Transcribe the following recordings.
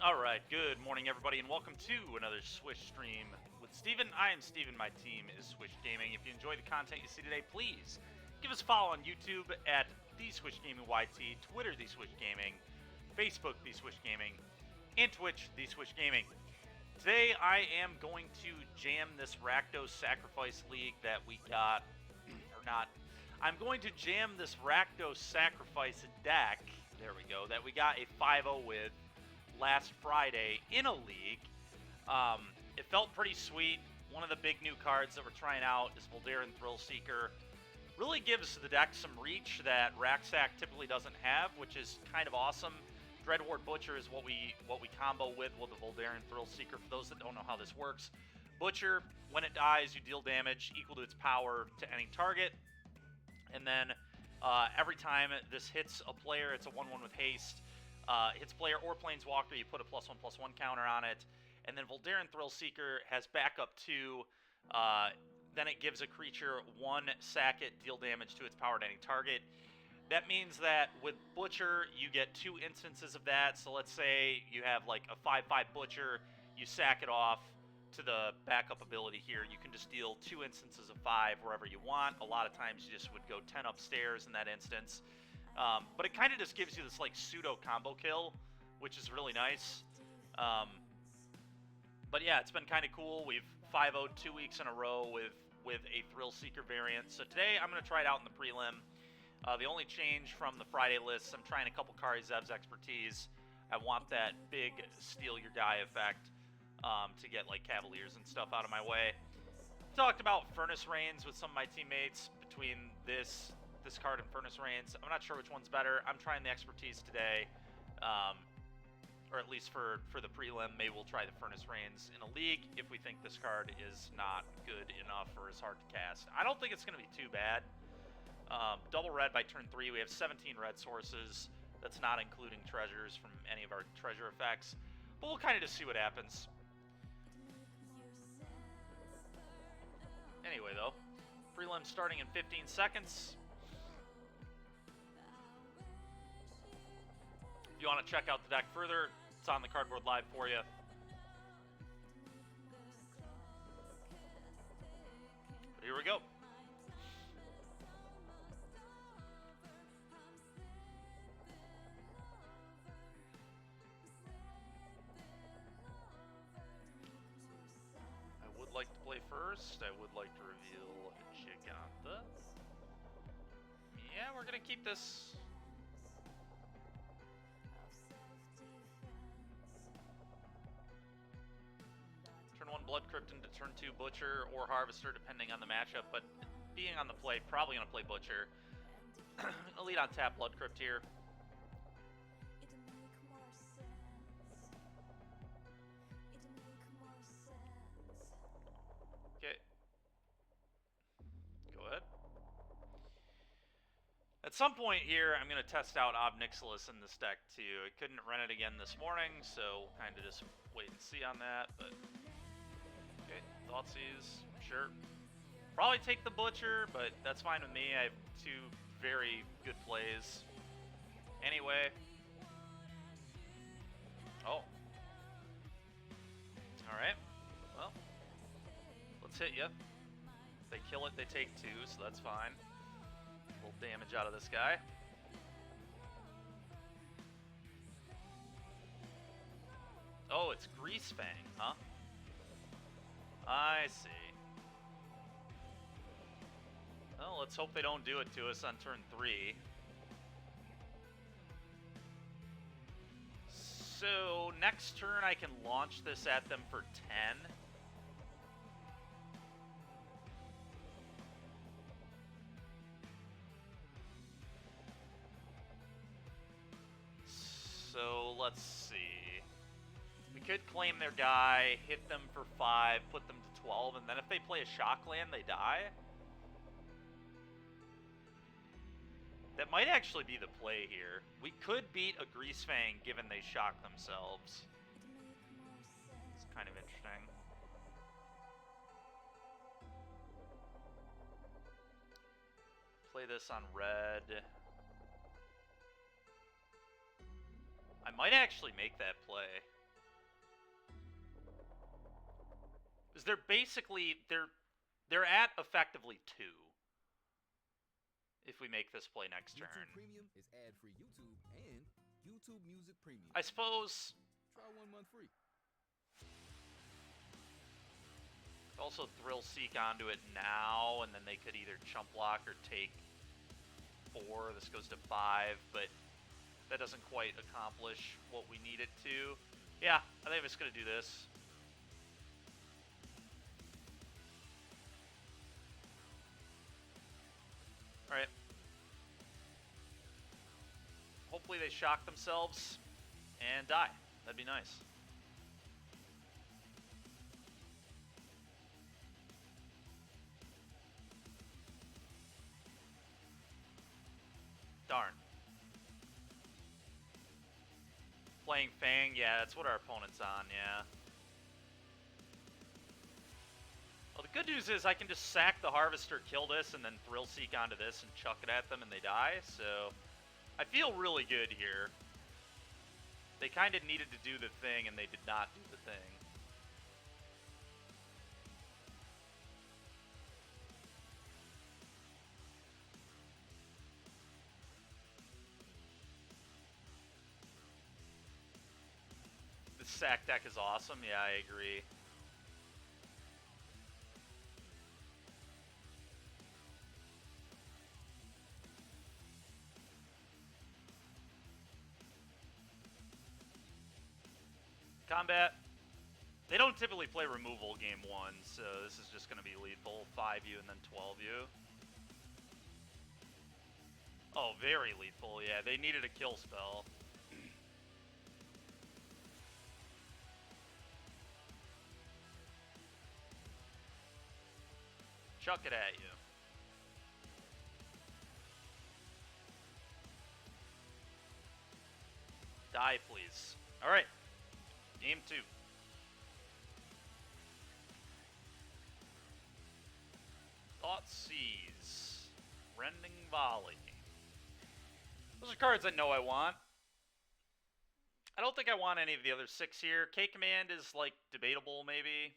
Alright, good morning everybody, and welcome to another Swish stream with Steven. I am Steven, my team is Swish Gaming. If you enjoy the content you see today, please give us a follow on YouTube at The Swish Gaming YT, Twitter The Swish Gaming, Facebook The Swish Gaming, and Twitch The Swish Gaming. Today I am going to jam this Rakdos Sacrifice League that we got, or not. I'm going to jam this Rakdos Sacrifice deck, there we go, that we got a 5-0 with last Friday in a league. It felt pretty sweet. One of the big new cards that we're trying out is Voldaren Thrillseeker. Really gives the deck some reach that Rak Sac typically doesn't have, which is kind of awesome. Dreadhorde Butcher is what we combo with the Voldaren Thrillseeker. For those that don't know how this works, Butcher, when it dies, you deal damage equal to its power to any target. And then every time this hits a player, it's a 1/1 with haste. Hits player or planeswalker, you put a +1/+1 counter on it. And then Voldaren Thrillseeker has backup 2. Then it gives a creature 1 sack it, deal damage to its power to any target. That means that with Butcher, you get 2 instances of that. So let's say you have like a 5/5 Butcher, you sack it off to the backup ability here. You can just deal 2 instances of 5 wherever you want. A lot of times you just would go 10 upstairs in that instance. But it kind of just gives you this like pseudo combo kill, which is really nice. But yeah, it's been kind of cool. We've 5-0'd 2 weeks in a row with a Thrillseeker variant. So today I'm going to try it out in the prelim. The only change from the Friday list, I'm trying a couple Kari Zev's Expertise. I want that big steal your guy effect to get like Cavaliers and stuff out of my way. Talked about Furnace Reigns with some of my teammates between this card and Furnace Reigns. I'm not sure which one's better. I'm trying the Expertise today, or at least for the prelim. Maybe we'll try the Furnace Reigns in a league if we think this card is not good enough or is hard to cast. I don't think it's going to be too bad. Double red by turn 3. We have 17 red sources. That's not including treasures from any of our treasure effects. But we'll kind of just see what happens. Anyway, though, prelim starting in 15 seconds. If you want to check out the deck further, it's on the cardboard live for you. But here we go. I would like to play first. I would like to reveal Giganta. Yeah, we're going to keep this. Turn 1 Blood Crypt into turn 2 Butcher or Harvester, depending on the matchup, but being on the play, probably going to play Butcher. I'll lead on tap Blood Crypt here. Okay. Go ahead. At some point here, I'm going to test out Ob Nixilis in this deck too. I couldn't run it again this morning, so kind of just wait and see on that, but okay, Thoughtseize, sure. Probably take the Butcher, but that's fine with me. I have 2 very good plays. Anyway. Oh. Alright. Well. Let's hit you. If they kill it, they take 2, so that's fine. A little damage out of this guy. Oh, it's Greasefang, huh? I see. Well, let's hope they don't do it to us on turn 3. So, next turn I can launch this at them for 10. So, let's see. We could claim their guy, hit them for 5, put them to 12, and then if they play a shock land, they die. That might actually be the play here. We could beat a Greasefang given they shock themselves. It's kind of interesting. Play this on red. I might actually make that play. Because they're basically, they're at effectively 2. If we make this play next turn. YouTube Premium is ad-free YouTube and YouTube Music Premium. I suppose... Try 1 month free. Also Thrill Seek onto it now, and then they could either chump block or take 4. This goes to 5, but that doesn't quite accomplish what we need it to. Yeah, I think I'm just going to do this. Alright. Hopefully they shock themselves and die. That'd be nice. Darn. Playing Fang, yeah, that's what our opponent's on, yeah. Well, the good news is I can just sack the Harvester, kill this, and then Thrill Seek onto this and chuck it at them and they die, so... I feel really good here. They kind of needed to do the thing, and they did not do the thing. The sack deck is awesome. Yeah, I agree. Combat. They don't typically play removal game 1, so this is just going to be lethal. 5U and then 12U. Oh, very lethal. Yeah, they needed a kill spell. Chuck it at you. Die, please. All right. Game 2. Thoughtseize. Rending Volley. Those are cards I know I want. I don't think I want any of the other 6 here. K-Command is, like, debatable, maybe.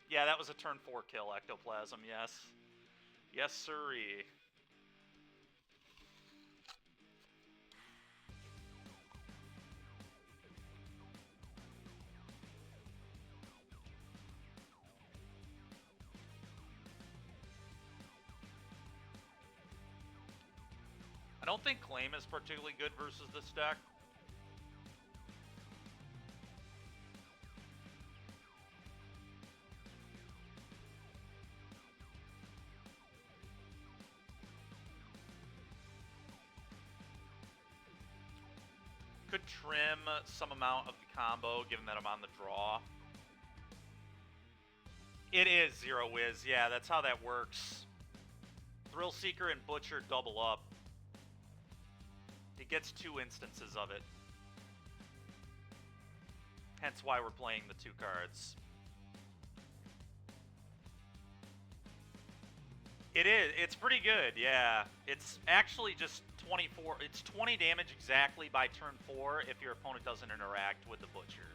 Yeah, that was a turn 4 kill, Ectoplasm, yes. Yes, sirree. I don't think Claim is particularly good versus this deck. Could trim some amount of the combo, given that I'm on the draw. It is Zero Wiz, yeah, that's how that works. Thrill Seeker and Butcher double up. It gets 2 instances of it. Hence why we're playing the 2 cards. It is. It's pretty good, yeah. It's actually just 24. It's 20 damage exactly by turn 4 if your opponent doesn't interact with the Butcher.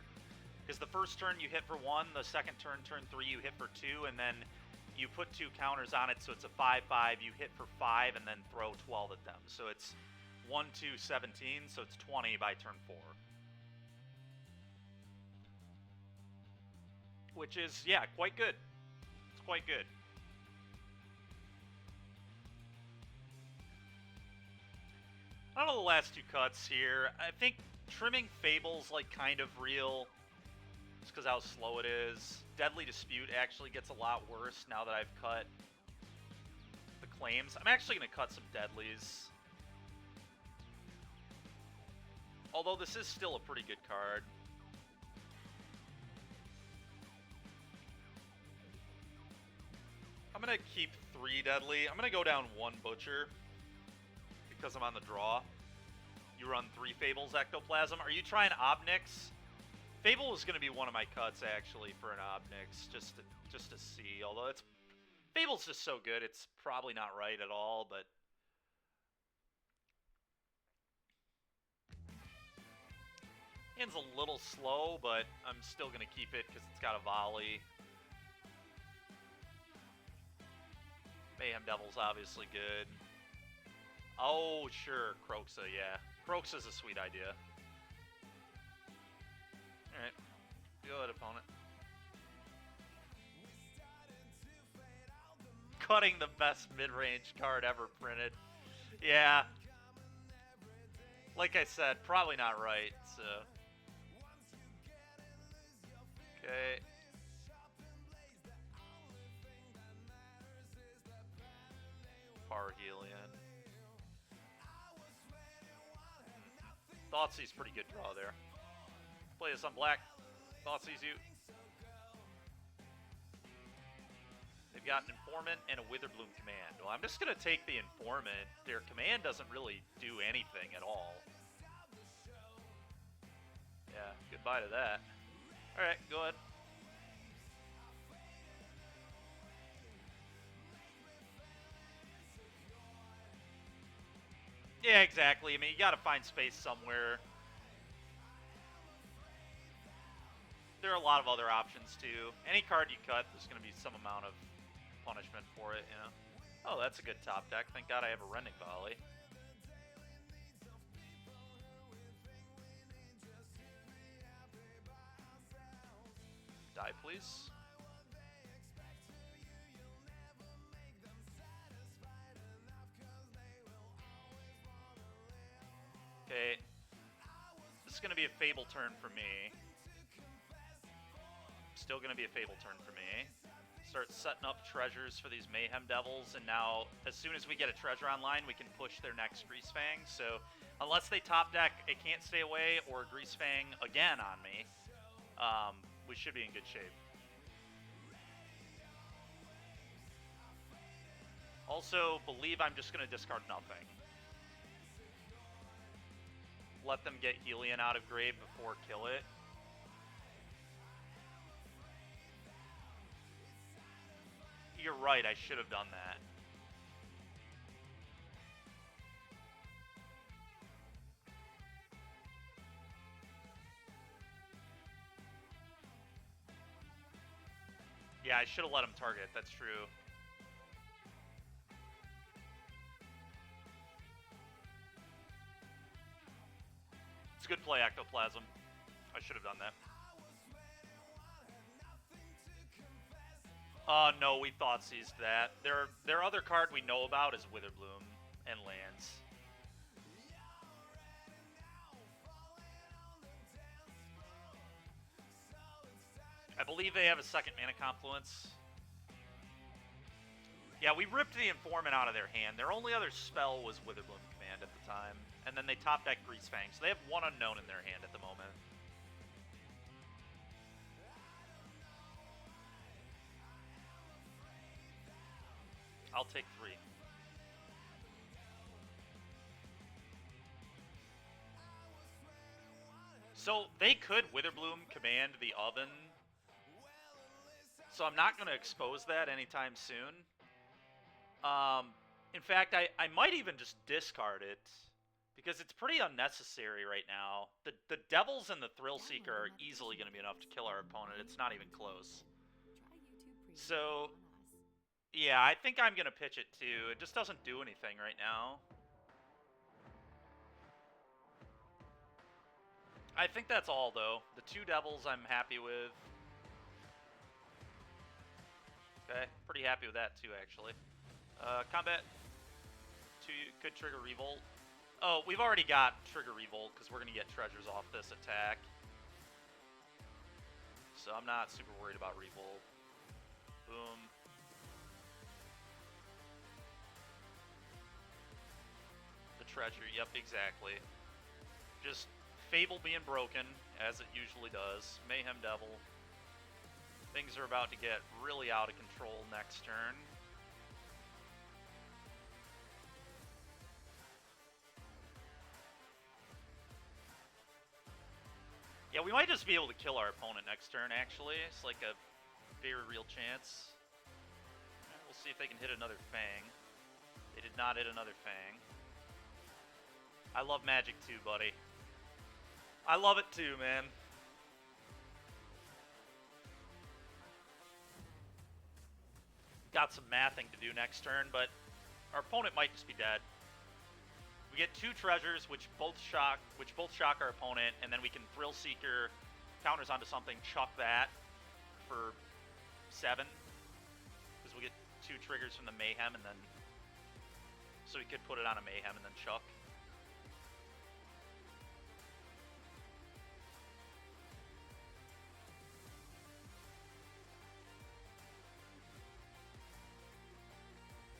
Because the first turn you hit for 1, the second turn, turn 3, you hit for 2, and then you put 2 counters on it, so it's a 5-5. You hit for 5 and then throw 12 at them. So it's 1, 2, 17, so it's 20 by turn 4. Which is, yeah, quite good. It's quite good. I don't know the last 2 cuts here. I think trimming Fable's, like, kind of real. Just because how slow it is. Deadly Dispute actually gets a lot worse now that I've cut the claims. I'm actually going to cut some Deadlies. Although this is still a pretty good card. I'm going to keep 3 Deadly. I'm going to go down 1 Butcher. Because I'm on the draw. You run 3 Fables Ectoplasm. Are you trying Obnix? Fable was going to be one of my cuts, actually, for an Obnix. Just to see. Although it's... Fable's just so good, it's probably not right at all, but... Hand's a little slow, but I'm still going to keep it because it's got a volley. Mayhem Devil's obviously good. Oh, sure, Croxa, yeah. Croxa's a sweet idea. Alright, go ahead, opponent. Cutting the best mid-range card ever printed. Yeah. Like I said, probably not right, so... Okay. Parhelion. Thoughtseize pretty good draw there. Play this on black. Thoughtseize you. They've got an Informant and a Witherbloom command. Well, I'm just going to take the Informant. Their command doesn't really do anything at all. Yeah, goodbye to that. Alright, go ahead. Yeah, exactly. I mean, you got to find space somewhere. There are a lot of other options, too. Any card you cut, there's going to be some amount of punishment for it, you know? Oh, that's a good top deck. Thank God I have a Rending Volley. Die, please. Okay. This is going to be a Fable turn for me. Still going to be a Fable turn for me. Start setting up treasures for these Mayhem Devils, and now, as soon as we get a treasure online, we can push their next Greasefang. So, unless they top deck a Can't Stay Away or a Greasefang again on me, we should be in good shape. Also, believe I'm just going to discard nothing. Let them get Helion out of grave before kill it. You're right, I should have done that. Yeah, I should have let him target, that's true. It's a good play, Ectoplasm. I should have done that. No, we Thoughtseized that. Their other card we know about is Witherbloom and lands. I believe they have a second mana confluence. Yeah, we ripped the Informant out of their hand. Their only other spell was Witherbloom Command at the time. And then they top deck Greasefang, so they have one unknown in their hand at the moment. I'll take 3. So they could Witherbloom Command the Oven. So I'm not going to expose that anytime soon. In fact, I might even just discard it, because it's pretty unnecessary right now. The Devils and the Thrill Seeker are easily going to be enough to kill our opponent. It's not even close. So, yeah, I think I'm going to pitch it too. It just doesn't do anything right now. I think that's all, though. The 2 Devils I'm happy with. Okay, pretty happy with that too, actually. Combat 2 could trigger Revolt. Oh, we've already got trigger Revolt because we're going to get treasures off this attack. So I'm not super worried about Revolt. Boom. The treasure, yep, exactly. Just Fable being broken, as it usually does. Mayhem Devil. Things are about to get really out of control next turn. Yeah, we might just be able to kill our opponent next turn, actually. It's like a very real chance. We'll see if they can hit another Fang. They did not hit another Fang. I love Magic too, buddy. I love it too, man. Got some mathing to do next turn, but our opponent might just be dead. We get 2 treasures, which both shock our opponent, and then we can Thrill Seeker, counters onto something, chuck that for 7, because we get 2 triggers from the Mayhem, and then so we could put it on a Mayhem and then chuck.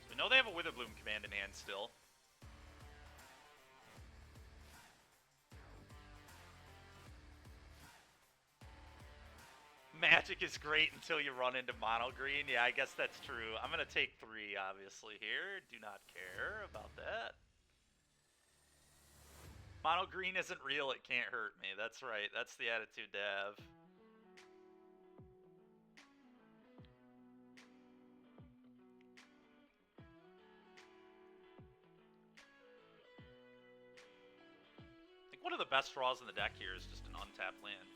So we know they have a Witherbloom command in hand still. Magic is great until you run into mono green. Yeah, I guess that's true. I'm going to take 3, obviously, here. Do not care about that. Mono green isn't real. It can't hurt me. That's right. That's the attitude to have. I think one of the best draws in the deck here is just an untapped land.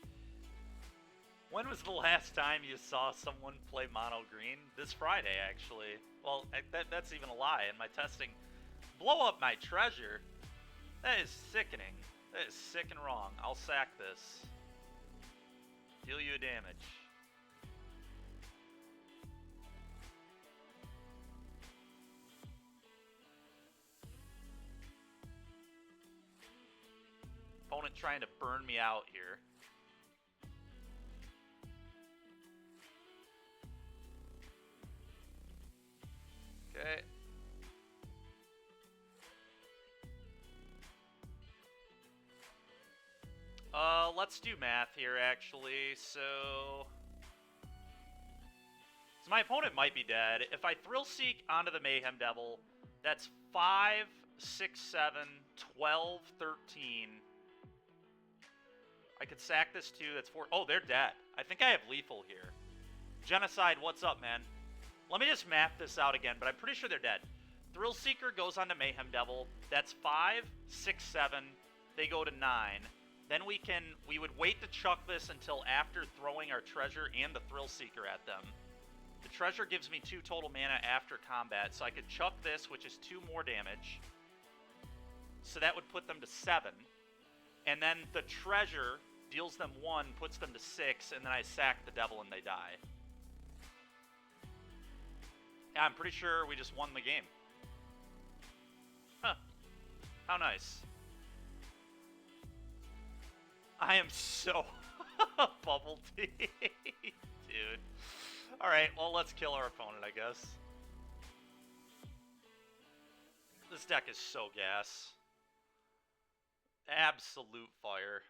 When was the last time you saw someone play mono green? This Friday, actually. Well, that's even a lie. In my testing, blow up my treasure. That is sickening. That is sick and wrong. I'll sack this. Deal you a damage. Opponent trying to burn me out here. Okay. Let's do math here, actually. So my opponent might be dead. If I Thrill Seek onto the Mayhem Devil, that's 5, 6, 7, 12, 13. I could sack this too. That's 4. Oh, they're dead. I think I have lethal here. Genocide, what's up, man? Let me just map this out again, but I'm pretty sure they're dead. Thrill Seeker goes on to Mayhem Devil. That's 5, 6, 7. They go to 9. Then we would wait to chuck this until after throwing our treasure and the Thrill Seeker at them. The treasure gives me 2 total mana after combat, so I could chuck this, which is 2 more damage. So that would put them to 7. And then the treasure deals them 1, puts them to 6, and then I sack the devil and they die. Yeah, I'm pretty sure we just won the game. Huh. How nice. I am so bubble tea, dude. Alright, well, let's kill our opponent, I guess. This deck is so gas. Absolute fire.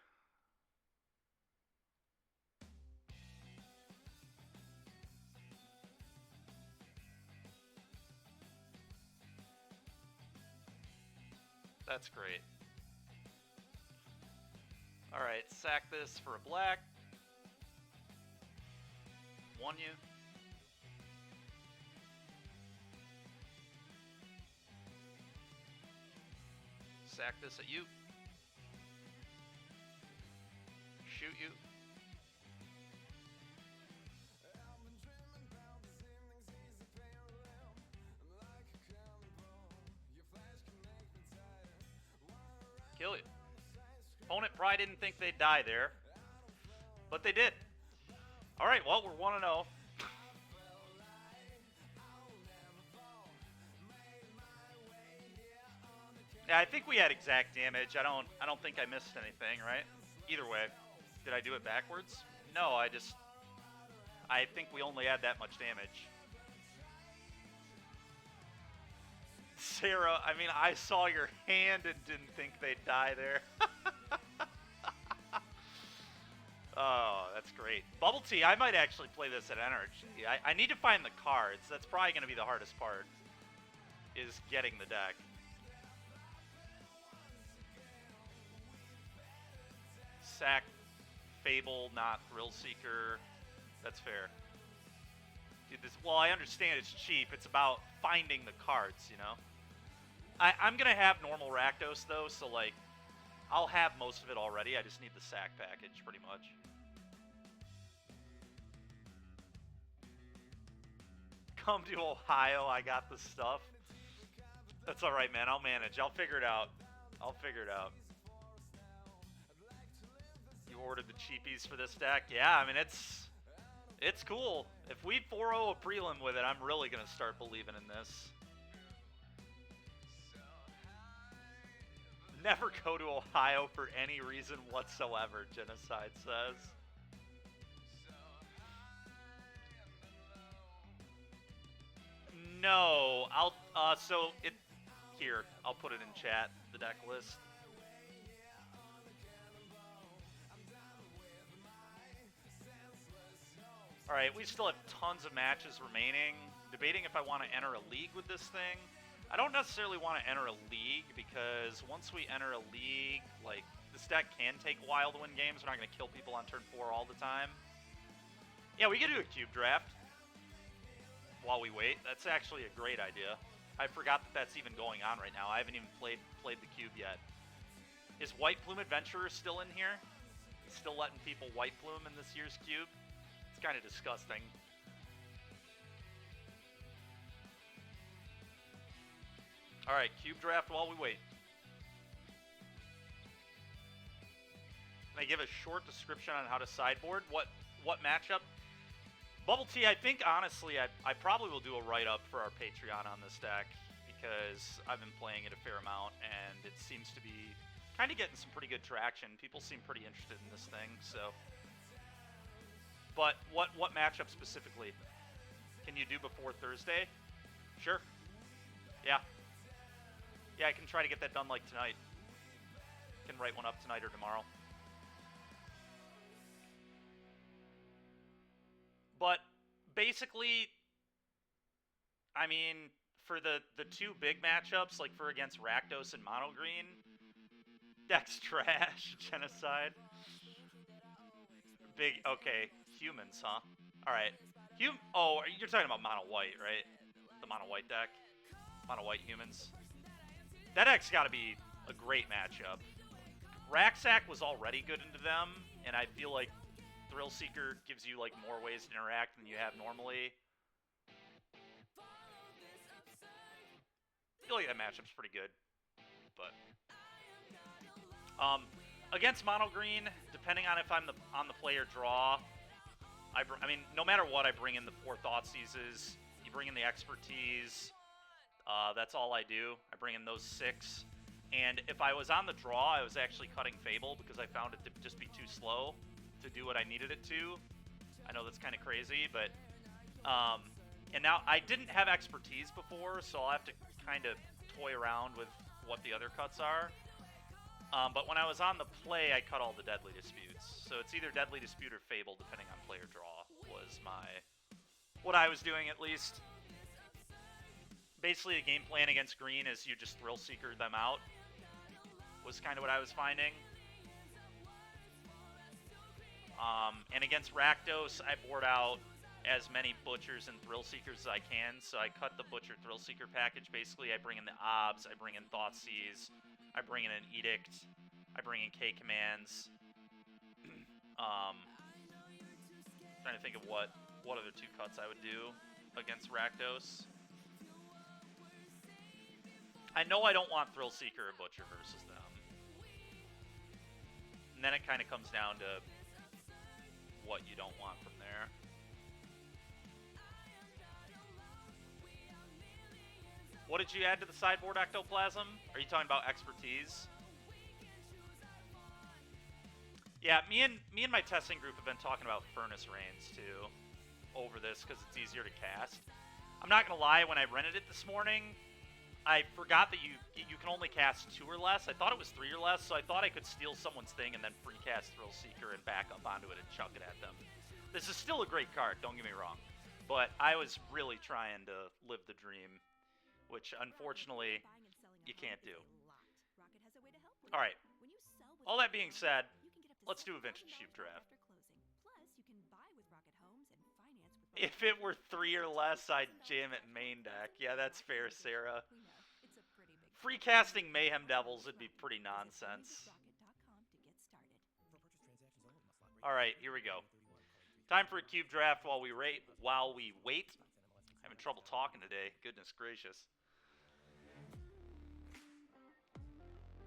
That's great. Alright, sack this for a black. Won you. Sack this at you. Shoot you. Kill you. Opponent probably didn't think they'd die there, but they did. Alright, well, we're 1-0. Yeah, I think we had exact damage. I don't think I missed anything, right? Either way. Did I do it backwards? No, I think we only had that much damage. Sarah, I mean, I saw your hand and didn't think they'd die there. Oh, that's great. Bubble Tea, I might actually play this at Energy. I need to find the cards. That's probably going to be the hardest part, is getting the deck. Sack, Fable, not Thrill Seeker. That's fair. Dude, well, I understand it's cheap. It's about finding the cards, you know? I'm going to have normal Rakdos, though, so, like, I'll have most of it already. I just need the sack package, pretty much. Come to Ohio. I got the stuff. That's all right, man. I'll manage. I'll figure it out. I'll figure it out. You ordered the cheapies for this deck? Yeah, I mean, it's cool. If we 4-0 a prelim with it, I'm really going to start believing in this. Never go to Ohio for any reason whatsoever, Genocide says. No, here, I'll put it in chat, the deck list. Alright, we still have tons of matches remaining. Debating if I want to enter a league with this thing. I don't necessarily want to enter a league, because once we enter a league, like, this deck can take a while to win games. We're not going to kill people on turn 4 all the time. Yeah, we could do a cube draft while we wait. That's actually a great idea. I forgot that that's even going on right now. I haven't even played the cube yet. Is White Plume Adventurer still in here? He's still letting people White Plume in this year's cube? It's kind of disgusting. Alright, cube draft while we wait. Can I give a short description on how to sideboard? What matchup? Bubble Tea, I think, honestly, I probably will do a write-up for our Patreon on this deck, because I've been playing it a fair amount, and it seems to be kind of getting some pretty good traction. People seem pretty interested in this thing, so... But what matchup specifically? Can you do before Thursday? Sure. Yeah. Yeah, I can try to get that done, like, tonight. Can write one up tonight or tomorrow. But basically, I mean, for the two big matchups, like for against Rakdos and Mono Green, deck's trash. Genocide. Big, okay, humans, huh? Alright. Oh, you're talking about Mono White, right? The Mono White deck? Mono White humans. That deck's gotta be a great matchup. Rak Sac was already good into them, and I feel like Thrill Seeker gives you, like, more ways to interact than you have normally. I feel like that matchup's pretty good. But against Mono Green, depending on if I'm on the play or draw, I mean, no matter what, I bring in the 4 Thoughtseize. You bring in the Expertise. That's all I do. I bring in those 6. And if I was on the draw, I was actually cutting Fable because I found it to just be too slow to do what I needed it to. I know that's kind of crazy, but... and now, I didn't have Expertise before, so I'll have to kind of toy around with what the other cuts are. But when I was on the play, I cut all the Deadly Disputes. So it's either Deadly Dispute or Fable, depending on play or draw, was what I was doing, at least. Basically, the game plan against Green is you just Thrill Seeker them out, was kind of what I was finding. And against Rakdos, I board out as many Butchers and Thrill Seekers as I can, so I cut the Butcher Thrill Seeker package. Basically, I bring in the Obs, I bring in Thoughtseize, I bring in an Edict, I bring in K-Commands. Trying to think of what other 2 cuts I would do against Rakdos. I know I don't want Thrill Seeker or Butcher versus them. And then it kind of comes down to what you don't want from there. What did you add to the sideboard, Ectoplasm? Are you talking about Expertise? Yeah, me and my testing group have been talking about Furnace Reigns too over this because it's easier to cast. I'm not gonna lie, when I rented it this morning, I forgot that you can only cast 2 or less. I thought it was 3 or less, so I thought I could steal someone's thing and then free cast Thrill Seeker and back up onto it and chuck it at them. This is still a great card, don't get me wrong, but I was really trying to live the dream, which unfortunately you can't do. Alright, all that being said, let's do a Vintage Cube Draft. If it were 3 or less, I'd jam it main deck. Yeah, that's fair, Sarah. Free casting Mayhem Devils would be pretty nonsense. All right, here we go. Time for a cube draft while we wait. Having trouble talking today. Goodness gracious.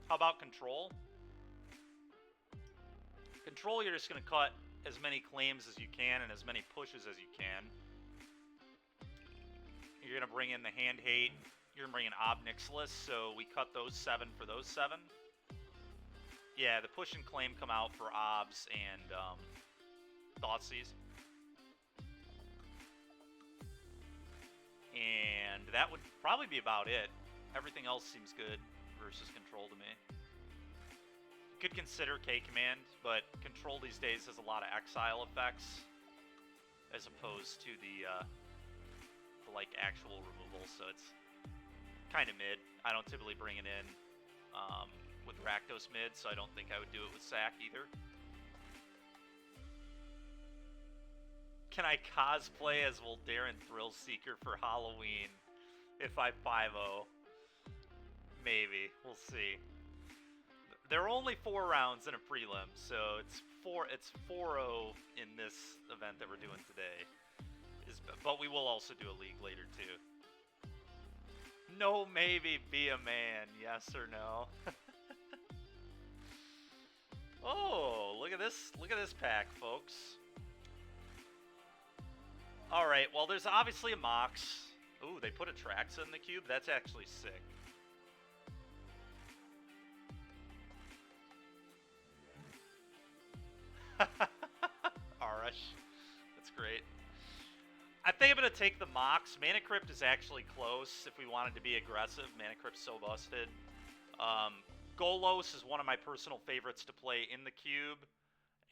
How about control? Control, you're just going to cut as many claims as you can and as many pushes as you can. You're going to bring in the hand hate. You're going to bring in Obnixilus, so we cut those 7 for those 7. Yeah, the push and claim come out for Obs and Thoughtseize. And that would probably be about it. Everything else seems good versus control to me. Could consider K-Command, but control these days has a lot of exile effects as opposed to the like actual removal, so it's kind of mid. I don't typically bring it in with Rakdos mid, so I don't think I would do it with Sac either. Can I cosplay as Voldaren Thrillseeker for Halloween if I 5-0? Maybe. We'll see. There are only 4 rounds in a prelim, so it's 4-0 in this event that we're doing today. But we will also do a league later too. No, maybe be a man. Yes or no? Oh, look at this! Look at this pack, folks. All right. Well, there's obviously a Mox. Ooh, they put a Traxa in the cube. That's actually sick. Arash. That's great. I think I'm going to take the Mox. Mana Crypt is actually close if we wanted to be aggressive. Mana Crypt's so busted. Golos is one of my personal favorites to play in the cube.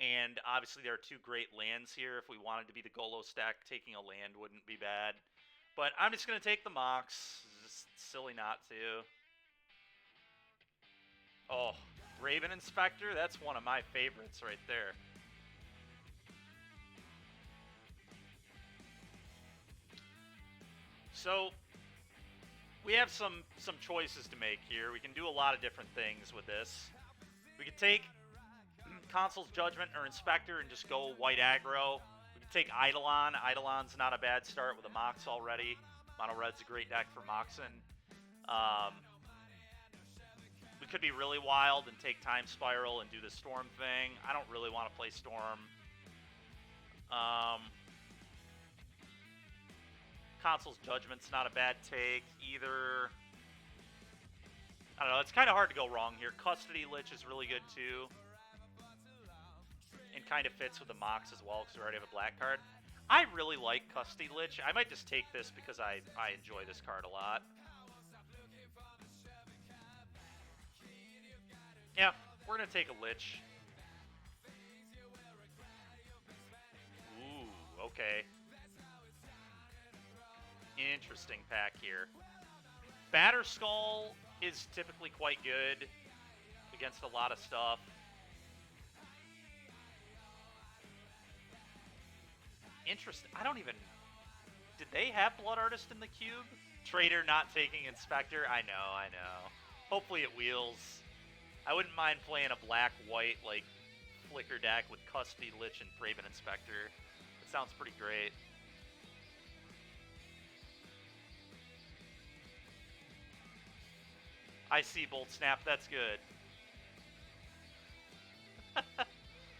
And obviously there are 2 great lands here. If we wanted to be the Golos stack, taking a land wouldn't be bad. But I'm just going to take the Mox. It's just silly not to. Oh, Raven Inspector? That's one of my favorites right there. So, we have some choices to make here. We can do a lot of different things with this. We could take Consul's Judgment or Inspector and just go white aggro. We could take Eidolon. Eidolon's not a bad start with a Mox already. Mono Red's a great deck for Moxen. We could be really wild and take Time Spiral and do the Storm thing. I don't really want to play Storm. Consul's Judgment's not a bad take either. I don't know, it's kind of hard to go wrong here. Custody Lich is really good too. And kind of fits with the Mox as well because we already have a black card. I really like Custody Lich. I might just take this because I enjoy this card a lot. Yeah, we're going to take a Lich. Ooh, okay. Interesting pack here. Batterskull is typically quite good against a lot of stuff. Interesting. I don't even... Did they have Blood Artist in the cube? Trader not taking Inspector? I know. Hopefully it wheels. I wouldn't mind playing a black-white, like, flicker deck with Custody Lich and Raven Inspector. It sounds pretty great. I see Bolt Snap, that's good.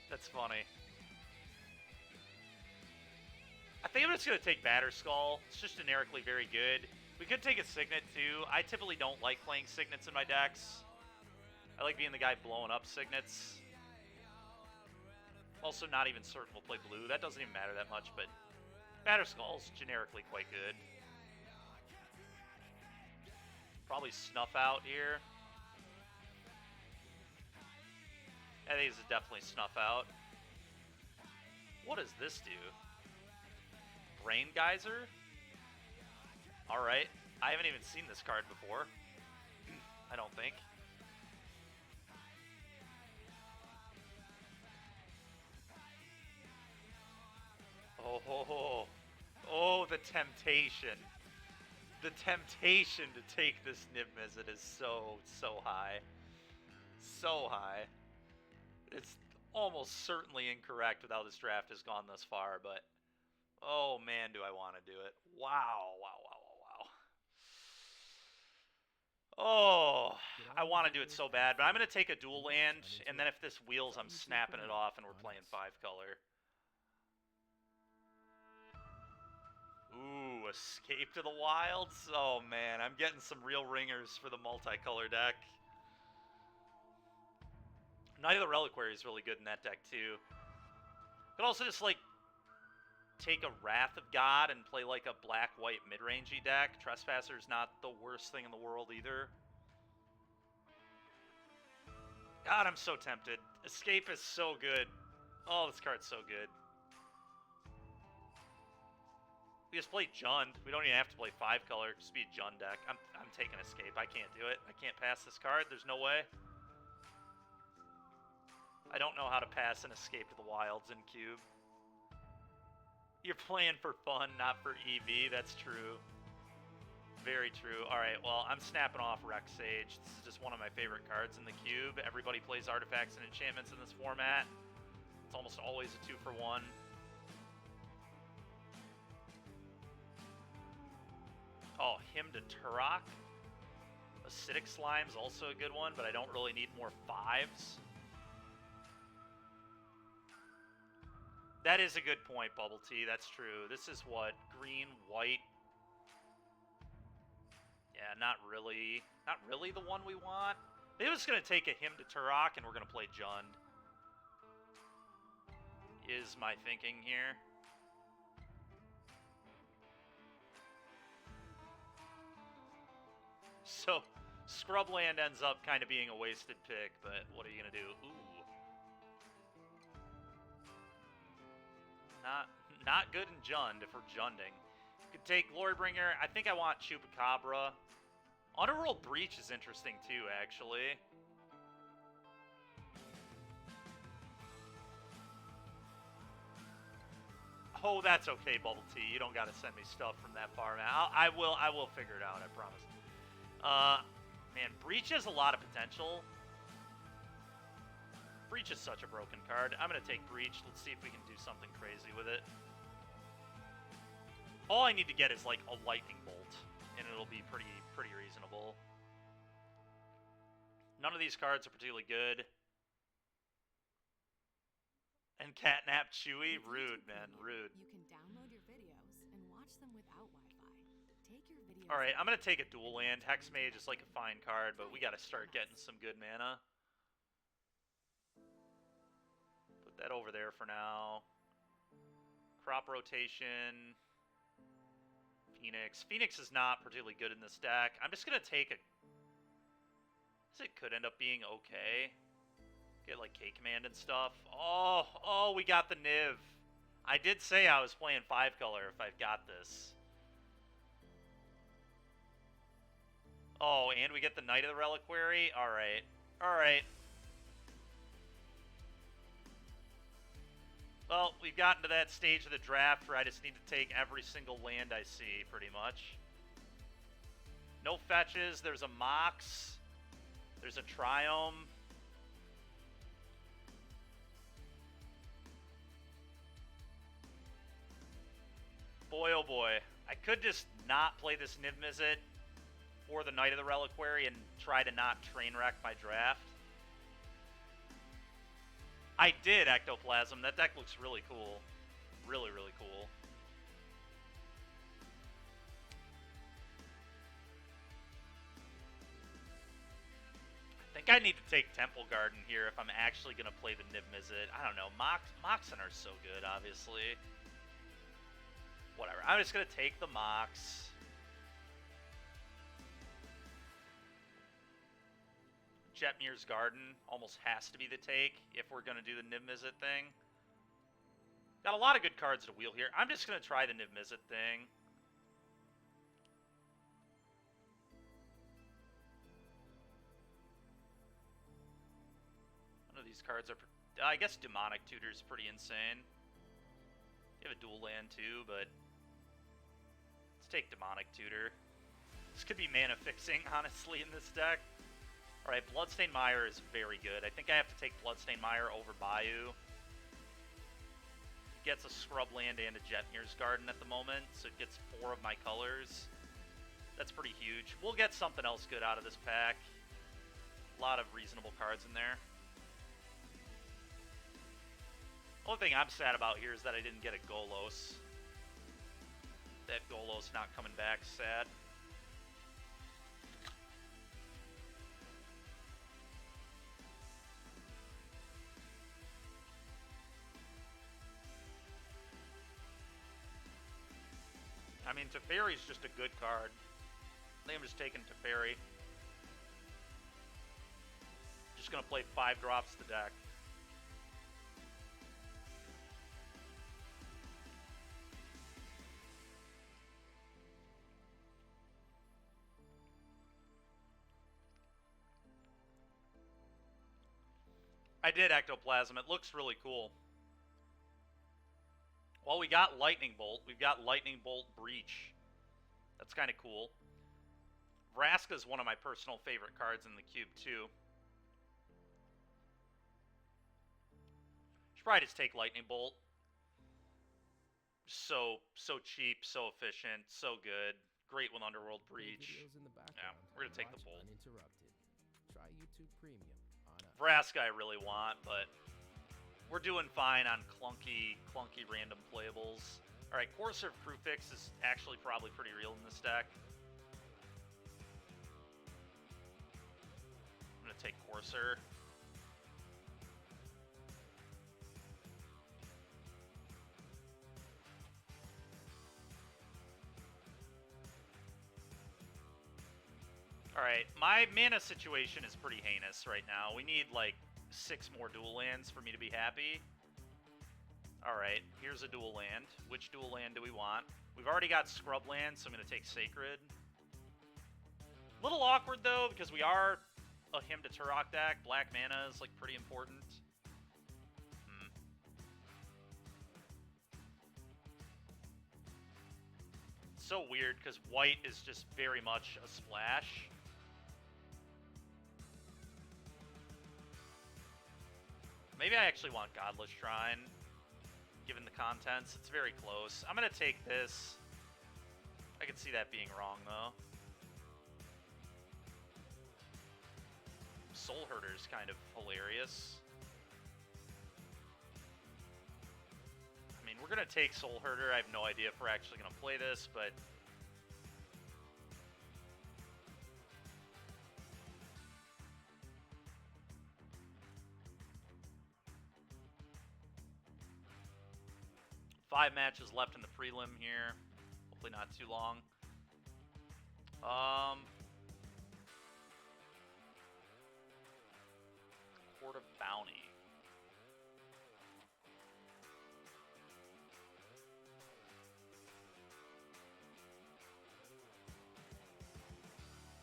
That's funny. I think I'm just going to take Batterskull. It's just generically very good. We could take a Signet too. I typically don't like playing Signets in my decks. I like being the guy blowing up Signets. Also not even certain we'll play blue. That doesn't even matter that much, but Batterskull's generically quite good. Probably Snuff Out here. I think this is definitely Snuff Out. What does this do? Brain Geyser? Alright. I haven't even seen this card before. I don't think. Oh, the temptation. The temptation to take this Niv Mizzet is so high. So high. It's almost certainly incorrect with how this draft has gone thus far, but oh man, do I want to do it. Wow, wow, wow, wow, wow. Oh, I want to do it so bad, but I'm going to take a dual land, and then if this wheels, I'm snapping it off and we're playing 5-color. Ooh, Escape to the Wilds? Oh man, I'm getting some real ringers for the multicolor deck. Knight of the Reliquary is really good in that deck too. Could also just like take a Wrath of God and play like a black-white mid-rangey deck. Trespasser's not the worst thing in the world either. God, I'm so tempted. Escape is so good. Oh, this card's so good. We just play Jund. We don't even have to play 5-color. Just be a Jund deck. I'm taking Escape. I can't do it. I can't pass this card. There's no way. I don't know how to pass an Escape to the Wilds in Cube. You're playing for fun, not for EV. That's true. Very true. Alright, well, I'm snapping off Rak Sac. This is just one of my favorite cards in the Cube. Everybody plays artifacts and enchantments in this format. It's almost always a 2-for-1. Oh, Hymn to Turok. Acidic Slime's also a good one, but I don't really need more 5s. That is a good point, Bubble Tea. That's true. This is what? Green, white. Yeah, not really. Not really the one we want. Maybe I'm just going to take a Hymn to Turok and we're going to play Jund. Is my thinking here. So, Scrubland ends up kind of being a wasted pick, but what are you going to do? Ooh. Not good in Jund if we're Junding. Could take Glorybringer. I think I want Chupacabra. Underworld Breach is interesting too, actually. Oh, that's okay, Bubble Tea. You don't gotta send me stuff from that far, man. I will figure it out, I promise. Man, Breach has a lot of potential. Breach is such a broken card. I'm gonna take Breach. Let's see if we can do something crazy with it. All I need to get is like a Lightning Bolt, and it'll be pretty reasonable. None of these cards are particularly good. And Catnap Chewy? Rude, man. Rude. You can download your videos and watch them without Wi-Fi. Take your videos. Alright, I'm going to take a dual land. Hexmage is like a fine card, but we got to start getting some good mana. Put that over there for now. Crop Rotation. Phoenix. Phoenix is not particularly good in this deck. I'm just going to take a... It could end up being okay. Get like K-Command and stuff. Oh, we got the Niv. I did say I was playing 5-color if I've got this. Oh, and we get the Knight of the Reliquary? Alright. Alright. Well, we've gotten to that stage of the draft where I just need to take every single land I see, pretty much. No fetches. There's a Mox. There's a Triome. Boy, oh boy. I could just not play this Niv Mizzet or the Knight of the Reliquary and try to not train wreck my draft. I did Ectoplasm. That deck looks really cool. Really, really cool. I think I need to take Temple Garden here if I'm actually going to play the Niv Mizzet. I don't know. Moxen are so good, obviously. Whatever. I'm just going to take the Mox. Jetmir's Garden almost has to be the take if we're going to do the Niv Mizzet thing. Got a lot of good cards to wheel here. I'm just going to try the Niv Mizzet thing. None of these cards are... I guess Demonic Tutor is pretty insane. You have a dual land too, but... Let's take Demonic Tutor. This could be mana fixing, honestly, in this deck. Alright, Bloodstained Mire is very good. I think I have to take Bloodstained Mire over Bayou. It gets a Scrubland and a Jetmir's Garden at the moment, so it gets 4 of my colors. That's pretty huge. We'll get something else good out of this pack. A lot of reasonable cards in there. The only thing I'm sad about here is that I didn't get a Golos. That Golos not coming back, sad. I mean, Teferi's just a good card. I think I'm just taking Teferi. Just gonna play 5 drops the deck. I did Ectoplasm. It looks really cool. Well, we got Lightning Bolt. We've got Lightning Bolt Breach. That's kind of cool. Vraska is one of my personal favorite cards in the cube, too. Should probably just take Lightning Bolt. So cheap, so efficient, so good. Great with Underworld Breach. Yeah, we're going to take the Bolt. Try YouTube Premium on us. Vraska I really want, but we're doing fine on clunky random playables. Alright, Corsair Prufix is actually probably pretty real in this deck. I'm going to take Corsair. Alright, my mana situation is pretty heinous right now. We need like 6 more dual lands for me to be happy. Alright, here's a dual land. Which dual land do we want? We've already got Scrubland, so I'm going to take Sacred. A little awkward though, because we are a Hymn to Turok deck. Black mana is like pretty important. So weird, because white is just very much a splash. Maybe I actually want Godless Shrine, given the contents. It's very close. I'm going to take this. I can see that being wrong, though. Soul Herder's kind of hilarious. I mean, we're going to take Soul Herder. I have no idea if we're actually going to play this, but... Five matches left in the prelim here. Hopefully not too long. Court of Bounty.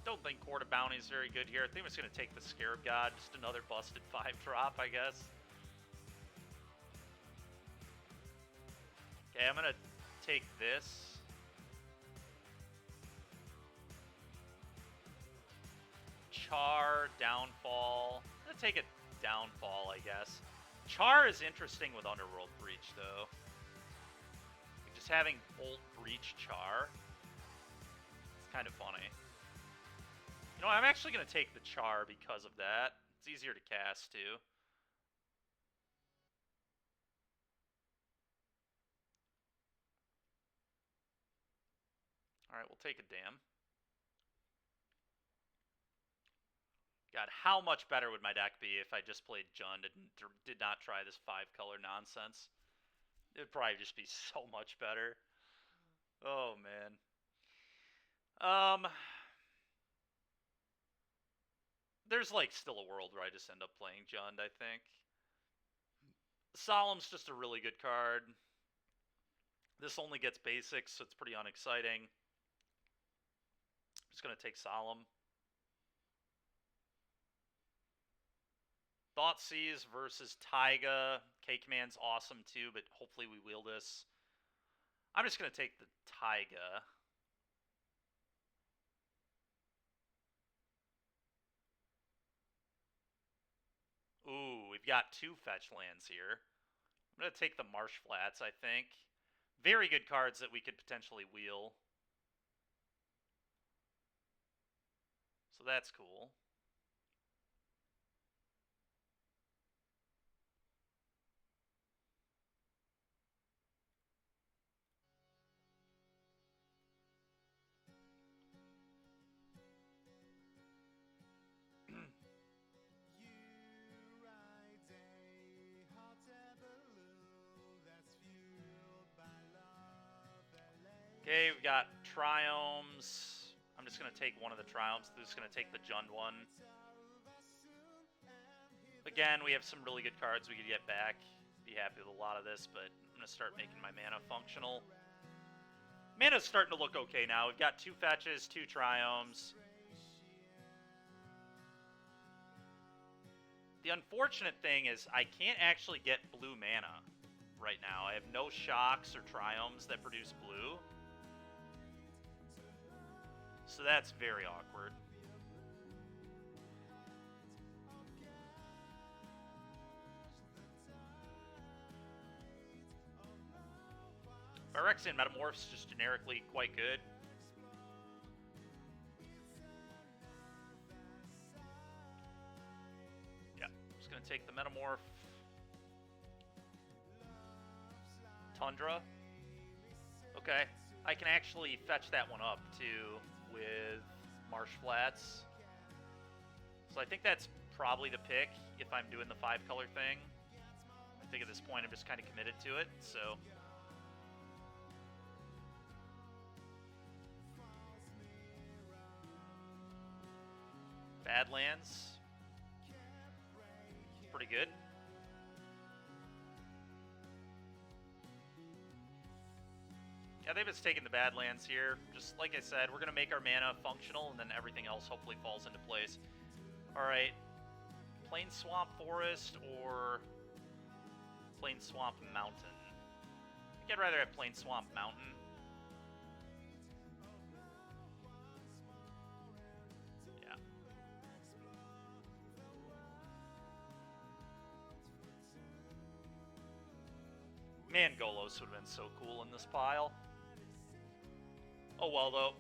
Don't think Court of Bounty is very good here. I think I'm just going to take the Scarab God. Just another busted 5-drop, I guess. Okay, I'm going to take this. Char, Downfall. I'm going to take a Downfall, I guess. Char is interesting with Underworld Breach, though. Like just having Bolt Breach Char. It's kind of funny. You know, I'm actually going to take the Char because of that. It's easier to cast, too. Alright, we'll take a Dam. God, how much better would my deck be if I just played Jund and did not try this 5-color nonsense? It would probably just be so much better. Oh, man. There's, like, still a world where I just end up playing Jund, I think. Solemn's just a really good card. This only gets basics, so it's pretty unexciting. I'm just going to take Solemn. Thoughtseize versus Taiga. K-Command's awesome, too, but hopefully we wheel this. I'm just going to take the Taiga. we've got 2 fetch lands here. I'm going to take the Marsh Flats, I think. Very good cards that we could potentially wheel. So that's cool. Okay, we've got Triomes. I'm just going to take one of the Triomes. I'm just going to take the Jund one. Again, we have some really good cards we could get back. Be happy with a lot of this, but I'm going to start making my mana functional. Mana's starting to look okay now. We've got 2 fetches, 2 Triomes. The unfortunate thing is I can't actually get blue mana right now. I have no Shocks or Triomes that produce blue. So that's very awkward. Phyrexian Metamorph's just generically quite good. Yeah, I'm just going to take the Metamorph. Tundra. Okay, I can actually fetch that one up too with Marsh Flats. So I think that's probably the pick if I'm doing the 5-color thing. I think at this point I'm just kind of committed to it, so... Badlands. It's pretty good. Yeah, they've just taken the Badlands here. Just like I said, we're going to make our mana functional, and then everything else hopefully falls into place. Alright. Plain Swamp Forest or Plain Swamp Mountain? I think I'd rather have Plain Swamp Mountain. Yeah. Man, Golos would have been so cool in this pile. Oh well, though.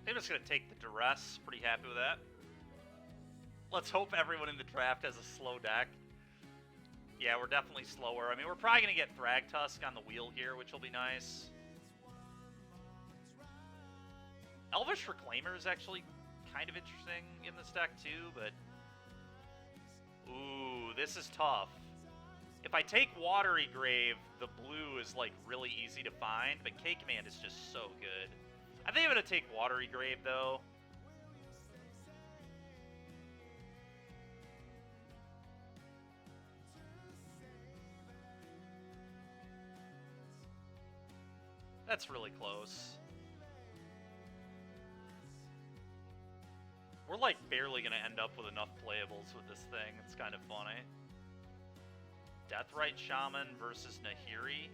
I'm just going to take the Duress. Pretty happy with that. Let's hope everyone in the draft has a slow deck. Yeah, we're definitely slower. I mean, we're probably going to get Thragtusk on the wheel here, which will be nice. Elvish Reclaimer is actually kind of interesting in this deck too, but... Ooh, this is tough. If I take Watery Grave, the blue is, like, really easy to find, but Cake Command is just so good. I think I'm going to take Watery Grave, though. That's really close. We're, like, barely going to end up with enough playables with this thing. It's kind of funny. Deathrite Shaman versus Nahiri.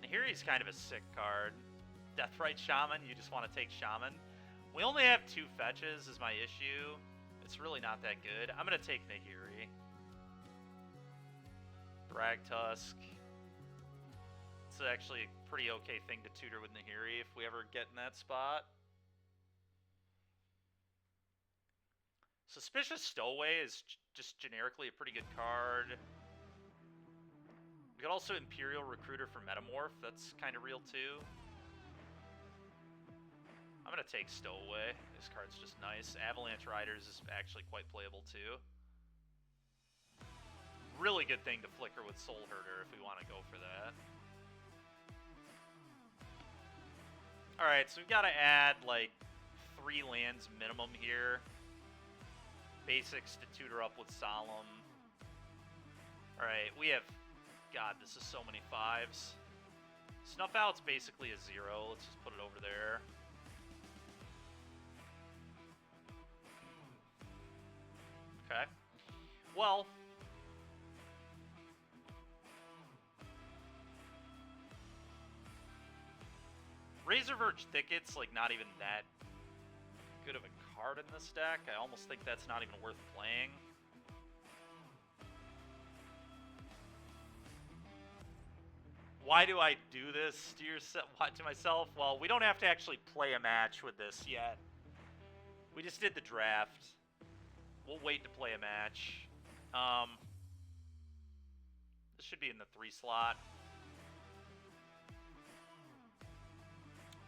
Nahiri's kind of a sick card. Deathrite Shaman, you just want to take Shaman. We only have 2 fetches is my issue. It's really not that good. I'm going to take Nahiri. Thragtusk. It's actually a pretty okay thing to tutor with Nahiri if we ever get in that spot. Suspicious Stowaway is just generically a pretty good card. We got also Imperial Recruiter for Metamorph. That's kind of real too. I'm going to take Stowaway. This card's just nice. Avalanche Riders is actually quite playable too. Really good thing to flicker with Soul Herder if we want to go for that. Alright, so we've got to add like 3 lands minimum here. Basics to tutor up with Solemn. Alright, we have... God, this is so many 5s. Snuff Out's basically a 0. Let's just put it over there. Okay. Well, Razorverge Thicket's like not even that good of a card in this deck. I almost think that's not even worth playing. Why do I do this to myself? Well, we don't have to actually play a match with this yet. We just did the draft. We'll wait to play a match. This should be in the 3 slot.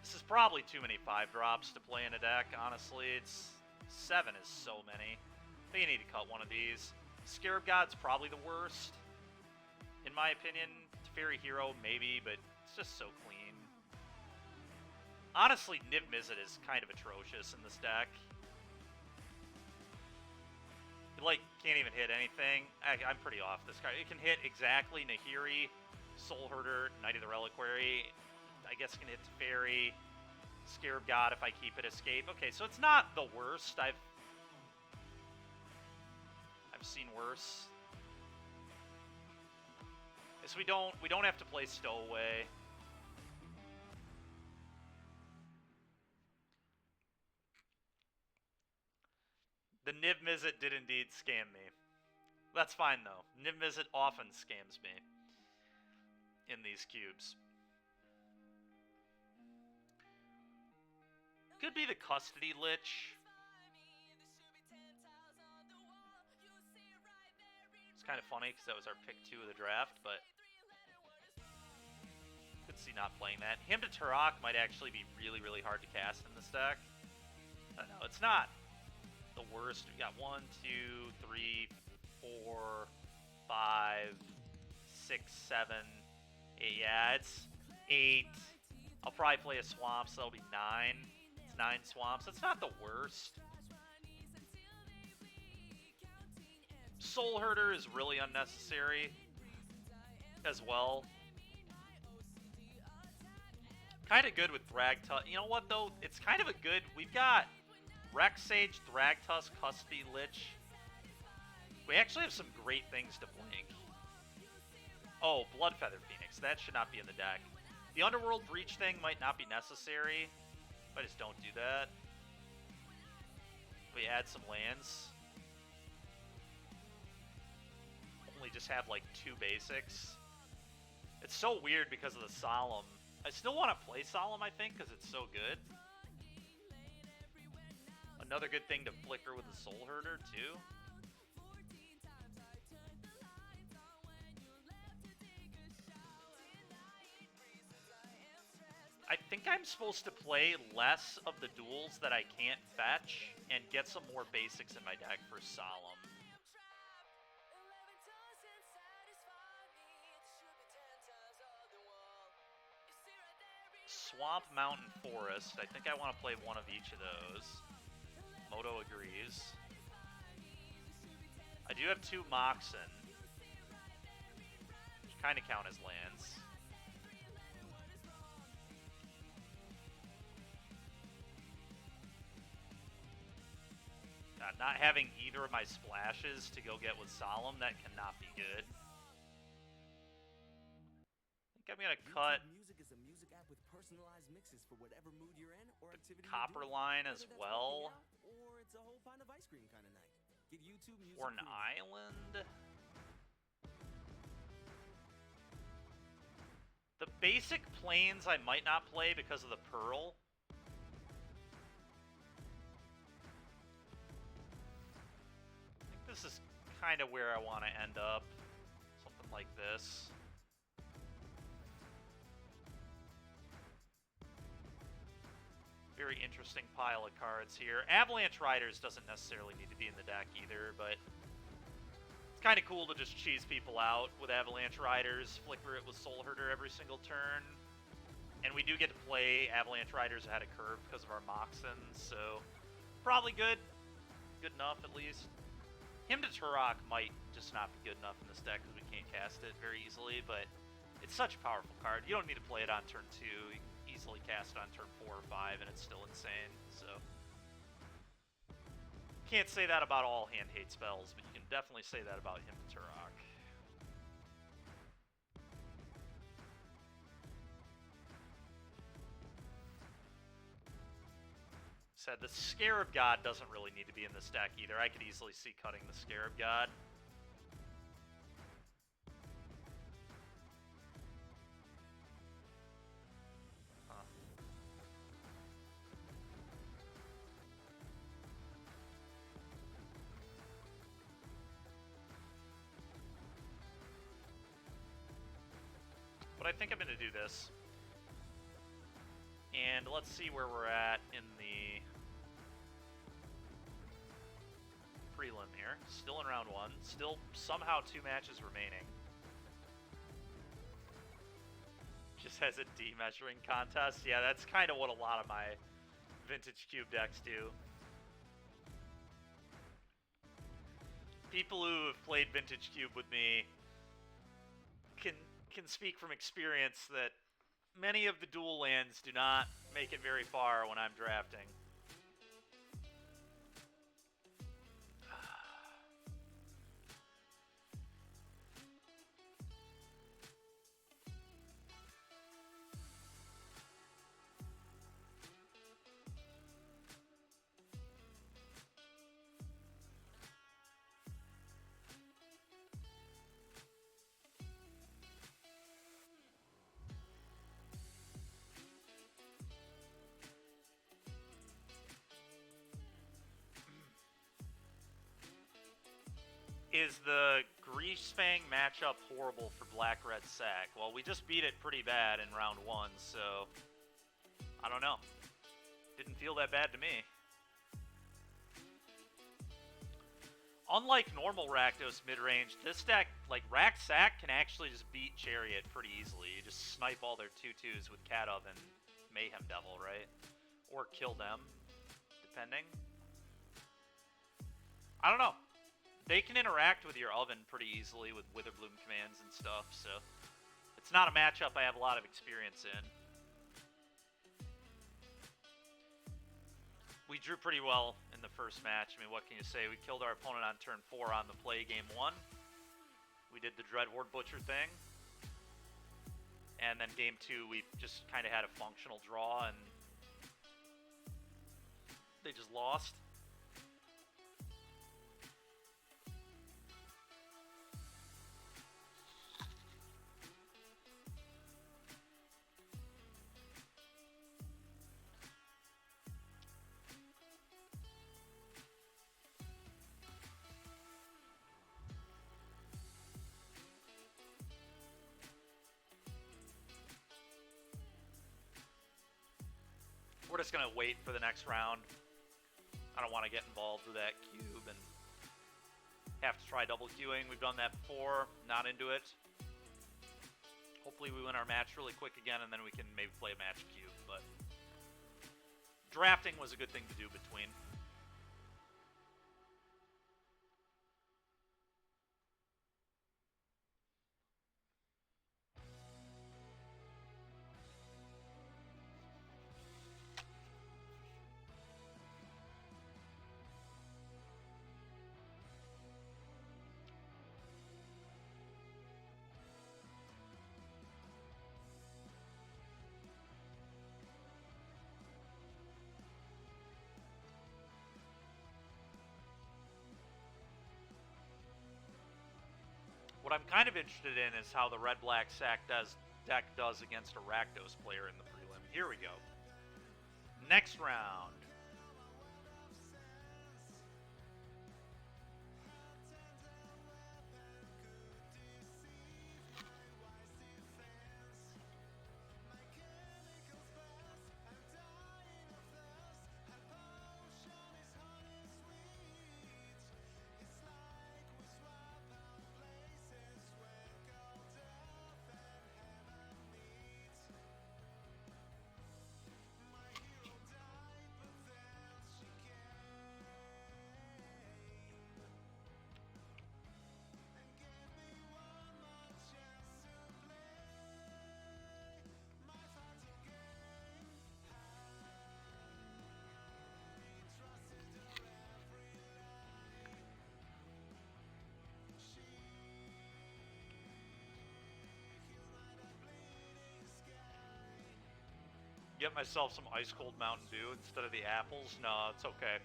This is probably too many 5-drops to play in a deck, honestly. 7 is so many. I think you need to cut one of these. Scarab God's probably the worst, in my opinion. Fairy Hero, maybe, but it's just so clean. Honestly, Niv Mizzet is kind of atrocious in this deck. It, like, can't even hit anything. I'm pretty off this card. It can hit exactly Nahiri, Soul Herder, Knight of the Reliquary. I guess it can hit Fairy, Scarab God if I keep it, Escape. Okay, so it's not the worst. I've seen worse. So we don't have to play Stowaway. The Niv Mizzet did indeed scam me. That's fine though. Niv Mizzet often scams me in these cubes. Could be the Custody Lich. It's kind of funny because that was our pick 2 of the draft, but could see not playing that. Hymn to Turok might actually be really, really hard to cast in this deck. I don't know, it's not the worst. We got 1, 2, 3, 4, 5, 6, 7, 8. Yeah, it's 8. I'll probably play a swamp, so that'll be 9. It's 9 swamps. It's not the worst. Soul Herder is really unnecessary as well. Kind of good with Thragtusk. You know what, though? It's kind of a good... We've got Rak Sac, Thragtusk, Custody Lich. We actually have some great things to blink. Oh, Bloodfeather Phoenix. That should not be in the deck. The Underworld Breach thing might not be necessary. I just don't do that. We add some lands. Only just have like 2 basics. It's so weird because of the Solemn. I still want to play Solemn, I think, because it's so good. Another good thing to flicker with the Soul Herder, too. I think I'm supposed to play less of the duels that I can't fetch and get some more basics in my deck for Solemn. Swamp, Mountain, Forest. I think I want to play one of each of those. Moto agrees. I do have 2 Moxen, which kind of count as lands. Not having either of my splashes to go get with Solemn, that cannot be good. I think I'm going to cut Music is a music app with personalized mixes for whatever mood you're in or activity the Copper Line as well. Or it's a whole pint of ice cream kind of night. Get YouTube Music Or an Premium. island. The basic planes I might not play because of the Pearl. I think this is kind of where I want to end up. Something like this. Very interesting pile of cards here. Avalanche Riders doesn't necessarily need to be in the deck either, but it's kind of cool to just cheese people out with Avalanche Riders, flicker it with Soul Herder every single turn. And we do get to play Avalanche Riders ahead of curve because of our Moxens, so probably good. Good enough, at least. Hymn to Turok might just not be good enough in this deck because we can't cast it very easily, but it's such a powerful card. You don't need to play it on turn 2. You can easily cast it on turn 4 or 5, and it's still insane, so. Can't say that about all hand hate spells, but you can definitely say that about Hymn to Turok. said, the Scarab God doesn't really need to be in this deck either. I could easily see cutting the Scarab God. Huh. But I think I'm going to do this. And let's see where we're at in the prelim here. Still in round 1. Still somehow 2 matches remaining. Just has a D-measuring contest. Yeah, that's kind of what a lot of my Vintage Cube decks do. People who have played Vintage Cube with me can speak from experience that many of the dual lands do not make it very far when I'm drafting. Is the Greasefang matchup horrible for Black Red Sac? Well, we just beat it pretty bad in round 1, so I don't know. Didn't feel that bad to me. Unlike normal Rakdos mid-range, this deck, like Rak Sac, can actually just beat Chariot pretty easily. You just snipe all their 2/2s with Cat Oven, Mayhem Devil, right? Or kill them, depending. I don't know. They can interact with your Oven pretty easily with Witherbloom commands and stuff, so it's not a matchup I have a lot of experience in. We drew pretty well in the first match. I mean, what can you say? We killed our opponent on turn 4 on the play game 1. We did the Dreadhorde Butcher thing. And then game 2, we just kind of had a functional draw, and they just lost. We're just going to wait for the next round. I don't want to get involved with that cube and have to try double queuing. We've done that before, not into it. Hopefully we win our match really quick again, and then we can maybe play a match cube. But drafting was a good thing to do between. What I'm kind of interested in is how the Red-Black Sac deck does against a Rakdos player in the prelim. Here we go. Next round. Get myself some ice cold Mountain Dew instead of the apples. No, it's okay.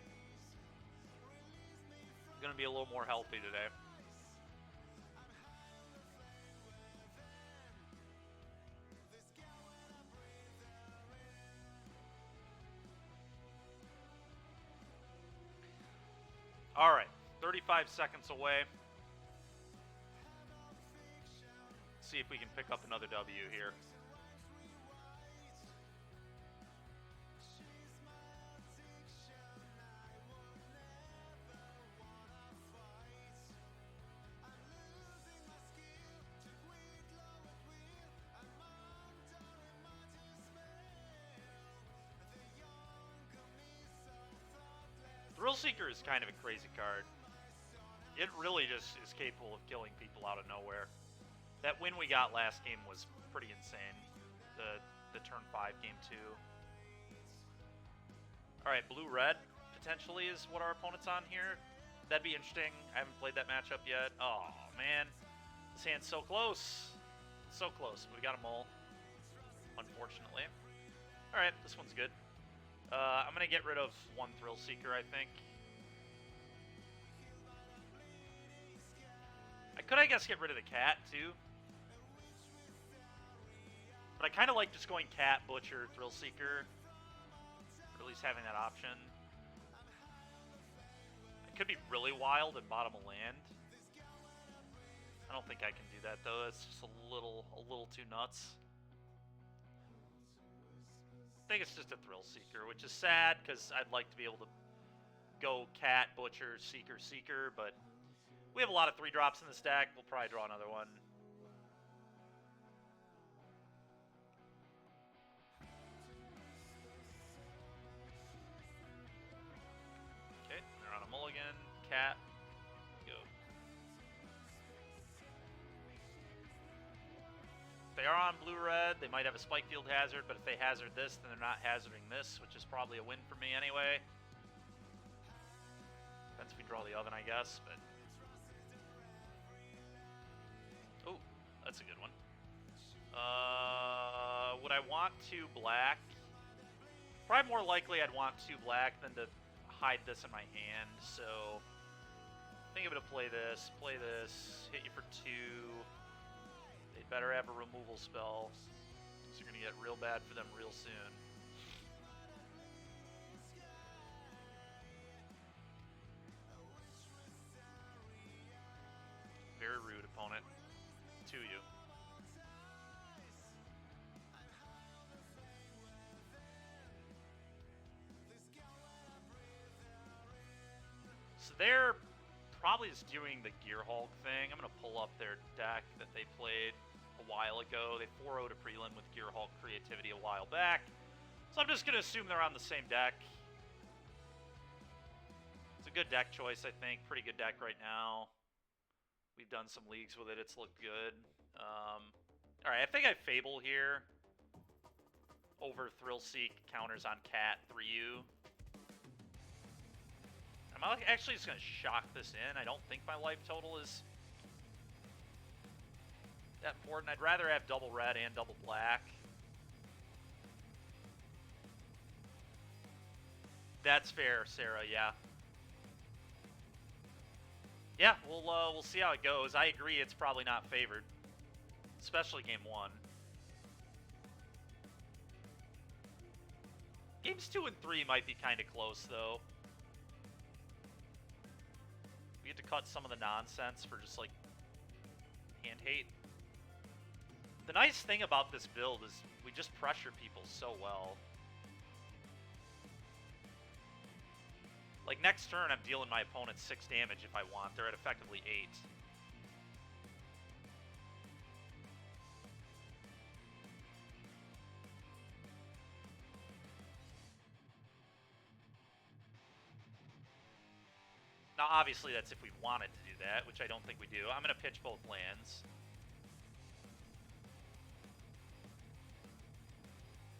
I'm gonna be a little more healthy today. All right, 35 seconds away. See if we can pick up another W here. Thrill Seeker is kind of a crazy card. It really just is capable of killing people out of nowhere. That win we got last game was pretty insane. The turn 5 game 2. Alright, blue-red potentially is what our opponent's on here. That'd be interesting. I haven't played that matchup yet. Oh, man. This hand's so close. So close. We got a mole, unfortunately. Alright, this one's good. I'm going to get rid of one Thrill Seeker, I think. I could, I guess, get rid of the cat, too. But I kind of like just going cat, butcher, Thrill Seeker. Or at least having that option. I could be really wild and bottom a land. I don't think I can do that, though. It's just a little too nuts. I think it's just a Thrill Seeker, which is sad because I'd like to be able to go cat, butcher, seeker, seeker, but we have a lot of 3-drops in this deck. We'll probably draw another one. Okay, they're on a mulligan. Cat. Go. If they are on blue-red, they might have a spike field hazard, but if they hazard this, then they're not hazarding this, which is probably a win for me anyway. Depends if we draw the oven, I guess, but... Oh, that's a good one. Would I want 2 black? Probably more likely I'd want 2 black than to hide this in my hand, so... I think I'm going to play this, hit you for 2... They better have a removal spell, so you're going to get real bad for them real soon. Very rude opponent to you. So they're probably just doing the Gear Hulk thing. I'm going to pull up their deck that they played a while ago. They 4-0'd a prelim with Gear Hulk Creativity a while back. So I'm just going to assume they're on the same deck. It's a good deck choice, I think. Pretty good deck right now. We've done some leagues with it. It's looked good. Alright, I think I Fable here. Over Thrill Seek, counters on Cat, 3U. I'm actually just going to shock this in. I don't think my life total is that important. I'd rather have double red and double black. That's fair, Sarah, yeah. Yeah, we'll see how it goes. I agree it's probably not favored. Especially game 1. Games 2 and 3 might be kind of close, though. We get to cut some of the nonsense for just, like, hand hate. The nice thing about this build is we just pressure people so well. Like, next turn, I'm dealing my opponent 6 damage if I want. They're at effectively 8. Now, obviously, that's if we wanted to do that, which I don't think we do. I'm going to pitch both lands.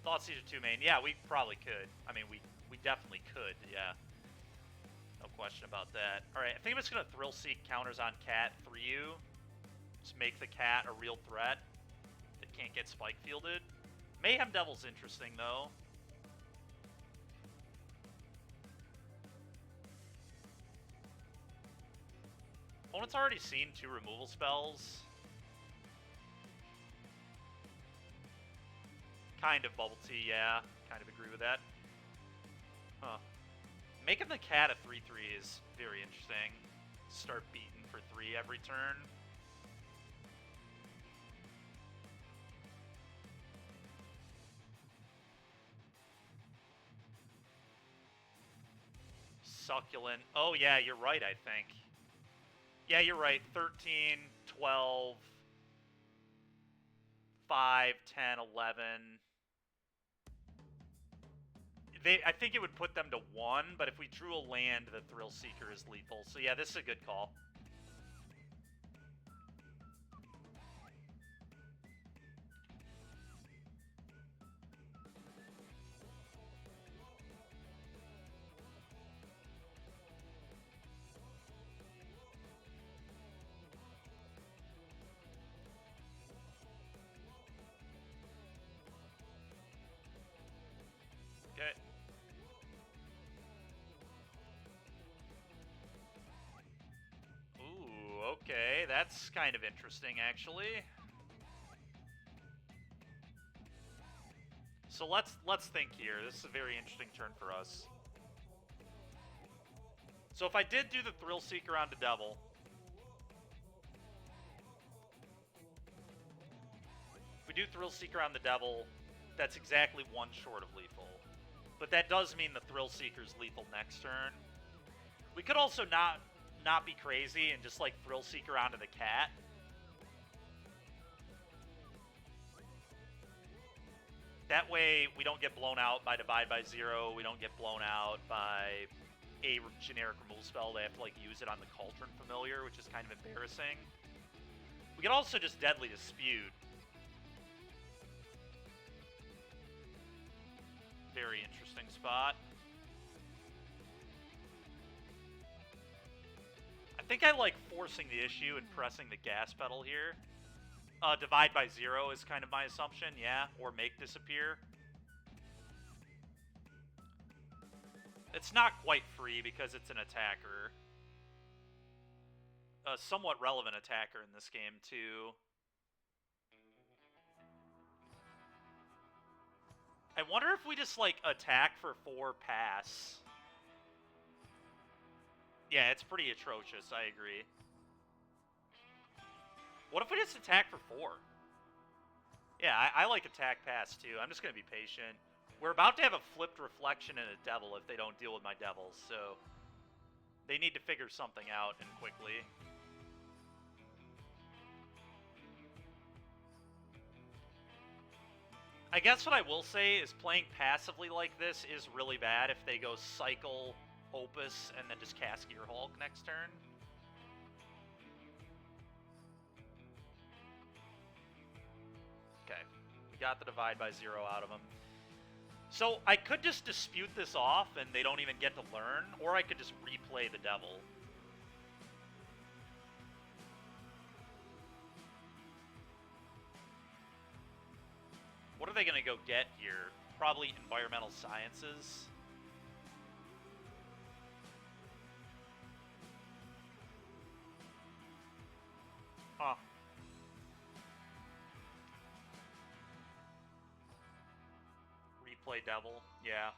Thoughtseizer 2 main. Yeah, we probably could. I mean, we definitely could, yeah. No question about that. Alright, I think I'm just going to Thrill Seek counters on Cat 3U. Just make the Cat a real threat. It can't get spike fielded. Mayhem Devil's interesting, though. Opponent's already seen 2 removal spells. Kind of Bubble Tea, yeah. Kind of agree with that. Huh. Making the cat a 3/3 is very interesting. Start beating for 3 every turn. Succulent. Oh, yeah, you're right, I think. Yeah, you're right. 13, 12, 5, 10, 11. I think it would put them to 1, but if we drew a land, the Thrill Seeker is lethal. So yeah, this is a good call. Okay. Ooh, okay. That's kind of interesting, actually. So let's think here. This is a very interesting turn for us. So if I did do the Thrill Seeker onto Devil, if we do Thrill Seeker on the Devil, that's exactly 1 short of lethal. But that does mean the Thrill Seeker's lethal next turn. We could also not be crazy and just like Thrill Seeker onto the cat. That way we don't get blown out by Divide by 0, we don't get blown out by a generic removal spell. They have to like use it on the Cauldron Familiar, which is kind of embarrassing. We could also just Deadly Dispute. Very interesting spot. I think I like forcing the issue and pressing the gas pedal here. Divide by 0 is kind of my assumption, yeah. Or make disappear. It's not quite free because it's an attacker. A somewhat relevant attacker in this game, too. I wonder if we just, like, attack for 4 pass. Yeah, it's pretty atrocious, I agree. What if we just attack for 4? Yeah, I like attack pass, too. I'm just going to be patient. We're about to have a flipped Reflection and a Devil if they don't deal with my Devils, so they need to figure something out, and quickly. I guess what I will say is playing passively like this is really bad if they go Cycle, Opus, and then just cast Gear Hulk next turn. Okay, we got the Divide by 0 out of them. So I could just dispute this off and they don't even get to learn, or I could just replay the Devil. What are they going to go get here? Probably Environmental Sciences. Huh. Replay Devil, yeah.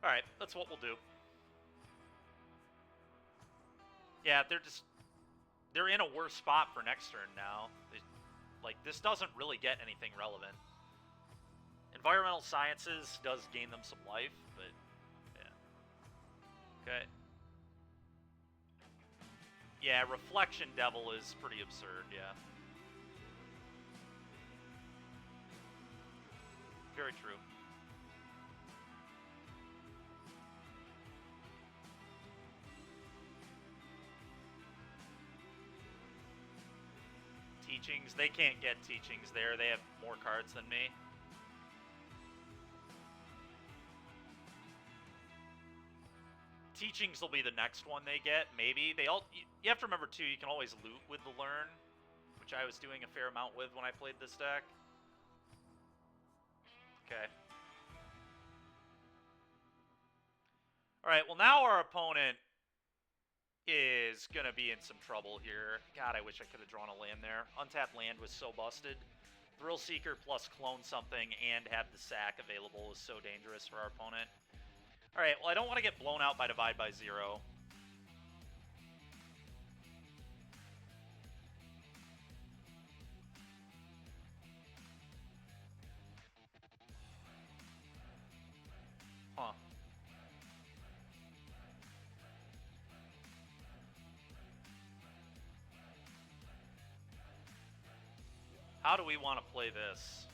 Alright, that's what we'll do. Yeah, they're in a worse spot for next turn now. Like, this doesn't really get anything relevant. Environmental Sciences does gain them some life, but, yeah. Okay. Yeah, Reflection Devil is pretty absurd, yeah. Very true. Teachings, they can't get Teachings there. They have more cards than me. Teachings will be the next one they get, maybe. You have to remember, too, you can always loot with the Learn, which I was doing a fair amount with when I played this deck. Okay. Alright, well now our opponent is going to be in some trouble here. God, I wish I could have drawn a land there. Untapped land was so busted. Thrill Seeker plus clone something and have the sack available is so dangerous for our opponent. Alright, well, I don't want to get blown out by Divide by Zero. Huh. How do we want to play this?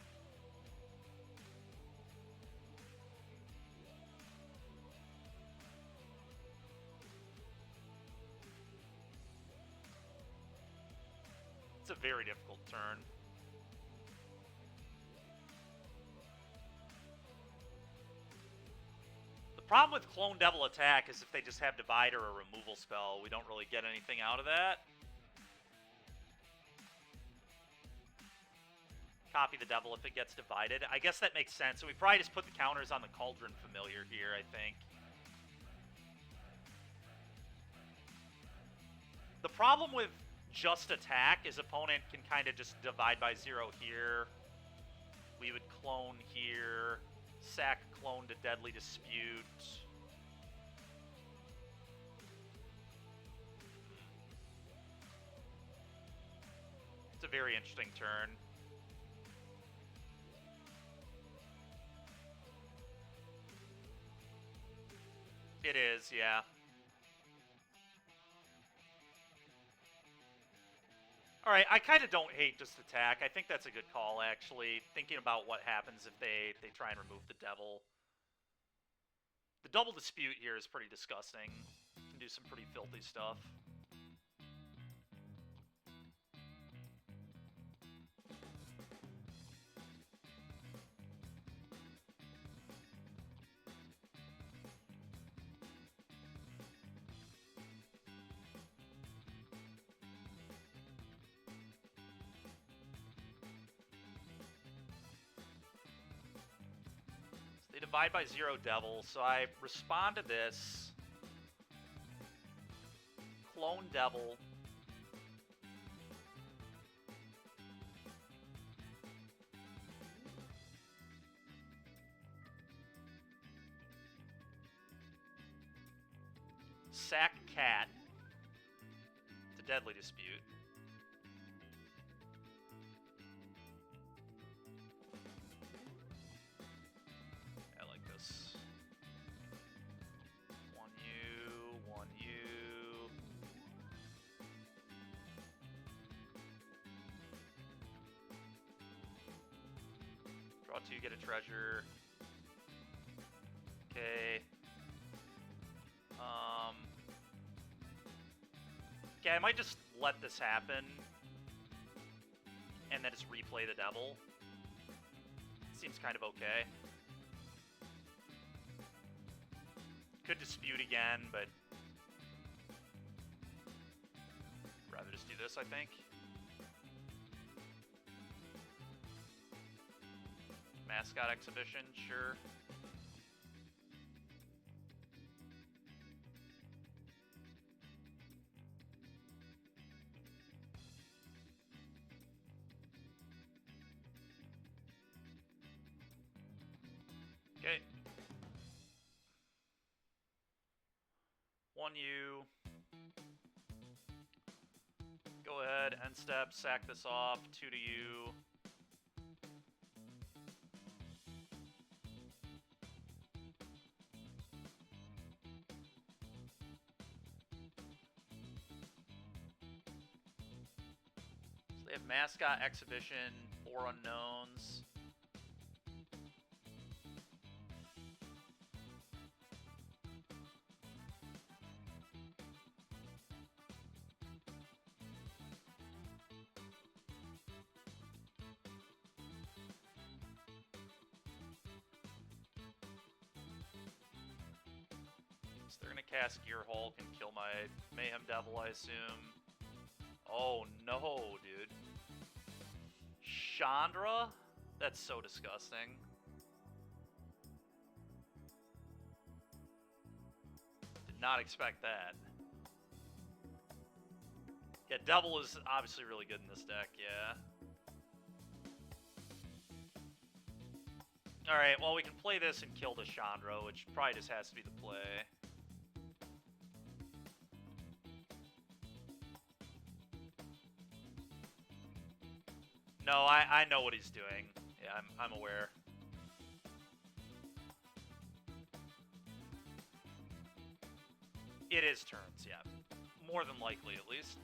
It's a very difficult turn. The problem with Clone Devil attack is if they just have Divide or a removal spell, we don't really get anything out of that. Copy the Devil if it gets divided. I guess that makes sense. So we probably just put the counters on the Cauldron Familiar here, I think. The problem with just attack is opponent can kind of just Divide by Zero here. We would clone here. Sack clone to Deadly Dispute. It's a very interesting turn. It is, yeah. Alright, I kind of don't hate just attack. I think that's a good call, actually. Thinking about what happens if they try and remove the Devil. The Double Dispute here is pretty disgusting. Can do some pretty filthy stuff. They Divide by Zero Devil, so I respond to this. Clone Devil. Sack Cat. It's a Deadly Dispute. I like this. 1U, 1U. Draw 2, get a treasure. Okay. Okay, I might just let this happen. And then just replay the Devil. Seems kind of okay. Could dispute again, but rather just do this, I think. Mascot Exhibition, sure. Okay. 1U. Go ahead, end step, sack this off, 2 to you. So they have Mascot Exhibition, 4 unknowns. So they're gonna cast Gear Hulk and kill my Mayhem Devil, I assume. Oh no, dude. Chandra? That's so disgusting. Did not expect that. Yeah, Devil is obviously really good in this deck, yeah. Alright, well, we can play this and kill the Chandra, which probably just has to be the play. No, I know what he's doing. Yeah, I'm aware. It is turns, yeah. More than likely, at least.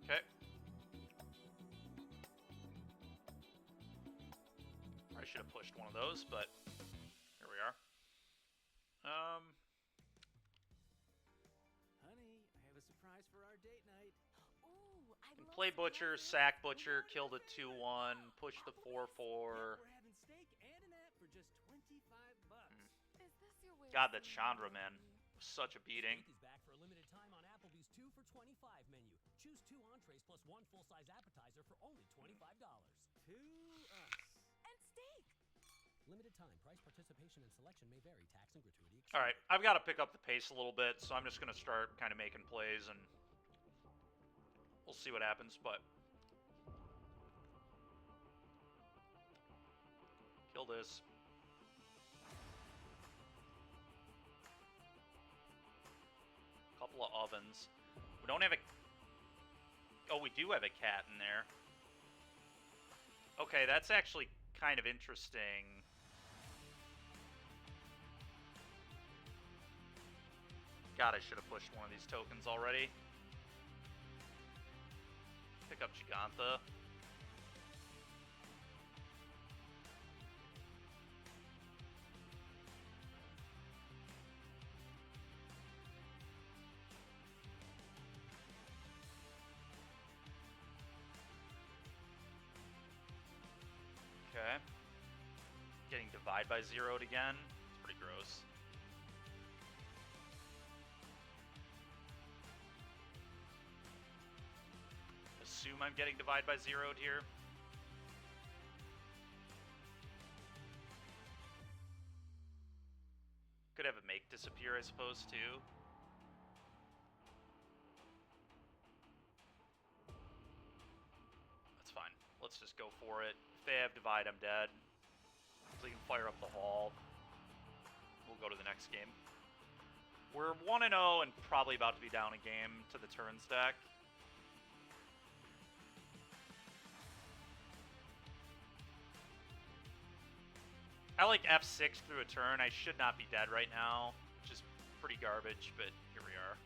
Okay. I should have pushed one of those, but here we are. Honey, I have a surprise for our date night. Ooh, I love Play Butcher, surprises. sack Butcher, kill the 2-1, push the 4-4. We're having steak and an app for just $25. Is this your way God, of that saying Chandra, I man. love you? Such a beating. Steak is back for a limited time on Applebee's 2 for $25 menu. Choose 2 entrees plus 1 full-size appetizer for only $25. To us. And steak. Limited time. Price, participation, and selection may vary. Tax and gratuity. Alright, I've got to pick up the pace a little bit, so I'm just going to start kind of making plays, and we'll see what happens, but... Kill this. Couple of ovens. We don't have a... Oh, we do have a cat in there. Okay, that's actually kind of interesting. God, I should have pushed one of these tokens already. Pick up Giganta. Okay. Getting divide by zeroed again. It's pretty gross. Assume I'm getting divide by zeroed here. Could have a make disappear, I suppose, too. That's fine. Let's just go for it. If they have divide, I'm dead. So they can fire up the hall. We'll go to the next game. We're 1-0 and probably about to be down a game to the turns deck. I like F6 through a turn. I should not be dead right now. Which is pretty garbage, but here we are.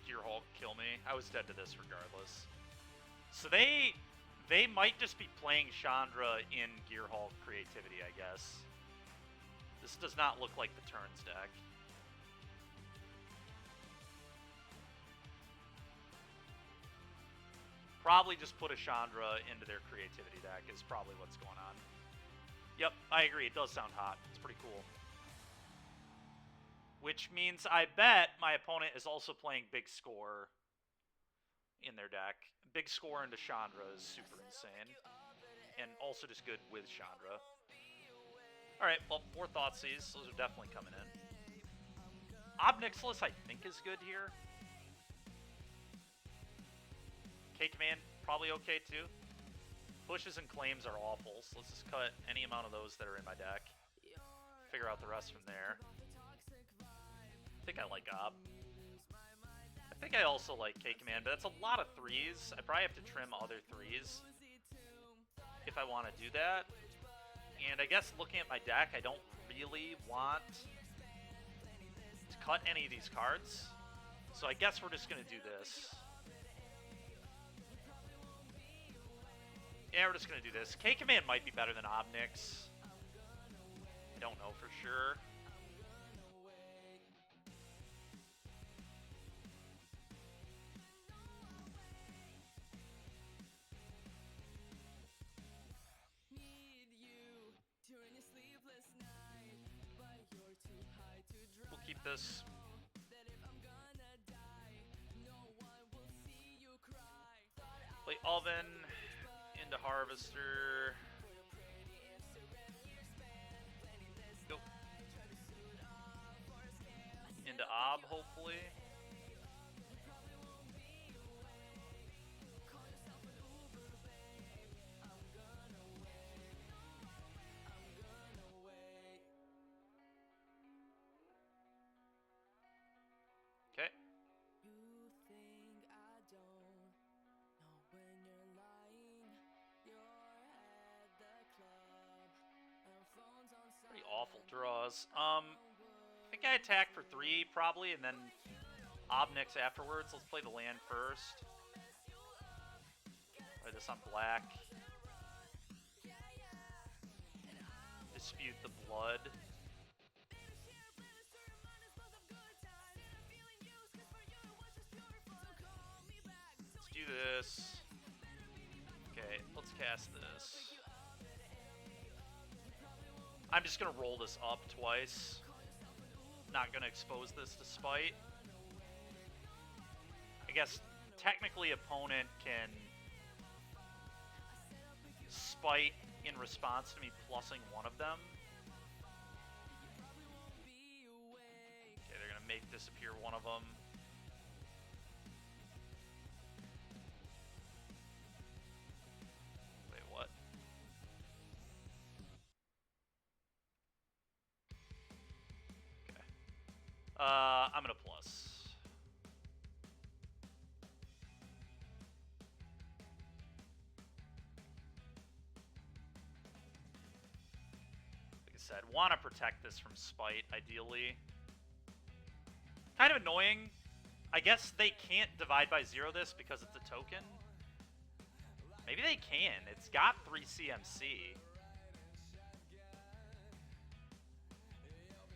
Gearhulk kill me. I was dead to this regardless. So they might just be playing Chandra in Gearhulk creativity, I guess. This does not look like the turns deck. Probably just put a Chandra into their creativity deck is probably what's going on. Yep, I agree. It does sound hot. It's pretty cool. Which means I bet my opponent is also playing Big Score in their deck. Big Score into Chandra is super insane. And also just good with Chandra. Alright, well, more Thoughtseize. Those are definitely coming in. Obnixilis, I think, is good here. K-Command, probably okay, too. Pushes and claims are awful, so let's just cut any amount of those that are in my deck. Figure out the rest from there. I think I like Ob. I think I also like K-Command, but that's a lot of 3s. I probably have to trim other 3s if I want to do that. And I guess looking at my deck, I don't really want to cut any of these cards. So I guess we're just going to do this. Yeah, we're just going to do this. K-Command might be better than Obnix. I don't know for sure. this. Play Oven into Harvester. Go. Into Ob, hopefully. Okay. Pretty awful draws. I think I attack for 3 probably, and then Obnix afterwards. Let's play the land first. Play this on black. Dispute the blood. Let's do this. Okay, let's cast this. I'm just gonna roll this up twice. Not gonna expose this to spite. I guess technically opponent can spite in response to me plussing one of them. Okay, they're gonna make disappear one of them. Wait, what? Okay. I'm gonna plus. Said, want to protect this from spite, ideally. Kind of annoying. I guess they can't divide by 0 this because it's a token. Maybe they can. It's got 3 CMC.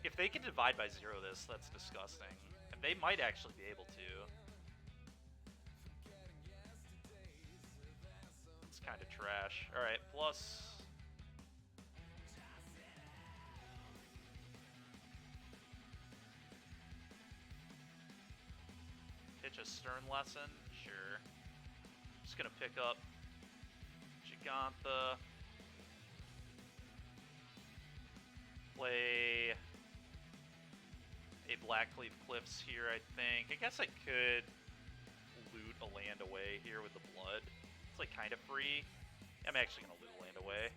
If they can divide by 0 this, that's disgusting. And they might actually be able to. It's kind of trash. Alright, plus... Pitch a Stern Lesson? Sure. Just gonna pick up Gigantha. Play a Blackleaf Cliffs here, I think. I guess I could loot a land away here with the blood. It's like kind of free. I'm actually gonna loot a land away.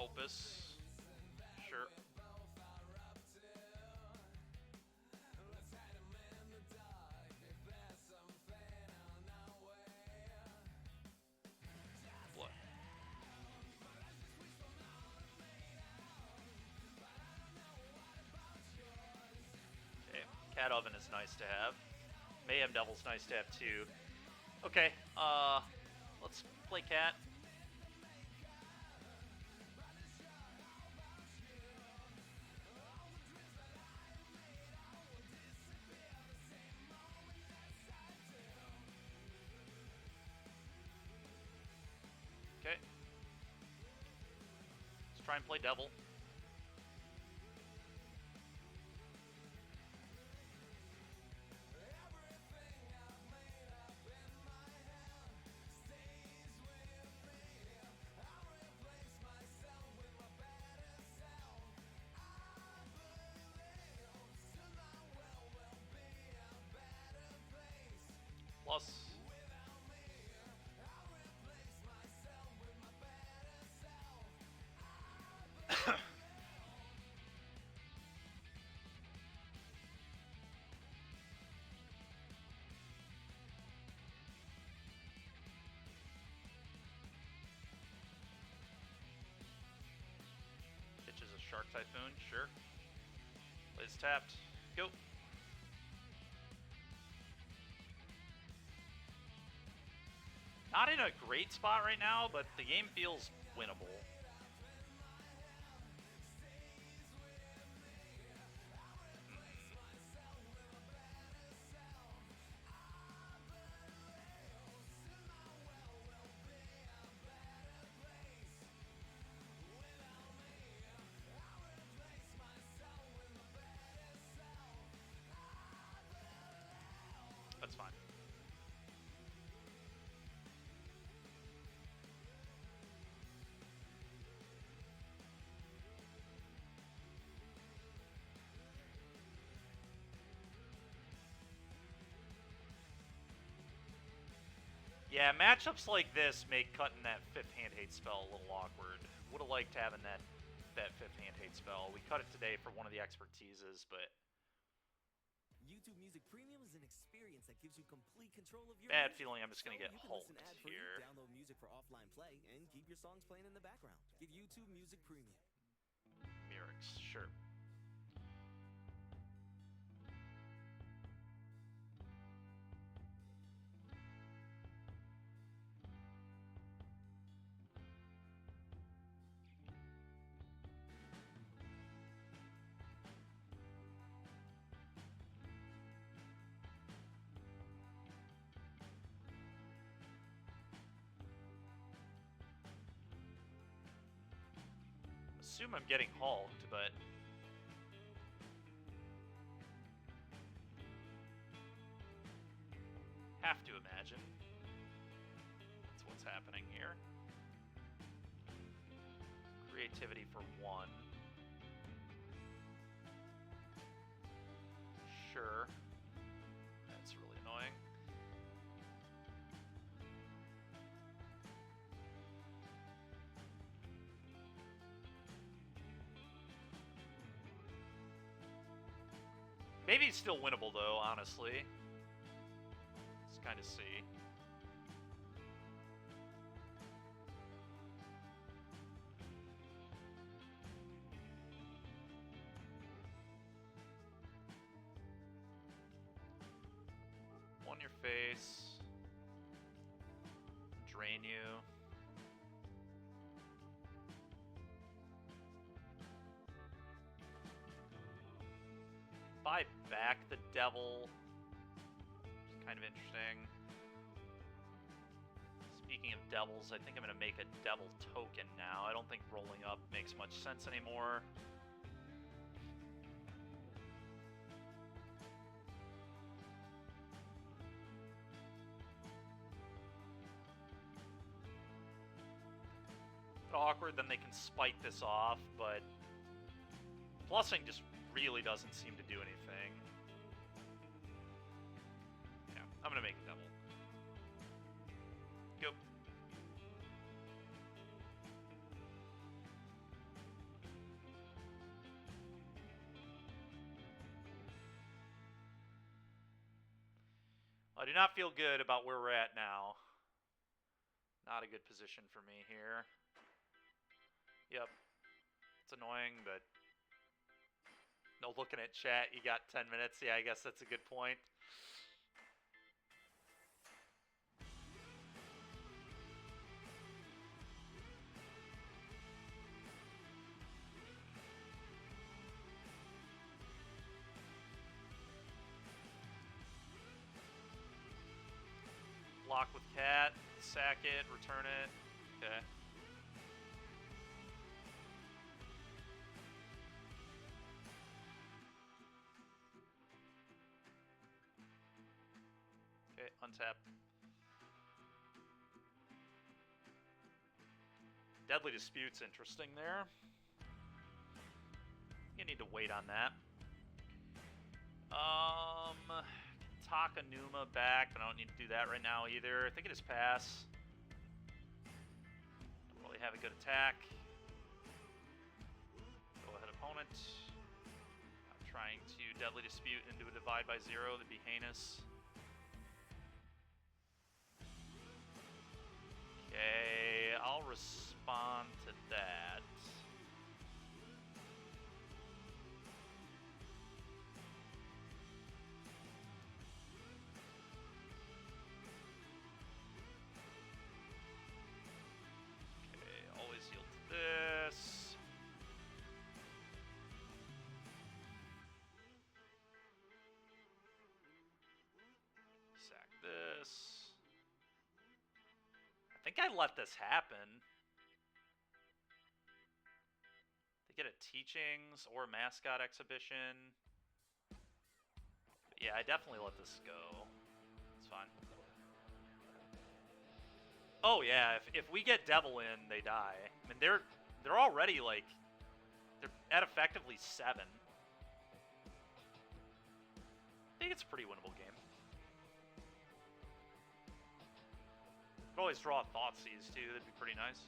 Opus. Sure. What? Okay. Cat Oven is nice to have. Mayhem Devil's nice to have too. Okay. Let's play Cat. Okay. Let's try and play Devil. Plus. Pitches a Shark Typhoon, sure. Plays tapped. Go. Not in a great spot right now, but the game feels winnable. Yeah, matchups like this make cutting that 5th hand hate spell a little awkward. Would have liked having that 5th hand hate spell. We cut it today for one of the expertises, but YouTube Music Premium is an experience that gives you complete control of your bad music. feeling I'm just gonna So get you can hulked listen ad-free, here. download music for offline play, and keep your songs playing in the background. Get YouTube Music Premium. Mirix, sure. Assume I'm getting hulked, but have to imagine that's what's happening here. Creativity for 1. Sure. That's really annoying. Maybe it's still winnable, though, honestly. Let's kind of see. On your face. Drain you. Buy back the devil. It's kind of interesting. Speaking of devils, I think I'm going to make a devil token now. I don't think rolling up makes much sense anymore. Awkward, then they can spike this off, but plussing just really doesn't seem to do anything. Yeah, I'm gonna make a double. Go. I do not feel good about where we're at now. Not a good position for me here. Yep. It's annoying, but no looking at chat, you got 10 minutes. Yeah, I guess that's a good point. Block with cat, sack it, return it. Okay. Okay, untap. Deadly Dispute's interesting there. You need to wait on that. Takanuma back, but I don't need to do that right now either. I think it is pass. Don't really have a good attack. Go ahead, opponent. I'm trying to Deadly Dispute into a divide by 0. That'd be heinous. Okay, I'll respond to that. Okay, always yield to this. Sack this. I think I let this happen. They get a teachings or a mascot exhibition. But yeah, I definitely let this go. It's fine. Oh yeah, if we get devil in, they die. I mean, they're already like they're at effectively 7. I think it's a pretty winnable game. always draw Thoughtseize too, that'd be pretty nice.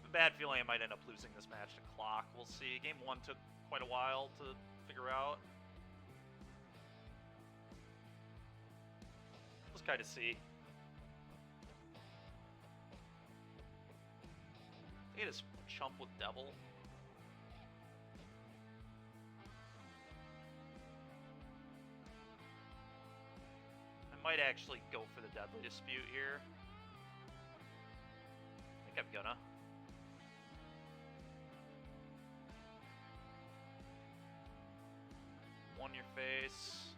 A bad feeling I might end up losing this match to Clock. We'll see. Game 1 took quite a while to figure out. Let's kind of see. I think I just chump with Devil. I might actually go for the Deadly Dispute here. I think I'm gonna. One your face.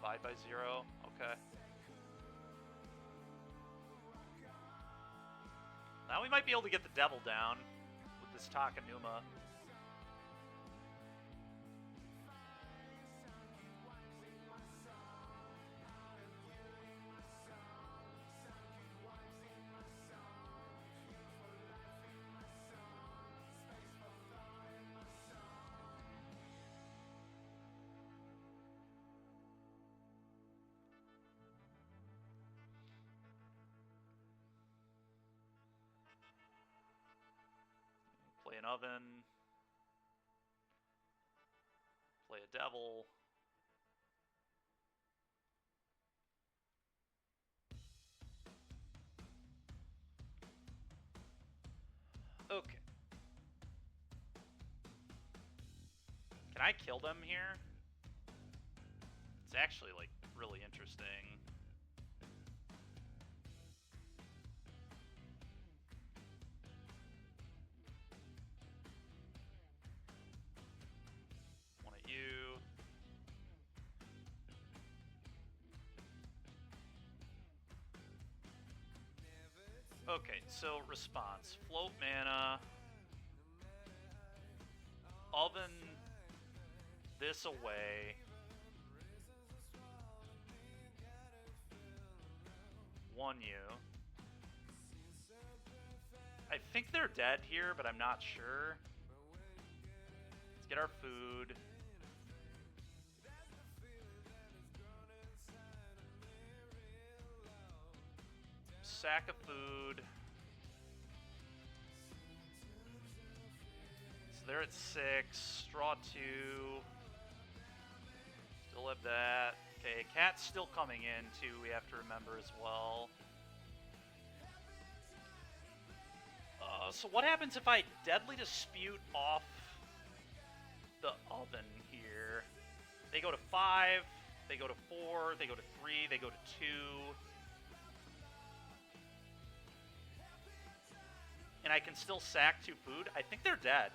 Divide by 0. Okay. Now we might be able to get the Devil down with this Takanuma. Play an Oven. Play a Devil. Okay. Can I kill them here? It's actually, like, really interesting. One at you. Okay, so response. Float mana. Oven this away. One you. I think they're dead here, but I'm not sure. Let's get our food. Sack of food. So they're at 6. Straw 2. Still have that. Okay, Cat's still coming in too, we have to remember as well. So what happens if I Deadly Dispute off the Oven here? They go to 5, they go to 4, they go to 3, they go to 2. And I can still sack 2 food? I think they're dead.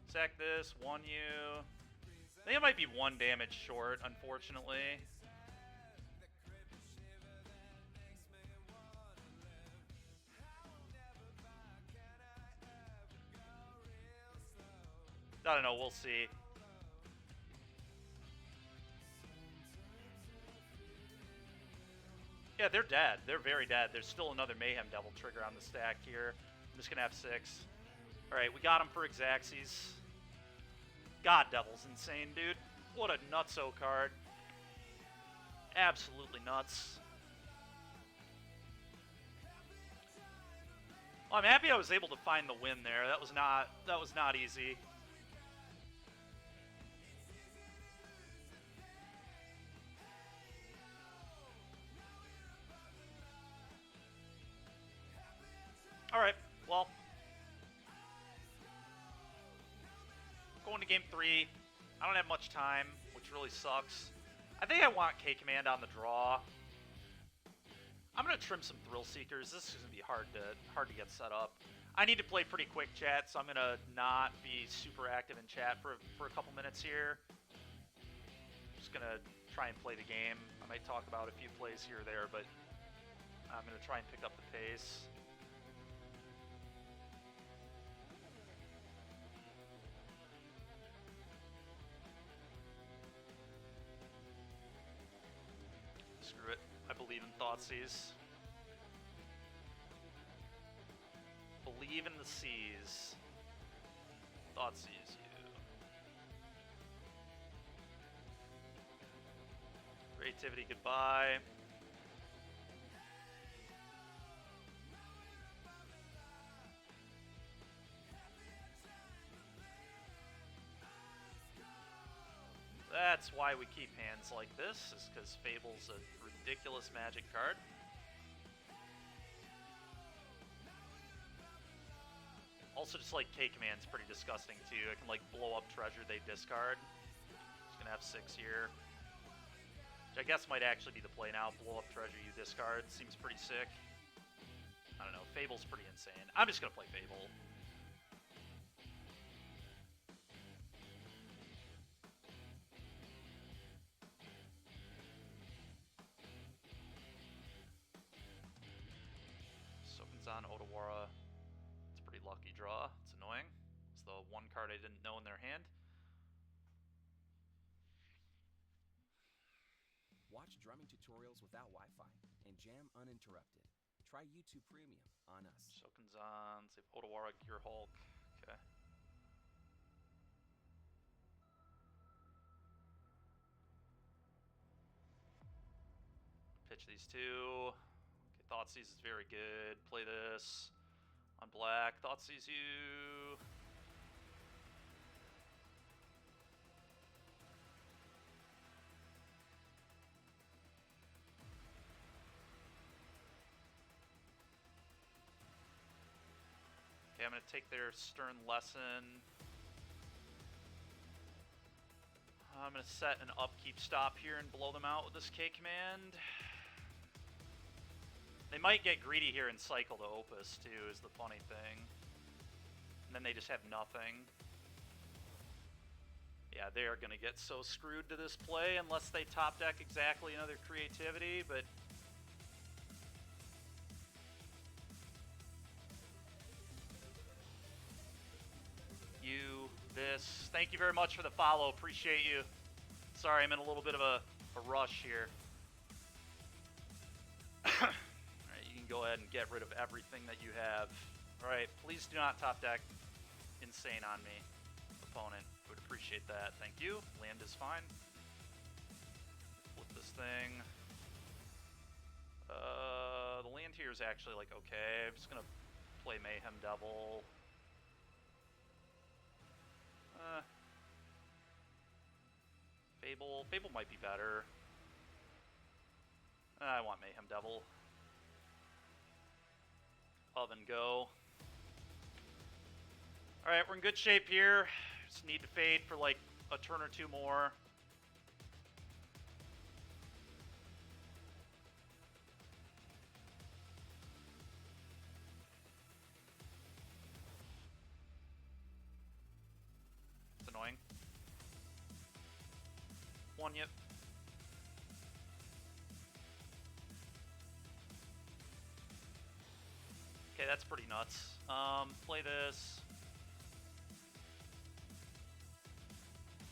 Sack this, 1 you. I think it might be 1 damage short, unfortunately. I don't know, we'll see. Yeah, they're dead. They're very dead. There's still another Mayhem Devil trigger on the stack here. I'm just gonna have 6. Alright, we got him for Xaxes. God, Devil's insane, dude. What a nutso card. Absolutely nuts. Well, I'm happy I was able to find the win there. That was not easy. Alright, well. Going to game 3. I don't have much time, which which really sucks. I think I want K-Command on the draw. I'm gonna trim some Thrill Seekers. This is gonna be hard to get set up. I need to play pretty quick, chat, so I'm gonna not be super active in chat for a couple minutes here. Just gonna try and play the game. I might talk about a few plays here or there, but I'm gonna try and pick up the pace. Screw it. I believe in Thoughtseize. Believe in the seas. Thoughtseize you. Creativity goodbye. That's why we keep hands like this, is because Fable's a ridiculous magic card. Also, just like K-Command's pretty disgusting too. It can like blow up treasure they discard. Just gonna have 6 here. Which I guess might actually be the play now. Blow up treasure you discard. Seems pretty sick. I don't know. Fable's pretty insane. I'm just gonna play Fable. On Otawara. It's a pretty lucky draw. It's annoying. It's the one card I didn't know in their hand. Watch drumming tutorials without Wi-Fi and jam uninterrupted. Try YouTube Premium on us. Shokunzan, save Otawara, Gear Hulk. Okay. Pitch these two. Thoughtseize is very good. Play this on black. Thoughtseize you. Okay, I'm going to take their Stern Lesson. I'm going to set an upkeep stop here and blow them out with this K-Command. They might get greedy here and cycle to Opus, too, is the funny thing. And then they just have nothing. Yeah, they are going to get so screwed to this play unless they top deck exactly another creativity, but... You, this. Thank you very much for the follow. Appreciate you. Sorry, I'm in a little bit of a rush here. Go ahead and get rid of everything that you have. Alright, please do not top deck insane on me, opponent. Would appreciate that. Thank you. Land is fine. Flip this thing. The land here is actually like okay. I'm just gonna play Mayhem Devil. Fable might be better. I want Mayhem Devil. Oven go. Alright, we're in good shape here. Just need to fade for like a turn or two more. It's annoying. One, yep. Okay, that's pretty nuts. Play this.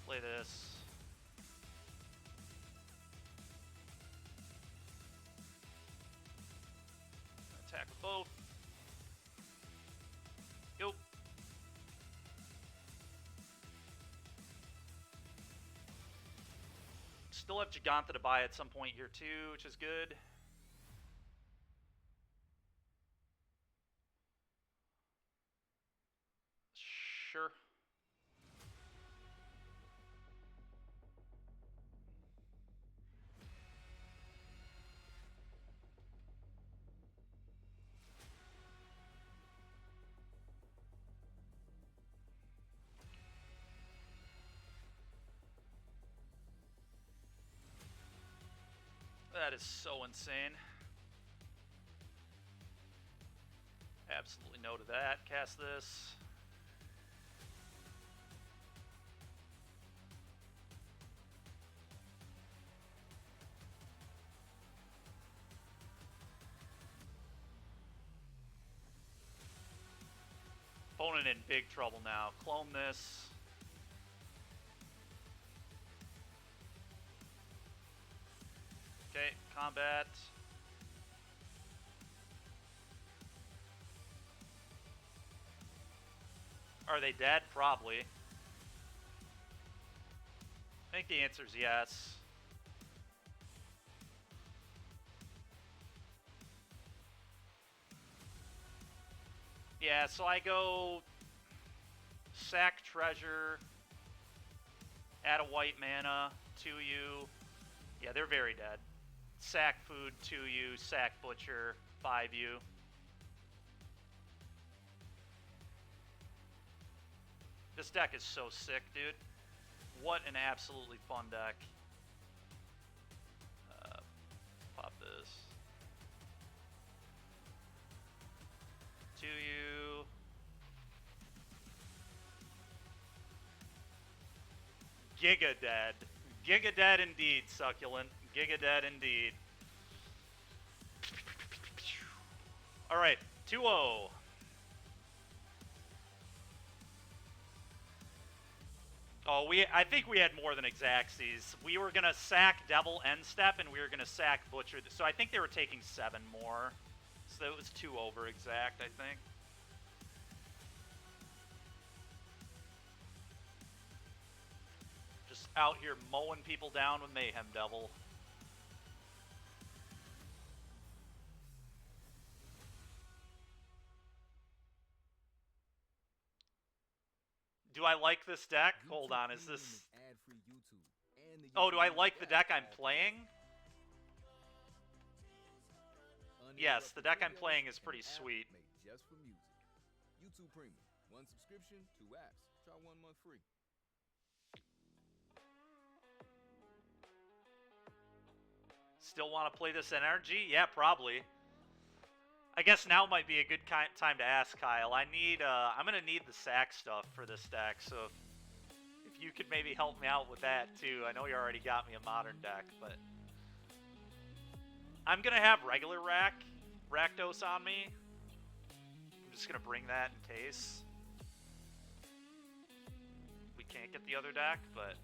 Play this. Attack with both. Yo. Still have Giganta to buy at some point here too, which is good. Sure. That is so insane. Absolutely no to that. Cast this. Opponent in big trouble now. Clone this. Okay, combat. Are they dead? Probably. I think the answer is yes. Yeah, so I go sack treasure, add a white mana, 2U. Yeah, they're very dead. Sack food, 2U, sack butcher, 5U. This deck is so sick, dude. What an absolutely fun deck. Pop this. 2U. Giga dead. Giga dead indeed, Succulent. Giga dead indeed. Alright, 2-0. Oh, I think we had more than Exacxies. We were going to sack Devil End Step, and we were going to sack Butcher. So I think they were taking 7 more. So it was 2 over exact, I think. Just out here mowing people down with Mayhem Devil. Do I like this deck? Hold on, is this... Oh, do I like the deck I'm playing? Yes, the deck I'm playing is pretty sweet. Just for music. YouTube Premium. 1 subscription, 2 apps. Try 1 month free. Still want to play this energy? Yeah, probably. I guess now might be a good time to ask Kyle. I'm gonna need the sack stuff for this deck, so if you could maybe help me out with that too. I know you already got me a modern deck, but I'm gonna have regular Rakdos on me. I'm just gonna bring that in case we can't get the other deck, but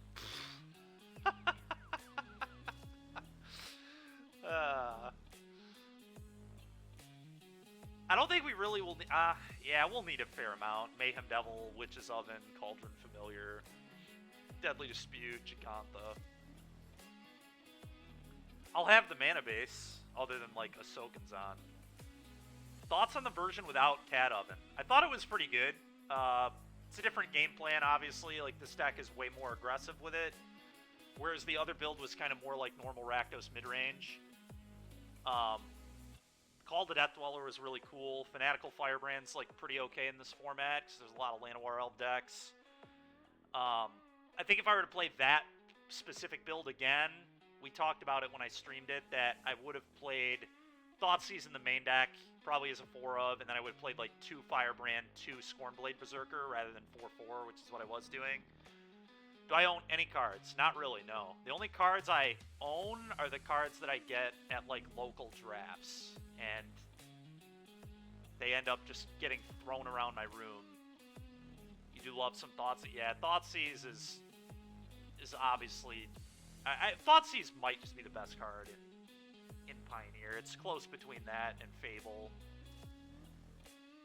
I don't think we really will. Yeah, we'll need a fair amount. Mayhem Devil, Witch's Oven, Cauldron Familiar, Deadly Dispute, Gigantha. I'll have the mana base, other than like Ahsoken's on. Thoughts on the version without Cat Oven? I thought it was pretty good. It's a different game plan, obviously. Like, this deck is way more aggressive with it, whereas the other build was kind of more like normal Rakdos mid-range. Call the Death Dweller was really cool. Fanatical Firebrand's like pretty okay in this format because there's a lot of Llanowar Elf decks. I think if I were to play that specific build again, we talked about it when I streamed it, that I would have played Thoughtseize in the main deck, probably as a 4-of, and then I would have played like 2 Firebrand, 2 Scornblade Berserker rather than 4-4, which is what I was doing. Do I own any cards? Not really, no. The only cards I own are the cards that I get at like local drafts, and they end up just getting thrown around my room. You do love some Thoughtseize. Yeah, Thoughtseize is obviously... Thoughtseize might just be the best card in Pioneer. It's close between that and Fable,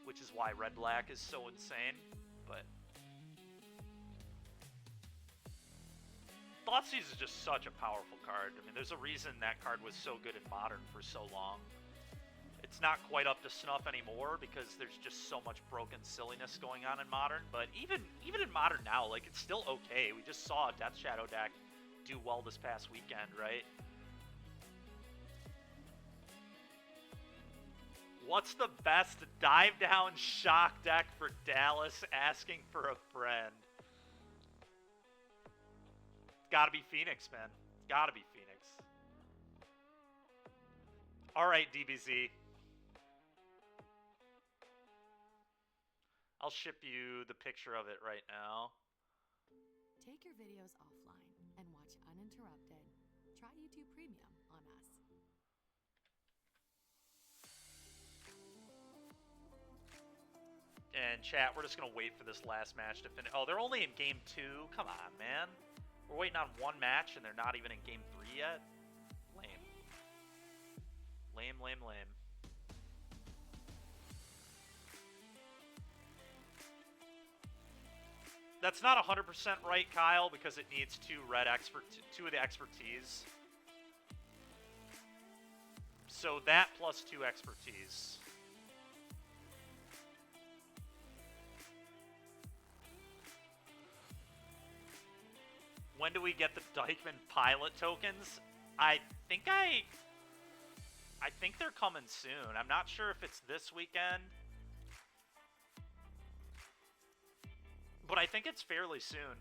which is why Red-Black is so insane, but... Thoughtseize is just such a powerful card. I mean, there's a reason that card was so good in Modern for so long. It's not quite up to snuff anymore because there's just so much broken silliness going on in Modern, but even in Modern now, like, it's still okay. We just saw a Death Shadow deck do well this past weekend, right? What's the best dive down shock deck for Dallas asking for a friend? Gotta be Phoenix, man. Gotta be Phoenix. All right, DBZ. I'll ship you the picture of it right now. Take your videos offline and watch uninterrupted. Try YouTube Premium on us. And chat, we're just going to wait for this last match to finish. Oh, they're only in Game 2? Come on, man. We're waiting on one match, and they're not even in Game 3 yet? Lame. Lame, lame, lame. That's not 100% right, Kyle, because it needs two of the expertise. So that plus 2 expertise. When do we get the Dykeman pilot tokens? I think they're coming soon. I'm not sure if it's this weekend. But I think it's fairly soon.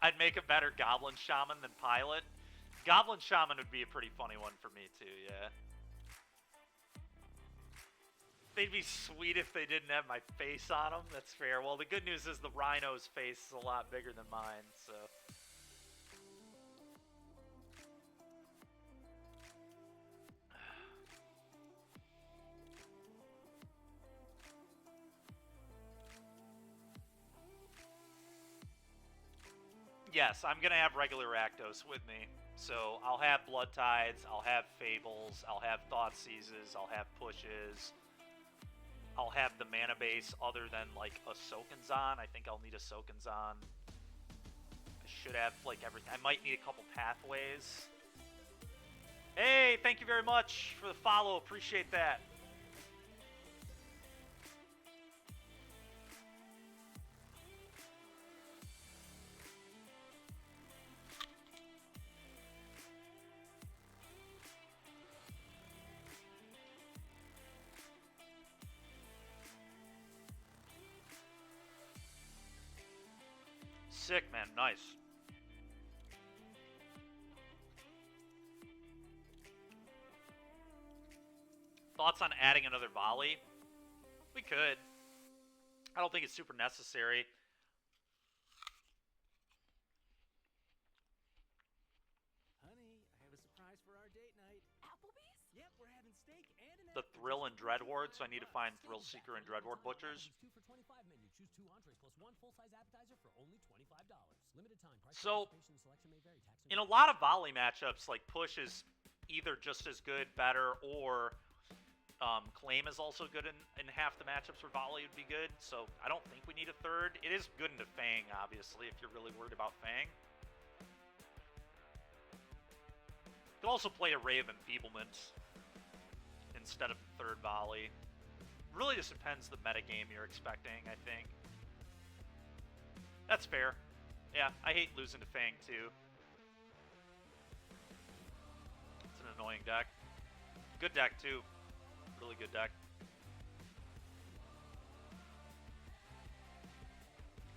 I'd make a better Goblin Shaman than Pilot. Goblin Shaman would be a pretty funny one for me too, yeah. They'd be sweet if they didn't have my face on them. That's fair. Well, the good news is the Rhino's face is a lot bigger than mine, so... Yes, I'm going to have regular Rakdos with me. So I'll have Blood Tides, I'll have Fables, I'll have Thought Seizes, I'll have Pushes. I'll have the mana base other than, like, a Sokenzan. I think I'll need a Sokenzan. I should have, like, everything. I might need a couple Pathways. Hey, thank you very much for the follow. Appreciate that. Sick, man. Nice. Thoughts on adding another volley? We could. I don't think it's super necessary. Honey, I have a surprise for our date night. Applebee's? Yep, we're having steak and an The Thrill and Dreadward, so I need to find Thrill Seeker and Dreadward Butchers. 2 for 25 menu. Choose 2 entrees plus 1 full-size appetizer for only $25. Limited time. Price So, participation selection may vary. Tax in a lot of volley matchups, like Push is either just as good, better, or Claim is also good in half the matchups where volley would be good. So I don't think we need a third. It is good into Fang, obviously, if you're really worried about Fang. You could also play a Ray of Enfeeblement instead of the third volley. Really just depends the metagame you're expecting, I think. That's fair. Yeah, I hate losing to Fang, too. It's an annoying deck. Good deck, too. Really good deck.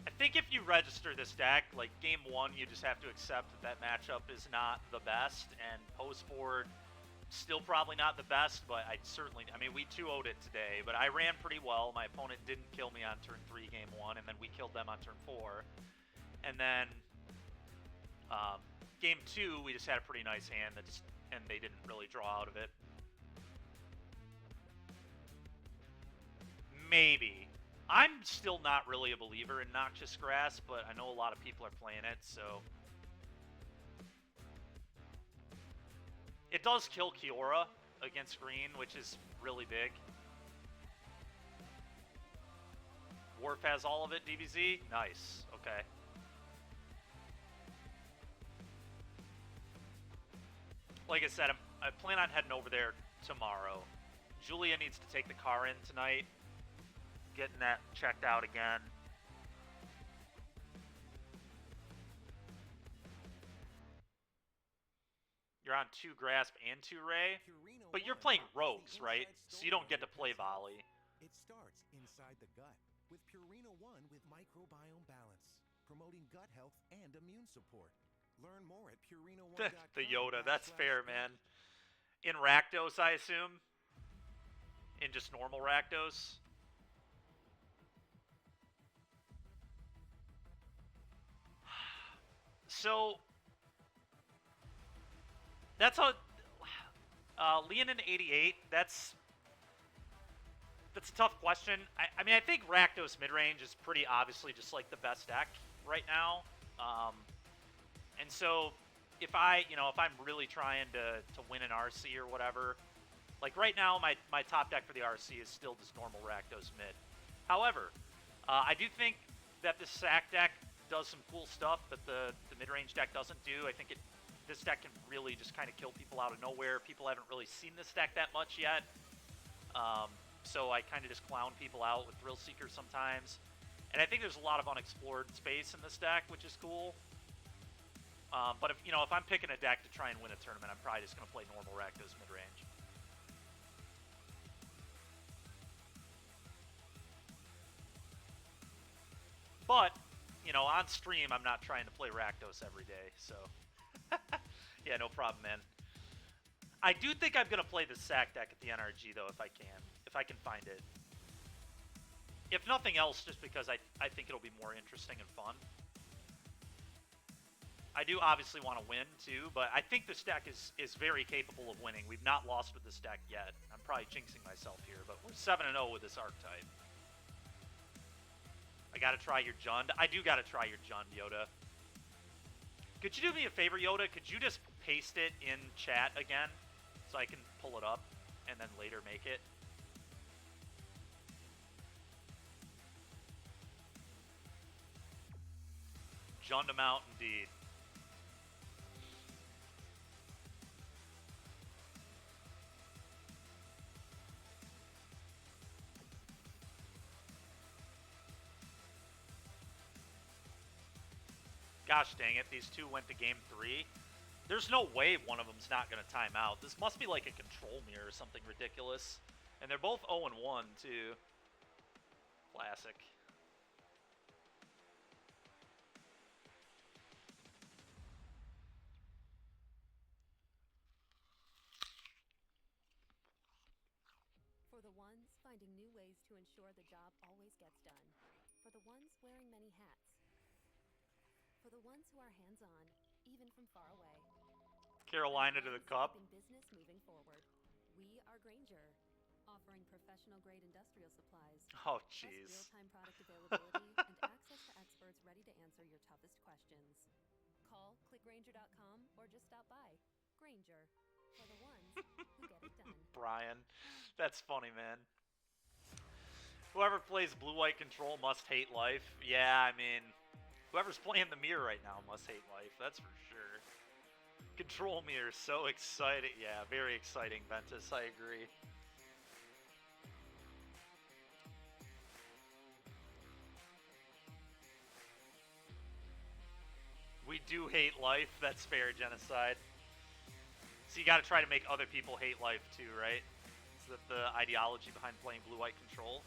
I think if you register this deck, like, game 1, you just have to accept that that matchup is not the best, and post-board, still probably not the best, but I mean, we 2-0'd it today, but I ran pretty well. My opponent didn't kill me on turn 3, game 1, and then we killed them on turn 4. And then, game 2, we just had a pretty nice hand, and they didn't really draw out of it. Maybe. I'm still not really a believer in Noxious Grass, but I know a lot of people are playing it, so... It does kill Kiora against green, which is really big. Worf has all of it, DBZ? Nice. Okay. Like I said, I plan on heading over there tomorrow. Julia needs to take the car in tonight. Getting that checked out again. You're on 2 Grasp and 2 Ray, but you're playing Rogues, right? So you don't get to play Volley. It starts inside the gut with Purina 1 with microbiome balance, promoting gut health and immune support. Learn more at Purina1.com. The Yoda, that's fair, man. In Rakdos, I assume? In just normal Rakdos? So, that's a... Leonin 88, that's a tough question. I mean, I think Rakdos midrange is pretty obviously just like the best deck right now. And so if I'm really trying to win an RC or whatever, like right now my top deck for the RC is still just normal Rakdos mid. However, I do think that this Sac deck does some cool stuff that the mid-range deck doesn't do. I think this deck can really just kind of kill people out of nowhere. People haven't really seen this deck that much yet. So I kind of just clown people out with Thrill Seeker sometimes. And I think there's a lot of unexplored space in this deck, which is cool. But if I'm picking a deck to try and win a tournament, I'm probably just going to play normal Rakdos mid-range. But, on stream, I'm not trying to play Rakdos every day, so... yeah, no problem, man. I do think I'm going to play the Sac deck at the NRG, though, if I can find it. If nothing else, just because I think it'll be more interesting and fun. I do obviously want to win, too, but I think this deck is very capable of winning. We've not lost with this deck yet. I'm probably jinxing myself here, but we're 7-0 with this archetype. I gotta try your Jund. I do gotta try your Jund, Yoda. Could you do me a favor, Yoda? Could you just paste it in chat again so I can pull it up and then later make it? Jund amount, indeed. Gosh dang it, these two went to game 3. There's no way one of them's not going to time out. This must be like a control mirror or something ridiculous. And they're both 0-1, too. Classic. For the ones finding new ways to ensure the job always gets done. For the ones wearing many hats. For the ones who are hands-on, even from far away. Carolina to the cup. Keeping business moving forward. We are Grainger, offering professional-grade industrial supplies. Oh, plus jeez. real-time product availability and access to experts ready to answer your toughest questions. Call, click Grainger.com, or just stop by. Grainger, for the ones who get it done. Brian, that's funny, man. Whoever plays blue-white control must hate life. Yeah, I mean... Whoever's playing the mirror right now must hate life, that's for sure. Control mirror, so exciting. Yeah, very exciting, Ventus, I agree. We do hate life, that's fair, Genocide. So you gotta try to make other people hate life too, right? Is that the ideology behind playing blue-white control?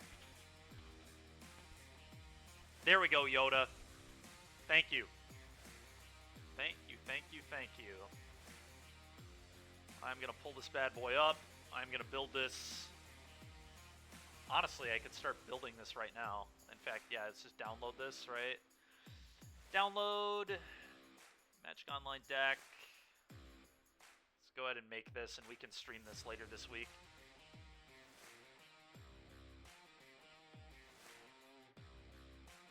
There we go, Yoda. Thank you. Thank you, thank you, thank you. I'm going to pull this bad boy up. I'm going to build this. Honestly, I could start building this right now. In fact, yeah, let's just download this, right? Download. Magic Online deck. Let's go ahead and make this, and we can stream this later this week.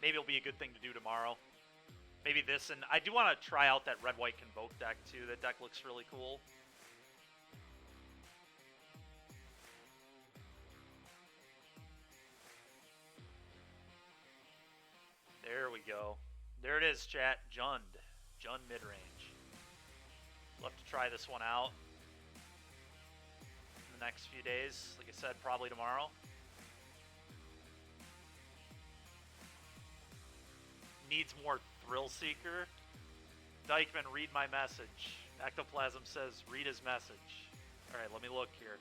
Maybe it'll be a good thing to do tomorrow. Maybe this, and I do want to try out that red-white Convoke deck, too. That deck looks really cool. There we go. There it is, chat. Jund. Jund mid-range. We'll have to try this one out in the next few days. Like I said, probably tomorrow. Needs more Thrill Seeker. Dykeman, read my message. Ectoplasm says, read his message. Alright, let me look here.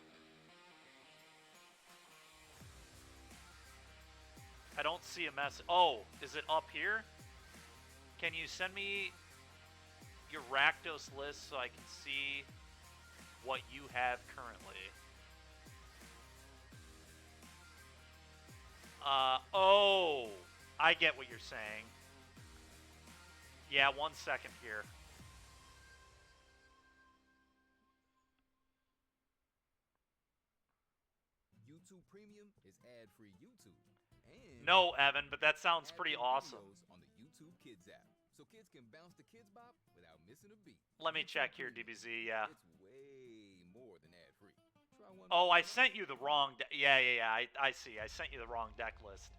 I don't see a message. Oh, is it up here? Can you send me your Rakdos list so I can see what you have currently. Oh, I get what you're saying. Yeah, 1 second here. YouTube Premium is ad-free YouTube. And No, Evan, but that sounds pretty ad-free awesome. videos on the YouTube Kids app, so kids can bounce the Kids Bop without missing a beat. Let me YouTube check here, Premium. DBZ, yeah. It's way more than ad-free. Try one Oh, month I now. sent you the wrong... Yeah. I see. I sent you the wrong deck list.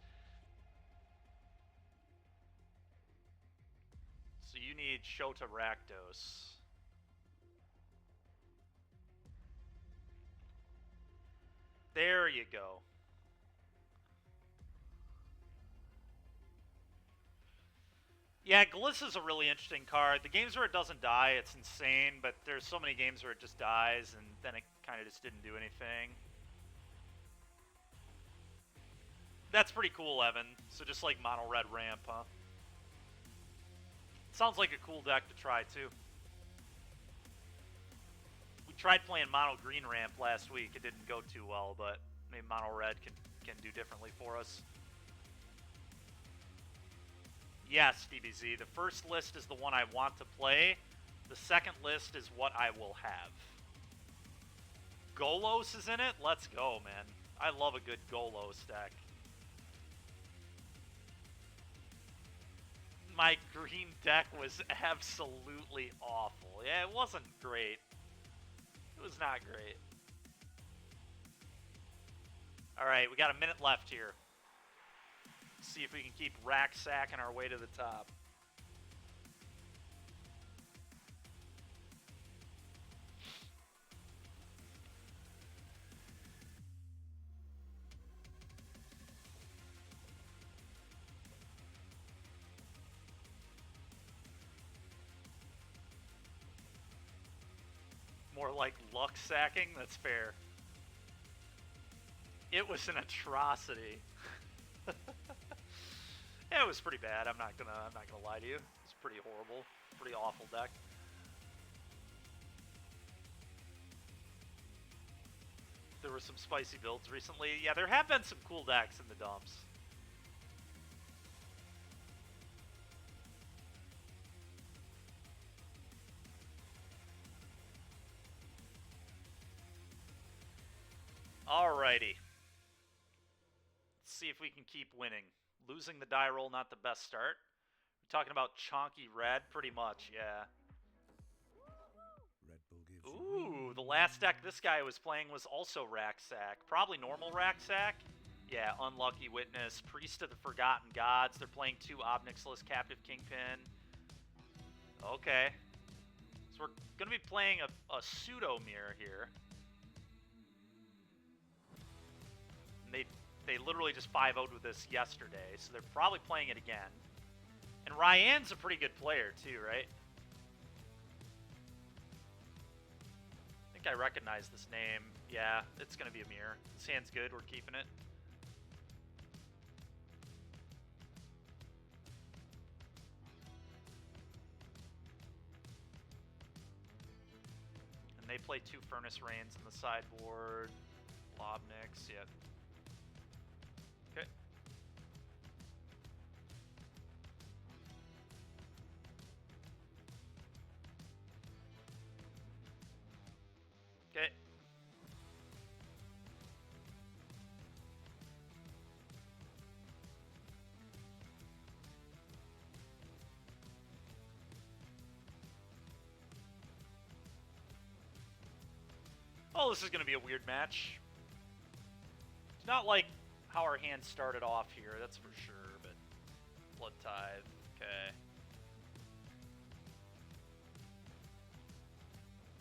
So you need Shota Rakdos. There you go. Yeah, Gliss is a really interesting card. The games where it doesn't die, it's insane, but there's so many games where it just dies, and then it kind of just didn't do anything. That's pretty cool, Evan. So just like mono red ramp, huh? Sounds like a cool deck to try, too. We tried playing mono green ramp last week. It didn't go too well, but maybe mono red can do differently for us. Yes, DBZ. The first list is the one I want to play. The second list is what I will have. Golos is in it? Let's go, man. I love a good Golos deck. My green deck was absolutely awful. Yeah, it wasn't great. It was not great. Alright, we got a minute left here. See if we can keep Rak Sacking our way to the top. More like luck sacking? That's fair. It was an atrocity. Yeah, it was pretty bad. I'm not gonna lie to you. It's pretty horrible. Pretty awful deck. There were some spicy builds recently. Yeah, there have been some cool decks in the dumps. Alrighty. Let's see if we can keep winning. Losing the die roll, not the best start. We're talking about chonky red, pretty much, yeah. Red Bull gives Ooh, the last deck this guy was playing was also Rak Sac. Probably normal Rak Sac. Yeah, Unlucky Witness, Priest of the Forgotten Gods. They're playing 2 Obnixless, Captive Kingpin. Okay. So we're going to be playing a pseudo mirror here. And they literally just 5-0'd with this yesterday, so they're probably playing it again. And Ryan's a pretty good player too, right? I think I recognize this name. Yeah, it's going to be a mirror. This hand's good. We're keeping it. And they play 2 Furnace Rains in the sideboard. Lobnix, yeah. Okay. Okay. Oh, this is going to be a weird match. It's not like how our hand started off here, that's for sure, but Blood Tithe, okay.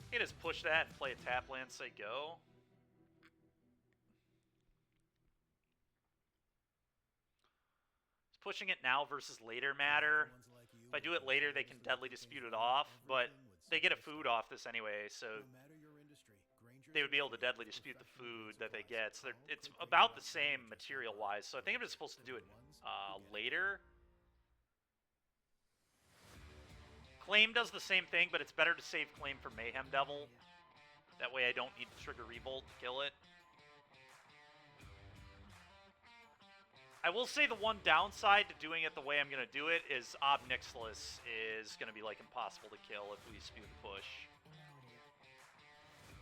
You can just push that and play a tap land, say go. Does pushing it now versus later matter? If I do it later, they can Deadly Dispute it off, but they get a food off this anyway, so they would be able to Deadly Dispute the food that they get. So it's about the same material-wise, so I think I'm just supposed to do it later. Claim does the same thing, but it's better to save Claim for Mayhem Devil. That way I don't need to trigger Revolt to kill it. I will say the one downside to doing it the way I'm going to do it is Ob Nixilis is going to be, like, impossible to kill if we spew the push.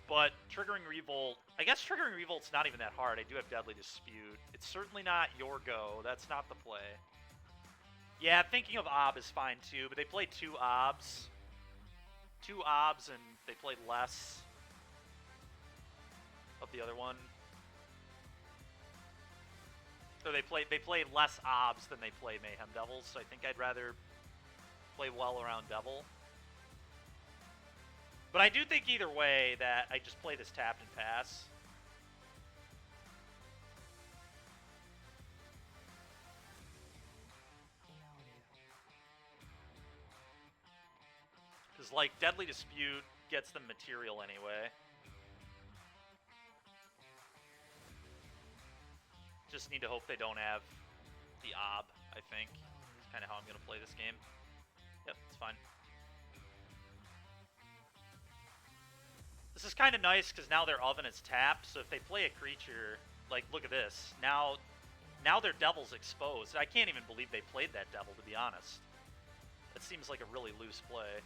But triggering Revolt... I guess triggering Revolt's not even that hard. I do have Deadly Dispute. It's certainly not your go. That's not the play. Yeah, thinking of Ob is fine, too, but they play 2 Obs. 2 Obs, and they played less of the other one. So they play less Obs than they play Mayhem Devils, so I think I'd rather play well around Devil. But I do think either way that I just play this tapped and pass. Because, like, Deadly Dispute gets them material anyway. Just need to hope they don't have the Ob, I think. That's kind of how I'm going to play this game. Yep, it's fine. This is kind of nice because now their Oven is tapped, so if they play a creature, like, look at this. Now their Devil's exposed. I can't even believe they played that Devil, to be honest. That seems like a really loose play.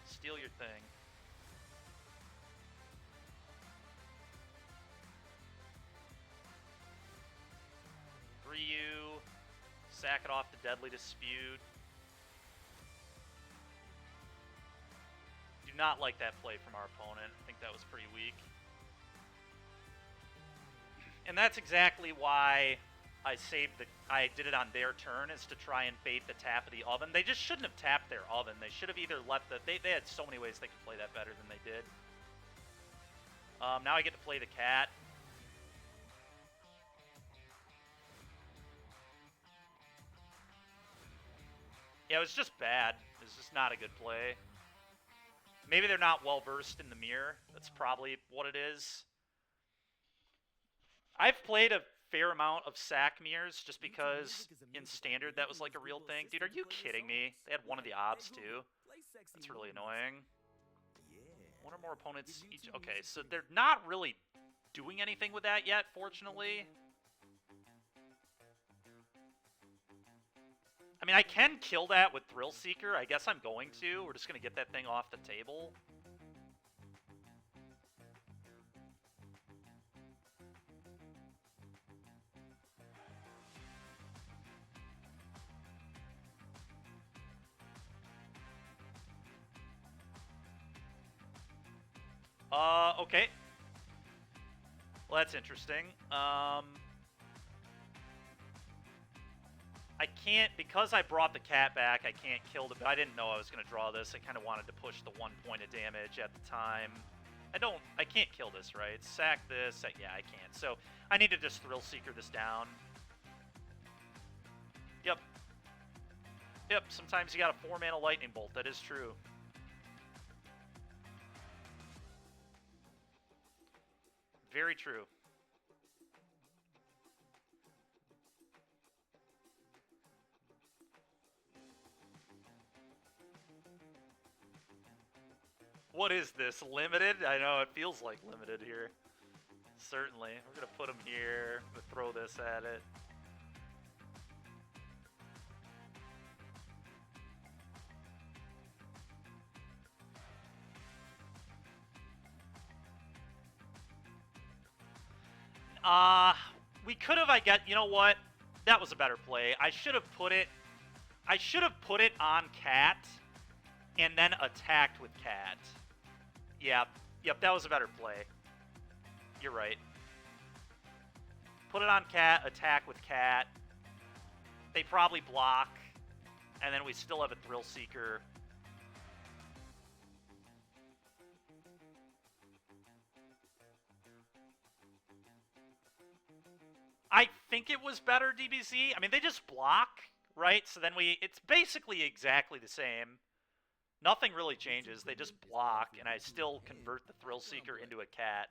Steal your thing. Ryu, sack it off to Deadly Dispute. Do not like that play from our opponent. I think that was pretty weak. And that's exactly why I did it on their turn, is to try and bait the tap of the Oven. They just shouldn't have tapped their Oven. They should have either let they had so many ways they could play that better than they did. Now I get to play the cat. Yeah, it was just bad. It was just not a good play. Maybe they're not well-versed in the mirror. That's probably what it is. I've played a fair amount of sack mirrors just because in Standard that was like a real thing. Dude, are you kidding me? They had one of the Obs too. That's really annoying. One or more opponents each. Okay, so they're not really doing anything with that yet, fortunately. I mean, I can kill that with Thrill Seeker. I guess I'm going to. We're just going to get that thing off the table. Okay. Well, that's interesting. I can't, because I brought the cat back, I can't kill the... I didn't know I was going to draw this. I kind of wanted to push the 1 point of damage at the time. I can't kill this, right? Sack this. Yeah, I can't. So I need to just Thrill Seeker this down. Yep. Yep, sometimes you got a 4-mana Lightning Bolt. That is true. Very true. What is this? Limited? I know, it feels like limited here. Certainly. We're going to put him here. We're going to throw this at it. We could have, you know what? That was a better play. I should have put it on Cat and then attacked with Cat. Yep, that was a better play. You're right. Put it on Cat, attack with Cat. They probably block, and then we still have a Thrill Seeker. I think it was better DBZ. I mean, they just block, right? So then it's basically exactly the same. Nothing really changes. They just block, and I still convert the Thrill Seeker into a cat.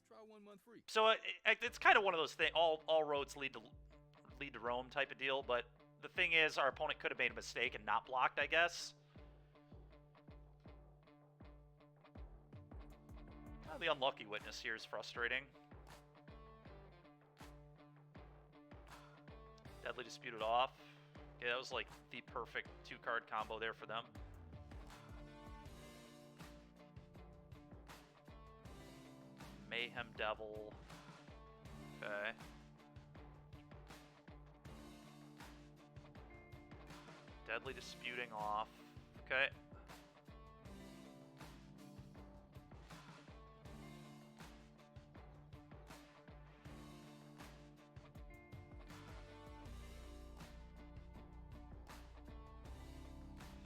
Try 1 month free. So it's kind of one of those things. All roads lead to Rome type of deal. But the thing is, our opponent could have made a mistake and not blocked, I guess. The unlucky witness here is frustrating. Deadly Disputed off. Okay, that was like the perfect 2-card combo there for them. Mayhem Devil. Okay. Deadly Disputing off. Okay.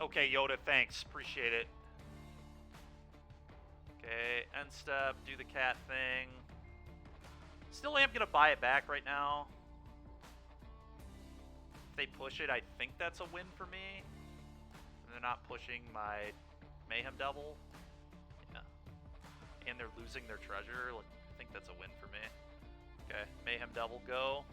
Okay, Yoda, thanks. Appreciate it. Okay, end step, do the cat thing. Still am gonna buy it back right now. If they push it, I think that's a win for me. They're not pushing my Mayhem Devil. Yeah. And they're losing their treasure. Like, I think that's a win for me. Okay, Mayhem Devil, go.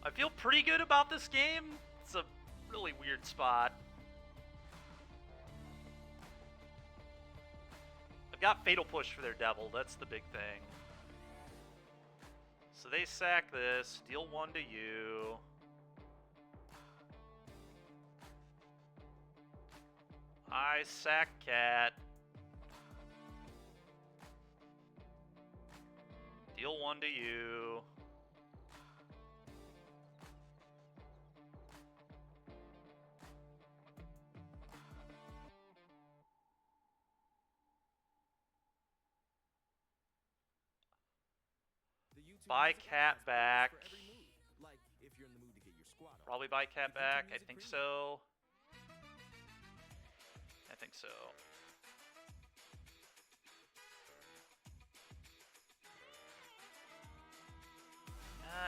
I feel pretty good about this game. It's a really weird spot. I've got Fatal Push for their Devil. That's the big thing. So they sack this, deal 1 to you. I sack Cat. Deal 1 to you. Buy Cat back. Like if you're in the mood to get your squad on. Probably buy Cat back. I think so. I think so.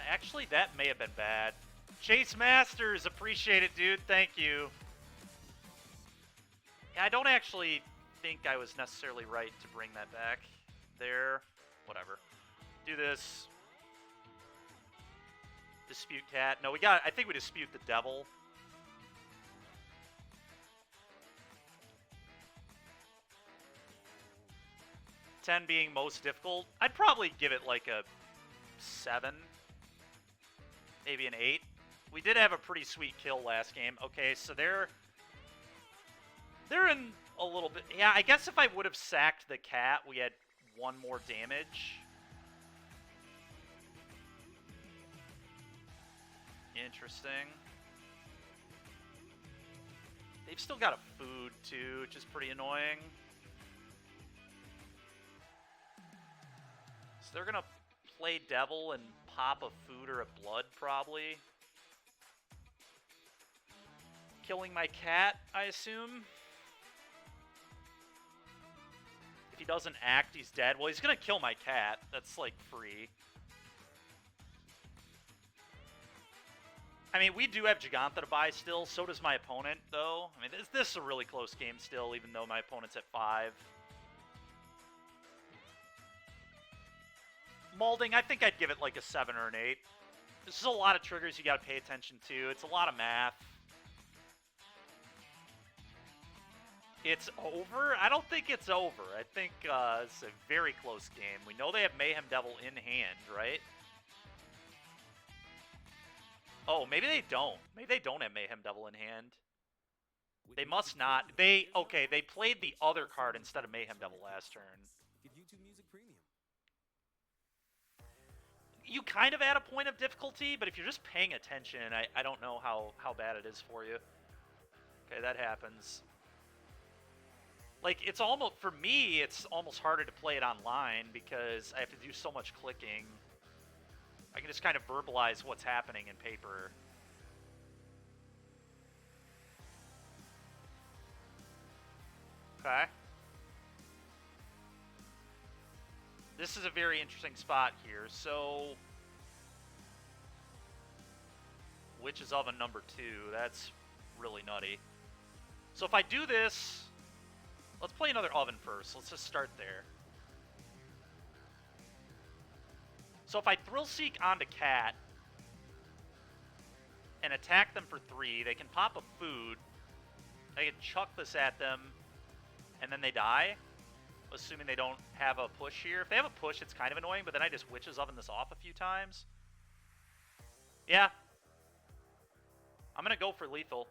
Actually, that may have been bad. Chase Masters, appreciate it, dude. Thank you. Yeah, I don't actually think I was necessarily right to bring that back there. Whatever. Do this. Dispute Cat. No, I think we dispute the Devil. $10 being most difficult. I'd probably give it like a 7. Maybe an 8. We did have a pretty sweet kill last game. Okay, so they're in a little bit. Yeah, I guess if I would have sacked the cat, we had 1 more damage. Interesting. They've still got a food, too, which is pretty annoying. So they're going to play Devil and pop a food or a blood, probably. Killing my cat, I assume. If he doesn't act, he's dead. Well, he's going to kill my cat. That's, like, free. I mean, we do have Giganta to buy still. So does my opponent, though. I mean, this is a really close game still, even though my opponent's at 5. Molding, I think I'd give it like a 7 or an 8. This is a lot of triggers you got to pay attention to. It's a lot of math. It's over? I don't think it's over. I think it's a very close game. We know they have Mayhem Devil in hand, right? Oh, maybe they don't. Maybe they don't have Mayhem Devil in hand. They must not. Okay, they played the other card instead of Mayhem Devil last turn. Get YouTube Music Premium. You kind of add a point of difficulty, but if you're just paying attention, I don't know how bad it is for you. Okay, that happens. Like, it's almost, for me, it's almost harder to play it online because I have to do so much clicking. I can just kind of verbalize what's happening in paper. Okay. This is a very interesting spot here. So, Witch's Oven number 2. That's really nutty. So if I do this, let's play another oven first. Let's just start there. So if I Thrill Seek onto Cat, and attack them for 3. They can pop a food. I can chuck this at them, and then they die, assuming they don't have a push here. If they have a push, it's kind of annoying, but then I just Witch's Oven this off a few times. Yeah. I'm going to go for lethal.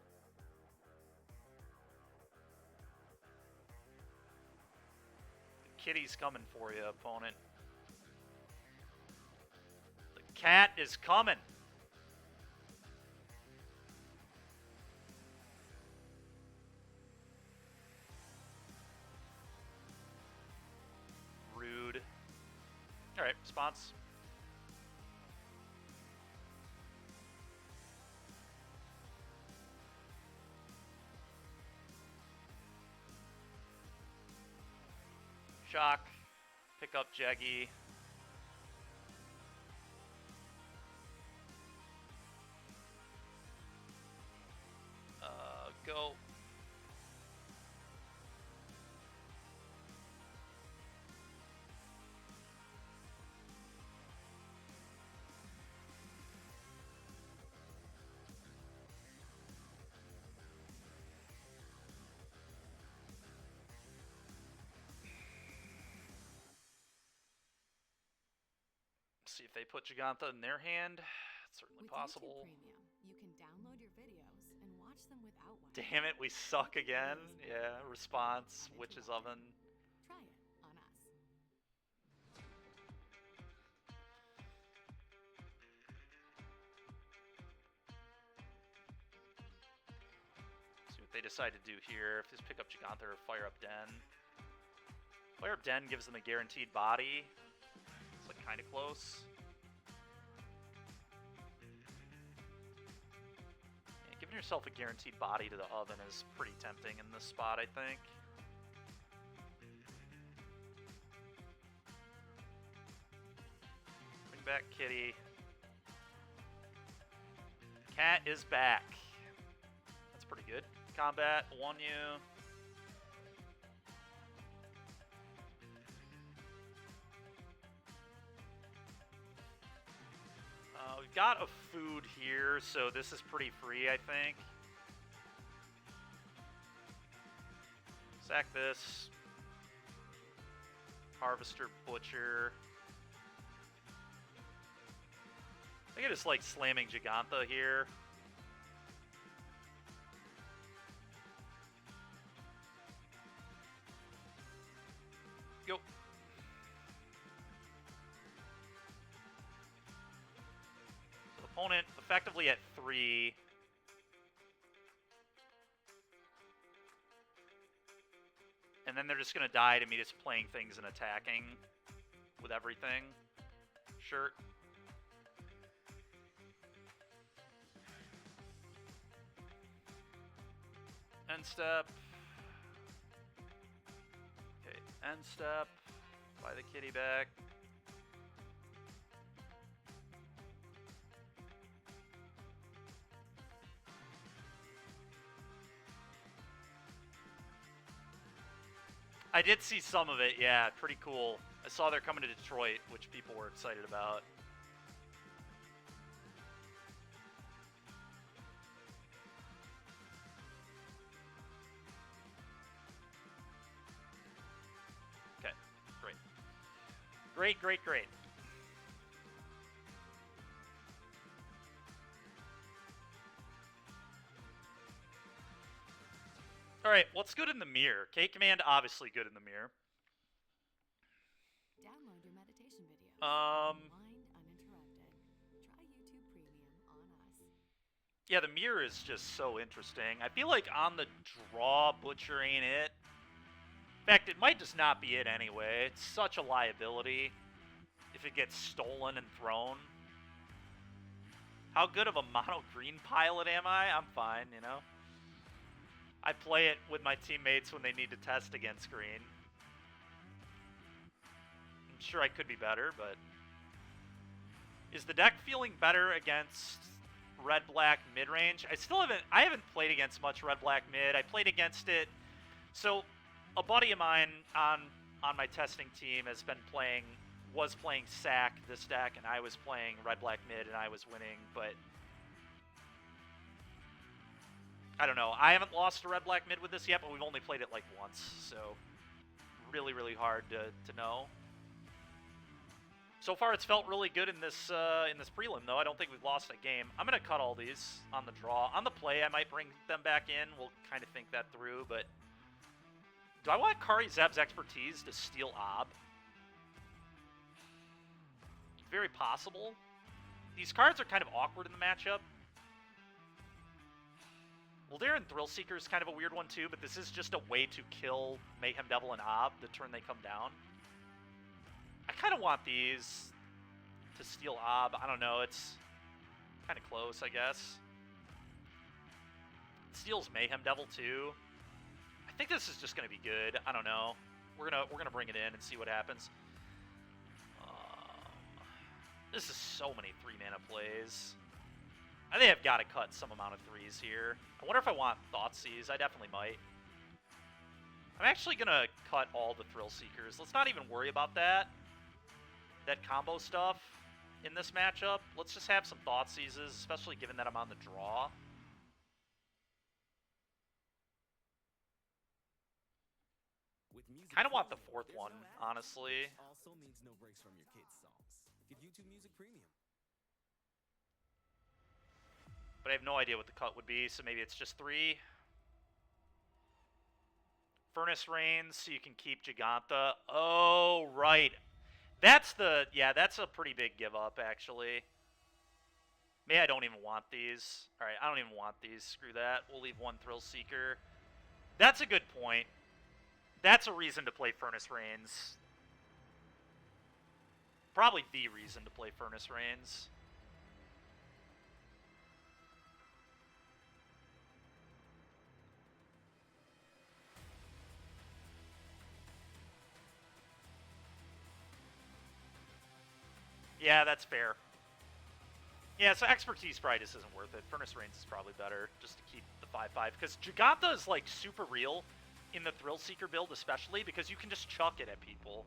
The kitty's coming for you, opponent. The cat is coming. Rude. Alright, response. Shock. Pick up Jeggy. Go. See if they put Gigantha in their hand. It's certainly With possible. YouTube Premium, you can download your videos and watch them without Wi-Fi. Damn it, we suck again. Yeah, response, Witch's Oven. Try it on us. See what they decide to do here. If they just pick up Gigantha or Fire Up Den. Fire Up Den gives them a guaranteed body. It's like kind of close. Yeah, giving yourself a guaranteed body to the oven is pretty tempting in this spot, I think. Bring back Kitty. Cat is back. That's pretty good. Combat, won you. We've got a food here, so this is pretty free, I think. Sack this. Harvester, Butcher. I think I just like slamming Gigantha here. Go. Opponent effectively at 3. And then they're just going to die to me just playing things and attacking with everything. Sure. End step. Okay, end step. Buy the kitty back. I did see some of it, yeah, pretty cool. I saw they're coming to Detroit, which people were excited about. Okay, great. Great, great, great. Alright, what's good in the mirror? K-Command, obviously good in the mirror. Download your meditation videos. Unwind uninterrupted. Try YouTube Premium on us. Yeah, the mirror is just so interesting. I feel like on the draw, Butcher ain't it. In fact, it might just not be it anyway. It's such a liability if it gets stolen and thrown. How good of a mono green pilot am I? I'm fine, you know. I play it with my teammates when they need to test against green. I'm sure I could be better, but... Is the deck feeling better against red-black mid-range? I haven't played against much red-black mid. I played against it... So, a buddy of mine on my testing team was playing Sac this deck, and I was playing red-black mid, and I was winning, but... I don't know. I haven't lost a red-black mid with this yet, but we've only played it like once, so really, really hard to know. So far, it's felt really good in this prelim, though. I don't think we've lost a game. I'm going to cut all these on the draw. On the play, I might bring them back in. We'll kind of think that through, but do I want Kari Zeb's expertise to steal Ob? Very possible. These cards are kind of awkward in the matchup. Well, Darren Thrillseeker is kind of a weird one, too, but this is just a way to kill Mayhem Devil and Ob the turn they come down. I kind of want these to steal Ob. I don't know. It's kind of close, I guess. It steals Mayhem Devil, too. I think this is just going to be good. I don't know. We're gonna bring it in and see what happens. This is so many 3-mana plays. I think I've got to cut some amount of 3s here. I wonder if I want Thoughtseize. I definitely might. I'm actually going to cut all the Thrillseekers. Let's not even worry about that combo stuff in this matchup. Let's just have some Thoughtseizes, especially given that I'm on the draw. Kind of want the 4th one, honestly. Also means no breaks from your kids' songs. Get YouTube Music Premium. But I have no idea what the cut would be, so maybe it's just 3. Furnace Rains, so you can keep Giganta. Oh, right. That's a pretty big give up, actually. Maybe I don't even want these. Alright, I don't even want these. Screw that. We'll leave 1 Thrillseeker. That's a good point. That's a reason to play Furnace Rains. Probably the reason to play Furnace Rains. Yeah, that's fair. Yeah, so expertise probably just isn't worth it. Furnace Rains is probably better just to keep the 5/5. Because Giganta is like super real in the Thrillseeker build especially because you can just chuck it at people.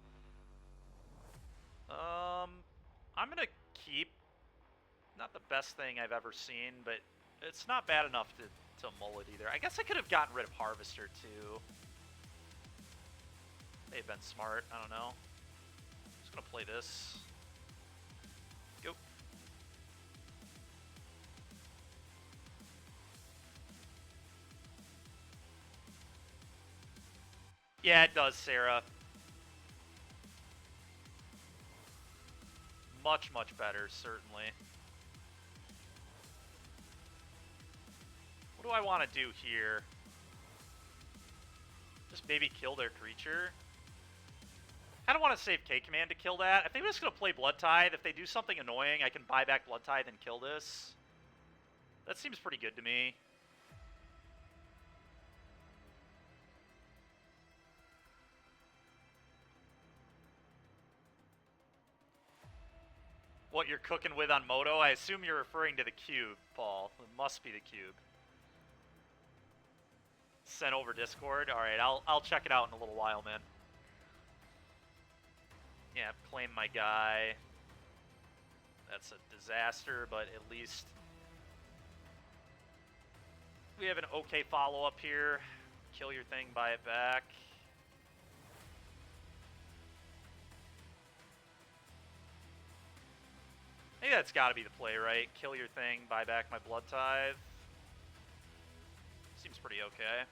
I'm going to keep... Not the best thing I've ever seen, but it's not bad enough to mull it either. I guess I could have gotten rid of Harvester too. May have been smart. I don't know. I'm just going to play this. Go. Yeah, it does, Sarah. Much, much better, certainly. What do I want to do here? Just maybe kill their creature? I don't want to save K-Command to kill that. I think I'm just going to play Blood Tithe. If they do something annoying, I can buy back Blood Tithe and kill this. That seems pretty good to me. What you're cooking with on Moto? I assume you're referring to the cube, Paul. It must be the cube. Sent over Discord? Alright, I'll check it out in a little while, man. Yeah, claim my guy. That's a disaster, but at least we have an okay follow-up here. Kill your thing, buy it back. Maybe that's got to be the play, right? Kill your thing, buy back my Blood Tithe. Seems pretty okay.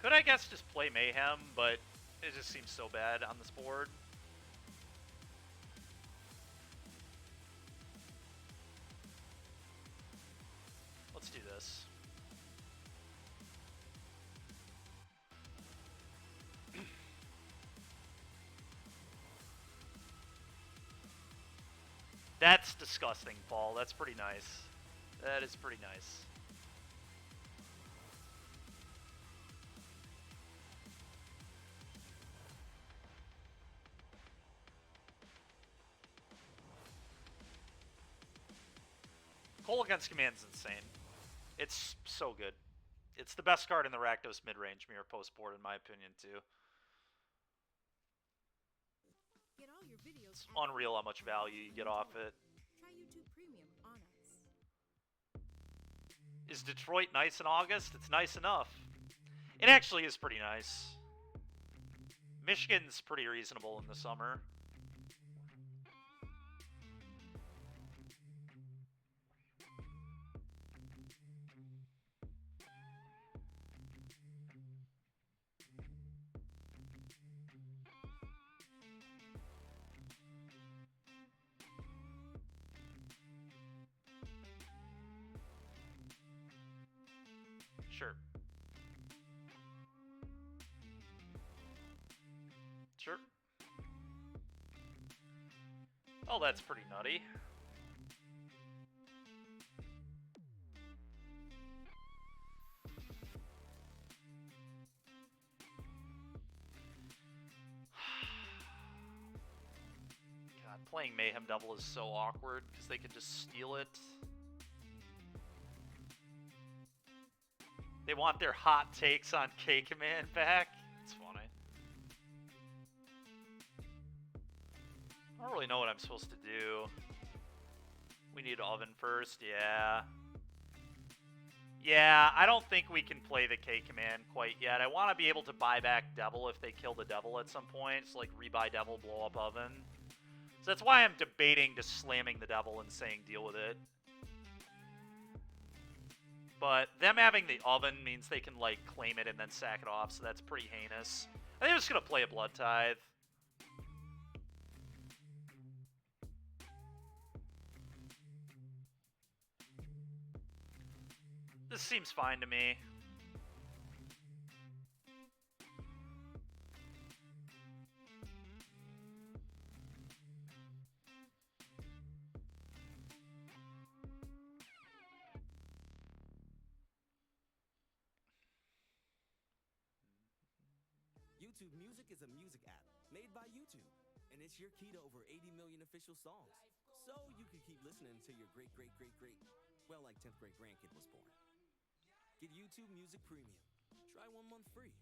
Could I guess just play Mayhem, but it just seems so bad on this board. Let's do this. That's disgusting, Paul. That's pretty nice. That is pretty nice. Pull against command's insane. It's so good. It's the best card in the Rakdos mid-range mirror post-board, in my opinion, too. Get all your videos It's unreal how much value you get off it. Try YouTube Premium on us. Is Detroit nice in August? It's nice enough. It actually is pretty nice. Michigan's pretty reasonable in the summer. Sure. Sure. Oh, that's pretty nutty. God, playing Mayhem Devil is so awkward because they can just steal it. They want their hot takes on K-Command back. It's funny. I don't really know what I'm supposed to do. We need oven first, yeah. Yeah, I don't think we can play the K-Command quite yet. I want to be able to buy back Devil if they kill the Devil at some point. So, like, rebuy Devil, blow up oven. So that's why I'm debating just slamming the Devil and saying deal with it. But them having the oven means they can, like, claim it and then sack it off, so that's pretty heinous. I think I'm just going to play a Blood Tithe. This seems fine to me. YouTube Music is a music app made by YouTube, and it's your key to over 80 million official songs. So you can keep listening until your well, like 10th grade grandkid was born. Get YouTube Music Premium. Try 1 month free.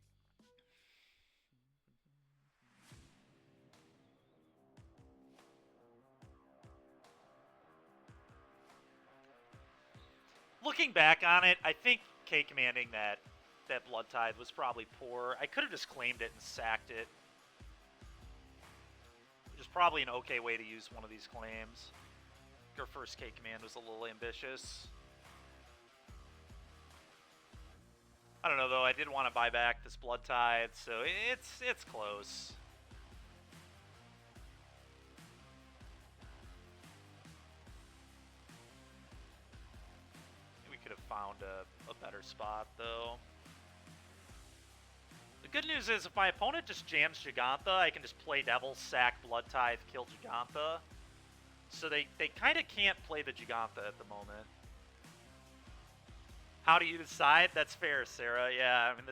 Looking back on it, I think K-Commanding that Blood Tithe was probably poor. I could have just claimed it and sacked it. Which is probably an okay way to use one of these claims. Your first K-Command was a little ambitious. I don't know, though. I did want to buy back this Blood Tithe, so it's close. We could have found a better spot, though. The good news is if my opponent just jams Gigantha, I can just play Devil, sack Blood Tithe, kill Gigantha. So they kind of can't play the Gigantha at the moment. How do you decide? That's fair, Sarah. Yeah, I mean,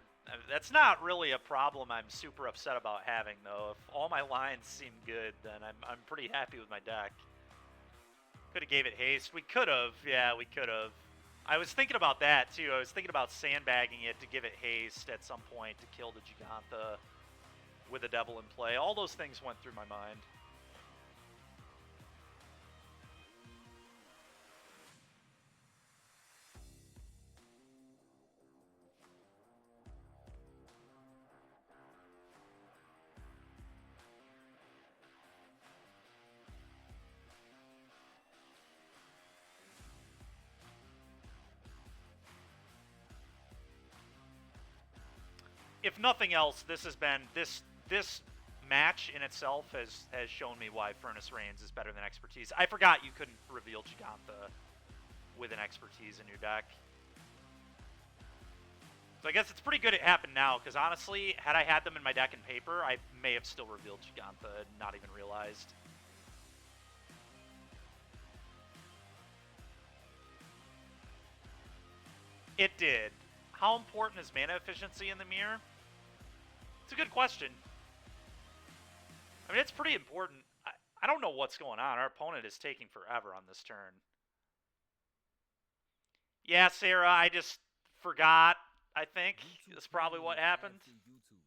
that's not really a problem I'm super upset about having, though. If all my lines seem good, then I'm pretty happy with my deck. Could have gave it haste. We could have. Yeah, we could have. I was thinking about that, too. I was thinking about sandbagging it to give it haste at some point to kill the Gigantha with a Devil in play. All those things went through my mind. If nothing else, this has been this match in itself has shown me why Furnace Reigns is better than Expertise. I forgot you couldn't reveal Gigantha with an Expertise in your deck. So I guess it's pretty good it happened now, because honestly, had I had them in my deck in paper, I may have still revealed Gigantha and not even realized. It did. How important is mana efficiency in the mirror? It's a good question. I mean, it's pretty important. I don't know what's going on. Our opponent is taking forever on this turn. Yeah, Sarah, I just forgot, I think. YouTube That's probably what Premium is happened. ad-free YouTube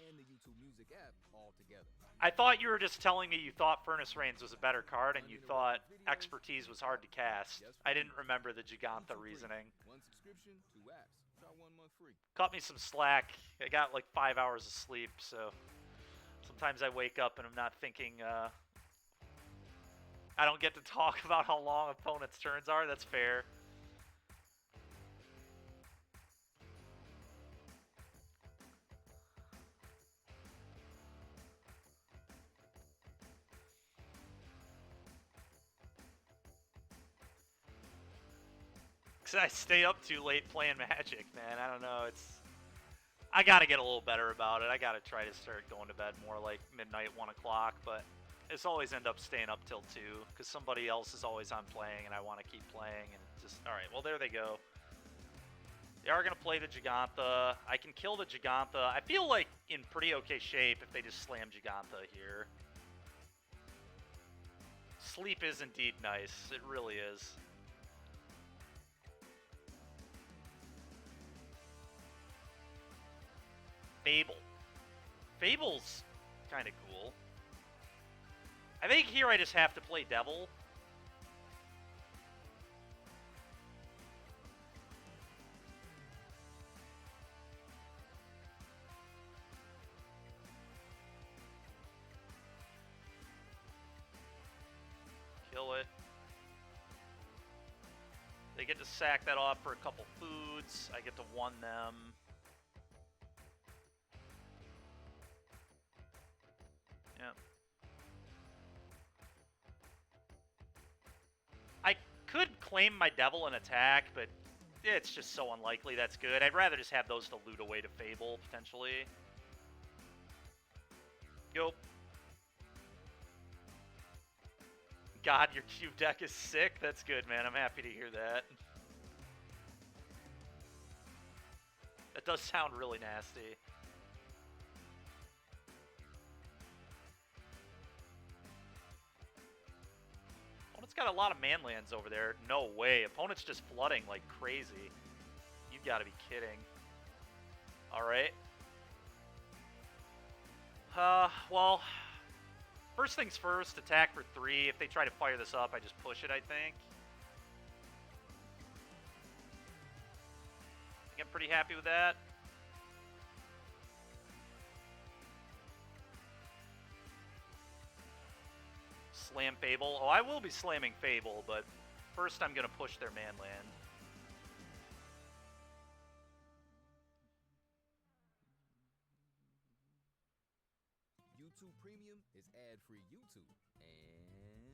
and the YouTube Music app all together. I thought you were just telling me you thought Furnace Reigns was a better card and you thought Expertise was hard to cast. I didn't remember the Giganta reasoning. One subscription, 2 apps. Try 1 month free. Cut me some slack. I got like 5 hours of sleep, so sometimes I wake up and I'm not thinking, I don't get to talk about how long opponents' turns are. That's fair. I stay up too late playing Magic, man. I don't know. I gotta get a little better about it. I gotta try to start going to bed more like midnight, 1 o'clock, but it's always end up staying up till 2 because somebody else is always on playing and I want to keep playing and just, alright, well there they go. They are gonna play the Giganta. I can kill the Giganta. I feel like in pretty okay shape if they just slam Giganta here. Sleep is indeed nice. It really is. Fable. Fable's kind of cool. I think here I just have to play Devil. Kill it. They get to sack that off for a couple foods. I get to one them. Yep. I could claim my Devil and attack, but it's just so unlikely that's good. I'd rather just have those to loot away to Fable, potentially. Yo. God, your cube deck is sick. That's good, man. I'm happy to hear that. That does sound really nasty. Opponent's got a lot of manlands over there. No way. Opponent's just flooding like crazy. You gotta be kidding. Alright. Well, first things first, attack for 3. If they try to fire this up, I just push it, I think. I'm pretty happy with that. Slam Fable. Oh, I will be slamming Fable, but first I'm going to push their manland. YouTube Premium is ad-free YouTube and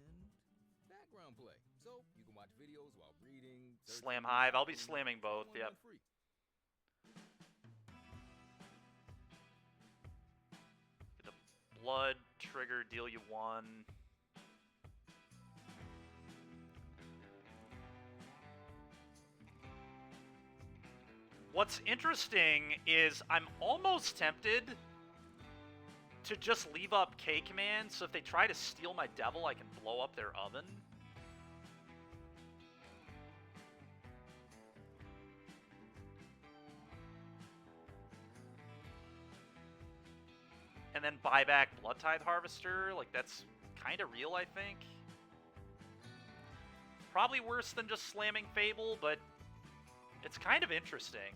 background play. So you can watch videos while reading. Slam Hive. I'll be slamming both, yep. Get the blood, trigger, deal you 1. What's interesting is I'm almost tempted to just leave up K command, so if they try to steal my Devil, I can blow up their oven. And then buy back Blood Tithe Harvester, like that's kind of real, I think. Probably worse than just slamming Fable, but it's kind of interesting.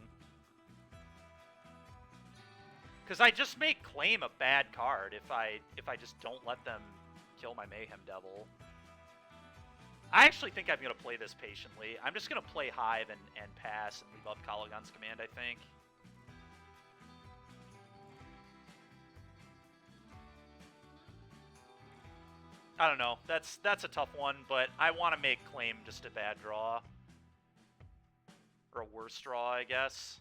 Because I just make Claim a bad card if I just don't let them kill my Mayhem Devil. I actually think I'm going to play this patiently. I'm just going to play Hive and pass and leave up Kalagan's command, I think. I don't know. That's a tough one, but I want to make Claim just a bad draw. Or a worse draw, I guess.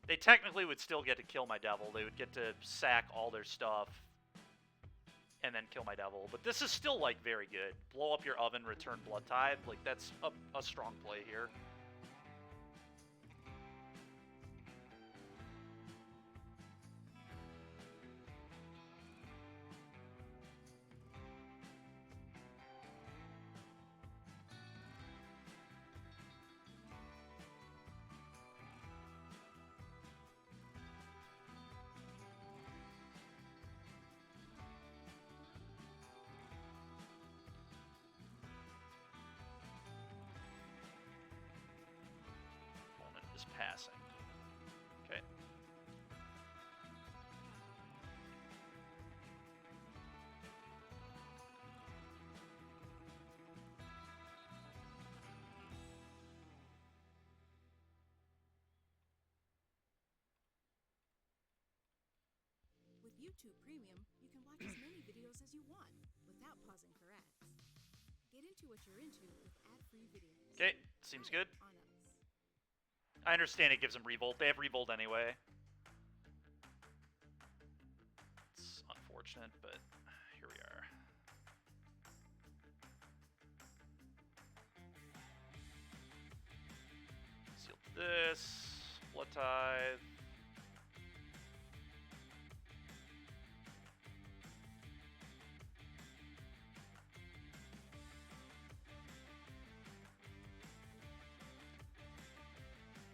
They technically would still get to kill my Devil. They would get to sack all their stuff and then kill my Devil. But this is still, like, very good. Blow up your oven, return Blood Tithe. Like, that's a strong play here. just passing. Okay. With YouTube Premium, you can watch as many videos as you want without pausing for ads. Get into what you're into with ad-free videos. Okay, seems good. On us. I understand it gives them revolt. They have revolt anyway. It's unfortunate, but here we are. Seal this. Blood Tithe.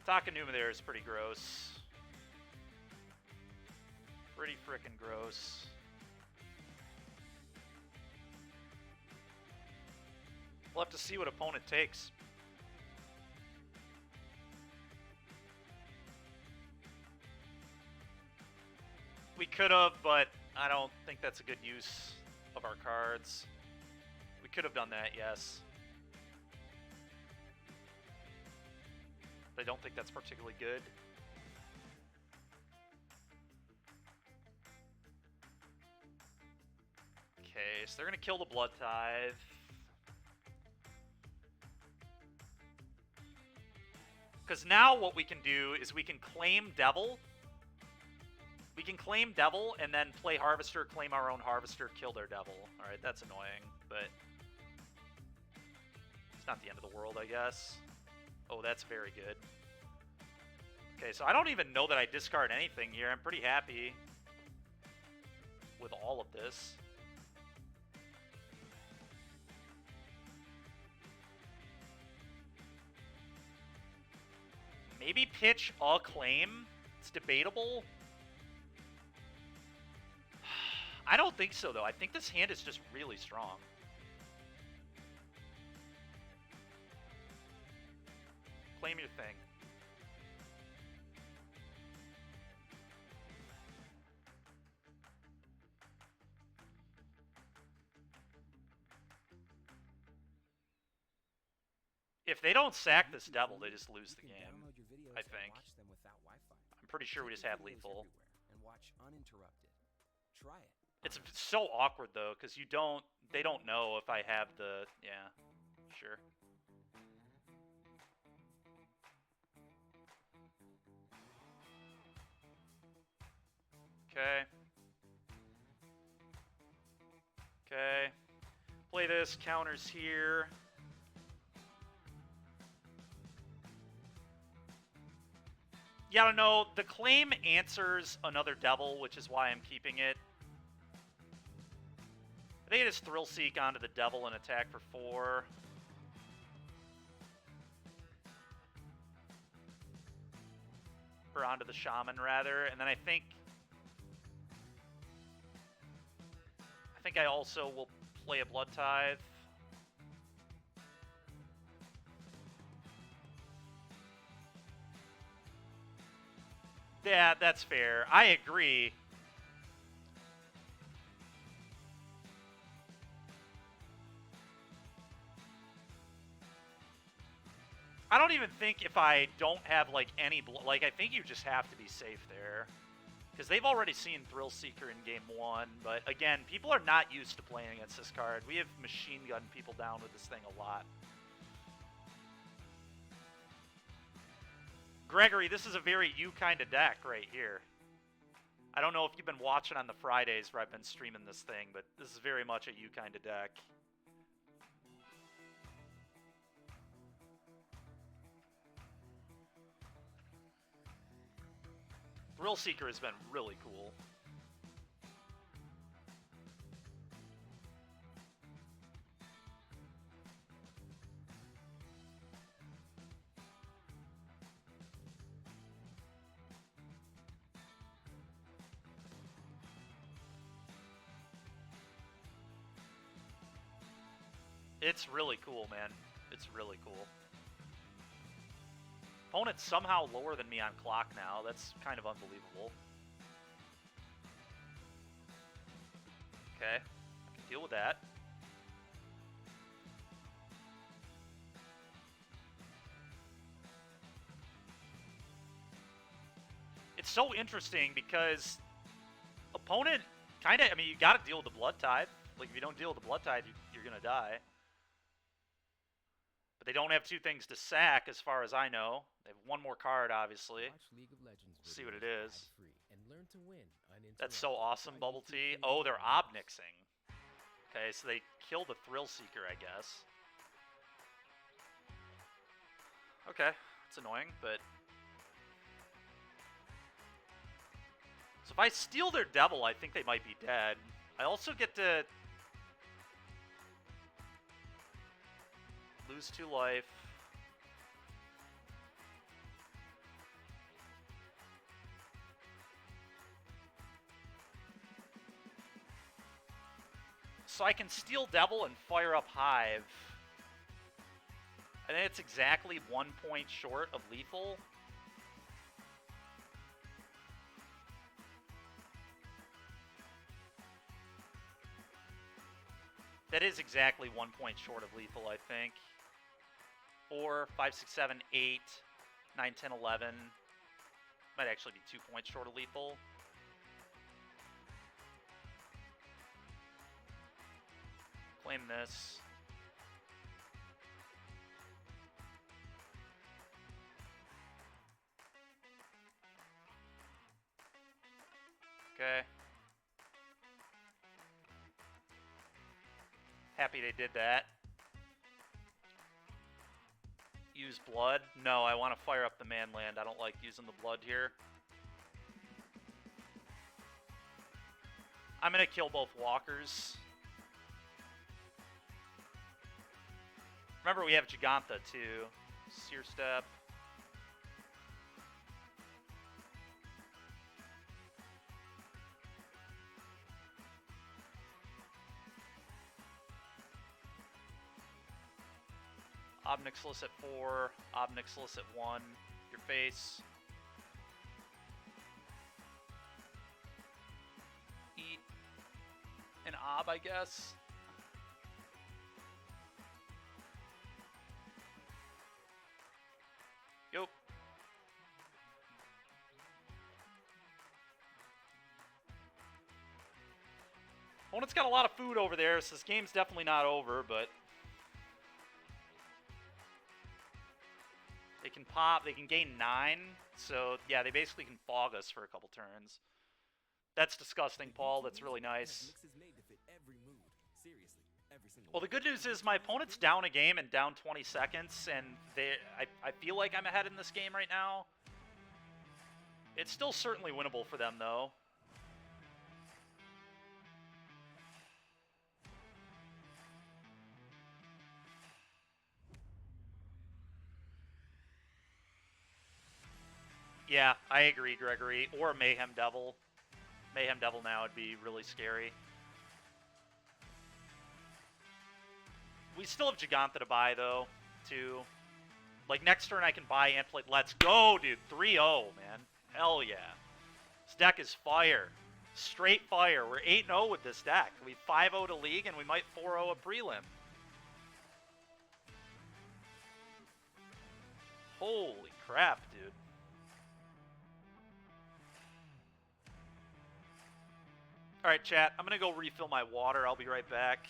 Takanuma there is pretty gross. Pretty frickin' gross. We'll have to see what opponent takes. We could have, but I don't think that's a good use of our cards. We could have done that, yes. I don't think that's particularly good. Okay, so they're going to kill the Blood Tithe. Because now what we can do is we can claim Devil. We can claim Devil and then play Harvester, claim our own Harvester, kill their Devil. Alright, that's annoying, but it's not the end of the world, I guess. Oh, that's very good. Okay, so I don't even know that I discard anything here. I'm pretty happy with all of this. Maybe pitch a claim? It's debatable. I don't think so, though. I think this hand is just really strong. Claim your thing. If they don't sack this Devil, they just lose the game, I think. I'm pretty sure we just have lethal. And watch uninterrupted. Try it. It's so awkward, though, because they don't know if I have the, yeah, sure. Okay. Okay. Play this, counters here. Yeah, I don't know. The claim answers another Devil, which is why I'm keeping it. I think I just Thrill Seek onto the Devil and attack for 4. Or onto the Shaman, rather. And then I think I also will play a Blood Tithe. Yeah, that's fair. I agree. I don't even think if I don't have, like, any... Like, I think you just have to be safe there. Because they've already seen Thrill Seeker in Game 1. But, again, people are not used to playing against this card. We have machine gunned people down with this thing a lot. Gregory, this is a very you kind of deck right here. I don't know if you've been watching on the Fridays where I've been streaming this thing, but this is very much a you kind of deck. Thrill Seeker has been really cool. It's really cool, man. It's really cool. Opponent's somehow lower than me on clock now. That's kind of unbelievable. Okay, I can deal with that. It's so interesting because opponent kind of, I mean, you got to deal with the Blood Tithe. Like, if you don't deal with the Blood Tithe, you're going to die. But they don't have two things to sack, as far as I know. They have one more card, obviously. Watch League of Legends See what it videos is. ad-free and learn to win uninterrupted. That's so awesome, Try Bubble YouTube Tea. Premium Oh, they're now. Obnixing. Okay, so they kill the Thrill Seeker, I guess. Okay, it's annoying, but... So if I steal their Devil, I think they might be dead. I also get to... lose 2 life. So I can steal Devil and fire up Hive. I think it's exactly 1 point short of lethal. That is exactly 1 point short of lethal, I think. 4, 5, 6, 7, 8, 9, 10, 11. Might actually be 2 points short of lethal. Claim this. Okay. Happy they did that. Use blood? No, I want to fire up the Manland. I don't like using the blood here. I'm going to kill both walkers. Remember, we have Gigantha, too. Sear Step. Obnixilis at 4. Obnixilis at 1. Your face. Eat an Ob, I guess. Yup. Opponent's got a lot of food over there, so this game's definitely not over, but... They can pop, they can gain 9, so yeah, they basically can fog us for a couple turns. That's disgusting, Paul, that's really nice. Well, the good news is my opponent's down a game and down 20 seconds, and I feel like I'm ahead in this game right now. It's still certainly winnable for them, though. Yeah, I agree, Gregory. Or Mayhem Devil. Mayhem Devil now would be really scary. We still have Gigantha to buy, though, too. Like, next turn I can buy Antplate. Let's go, dude. 3-0, man. Hell yeah. This deck is fire. Straight fire. We're 8-0 with this deck. We 5-0 to League, and we might 4-0 a prelim. Holy crap, dude. Alright, chat. I'm going to go refill my water. I'll be right back.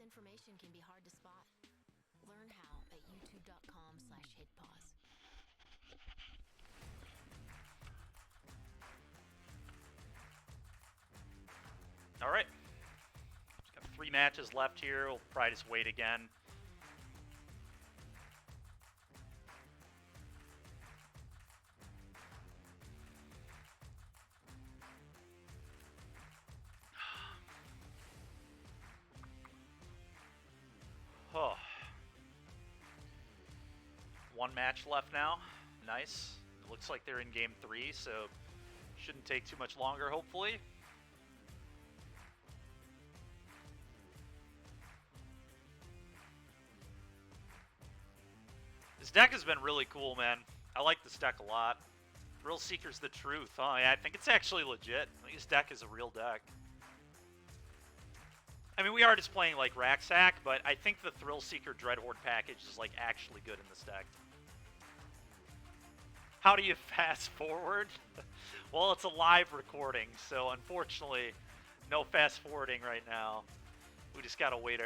Misinformation can be hard to spot. Learn how at youtube.com/hitpause. All right. Got 3 matches left here. We'll probably just wait again. Oh. 1 match left now. Nice. It looks like they're in game 3, so shouldn't take too much longer, hopefully. This deck has been really cool, man. I like this deck a lot. Thrill Seeker's the truth, huh? Yeah, I think it's actually legit. I think this deck is a real deck. I mean, we are just playing like Rak Sac, but I think the Thrill Seeker Dreadhorde package is like actually good in this deck. How do you fast forward? Well, it's a live recording, so unfortunately, no fast forwarding right now. We just gotta wait.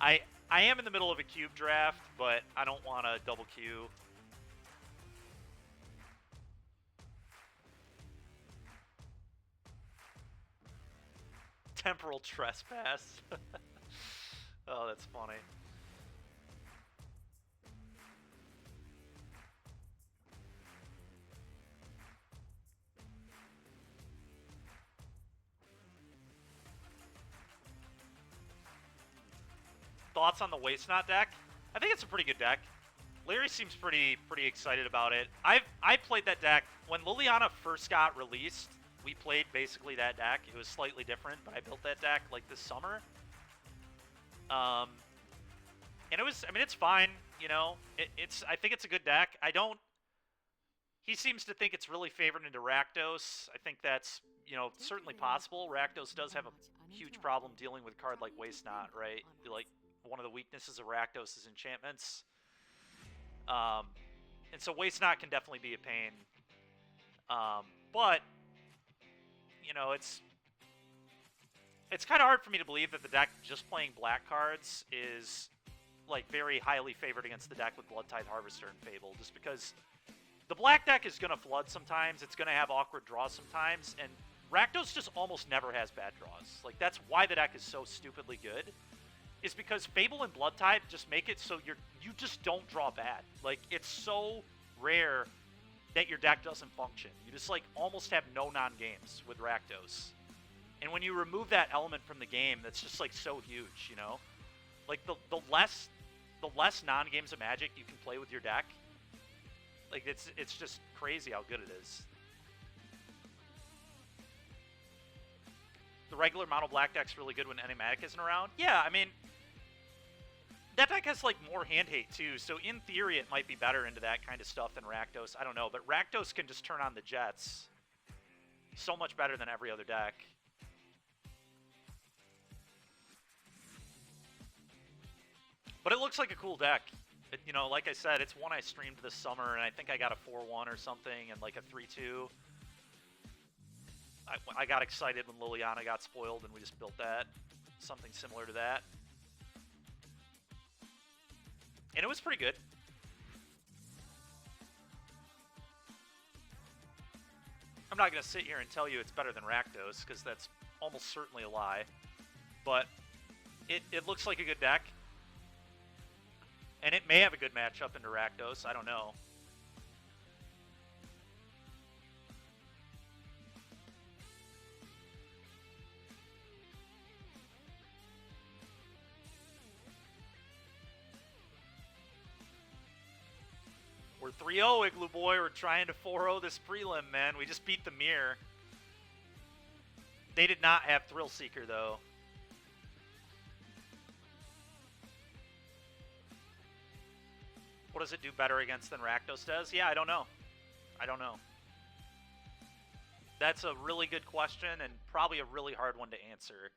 I am in the middle of a cube draft, but I don't want to double queue. Temporal trespass. Oh, that's funny. Thoughts on the Waste Not deck? I think it's a pretty good deck. Larry seems pretty excited about it. I played that deck when Liliana first got released. We played basically that deck. It was slightly different, but I built that deck like this summer. And it was, I mean, it's fine. You know, I think it's a good deck. He seems to think it's really favored into Rakdos. I think that's, you know, certainly possible. Rakdos does have a huge problem dealing with a card like Waste Not, right? Like, one of the weaknesses of Rakdos is enchantments. And so Waste Not can definitely be a pain. But, you know, it's kind of hard for me to believe that the deck just playing black cards is, like, very highly favored against the deck with Bloodtithe Harvester and Fable, just because the black deck is going to flood sometimes, it's going to have awkward draws sometimes, and Rakdos just almost never has bad draws. Like, that's why the deck is so stupidly good, is because Fable and Bloodtithe just make it so you just don't draw bad. Like, it's so rare that your deck doesn't function. You just, like, almost have no non-games with Rakdos. And when you remove that element from the game, that's just, like, so huge, you know? Like, the less non-games of Magic you can play with your deck, like, it's just crazy how good it is. The regular mono black deck's really good when Enigmatic isn't around. Yeah, I mean, that deck has, like, more hand hate, too, so in theory it might be better into that kind of stuff than Rakdos. I don't know, but Rakdos can just turn on the Jets so much better than every other deck. But it looks like a cool deck. You know, like I said, it's one I streamed this summer, and I think I got a 4-1 or something and, like, a 3-2. I got excited when Liliana got spoiled, and we just built that. Something similar to that. And it was pretty good. I'm not going to sit here and tell you it's better than Rakdos, because that's almost certainly a lie. But it looks like a good deck. And it may have a good matchup into Rakdos, I don't know. We're 3-0, Igloo Boy. We're trying to 4-0 this prelim, man. We just beat the Mirror. They did not have Thrill Seeker, though. What does it do better against than Rakdos does? Yeah, I don't know. I don't know. That's a really good question and probably a really hard one to answer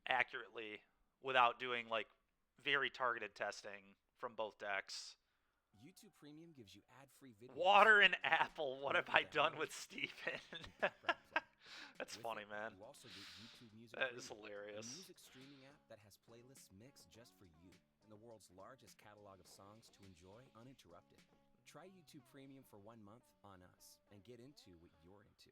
accurately without doing, like, very targeted testing from both decks. YouTube Premium gives you ad-free videos. Water and apple. What have I done with Steven? That's With funny, it, man. You also get YouTube Music That is Premium, hilarious. a music streaming app that has playlists mixed just for you and the world's largest catalog of songs to enjoy uninterrupted. Try YouTube Premium for 1 month on us and get into what you're into.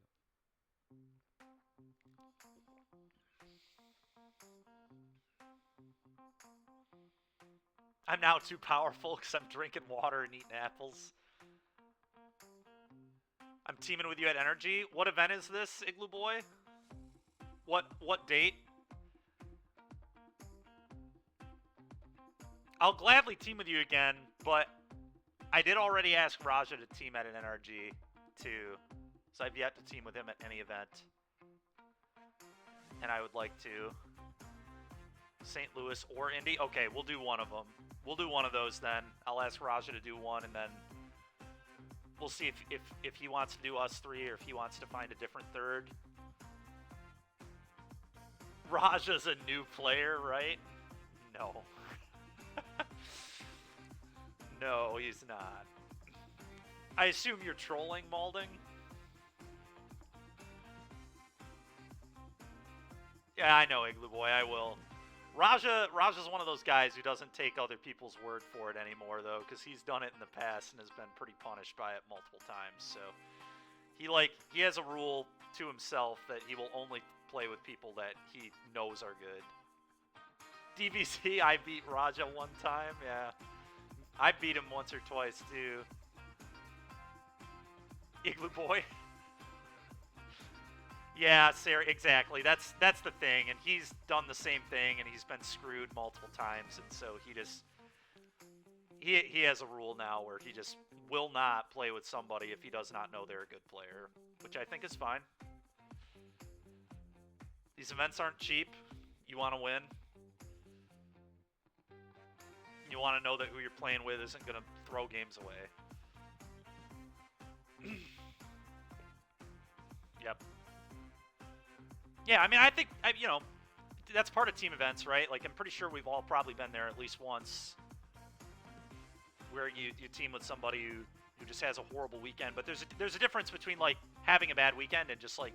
I'm now too powerful because I'm drinking water and eating apples. I'm teaming with you at Energy. What event is this, Igloo Boy? What date? I'll gladly team with you again, but I did already ask Raja to team at an NRG too, so I've yet to team with him at any event. And I would like to. St. Louis or Indy? Okay, we'll do one of them. We'll do one of those then. I'll ask Raja to do one, and then we'll see if he wants to do us three or if he wants to find a different third. Raja's a new player, right? No. No, he's not. I assume you're trolling, Malding? Yeah, I know, Igloo Boy, I will. Raja's one of those guys who doesn't take other people's word for it anymore, though, because he's done it in the past and has been pretty punished by it multiple times. So he has a rule to himself that he will only play with people that he knows are good. DVC, I beat Raja one time, yeah. I beat him once or twice, too. Igloo Boy. Yeah, Sarah, exactly. That's the thing, and he's done the same thing, and he's been screwed multiple times, and so he has a rule now where he just will not play with somebody if he does not know they're a good player, which I think is fine. These events aren't cheap. You want to win. You want to know that who you're playing with isn't going to throw games away. Yep. Yeah, I mean, I think, that's part of team events, right? Like, I'm pretty sure we've all probably been there at least once where you team with somebody who just has a horrible weekend. But there's a difference between, like, having a bad weekend and just, like,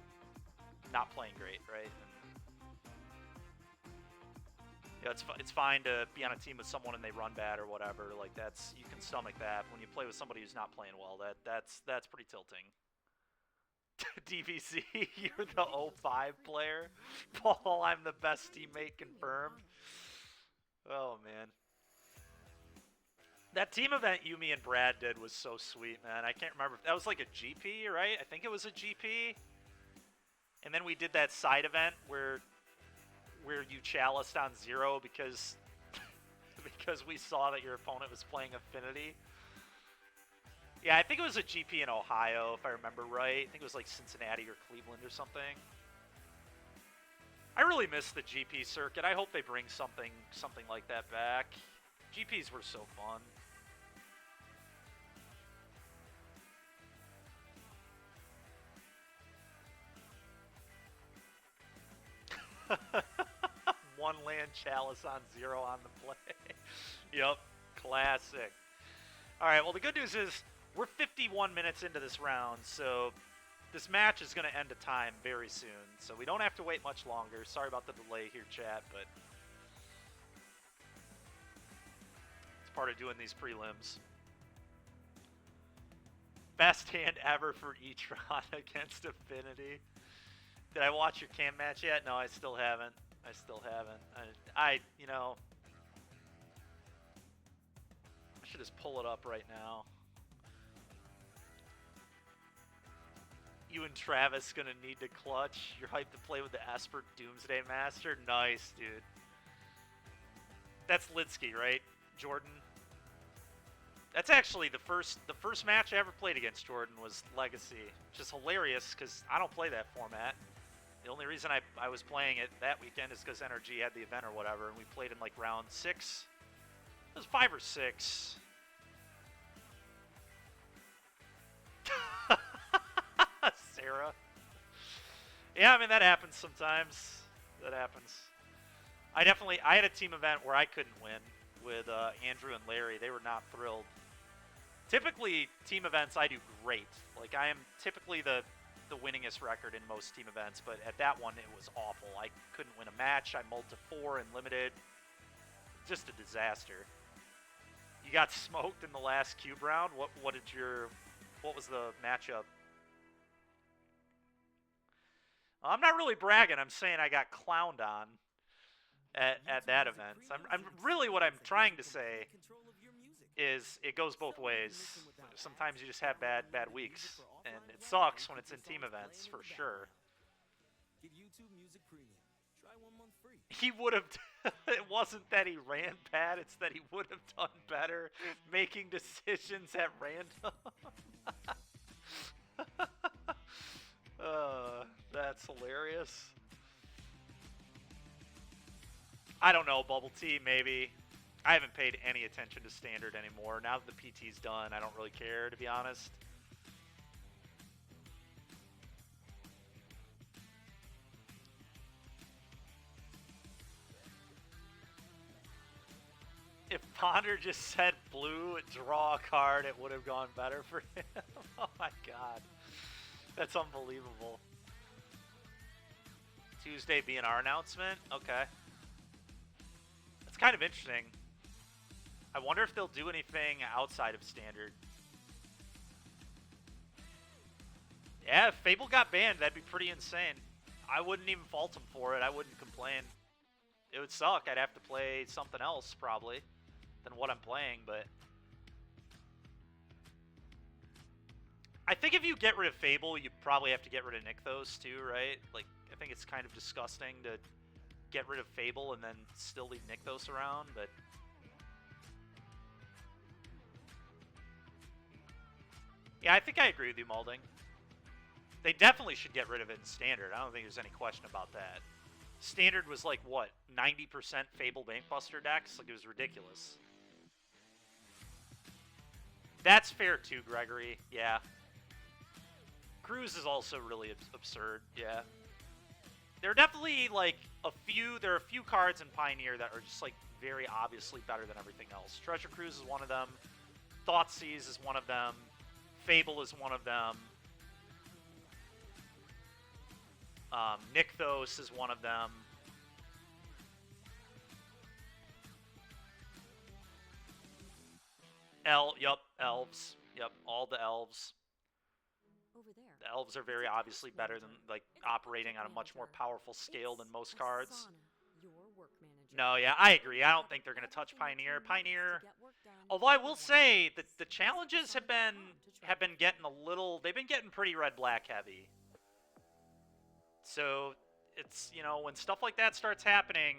not playing great, right? And, it's fine to be on a team with someone and they run bad or whatever. Like, you can stomach that. When you play with somebody who's not playing well, that's pretty tilting. DVC, you're the 05 player. Paul, I'm the best teammate confirmed. Oh, man. That team event Yumi and Brad did was so sweet, man. I can't remember. That was like a GP, right? I think it was a GP. And then we did that side event where you chaliced on 0 because we saw that your opponent was playing Affinity. Yeah, I think it was a GP in Ohio, if I remember right. I think it was like Cincinnati or Cleveland or something. I really miss the GP circuit. I hope they bring something like that back. GPs were so fun. One land chalice on 0 on the play. Yep, classic. All right, well, the good news is we're 51 minutes into this round, so this match is going to end a time very soon, so we don't have to wait much longer. Sorry about the delay here, chat, but it's part of doing these prelims. Best hand ever for E-Tron against Affinity. Did I watch your cam match yet? No, I still haven't. I should just pull it up right now. You and Travis gonna need to clutch. You're hyped to play with the Esper Doomsday Master. Nice, dude. That's Litsky, right, Jordan? That's actually the first match I ever played against Jordan was Legacy, which is hilarious because I don't play that format. The only reason I was playing it that weekend is because NRG had the event or whatever, and we played in like round 6. It was 5 or 6. Sarah. Yeah, I mean, that happens sometimes. That happens. I had a team event where I couldn't win with Andrew and Larry. They were not thrilled. Typically, team events I do great. Like, I am typically the the winningest record in most team events, but at that one, it was awful. I couldn't win a match. I mulled to 4 in limited. Just a disaster. You got smoked in the last cube round. What was the matchup? I'm not really bragging. I'm saying I got clowned on at that event. I'm really what I'm trying to say is it goes both ways. Sometimes you just have bad weeks, and it sucks when it's in team events for sure. Get YouTube Music Premium. Try 1 month free. He would have. It wasn't that he ran bad; it's that he would have done better making decisions at random. That's hilarious. I don't know, Bubble Tea, maybe. I haven't paid any attention to Standard anymore. Now that the PT's done, I don't really care, to be honest. If Ponder just said blue, draw a card, it would have gone better for him. Oh my god. That's unbelievable. Tuesday BNR announcement? Okay. That's kind of interesting. I wonder if they'll do anything outside of Standard. Yeah, if Fable got banned, that'd be pretty insane. I wouldn't even fault him for it. I wouldn't complain. It would suck. I'd have to play something else, probably, than what I'm playing, but... I think if you get rid of Fable, you probably have to get rid of Nykthos too, right? Like, I think it's kind of disgusting to get rid of Fable and then still leave Nykthos around, but... Yeah, I think I agree with you, Malding. They definitely should get rid of it in Standard. I don't think there's any question about that. Standard was like, what, 90% Fable Bankbuster decks? Like, it was ridiculous. That's fair too, Gregory. Yeah. Cruise is also really absurd, yeah. There are definitely, like, there are a few cards in Pioneer that are just, like, very obviously better than everything else. Treasure Cruise is one of them. Thoughtseize is one of them. Fable is one of them. Nykthos is one of them. Elves. Yep, all the elves. Over there. The elves are very obviously better than, like, operating on a much more powerful scale than most cards. Asana, your work manager. No, yeah, I agree. I don't think they're going to touch Pioneer. Pioneer, although I will say that the challenges have been getting a little, they've been getting pretty red-black heavy. So, it's, you know, when stuff like that starts happening,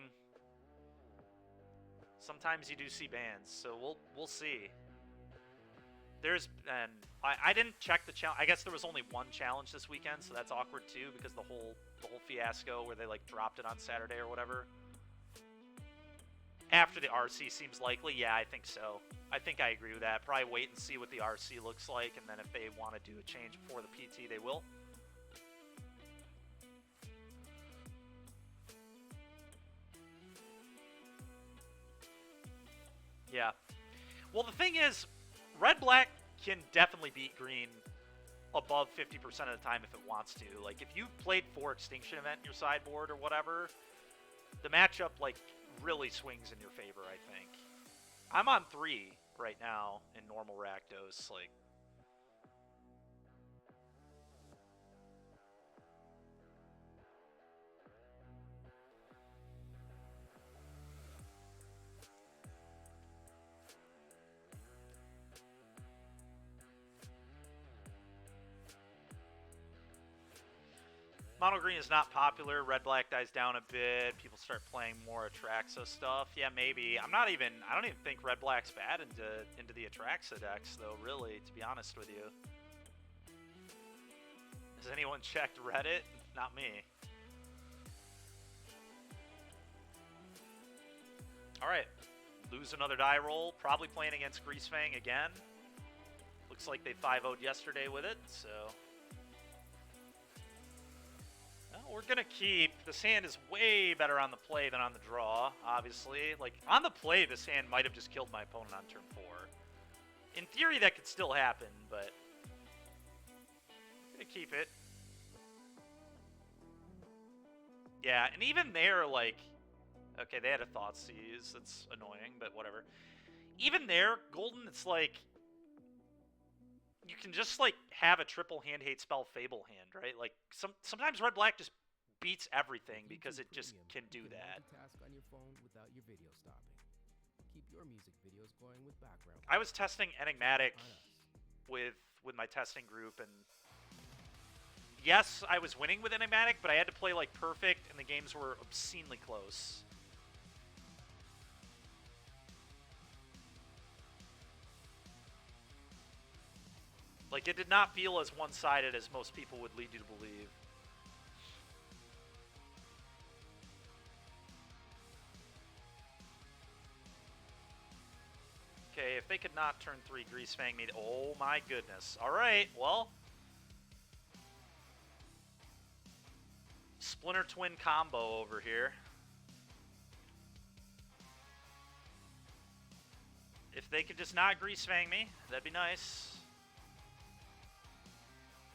sometimes you do see bans. So we'll see. And I didn't check the challenge. I guess there was only one challenge this weekend, so that's awkward too, because the whole fiasco where they, like, dropped it on Saturday or whatever. After the RC seems likely, yeah, I think so. I think I agree with that. Probably wait and see what the RC looks like, and then if they want to do a change before the PT, they will. Yeah. Well, the thing is, red-black can definitely beat green above 50% of the time if it wants to. Like, if you played 4 Extinction Event in your sideboard or whatever, the matchup, like, really swings in your favor, I think. I'm on 3 right now in normal Rakdos, like... Mono green is not popular. Red black dies down a bit. People start playing more Atraxa stuff. Yeah, maybe. I don't even think red black's bad into the Atraxa decks though, really, to be honest with you. Has anyone checked Reddit? Not me. Alright. Lose another die roll. Probably playing against Greasefang again. Looks like they 5-0'd yesterday with it, so... We're going to keep. This hand is way better on the play than on the draw, obviously. Like, on the play, this hand might have just killed my opponent on turn 4. In theory, that could still happen, but... I'm going to keep it. Yeah, and even there, like, okay, they had a Thoughtseize. That's annoying, but whatever. Even there, Golden, it's like, you can just, like, have a triple hand hate spell Fable hand, right? Like, sometimes Red-Black just beats everything because it just can do that. Multitask on your phone without your video stopping. Keep your music videos going with background. I was testing Enigmatic On us. with my testing group, and yes, I was winning with Enigmatic, but I had to play, like, perfect, and the games were obscenely close. Like, it did not feel as one-sided as most people would lead you to believe. Okay, if they could not turn 3 Greasefang me... Oh my goodness. Alright, well... Splinter Twin combo over here. If they could just not Greasefang me, that'd be nice.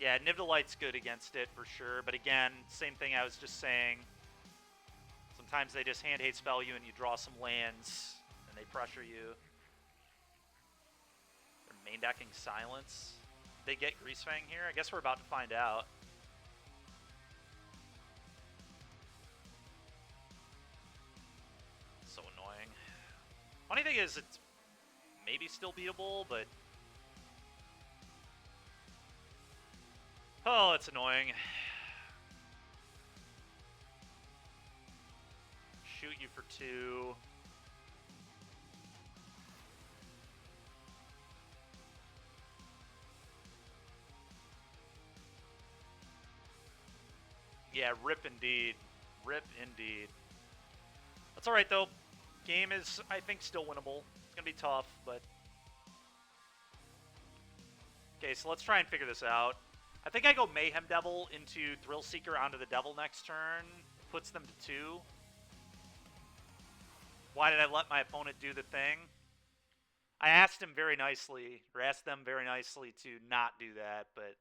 Yeah, Nibdelite's good against it for sure, but again, same thing I was just saying. Sometimes they just hand hate spell you and you draw some lands and they pressure you. They're main decking Silence. They get Greasefang here? I guess we're about to find out. So annoying. Funny thing is, it's maybe still beatable, but... Oh, it's annoying. Shoot you for 2. Yeah, rip indeed. Rip indeed. That's alright, though. Game is, I think, still winnable. It's going to be tough, but... Okay, so let's try and figure this out. I think I go Mayhem Devil into Thrill Seeker onto the Devil next turn. Puts them to 2. Why did I let my opponent do the thing? I asked him very nicely, or asked them very nicely to not do that, but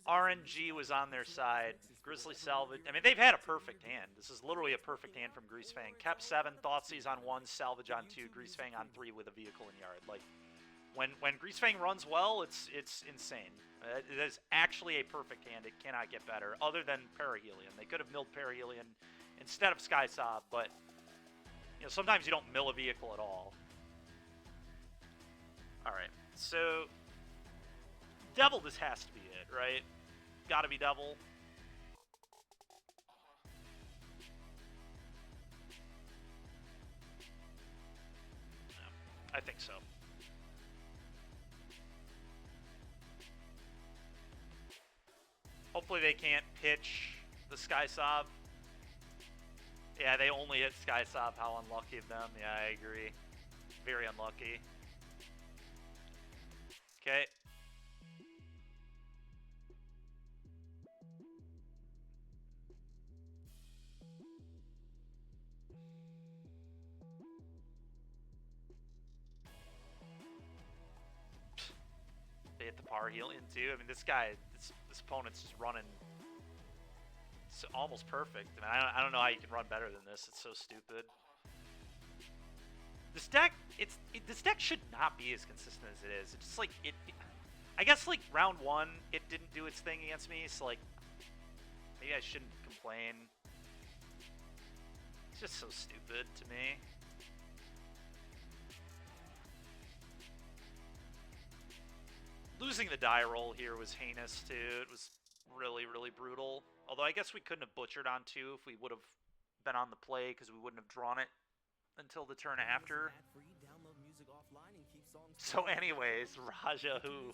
RNG was on their side. Grizzly Salvage. I mean, they've had a perfect hand. This is literally a perfect hand from Greasefang. Kept 7, Thoughtseize on 1, Salvage on 2, Greasefang on 3 with a vehicle in yard. Like, when Greasefang runs well, it's insane. It is actually a perfect hand. It cannot get better, other than Perihelion. They could have milled Perihelion instead of Skysob, but you know, sometimes you don't mill a vehicle at all. Alright, so Devil, this has to be it, right? Gotta be Devil. Yeah, I think so. Hopefully they can't pitch the Skysob. Yeah, they only hit Skysob. How unlucky of them. Yeah, I agree. Very unlucky. Okay. They hit the Parhelion too. I mean, this guy, this opponent's just running. It's almost perfect. I mean, I don't know how you can run better than this. It's so stupid. This deck, this deck should not be as consistent as it is. It's just like I guess like round 1, it didn't do its thing against me. So like, maybe I shouldn't complain. It's just so stupid to me. Losing the die roll here was heinous, too. It was really, really brutal. Although I guess we couldn't have butchered on 2 if we would have been on the play, because we wouldn't have drawn it until the turn after. So anyways, Raja who?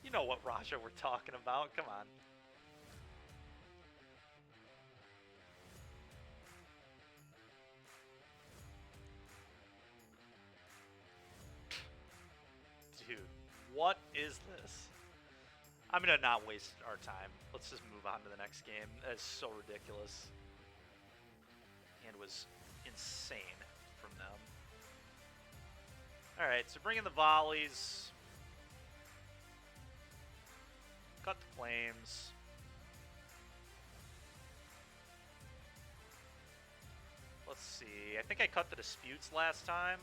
You know what Raja we're talking about. Come on. Dude, what is this? I'm gonna not waste our time. Let's just move on to the next game. That's so ridiculous. And was insane from them. Alright, so bring in the volleys. Cut the flames. see. I think I cut the disputes last time,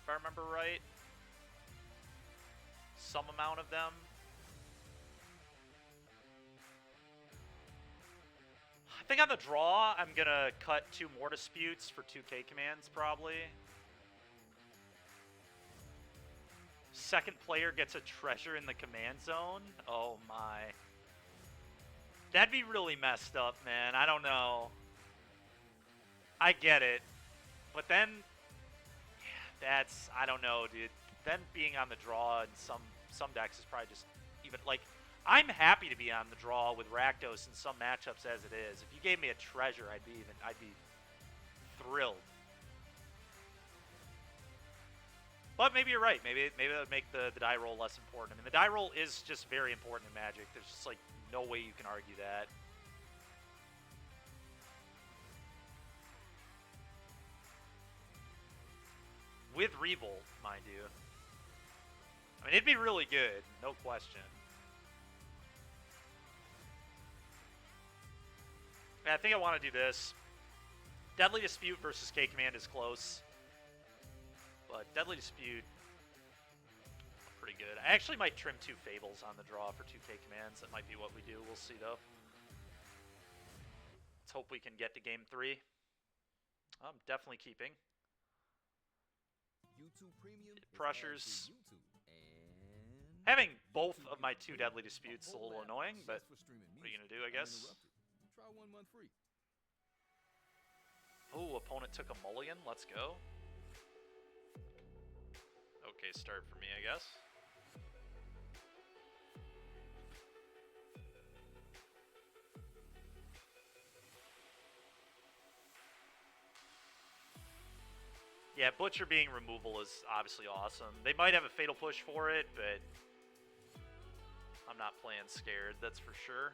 if I remember right. Some amount of them. I think on the draw, I'm gonna cut 2 more disputes for 2K commands, probably. Second player gets a treasure in the command zone. Oh my. That'd be really messed up, man. I don't know. I get it. But then, yeah, I don't know, dude. Then being on the draw in some decks is probably just even, like, I'm happy to be on the draw with Rakdos in some matchups as it is. If you gave me a treasure, I'd be thrilled. But maybe you're right. Maybe that would make the die roll less important. I mean, the die roll is just very important in Magic. There's just, like, no way you can argue that. With Revolt, mind you. I mean, it'd be really good, no question. I think I want to do this. Deadly Dispute versus K-Command is close. But Deadly Dispute, pretty good. I actually might trim 2 Fables on the draw for 2 K-Commands. That might be what we do. We'll see, though. Let's hope we can get to Game 3. I'm definitely keeping. YouTube Premium Pressures. YouTube, and Having both of my 2 Deadly Disputes is a little annoying, but what are you going to do, I guess? Try 1 month free. Oh, opponent took a mulligan. Let's go. Okay, start for me, I guess. Yeah, Butcher being removal is obviously awesome. They might have a Fatal Push for it, but I'm not playing scared, that's for sure.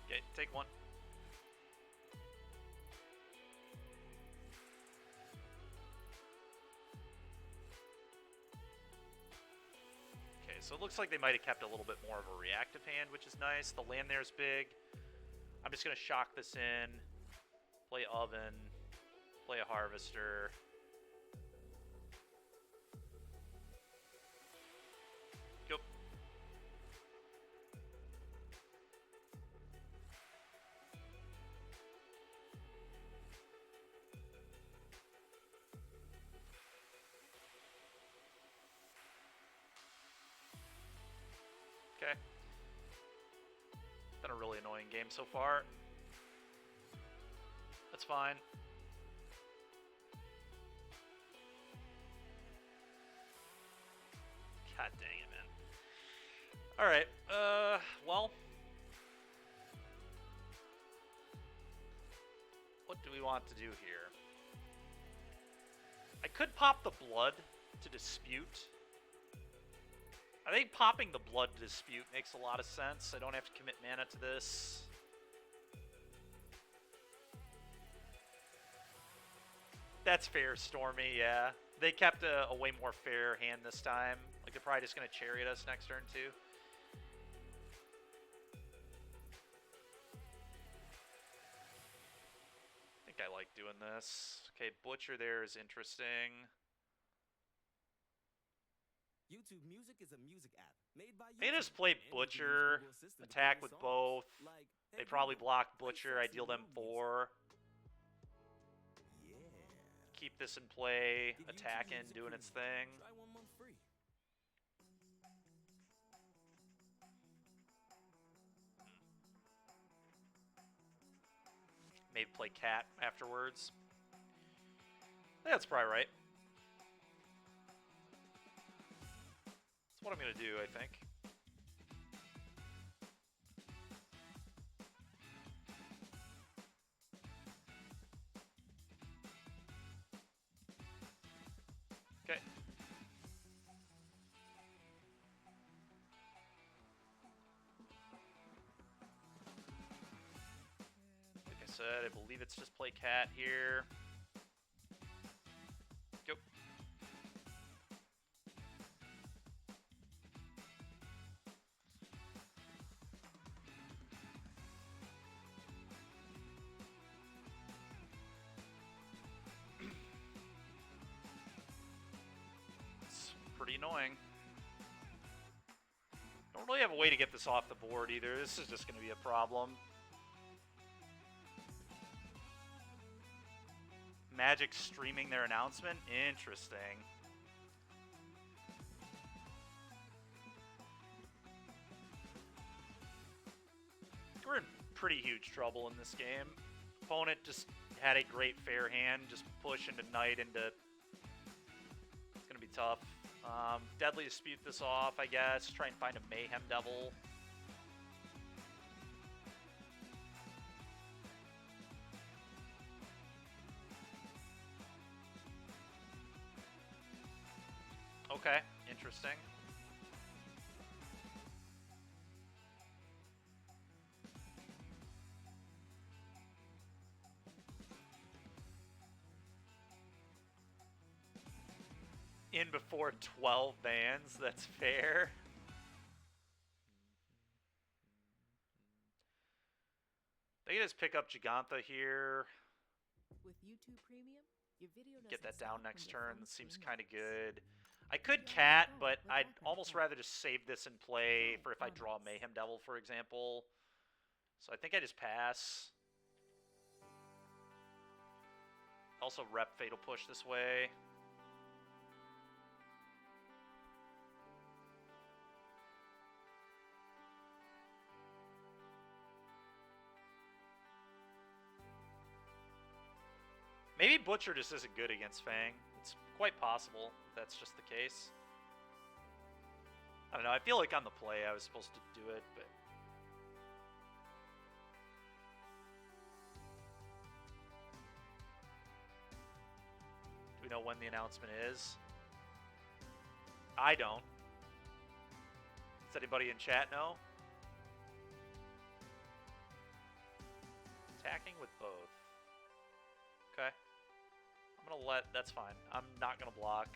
Okay, take 1. Okay, so it looks like they might have kept a little bit more of a reactive hand, which is nice. The land there is big. I'm just going to shock this in. Play Oven. Play a Harvester. Go. Okay. Been a really annoying game so far. That's fine. God dang it, man. Alright, well. What do we want to do here? I could pop the blood to dispute. I think popping the blood to dispute makes a lot of sense. I don't have to commit mana to this. That's fair, Stormy, yeah. They kept a way more fair hand this time. Like, they're probably just going to chariot us next turn, too. I think I like doing this. Okay, Butcher there is interesting. YouTube Music is a music app made by They YouTube, just play and you can use Butcher, Google Assistant to attack play with songs. both. Like, They hey, probably Google, block play Butcher. I sexy deal them world 4. music. Yeah. Keep this in play, Get YouTube attacking, Music doing its Premium. thing. Try 1 month free. Maybe play Cat afterwards. I think that's probably right. That's what I'm going to do, I think. Okay. Like I said, I believe it's just play Cat here. Go. pretty annoying. Don't really have a way to get this off the board either. This is just going to be a problem. Magic streaming their announcement? Interesting. We're in pretty huge trouble in this game. Opponent just had a great fair hand, just push into knight into... It's going to be tough. Deadly Dispute this off, I guess. Try and find a Mayhem Devil. Okay, interesting. In before 12 bans, that's fair. They can just pick up Gigantha here. With YouTube Premium, your video Get that down next turn. That seems kind of minutes. good. I could cat, but I'd almost rather just save this and play for if I draw Mayhem Devil, for example. So I think I just pass. Also rep Fatal Push this way. Maybe Butcher just isn't good against Fang. It's quite possible that's just the case. I don't know, I feel like on the play I was supposed to do it, but... Do we know when the announcement is? I don't. Does anybody in chat know? Attacking with both. Okay. I'm gonna let... That's fine. I'm not gonna block.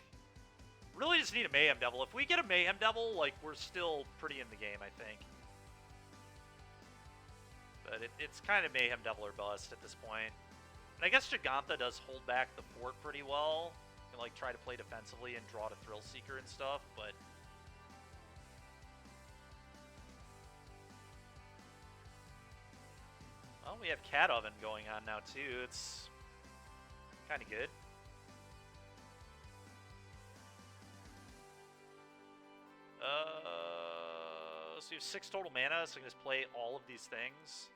Really just need a Mayhem Devil. If we get a Mayhem Devil, like, we're still pretty in the game, I think. But it's kind of Mayhem Devil or bust at this point. And I guess Gigantha does hold back the fort pretty well. You can, like, try to play defensively and draw to Thrill Seeker and stuff, but... Well, we have Cat Oven going on now, too. It's kind of good. So you have 6 total mana, so I can just play all of these things.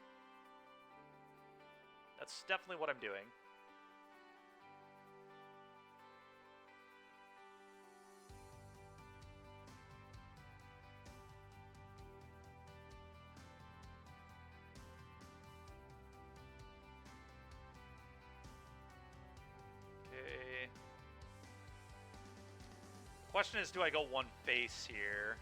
That's definitely what I'm doing. Okay. Question is, do I go one face here?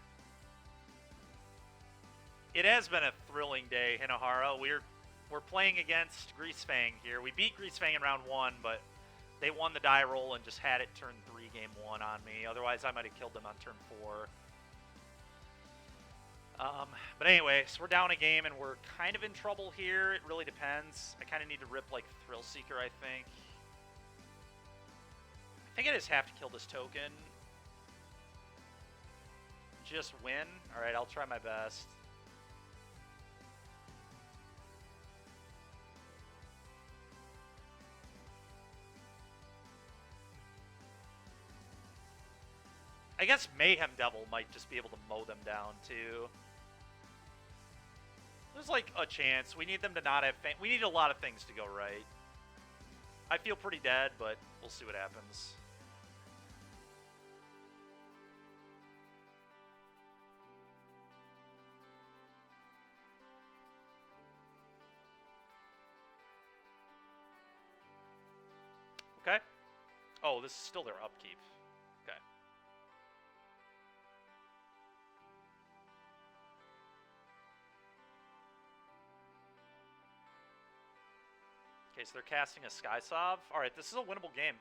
It has been a thrilling day, Hinahara. We're playing against Greasefang here. We beat Greasefang in round 1, but they won the die roll and just had it turn 3 game 1 on me. Otherwise, I might have killed them on turn 4. But anyway, so we're down a game and we're kind of in trouble here. It really depends. I kind of need to rip like Thrill Seeker, I think. I think I just have to kill this token. Just win. All right, I'll try my best. I guess Mayhem Devil might just be able to mow them down, too. There's, like, a chance. We need them to not have... We need a lot of things to go right. I feel pretty dead, but we'll see what happens. Okay. Oh, this is still their upkeep. Okay. Okay, so they're casting a Sky Sov. Alright, this is a winnable game.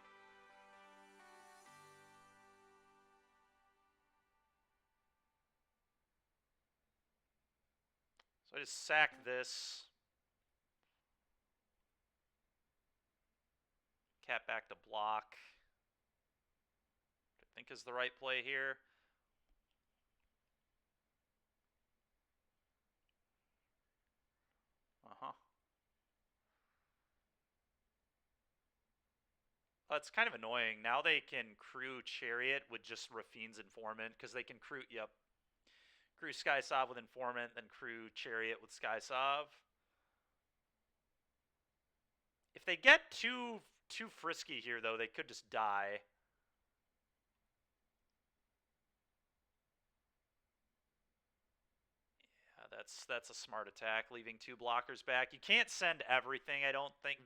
So I just sack this. Cat back to block. think is the right play here. It's kind of annoying. Now they can crew Chariot with just Rafine's Informant, because they can crew, crew Skysov with Informant, then crew Chariot with Skysov. If they get too frisky here, though, they could just die. Yeah, that's a smart attack, leaving 2 blockers back. You can't send everything, I don't think.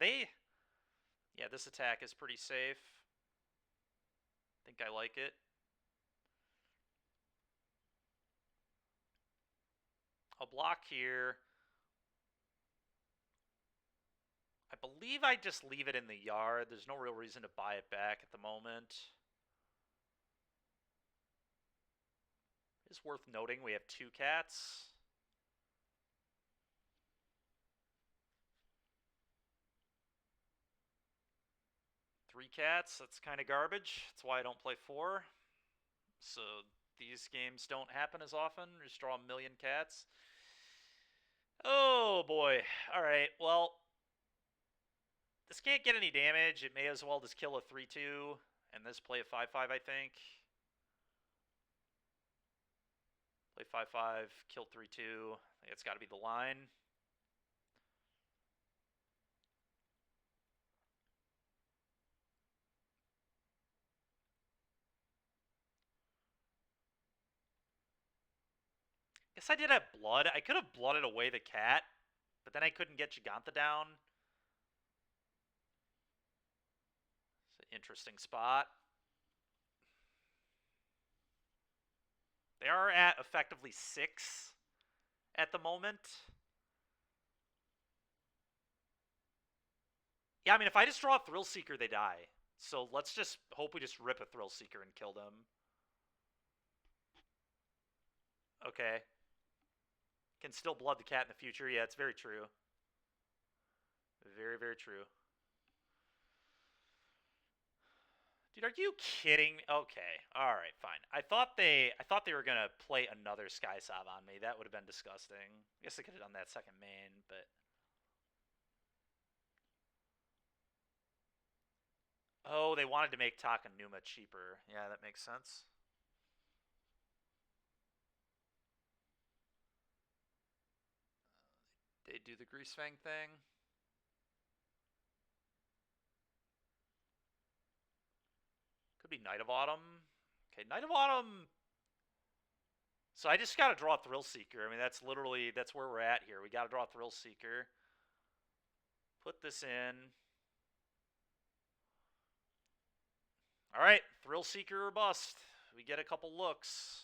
Yeah, this attack is pretty safe. I think I like it. I'll block here. I believe I just leave it in the yard. There's no real reason to buy it back at the moment. It's worth noting we have 2 cats. Three cats, that's kind of garbage. That's why I don't play 4. So these games don't happen as often. Just draw a million cats. Oh boy. Alright, well, this can't get any damage. It may as well just kill a 3-2, and this play a 5-5, I think. Play 5-5, kill 3-2. I think it's got to be the line. Guess I did have blood. I could have blooded away the cat, but then I couldn't get Giganta down. It's an interesting spot. They are at effectively 6 at the moment. Yeah, I mean, if I just draw a Thrill Seeker, they die. So let's just hope we just rip a Thrill Seeker and kill them. Okay. Can still blood the cat in the future. Yeah, it's very true. Very, very true. Dude, are you kidding? Okay. Alright, fine. I thought they were gonna play another Skysov on me. That would have been disgusting. I guess they could have done that second main, but... Oh, they wanted to make Takanuma cheaper. Yeah, that makes sense. They do the Grease Fang thing. Could be Night of Autumn. Okay, Night of Autumn. So I just gotta draw Thrill Seeker. I mean, that's where we're at here. We gotta draw Thrill Seeker. Put this in. Alright, Thrill Seeker or bust. We get a couple looks.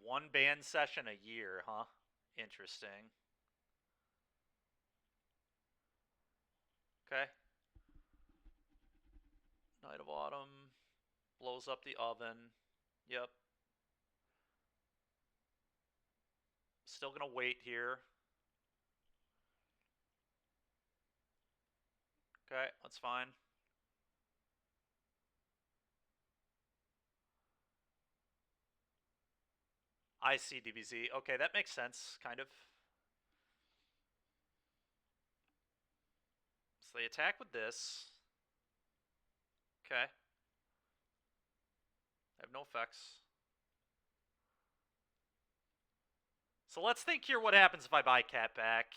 One band session a year, huh? Interesting. Okay. Night of Autumn. Blows up the oven. Yep. Still gonna wait here. Okay, that's fine. I see DBZ. Okay, that makes sense, kind of. So they attack with this. Okay. I have no effects. So let's think here what happens if I buy cat back.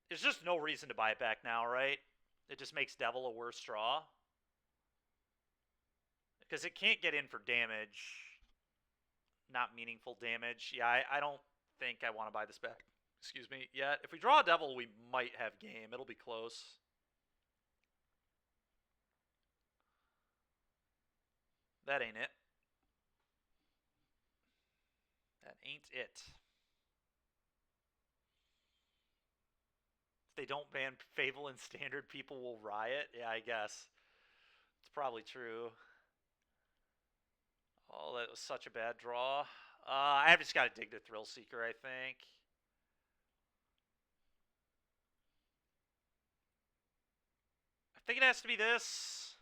There's just no reason to buy it back now, right? It just makes Devil a worse draw. Because it can't get in for damage. Not meaningful damage. Yeah, I don't think I want to buy this back. Excuse me. Yet. If we draw a Devil, we might have game. It'll be close. That ain't it. That ain't it. If they don't ban Fable in Standard, people will riot? Yeah, I guess. It's probably true. Oh, that was such a bad draw. I've just got to dig the Thrill Seeker, I think. I think it has to be this.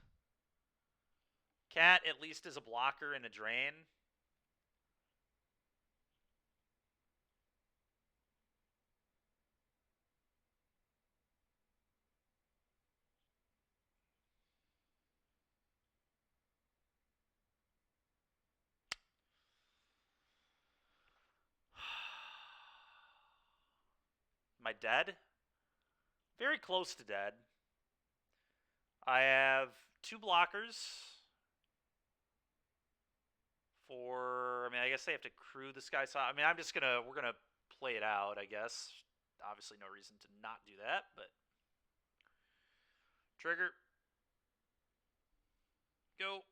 Cat at least is a blocker and a drain. Am I dead? Very close to dead. I have 2 blockers. I mean, I guess they have to crew the Sky Sac. I mean, we're gonna play it out, I guess. Obviously no reason to not do that, but. Trigger. Go.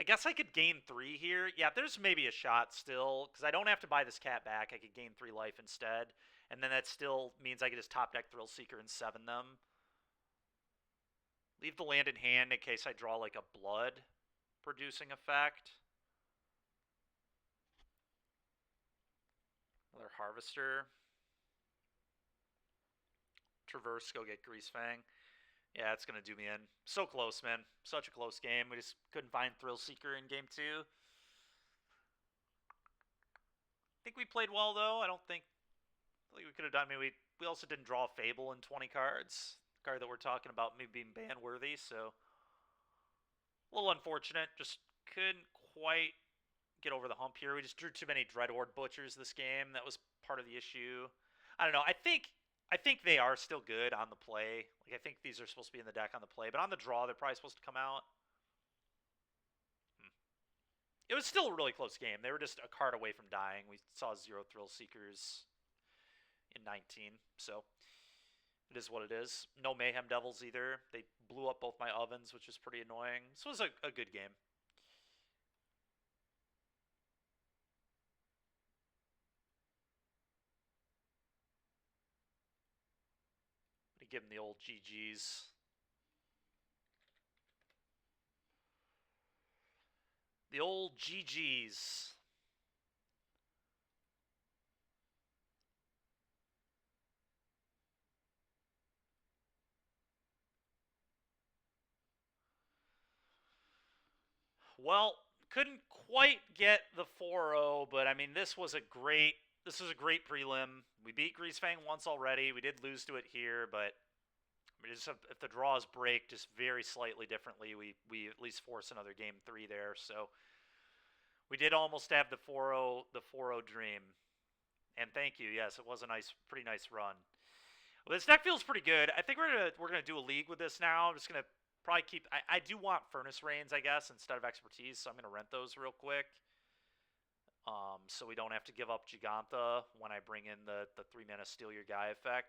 I guess I could gain 3 here. Yeah, there's maybe a shot still, because I don't have to buy this cat back. I could gain 3 life instead. And then that still means I could just top deck Thrill Seeker and 7 them. Leave the land in hand in case I draw like a blood producing effect. Another Harvester. Traverse, go get Greasefang. Yeah, it's going to do me in. So close, man. Such a close game. We just couldn't find Thrill Seeker in game 2. I think we played well, though. I don't think we could have done. I mean, we also didn't draw a Fable in 20 cards. The card that we're talking about maybe being ban-worthy, so a little unfortunate. Just couldn't quite get over the hump here. We just drew too many Dreadhorde Butchers this game. That was part of the issue. I don't know. I think they are still good on the play. Like, I think these are supposed to be in the deck on the play, but on the draw, they're probably supposed to come out. It was still a really close game. They were just a card away from dying. We saw 0 Thrill Seekers in 19, so it is what it is. No Mayhem Devils either. They blew up both my ovens, which was pretty annoying. This was a good game. Give him the old GGs. The old GGs. Well, couldn't quite get the 4-0, but I mean, this was a great prelim. We beat Greasefang once already. We did lose to it here, but I mean, if the draws break just very slightly differently, we at least force another game 3 there. So we did almost have the 4-0 dream. And thank you. Yes, it was a pretty nice run. Well, this deck feels pretty good. I think we're gonna do a league with this now. I'm just gonna probably keep. I do want Furnace Reigns, I guess, instead of Expertise, so I'm gonna rent those real quick. So we don't have to give up Giganta when I bring in the 3-mana Steal Your Guy effect.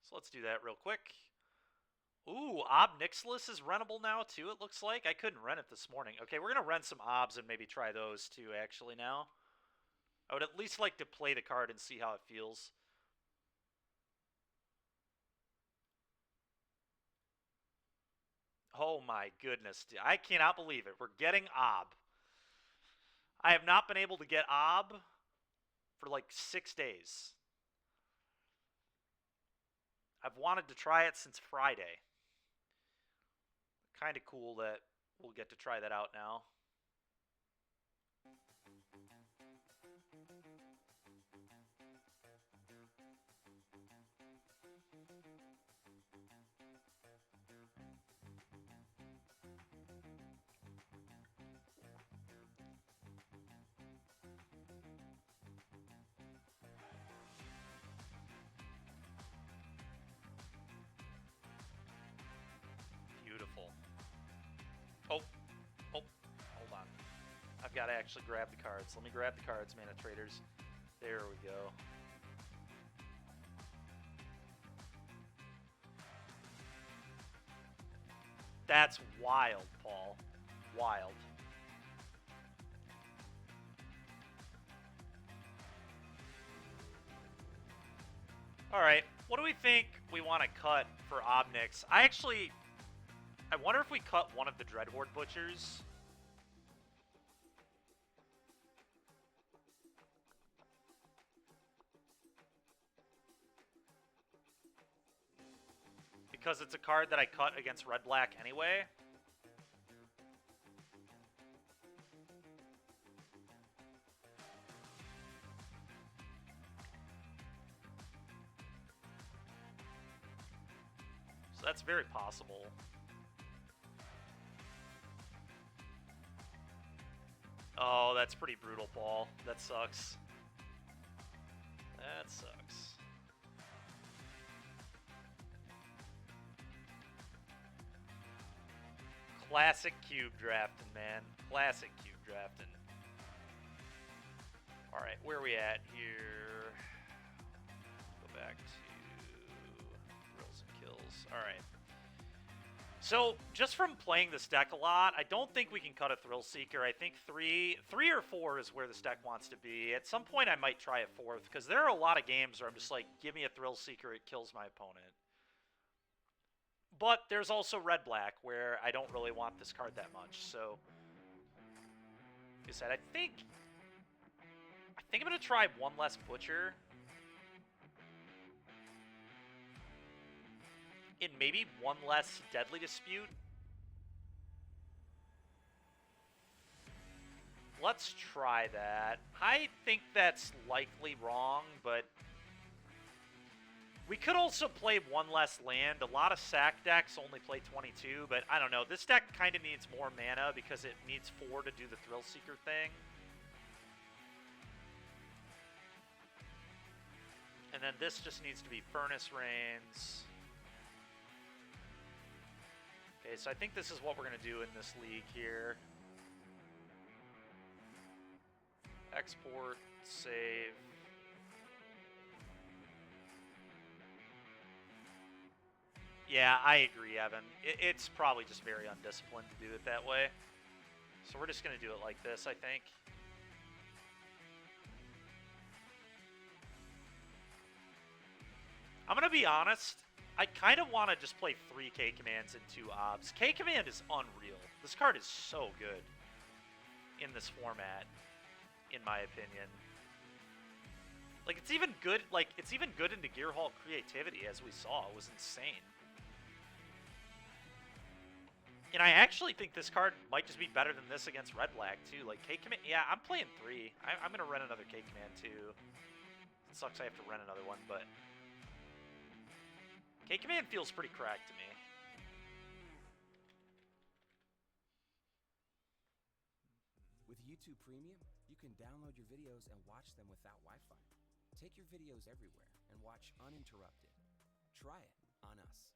So let's do that real quick. Ooh, Ob Nixilis is rentable now too, it looks like. I couldn't rent it this morning. Okay, we're going to rent some Obs and maybe try those too, actually, now. I would at least like to play the card and see how it feels. Oh my goodness, I cannot believe it. We're getting Ob. I have not been able to get Ob for like 6 days. I've wanted to try it since Friday. Kind of cool that we'll get to try that out now. Beautiful. Oh, hold on. I've got to actually grab the cards. Let me grab the cards, Mana Traders. There we go. That's wild, Paul. Wild. All right. What do we think we want to cut for Obnix? I wonder if we cut one of the Dreadhorde Butchers. Because it's a card that I cut against Red-Black anyway. So that's very possible. Oh, that's pretty brutal, Paul. That sucks. That sucks. Classic cube drafting, man. Classic cube drafting. Alright, where are we at here? Go back to thrills and kills. Alright. So, just from playing this deck a lot, I don't think we can cut a Thrill Seeker. I think three or four is where this deck wants to be. At some point, I might try a fourth, because there are a lot of games where I'm just like, give me a Thrill Seeker, it kills my opponent. But there's also Red-Black, where I don't really want this card that much, so... Like I said, I think I'm going to try one less Butcher. And maybe one less Deadly Dispute. Let's try that. I think that's likely wrong, but... We could also play one less land. A lot of sack decks only play 22, but I don't know. This deck kind of needs more mana because it needs 4 to do the Thrill Seeker thing. And then this just needs to be Furnace Rains. Okay, so I think this is what we're going to do in this league here. Export, save. Yeah, I agree, Evan. It's probably just very undisciplined to do it that way. So we're just going to do it like this, I think. I'm going to be honest. I kind of want to just play 3 K-Commands and 2 Obs. K-Command is unreal. This card is so good in this format, in my opinion. Like, it's even good into Gear Hall creativity, as we saw. It was insane. And I actually think this card might just be better than this against Red-Black, too. Like, K-Command... Yeah, I'm playing 3. I'm going to rent another K-Command, too. It sucks I have to rent another one, but... K-Command feels pretty cracked to me. With YouTube Premium, you can download your videos and watch them without Wi-Fi. Take your videos everywhere and watch uninterrupted. Try it on us.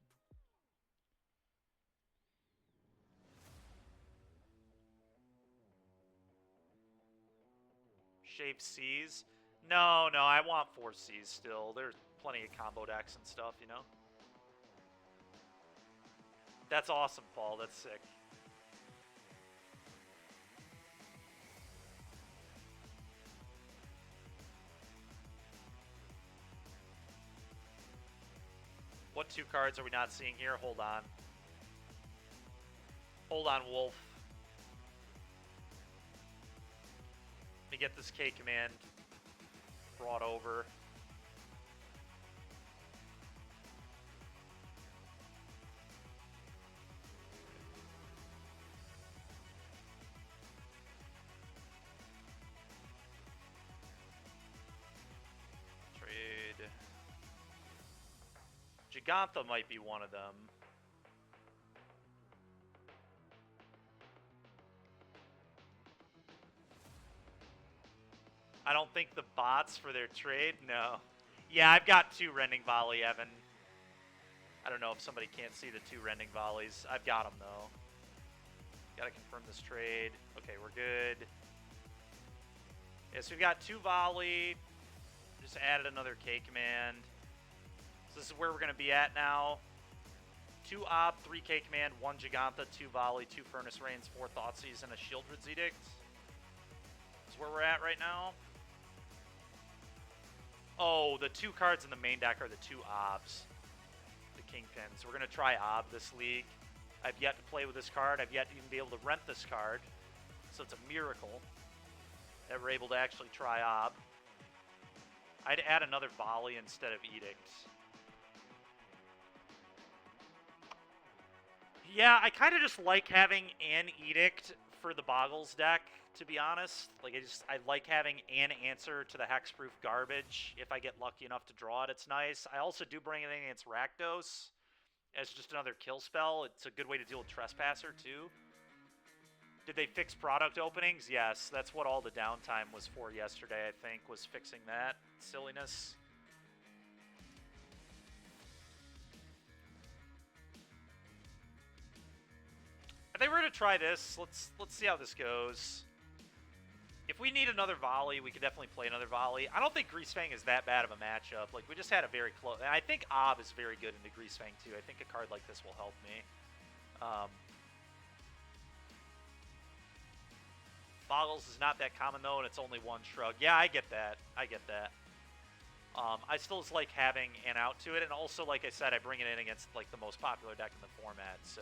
Shave C's? No, I want 4 C's still. There's plenty of combo decks and stuff, you know? That's awesome, Paul. That's sick. What 2 cards are we not seeing here? Hold on. Hold on, Wolf. Let me get this K-Command brought over. Trade. Gigantha might be one of them. I don't think the bots for their trade? No. Yeah, I've got 2 Rending Volley, Evan. I don't know if somebody can't see the 2 Rending Volleys. I've got them, though. Gotta confirm this trade. Okay, we're good. Yeah, so we've got 2 Volley. Just added another K-Command. So this is where we're going to be at now. 2 Ob, 3 K-Command, 1 Gigantha, 2 Volley, 2 Furnace Rains, 4 Thoughtseize, and a Shieldred's Edict. That's where we're at right now. Oh, the 2 cards in the main deck are the 2 Obs. The Kingpins. We're going to try Ob this league. I've yet to play with this card. I've yet to even be able to rent this card. So it's a miracle that we're able to actually try Ob. I'd add another Volley instead of Edict. Yeah, I kind of just like having an Edict for the Boggles deck, to be honest. Like, I like having an answer to the Hexproof garbage. If I get lucky enough to draw it, it's nice. I also do bring it in against Rakdos as just another kill spell. It's a good way to deal with Trespasser, too. Did they fix product openings? Yes, that's what all the downtime was for yesterday, I think, was fixing that silliness. I think we're gonna try this. Let's see how this goes. If we need another Volley, we could definitely play another Volley. I don't think Greasefang is that bad of a matchup. Like, we just had a very close... And I think Ob is very good into Greasefang, too. I think a card like this will help me. Boggles is not that common, though, and it's only 1 Shrug. Yeah, I get that. I get that. I still just like having an out to it, and also, like I said, I bring it in against, like, the most popular deck in the format, so...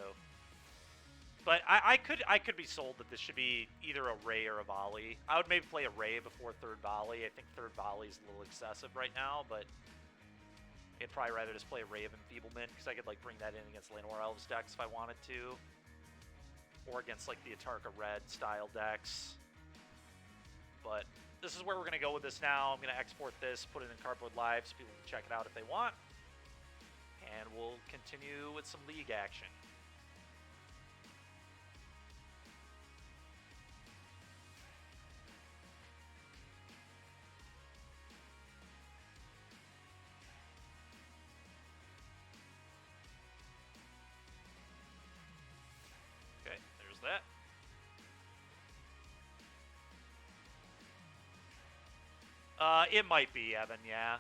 But I could be sold that this should be either a Ray or a Volley. I would maybe play a Ray before 3rd Volley. I think 3rd Volley is a little excessive right now, but I'd probably rather just play a Ray of Enfeeblement, because I could, like, bring that in against Llanowar Elves decks if I wanted to. Or against, like, the Atarka Red style decks. But this is where we're going to go with this now. I'm going to export this, put it in Cardboard Live so people can check it out if they want. And we'll continue with some League action. Okay, there's that. It might be, Evan, yeah.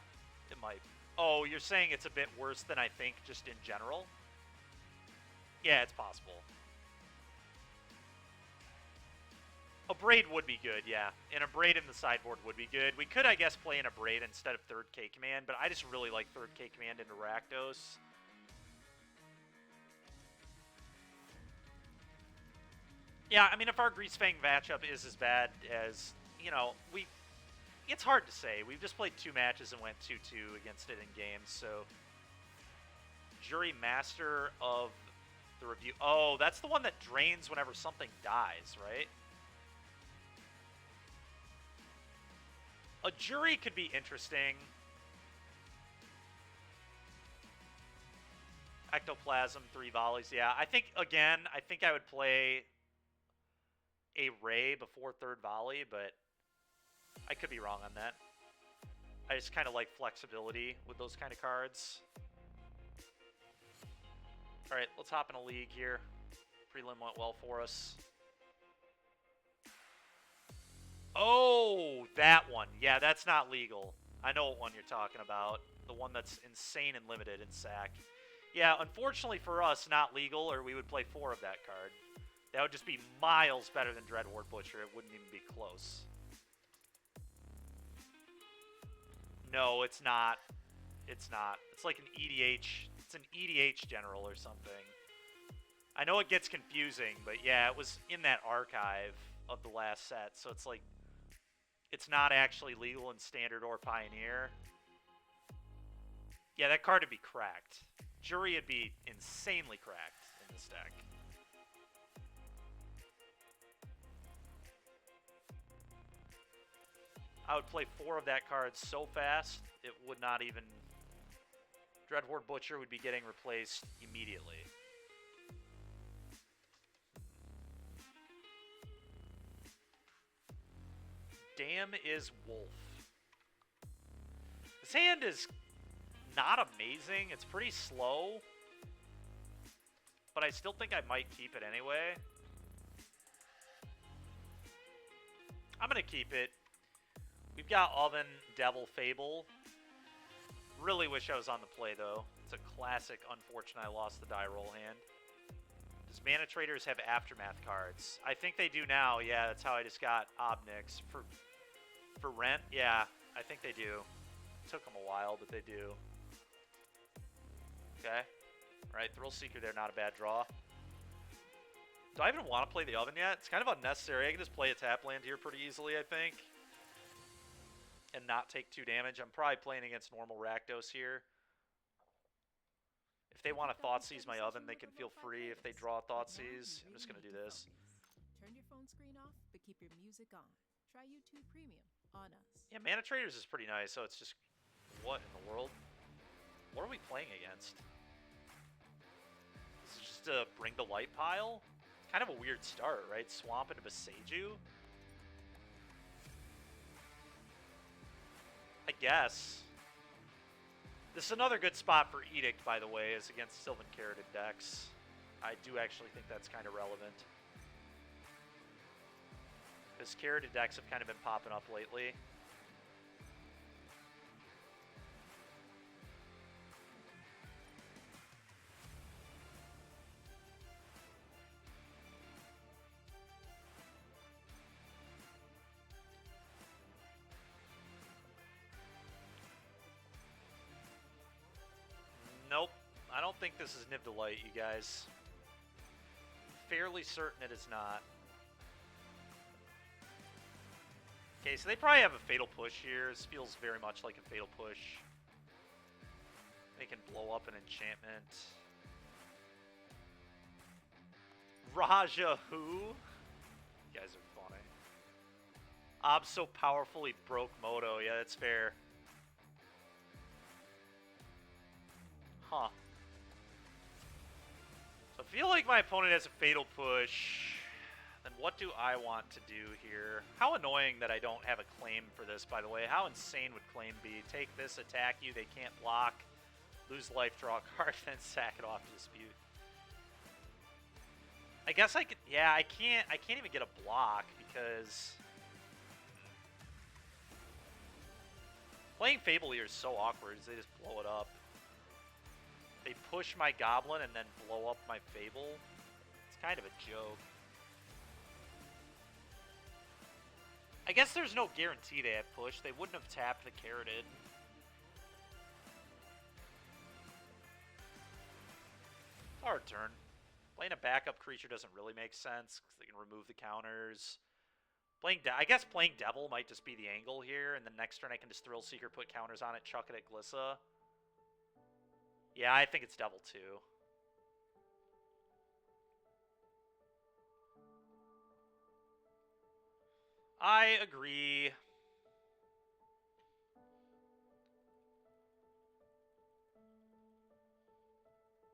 It might. Oh, you're saying it's a bit worse than I think just in general? Yeah, it's possible. A Braid would be good, yeah. And a Braid in the sideboard would be good. We could, I guess, play in a Braid instead of 3rd K-Command, but I just really like 3rd K-Command into Rakdos. Yeah, I mean, if our Greasefang matchup is as bad as, you know, it's hard to say. We've just played 2 matches and went 2-2 against it in games, so... Jury Master of the Review. Oh, that's the one that drains whenever something dies, right? A Jury could be interesting. Ectoplasm, 3 Volleys, yeah. I think, again, I would play a Ray before 3rd Volley, but I could be wrong on that. I just kind of like flexibility with those kind of cards. Alright, let's hop in a league here. Prelim went well for us. Oh, that one. Yeah, that's not legal. I know what one you're talking about. The one that's insane and limited in SAC. Yeah, unfortunately for us, not legal, or we would play 4 of that card. That would just be miles better than Dreadhorde Butcher. It wouldn't even be close. No, it's not. It's not. It's like an EDH. It's an EDH general or something. I know it gets confusing, but yeah, it was in that archive of the last set, so it's like, it's not actually legal in Standard or Pioneer. Yeah, that card would be cracked. Jury would be insanely cracked in this deck. I would play 4 of that card so fast, it would not even... Dreadhorde Butcher would be getting replaced immediately. Damn is Wolf. This hand is not amazing. It's pretty slow. But I still think I might keep it anyway. I'm going to keep it. We've got Oven, Devil, Fable. Really wish I was on the play, though. It's a classic, unfortunate I lost the die roll hand. Does Mana Traders have Aftermath cards? I think they do now. Yeah, that's how I just got Obnix. For rent? Yeah, I think they do. Took them a while, but they do. Okay. Alright, Thrill Seeker there, not a bad draw. Do I even want to play the Oven yet? It's kind of unnecessary. I can just play a tap land here pretty easily, I think. And not take 2 damage. I'm probably playing against normal Rakdos here. If they want to Thoughtseize my Oven, they can feel free. If they draw Thoughtseize, I'm just going to do this. Turn your phone screen off, but keep your music on. Try YouTube Premium on us. Yeah, Mana Traders is pretty nice, so it's just... What in the world? What are we playing against? Is it just a Bring to Light pile? Kind of a weird start, right? Swamp into Boseiju? I guess. This is another good spot for Edict, by the way, is against Sylvan Caridid decks. I do actually think that's kind of relevant. Because Caridid decks have kind of been popping up lately. Nope. I don't think this is Niv Delight, you guys. Fairly certain it is not. Okay, so they probably have a Fatal Push here. This feels very much like a Fatal Push. They can blow up an enchantment. Raja who? You guys are funny. Ob so powerful he broke Moto. Yeah, that's fair. Huh. So I feel like my opponent has a Fatal Push. Then what do I want to do here? How annoying that I don't have a claim for this, by the way. How insane would claim be? Take this, attack you, they can't block. Lose life, draw a card, then sack it off to dispute. I guess I could, yeah, I can't even get a block because playing Fable here is so awkward. They just blow it up. They push my Goblin and then blow up my Fable. It's kind of a joke. I guess there's no guarantee they have push. They wouldn't have tapped the Caridid. Hard turn. Playing a backup creature doesn't really make sense because they can remove the counters. I guess playing Devil might just be the angle here, and the next turn I can just Thrill Seeker, put counters on it, chuck it at Glissa. Yeah, I think it's Devil too. I agree.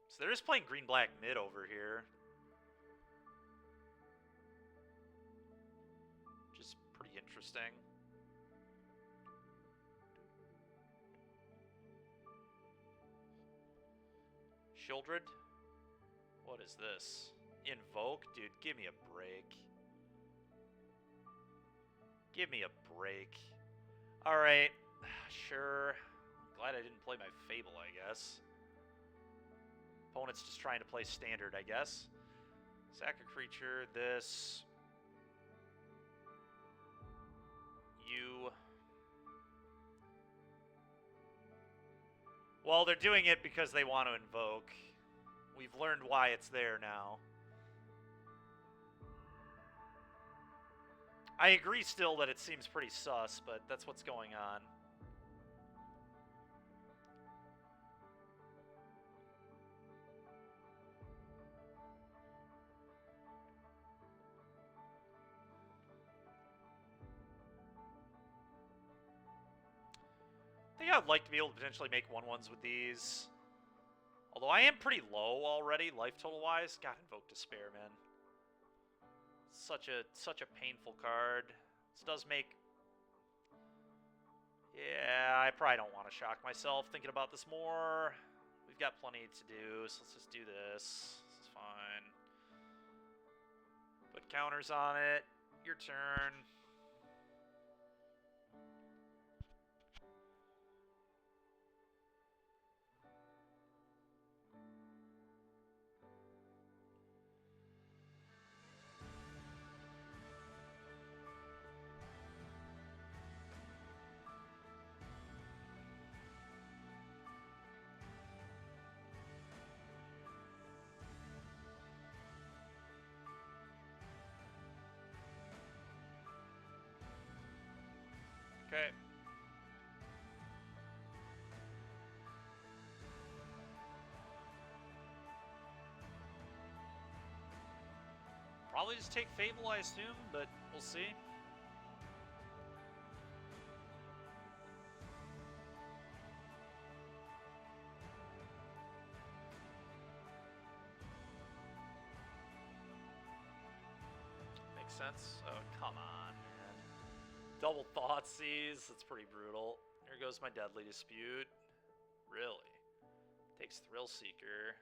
So they're just playing green-black mid over here. Which is pretty interesting. Shieldred? What is this? Invoke? Dude, give me a break. Give me a break. Alright. Sure. Glad I didn't play my Fable, I guess. Opponent's just trying to play standard, I guess. Sack a creature, this. You. Well, they're doing it because they want to invoke. We've learned why it's there now. I agree still that it seems pretty sus, but that's what's going on. I think I'd like to be able to potentially make 1/1s with these. Although I am pretty low already, life total-wise. God, Invoke Despair, man. Such a painful card. This does make... Yeah, I probably don't want to shock myself thinking about this more. We've got plenty to do, so let's just do this. This is fine. Put counters on it. Your turn. Okay. Probably just take Fable, I assume, but we'll see. Makes sense. Oh, come on, man. Double Thoughtseize, that's pretty brutal. Here goes my Deadly Dispute. Really? Takes Thrill Seeker.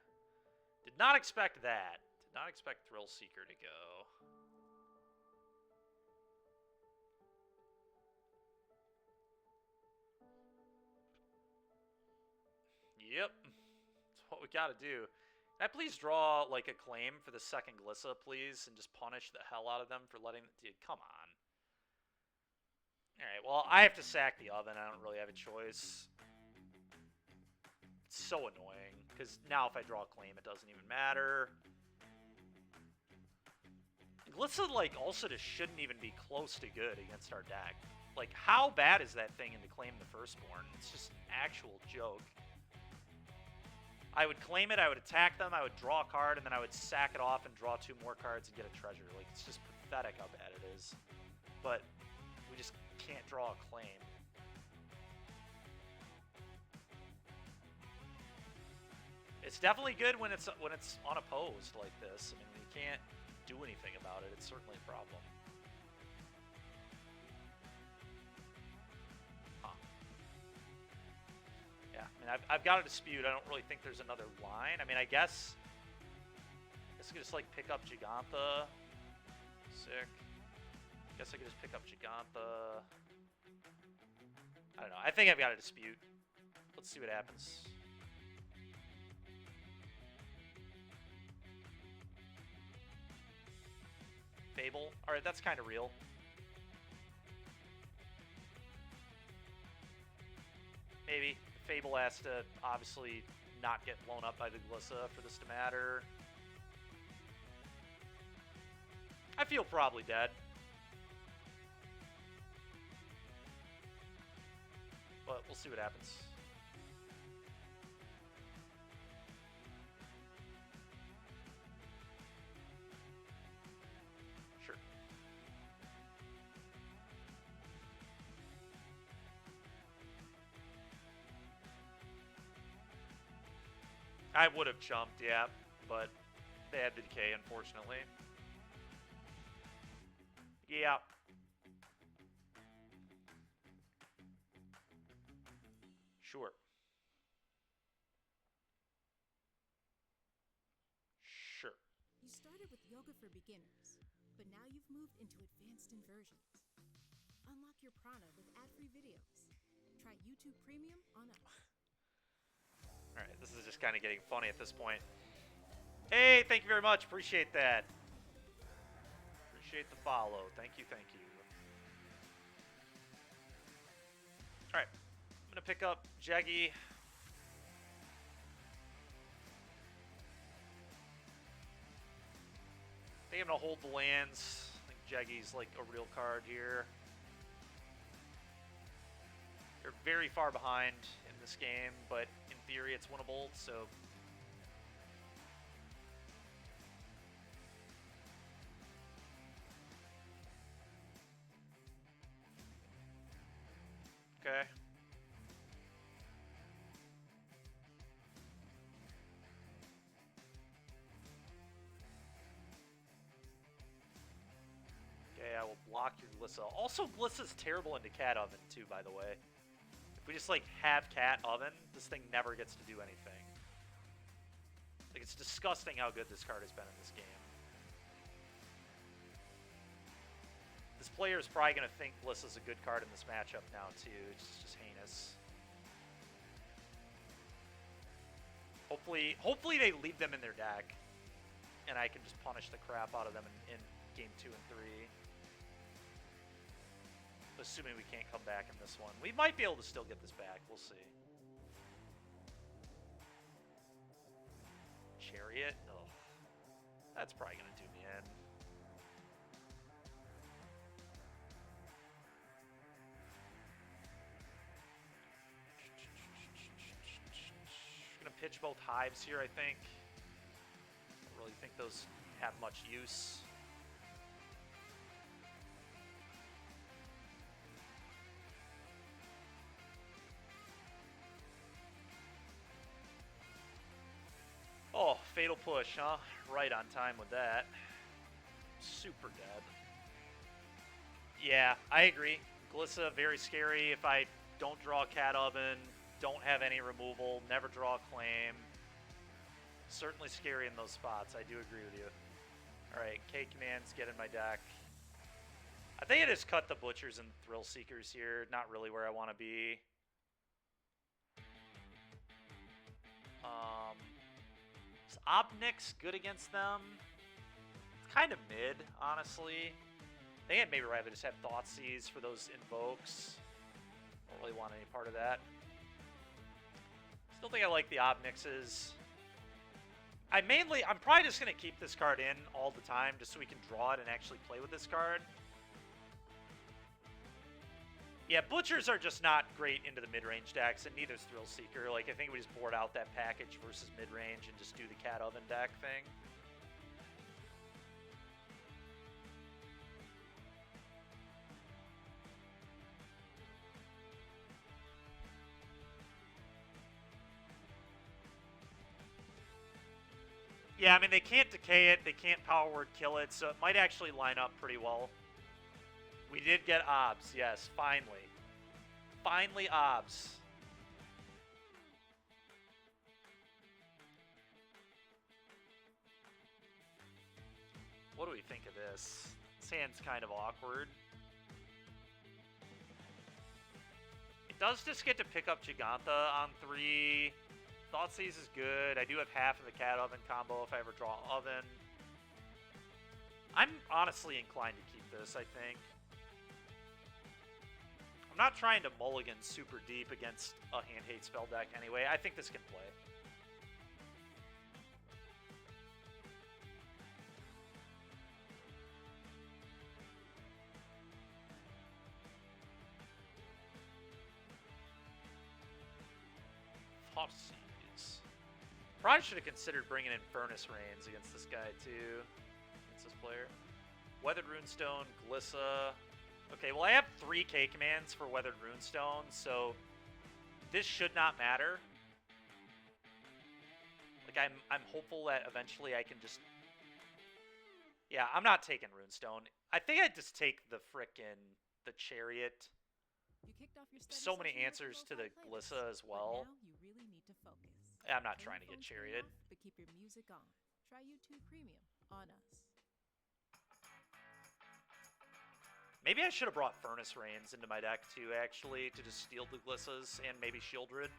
Did not expect that. Did not expect Thrill Seeker to go. Yep. That's what we gotta do. Can I please draw, like, a claim for the second Glissa, please? And just punish the hell out of them for letting... Dude, come on. Alright, well, I have to sack the oven. I don't really have a choice. It's so annoying. Because now if I draw a claim, it doesn't even matter. Glissa, like, also just shouldn't even be close to good against our deck. Like, how bad is that thing in the Claim the Firstborn? It's just an actual joke. I would claim it, I would attack them, I would draw a card, and then I would sack it off and draw 2 more cards and get a treasure. Like, it's just pathetic how bad it is. But we just can't draw a claim. It's definitely good when it's unopposed like this. I mean, you can't do anything about it. It's certainly a problem. Huh. Yeah, I mean, I've got a dispute. I don't really think there's another line. I mean, I guess I could just, like, pick up Gigantha. Sick. I guess I could just pick up Gigantha. I don't know. I think I've got a dispute. Let's see what happens. Fable. Alright, that's kind of real. Maybe. Fable has to obviously not get blown up by the Glissa for this to matter. I feel probably dead. But we'll see what happens. Sure. I would have jumped, yeah, but they had the decay, unfortunately. Yeah. Sure. Sure. You started with yoga for beginners, but now you've moved into advanced inversions. Unlock your prana with ad-free videos. Try YouTube Premium on up. Alright, this is just kind of getting funny at this point. Hey, thank you very much. Appreciate that. Appreciate the follow. Thank you, thank you. Alright, I'm going to pick up Jaggy. I think I'm going to hold the lands. I think Jaggy's like a real card here. They're very far behind in this game, but in theory it's winnable, so... Okay. Okay, I will block your Glissa. Also, Glissa's terrible into Cat Oven, too, by the way. If we just, like, have Cat Oven, this thing never gets to do anything. Like, it's disgusting how good this card has been in this game. This player is probably going to think Glissa's a good card in this matchup now, too. It's just heinous. Hopefully they leave them in their deck, and I can just punish the crap out of them in game 2 and 3. Assuming we can't come back in this one. We might be able to still get this back. We'll see. Chariot? Ugh. That's probably going to do me in. pitch both hives here, I think. Don't really think those have much use. Oh, fatal push, huh? Right on time with that. Super dead. Yeah, I agree. Glissa, very scary. If I don't draw Cat Oven, don't have any removal, never draw a claim. Certainly scary in those spots. I do agree with you. Alright, K commands get in my deck. I think I just cut the Butchers and Thrill Seekers here. Not really where I want to be. Is Obnix good against them? It's kind of mid, honestly. I think I'd maybe rather just have Thoughtseize for those invokes. Don't really want any part of that. Still think I like the Obnixes. I'm probably just going to keep this card in all the time just so we can draw it and actually play with this card. Yeah, Butchers are just not great into the mid-range decks, and neither is Thrill Seeker. Like, I think we just board out that package versus mid-range and just do the Cat Oven deck thing. Yeah, I mean, they can't decay it, they can't power word kill it, so it might actually line up pretty well. We did get Obs, yes, finally. Finally, Obs. What do we think of this? This hand's kind of awkward. It does just get to pick up Giganta on 3. Thoughtseize is good. I do have half of the Cat Oven combo if I ever draw Oven. I'm honestly inclined to keep this, I think. I'm not trying to mulligan super deep against a hand-hate spell deck anyway. I think this can play. Thoughtseize. Probably should have considered bringing in Furnace Rains against this guy too. Against this player. Weathered Runestone, Glissa. Okay, well I have 3 K commands for Weathered Runestone, so this should not matter. Like I'm hopeful that eventually I can just... Yeah, I'm not taking Runestone. I think I'd just take the the Chariot. You kicked off your So many answers to the Glissa as well. Now you really need to focus. I'm not trying to get Chariot. But keep your music on. Try YouTube Premium on us. Maybe I should have brought Furnace Rains into my deck too, actually, to just steal the Glissas and maybe Shieldred.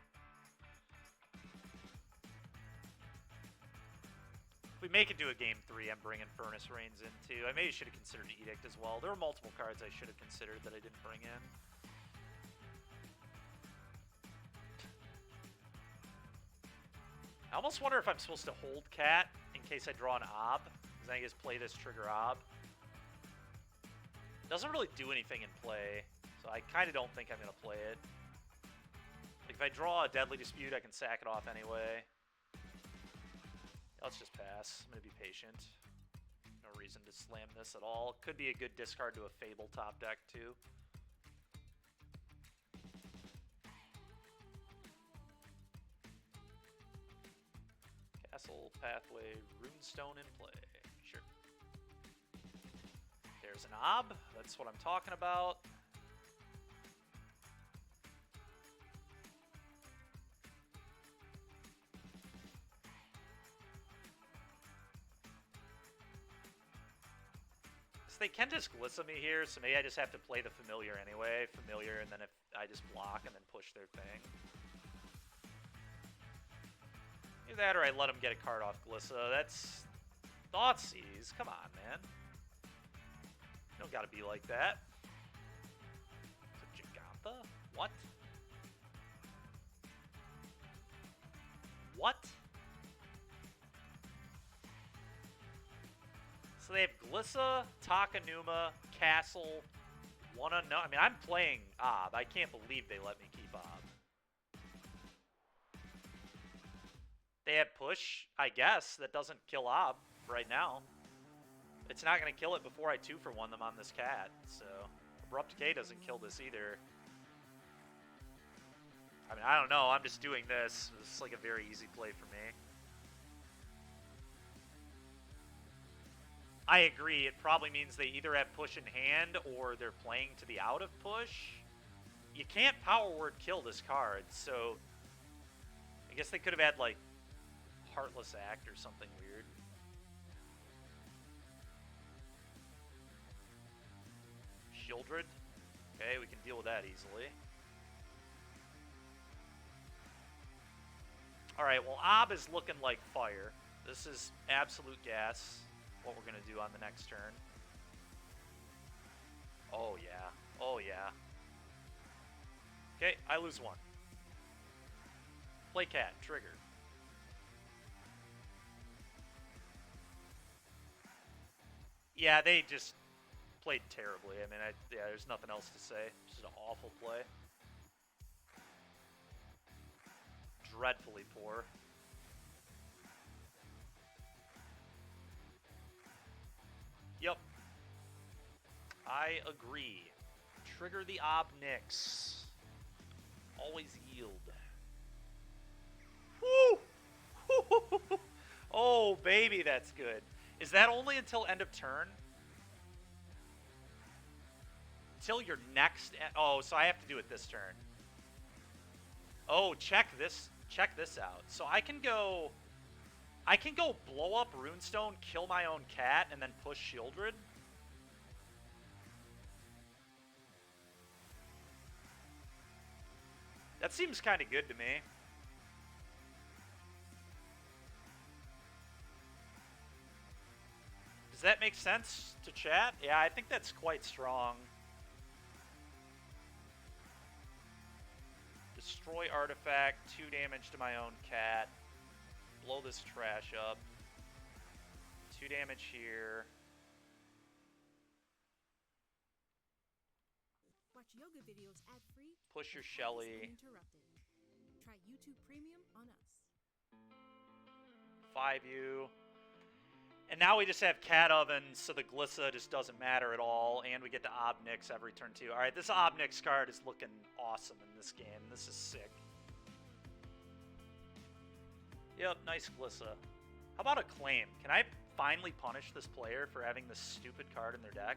If we make it to a game 3, I'm bringing Furnace Rains in too. I maybe should have considered Edict as well. There were multiple cards I should have considered that I didn't bring in. I almost wonder if I'm supposed to hold Cat in case I draw an Ob, because then I just play this trigger Ob. Doesn't really do anything in play, so I kind of don't think I'm going to play it. Like, if I draw a Deadly Dispute, I can sack it off anyway. Let's just pass. I'm going to be patient. No reason to slam this at all. Could be a good discard to a Fable top deck, too. Castle, Pathway, Runestone in play. Sure. There's an Ob. That's what I'm talking about. So they can just Glissa me here, so maybe I just have to play the Familiar anyway. Familiar, and then if I just block and then push their thing. Either that or I let them get a card off Glissa. That's Thoughtseize. Come on, man. You don't gotta be like that. It's a Giganta? What? What? So they have Glissa, Takanuma, Castle, one unknown. I mean, I'm playing Ob. I can't believe they let me keep Ob. They have push, I guess. That doesn't kill Ob right now. It's not going to kill it before I 2-for-1 them on this cat. So Abrupt Decay doesn't kill this either. I mean, I don't know. I'm just doing this. This is like a very easy play for me. I agree. It probably means they either have push in hand or they're playing to the out of push. You can't power word kill this card, so I guess they could have had like Heartless Act or something weird. Shieldred. Okay, we can deal with that easily. Alright, well, Ob is looking like fire. This is absolute gas, what we're going to do on the next turn. Oh, yeah. Oh, yeah. Okay, I lose one. Play cat, trigger. Yeah, they just played terribly. I mean, yeah, there's nothing else to say. Just an awful play. Dreadfully poor. Yep. I agree. Trigger the Obnix. Always yield. Woo! Oh, baby, that's good. Is that only until end of turn? Till your next... Oh, so I have to do it this turn. Oh, check this out. So I can go blow up Runestone, kill my own cat, and then push Shieldred. That seems kind of good to me. Does that make sense to chat? Yeah, I think that's quite strong. Destroy artifact, 2 damage to my own cat. Blow this trash up. 2 damage here. Watch yoga videos ad-free. Push your Shelly. Uninterrupted. Try YouTube Premium on us. 5U. And now we just have Cat Oven, so the Glissa just doesn't matter at all, and we get to Obnix every turn too. Alright, this Obnix card is looking awesome in this game. This is sick. Yep, nice Glissa. How about a Claim? Can I finally punish this player for having this stupid card in their deck?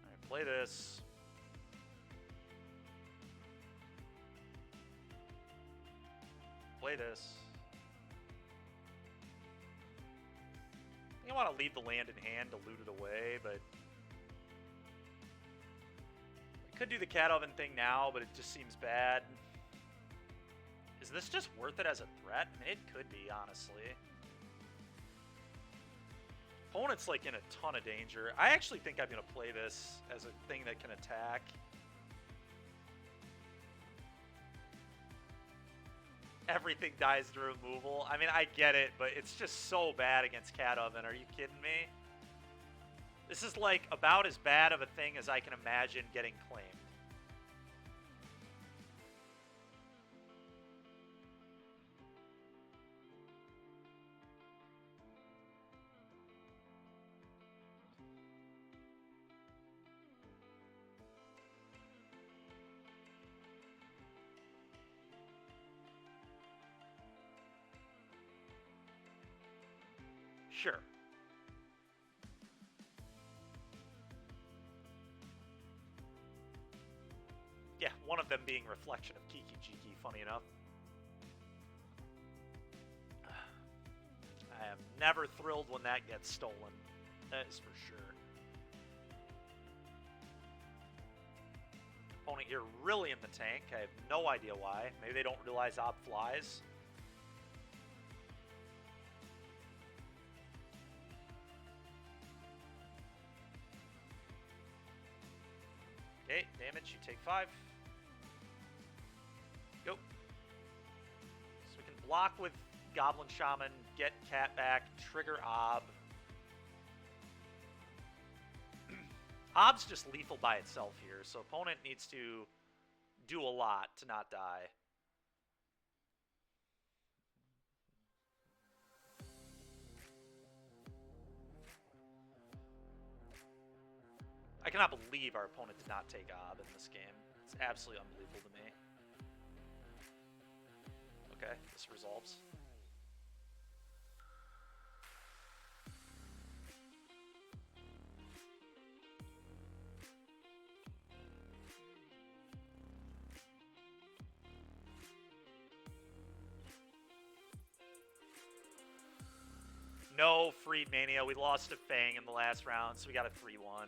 Alright, play this. Play this. I want to leave the land in hand to loot it away, but I could do the Cat Oven thing now, but it just seems bad. Is this just worth it as a threat? I mean, it could be, honestly. Opponent's like in a ton of danger. I actually think I'm going to play this as a thing that can attack. Everything dies to removal. I mean, I get it, but it's just so bad against Cat Oven. Are you kidding me? This is like about as bad of a thing as I can imagine getting claimed. Sure. Yeah, one of them being Reflection of Kiki Jiki, funny enough. I am never thrilled when that gets stolen. That is for sure. Opponent here really in the tank. I have no idea why. Maybe they don't realize Ob flies. Okay, damage, you take 5. Go. So we can block with Goblin Shaman, get Cat back, trigger Ob. Ob's just lethal by itself here, so opponent needs to do a lot to not die. cannot believe our opponent did not take Ob in this game. It's absolutely unbelievable to me. Okay, this resolves. No Freed Mania. We lost to Fang in the last round, so we got a 3-1.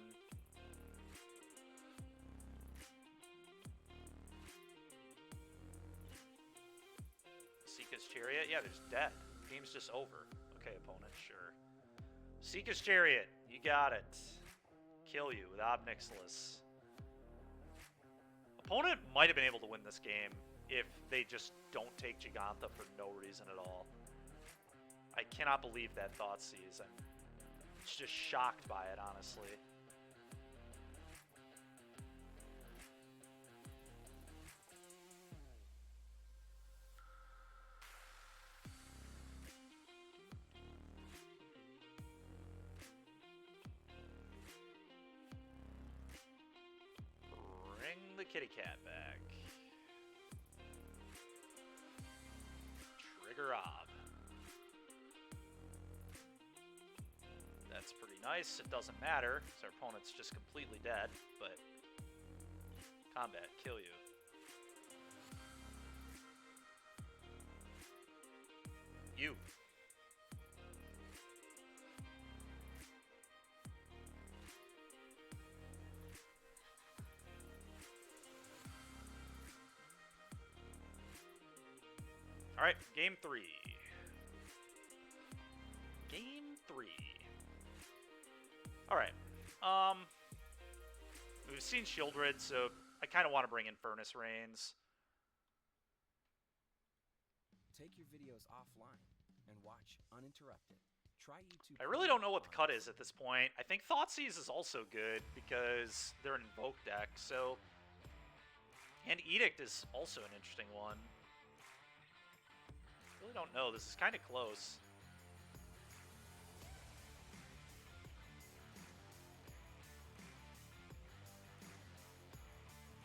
Seeka's Chariot? Yeah, there's dead. Game's just over. Okay, opponent, sure. Seeka's Chariot. You got it. Kill you with Ob Nixilis. Opponent might have been able to win this game if they just don't take Gigantha for no reason at all. I cannot believe that Thoughtseize. I'm just shocked by it, honestly. Bring the kitty cat back. Trigger Ob. That's pretty nice. It doesn't matter, because our opponent's just completely dead, but combat, kill you. You. Alright, game 3. Game 3. Alright. We've seen Shieldred, so I kind of want to bring in Furnace Reigns. Take your videos offline and watch uninterrupted. Try YouTube. I really don't know what the cut is at this point. I think Thoughtseize is also good because they're an Invoke deck, so... And Edict is also an interesting one. Really don't know. This is kind of close.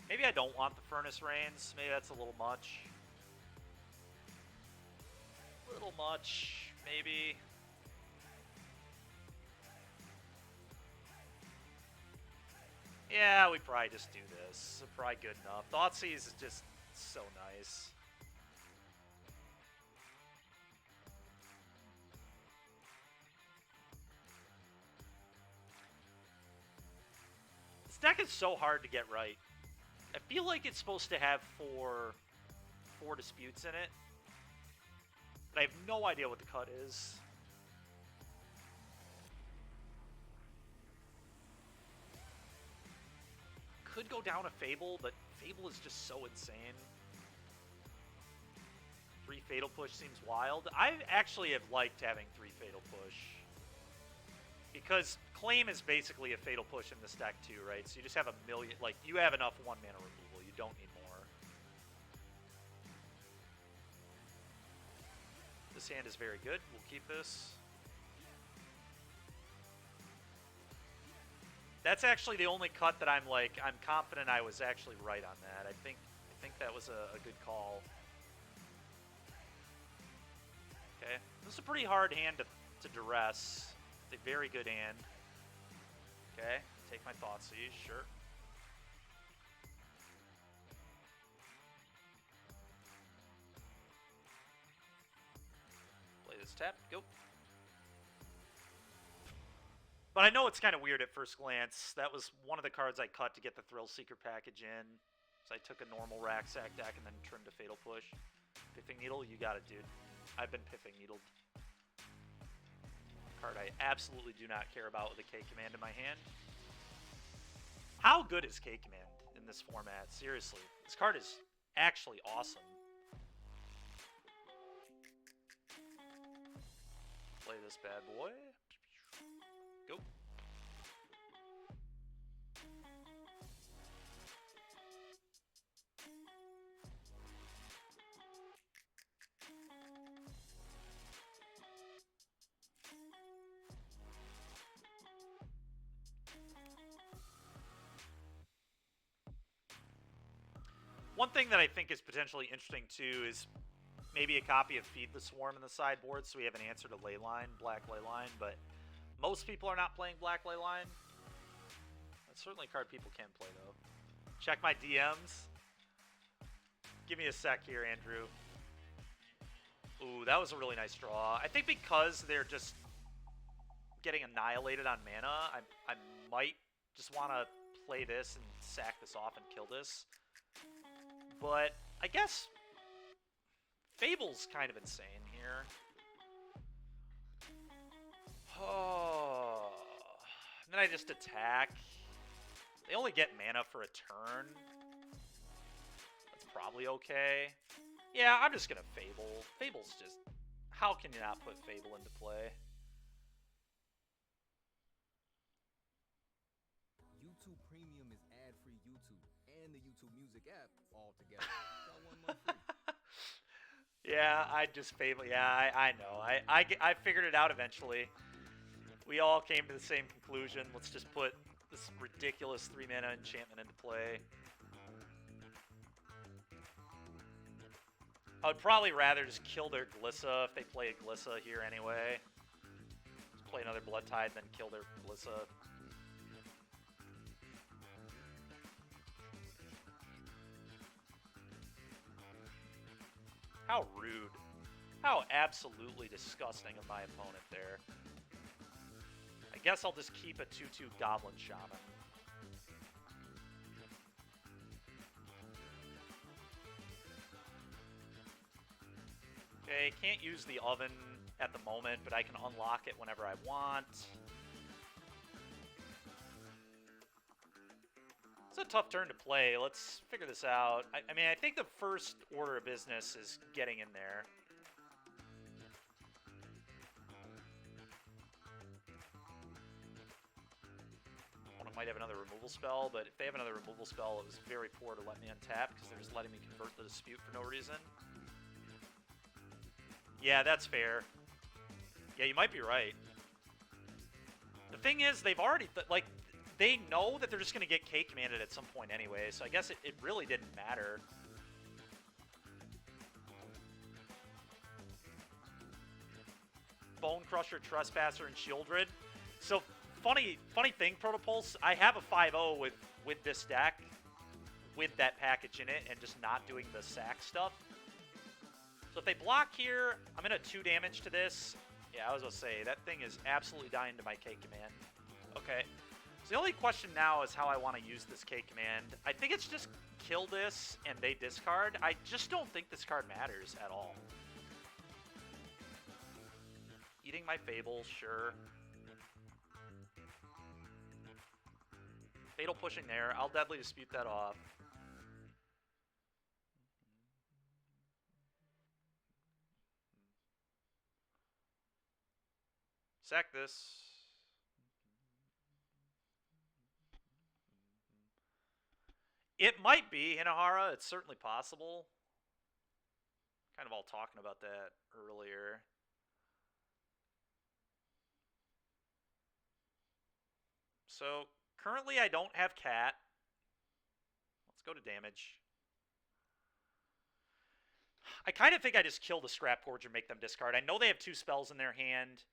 Maybe I don't want the Furnace Reigns. Maybe that's a little much. Little much, maybe. Yeah, we probably just do this. It's probably good enough. Thoughtseize is just so nice. This deck is so hard to get right. I feel like it's supposed to have four disputes in it. But I have no idea what the cut is. Could go down a Fable, but Fable is just so insane. 3 Fatal Push seems wild. I actually have liked having 3 Fatal Push. Because Claim is basically a Fatal Push in this deck too, right? So you just have a million, like, you have enough 1 mana removal. You don't need more. This hand is very good. We'll keep this. That's actually the only cut that I'm confident I was actually right on that. I think that was a good call. Okay, this is a pretty hard hand to duress. It's a very good hand. Okay, take my Thoughtseize, sure. Play this tap, go. But I know it's kind of weird at first glance. That was one of the cards I cut to get the Thrill Seeker package in. So I took a normal Rak Sac deck and then trimmed a Fatal Push. Piffing Needle, you got it, dude. I've been Piffing Needled. Card I absolutely do not care about with a K command in my hand. How good is K command in this format? Seriously. This card is actually awesome. Play this bad boy. Go. One thing that I think is potentially interesting too is maybe a copy of Feed the Swarm in the sideboard, so we have an answer to Leyline, Black Leyline, but most people are not playing Black Leyline. That's certainly a card people can play, though. Check my DMs. Give me a sec here, Andrew. Ooh, that was a really nice draw. I think because they're just getting annihilated on mana, I might just want to play this and sack this off and kill this. But I guess Fable's kind of insane here. Oh. And then I just attack. They only get mana for a turn. That's probably okay. Yeah, I'm just going to Fable. Fable's just... How can you not put Fable into play? YouTube Premium is ad-free YouTube and the YouTube Music app all together. Got 1 month free. Yeah, I just Fable. Yeah, I know. I figured it out eventually. We all came to the same conclusion. Let's just put this ridiculous 3-mana enchantment into play. I would probably rather just kill their Glissa if they play a Glissa here anyway. Just play another Blood Tide, then kill their Glissa. How rude. How absolutely disgusting of my opponent there. I guess I'll just keep a 2/2 Goblin Shaman. Okay, can't use the oven at the moment, but I can unlock it whenever I want. It's a tough turn to play. Let's figure this out. I mean, I think the first order of business is getting in there. Opponent might have another removal spell, but if they have another removal spell, it was very poor to let me untap because they're just letting me convert the dispute for no reason. Yeah, that's fair. Yeah, you might be right. The thing is, they've already, like, they know that they're just going to get K-commanded at some point anyway, so I guess it really didn't matter. Bone Crusher, Trespasser, and Shieldred. So, funny thing, Protopulse, I have a 5-0 with this deck, with that package in it, and just not doing the sack stuff. So if they block here, I'm going to 2 damage to this. Yeah, I was going to say, that thing is absolutely dying to my K-command. Okay. So the only question now is how I want to use this K-command. I think it's just kill this and they discard. I just don't think this card matters at all. Eating my Fables, sure. Fatal pushing there. I'll deadly dispute that off. Sack this. It might be Hinahara. It's certainly possible. Kind of all talking about that earlier. So, currently I don't have Cat. Let's go to damage. I kind of think I just kill the Scrap Gorge and make them discard. I know they have 2 spells in their hand.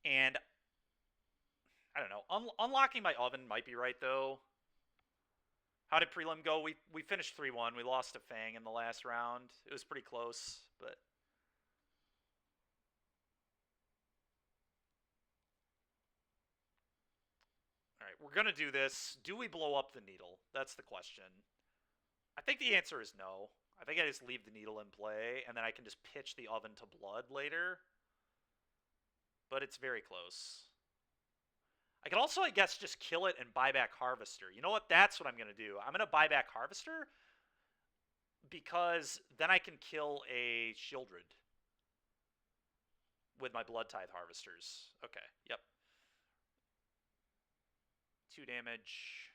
And I don't know. Unlocking my oven might be right, though. How did prelim go? We finished 3-1. We lost to Fang in the last round. It was pretty close, but... Alright, we're going to do this. Do we blow up the needle? That's the question. I think the answer is no. I think I just leave the needle in play, and then I can just pitch the oven to blood later. But it's very close. I can also, I guess, just kill it and buy back Harvester. You know what? That's what I'm going to do. I'm going to buy back Harvester because then I can kill a Shieldred with my Blood Tithe Harvesters. Okay, yep. 2 damage.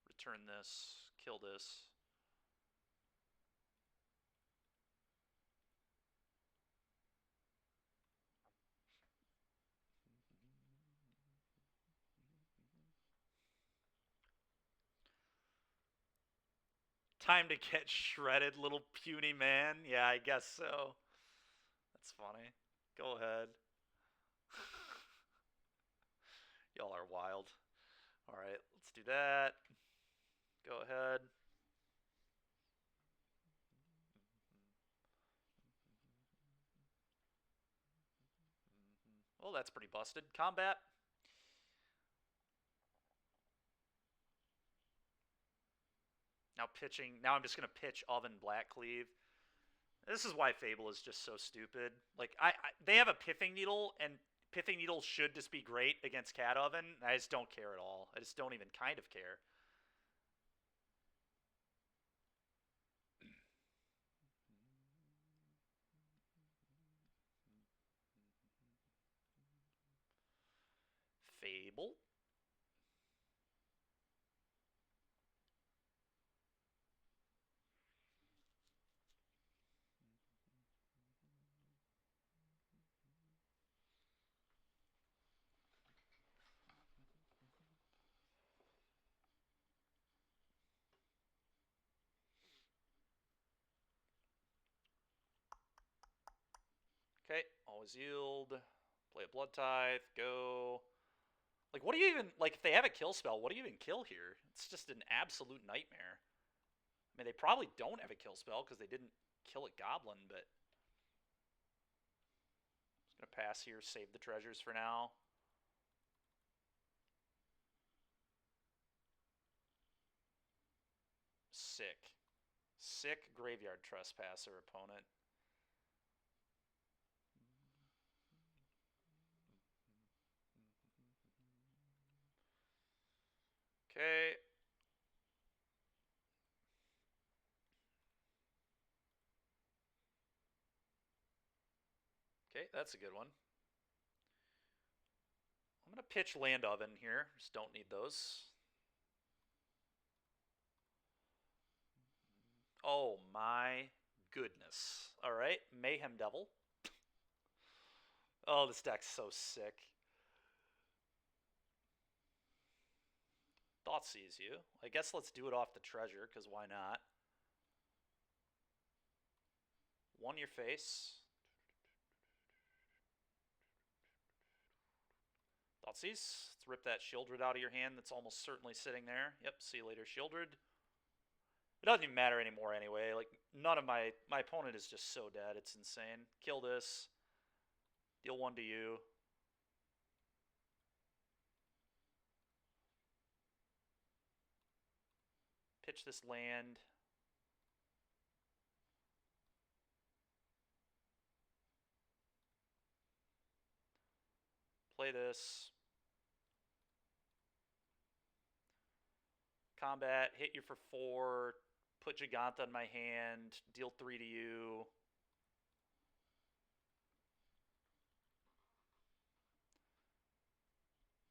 Return this. Kill this. Time to get shredded, little puny man. Yeah, I guess so. That's funny. Go ahead. Y'all are wild. Alright, let's do that. Go ahead. Well, that's pretty busted. Combat. Now pitching. Now I'm just going to pitch Oven Black Cleave. This is why Fable is just so stupid. Like, they have a Pithing Needle, and Pithing Needle should just be great against Cat Oven. I just don't care at all. I just don't even kind of care. Fable. Okay, always yield. Play a Blood Tithe. Go. Like, what do you even... Like, if they have a kill spell, what do you even kill here? It's just an absolute nightmare. I mean, they probably don't have a kill spell because they didn't kill a goblin, but... Just going to pass here, save the treasures for now. Sick. Sick Graveyard Trespasser opponent. Okay. Okay, that's a good one. I'm going to pitch Land Oven here. Just don't need those. Oh my goodness. Alright, Mayhem Devil. Oh, this deck's so sick. Thoughtseize you. I guess let's do it off the treasure, because why not? One your face. Thoughtseize. Let's rip that Shieldred out of your hand that's almost certainly sitting there. Yep, see you later, Shieldred. It doesn't even matter anymore anyway. Like, none of my opponent is just so dead. It's insane. Kill this. Deal one to you. Pitch this land. Play this. Combat, hit you for 4. Put Giganta in my hand. Deal 3 to you.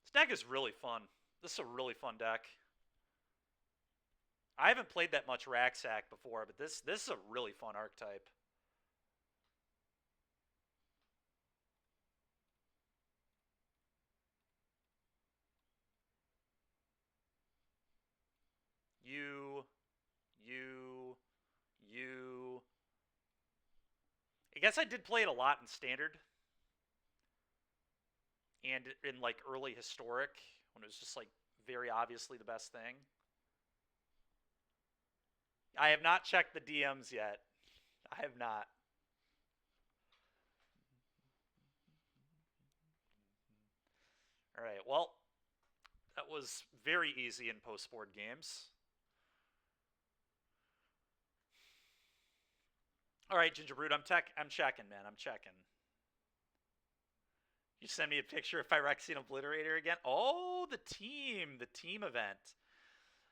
This deck is really fun. This is a really fun deck. I haven't played that much Rak Sac before, but this is a really fun archetype. You. I guess I did play it a lot in Standard. And in, like, early Historic, when it was just, like, very obviously the best thing. I have not checked the DMs yet. I have not. Alright, well, that was very easy in post-board games. Alright, Gingerbrew, I'm checking, man. I'm checking. You send me a picture of Phyrexian Obliterator again? Oh, the team event.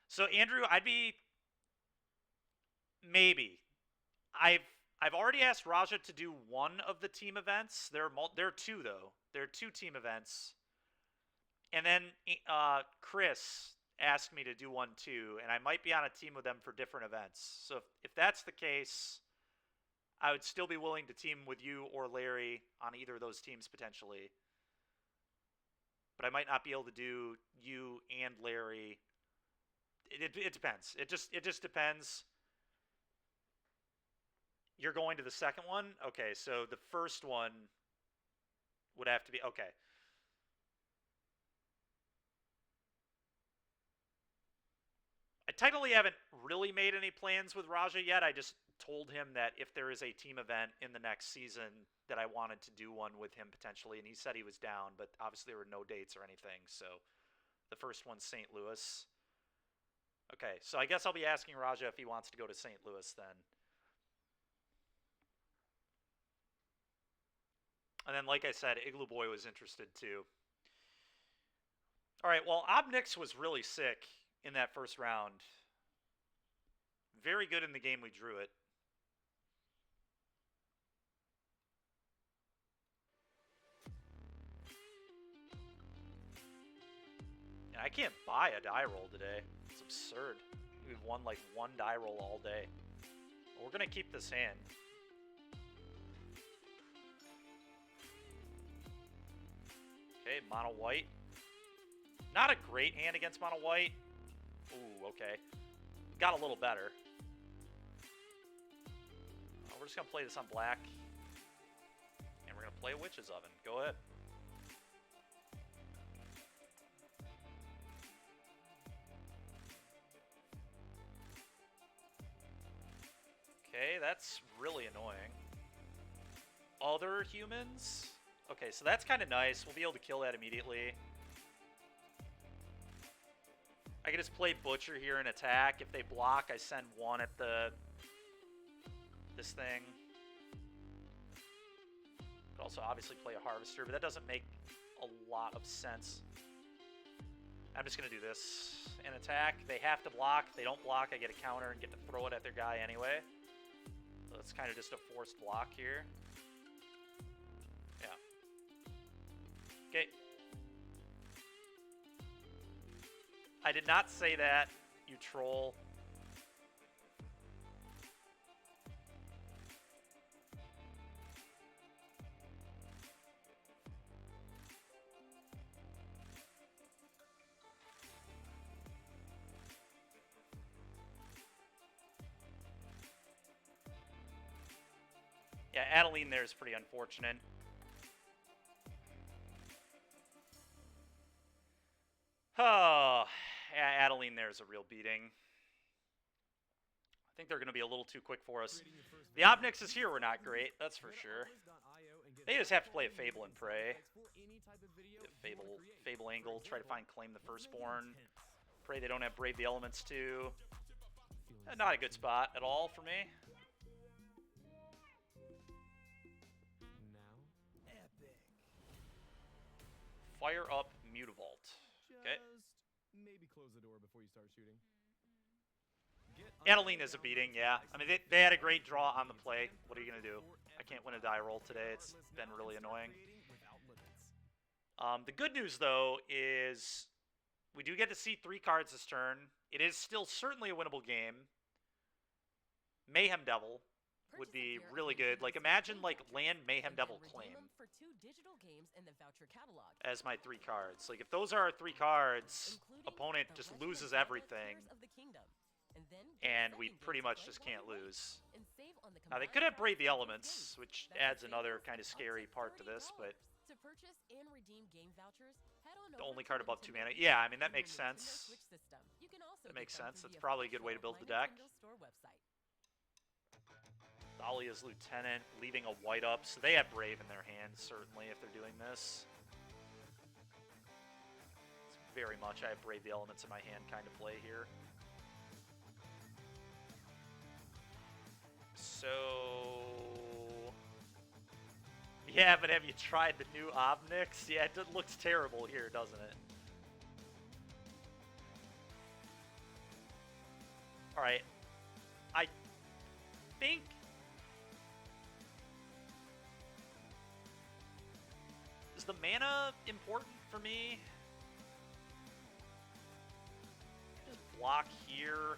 So, Andrew, I'd be... Maybe. I've already asked Raja to do one of the team events. There are 2, though. There are 2 team events. And then Chris asked me to do one, too. And I might be on a team with them for different events. So if that's the case, I would still be willing to team with you or Larry on either of those teams, potentially. But I might not be able to do you and Larry. It depends. It just depends. You're going to the second one? Okay, so the first one would have to be... Okay. I technically haven't really made any plans with Raja yet. I just told him that if there is a team event in the next season that I wanted to do one with him potentially, and he said he was down, but obviously there were no dates or anything, so the first one's St. Louis. Okay, so I guess I'll be asking Raja if he wants to go to St. Louis then. And then, like I said, Igloo Boy was interested too. All right, well, Obnix was really sick in that first round. Very good in the game we drew it. And I can't buy a die roll today. It's absurd. We've won like one die roll all day. But we're going to keep this hand. Okay, mono white. Not a great hand against mono white. Ooh, okay. Got a little better. We're just going to play this on black. And we're going to play Witch's Oven. Go ahead. Okay, that's really annoying. Other humans? Okay, so that's kind of nice. We'll be able to kill that immediately. I can just play Butcher here and attack. If they block, I send one at this thing. Could also obviously play a Harvester, but that doesn't make a lot of sense. I'm just going to do this and attack. They have to block. If they don't block, I get a counter and get to throw it at their guy anyway. So it's kind of just a forced block here. Yeah. Okay. I did not say that, you troll. Yeah, Adeline there is pretty unfortunate. Oh, yeah, Adeline there is a real beating. I think they're going to be a little too quick for us. The Obnixes here were not great, that's for sure. They just have to play a Fable and Pray. Fable angle, try to find Claim the Firstborn. Pray they don't have Brave the Elements too. Not a good spot at all for me. Fire up Mutavault. Okay. Maybe close the door before you start shooting. Adeline is a beating, yeah. I mean, they had a great draw on the play. What are you going to do? I can't win a die roll today. It's been really annoying. The good news, though, is we do get to see 3 cards this turn. It is still certainly a winnable game. Mayhem Devil would be really good. Like, imagine, like, land Mayhem Devil Claim as my 3 cards. Like, if those are our 3 cards, opponent just loses everything, and we pretty much just can't lose. Now, they could have Brave the Elements, which adds another kind of scary part to this, but the only card above 2 mana. Yeah, I mean, that makes sense. That makes sense. That's probably a good way to build the deck. Thalia's Lieutenant, leaving a white up, so they have Brave in their hands, certainly, if they're doing this. It's very much I have Brave the Elements in my hand kind of play here. So... yeah, but have you tried the new Obnix? Yeah, it looks terrible here, doesn't it? Alright. I think... is the mana important for me? Just block here.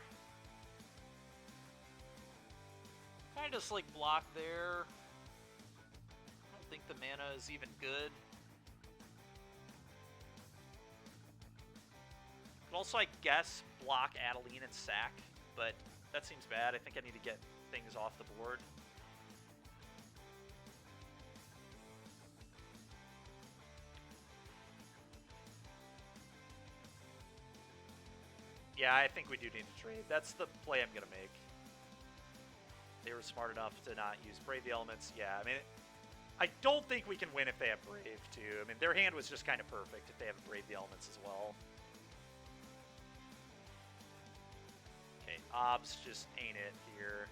Can I just like block there? I don't think the mana is even good. Could also, I guess, block Adeline and Sac, but that seems bad. I think I need to get things off the board. Yeah, I think we do need to trade. That's the play I'm going to make. They were smart enough to not use Brave the Elements. Yeah, I mean, I don't think we can win if they have Brave, too. I mean, their hand was just kind of perfect if they have Brave the Elements as well. Okay, Obs just ain't it here.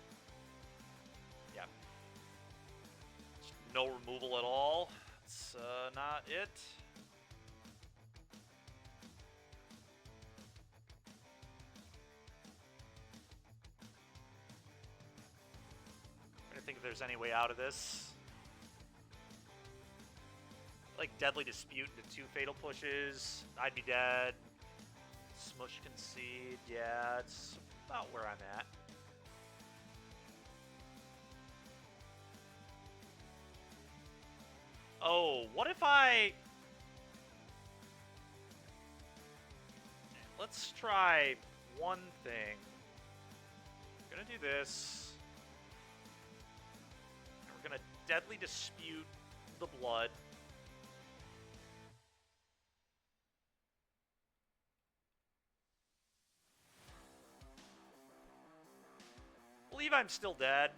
Yeah. Just no removal at all. It's not it. I think if there's any way out of this. Like Deadly Dispute into 2 Fatal Pushes. I'd be dead. Smush Concede. Yeah, it's about where I'm at. Oh, what if I... Let's try one thing. I'm gonna do this. We're going to Deadly Dispute the blood. Believe I'm still dead.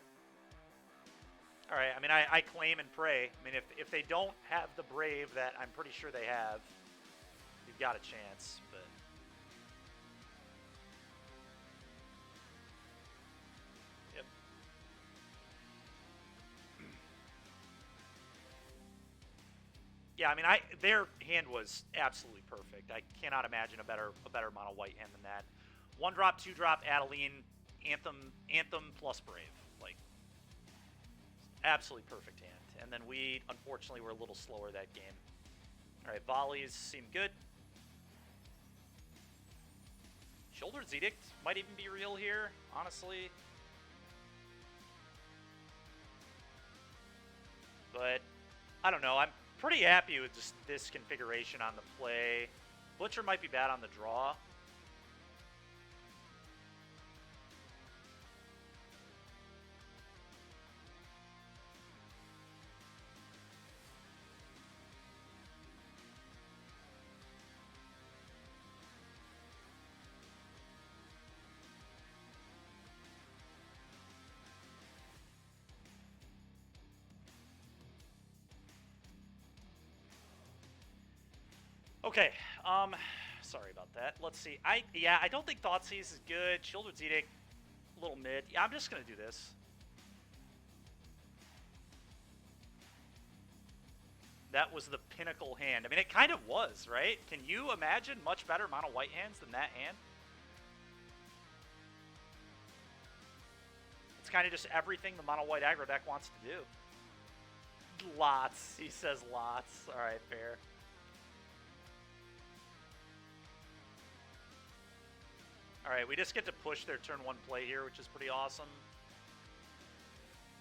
Alright, I mean, I claim and pray. I mean, if they don't have the Brave that I'm pretty sure they have, you've got a chance, but... Yep. Yeah, I mean, their hand was absolutely perfect. I cannot imagine a better mono white hand than that. 1-drop, 2-drop, Adeline, Anthem plus Brave. Like, absolutely perfect hand. And then we, unfortunately, were a little slower that game. All right, volleys seem good. Shoulder's Edict might even be real here, honestly. But, I don't know. I'm pretty happy with just this configuration on the play. Butcher might be bad on the draw. Okay, sorry about that. Let's see. I don't think Thoughtseize is good. Children's Edict, a little mid. Yeah, I'm just gonna do this. That was the pinnacle hand. I mean, it kind of was, right? Can you imagine much better mono white hands than that hand? It's kind of just everything the mono white aggro deck wants to do. Lots. He says lots. All right, fair. Alright, we just get to push their turn 1 play here, which is pretty awesome.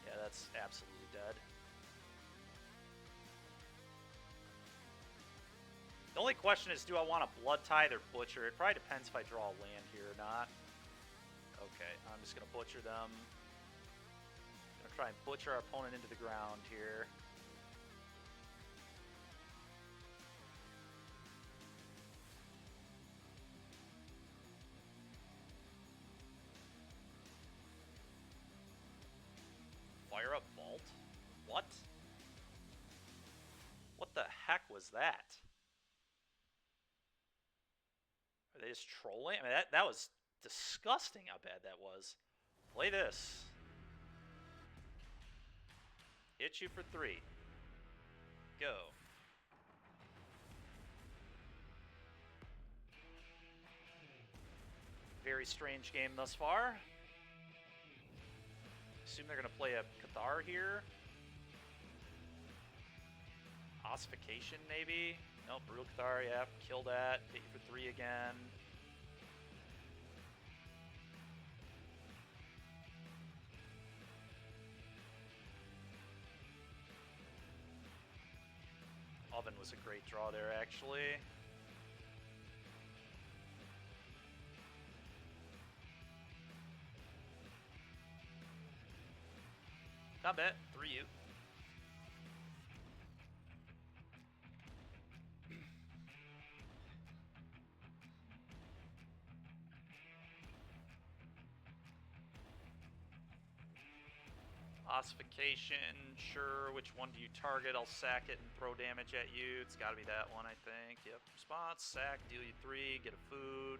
Yeah, that's absolutely dead. The only question is, do I want to Blood Tithe or Butcher? It probably depends if I draw a land here or not. Okay, I'm just going to Butcher them. Going to try and Butcher our opponent into the ground here. Fire up Vault? What? What the heck was that? Are they just trolling? I mean, that was disgusting how bad that was. Play this. Hit you for 3. Go. Very strange game thus far. Assume they're going to play a Cathar here. Ossification, maybe? Nope, Brutal Cathar, yeah. Kill that. Hit you for 3 again. Oven was a great draw there, actually. Not bad. 3U. Ossification, sure. Which one do you target? I'll sack it and throw damage at you. It's got to be that one, I think. Yep. Response, sack, deal you 3, get a food.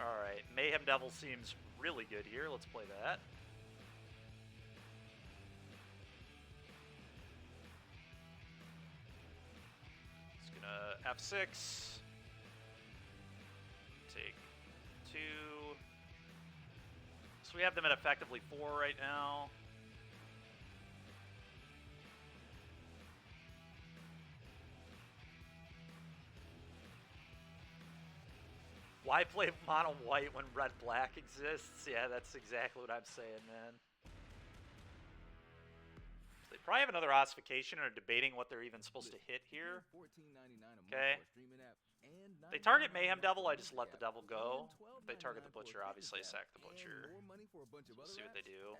Alright, Mayhem Devil seems really good here. Let's play that. F6, take 2, so we have them at effectively 4 right now. Why play mono white when red black exists? Yeah, that's exactly what I'm saying, man. They probably have another ossification and are debating what they're even supposed to hit here. Okay. They target Mayhem Devil, I just let the Devil go. If they target the Butcher, obviously I sack the Butcher. So we'll see what they do.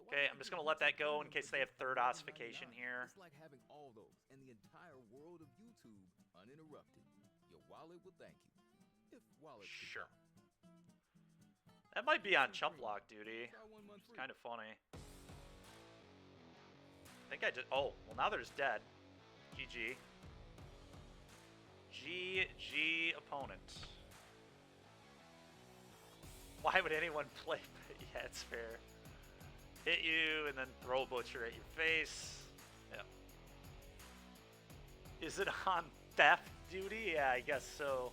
Okay, I'm just going to let that go in case they have third ossification here. It's like having all those and the entire world of YouTube uninterrupted. Your wallet will thank you. If wallet sure. That might be on chump block duty. It's kind of funny. I think I did. Oh, well now they're just dead. GG. GG opponent. Why would anyone play? Yeah, it's fair. Hit you and then throw a Butcher at your face. Yeah. Is it on theft duty? Yeah, I guess so.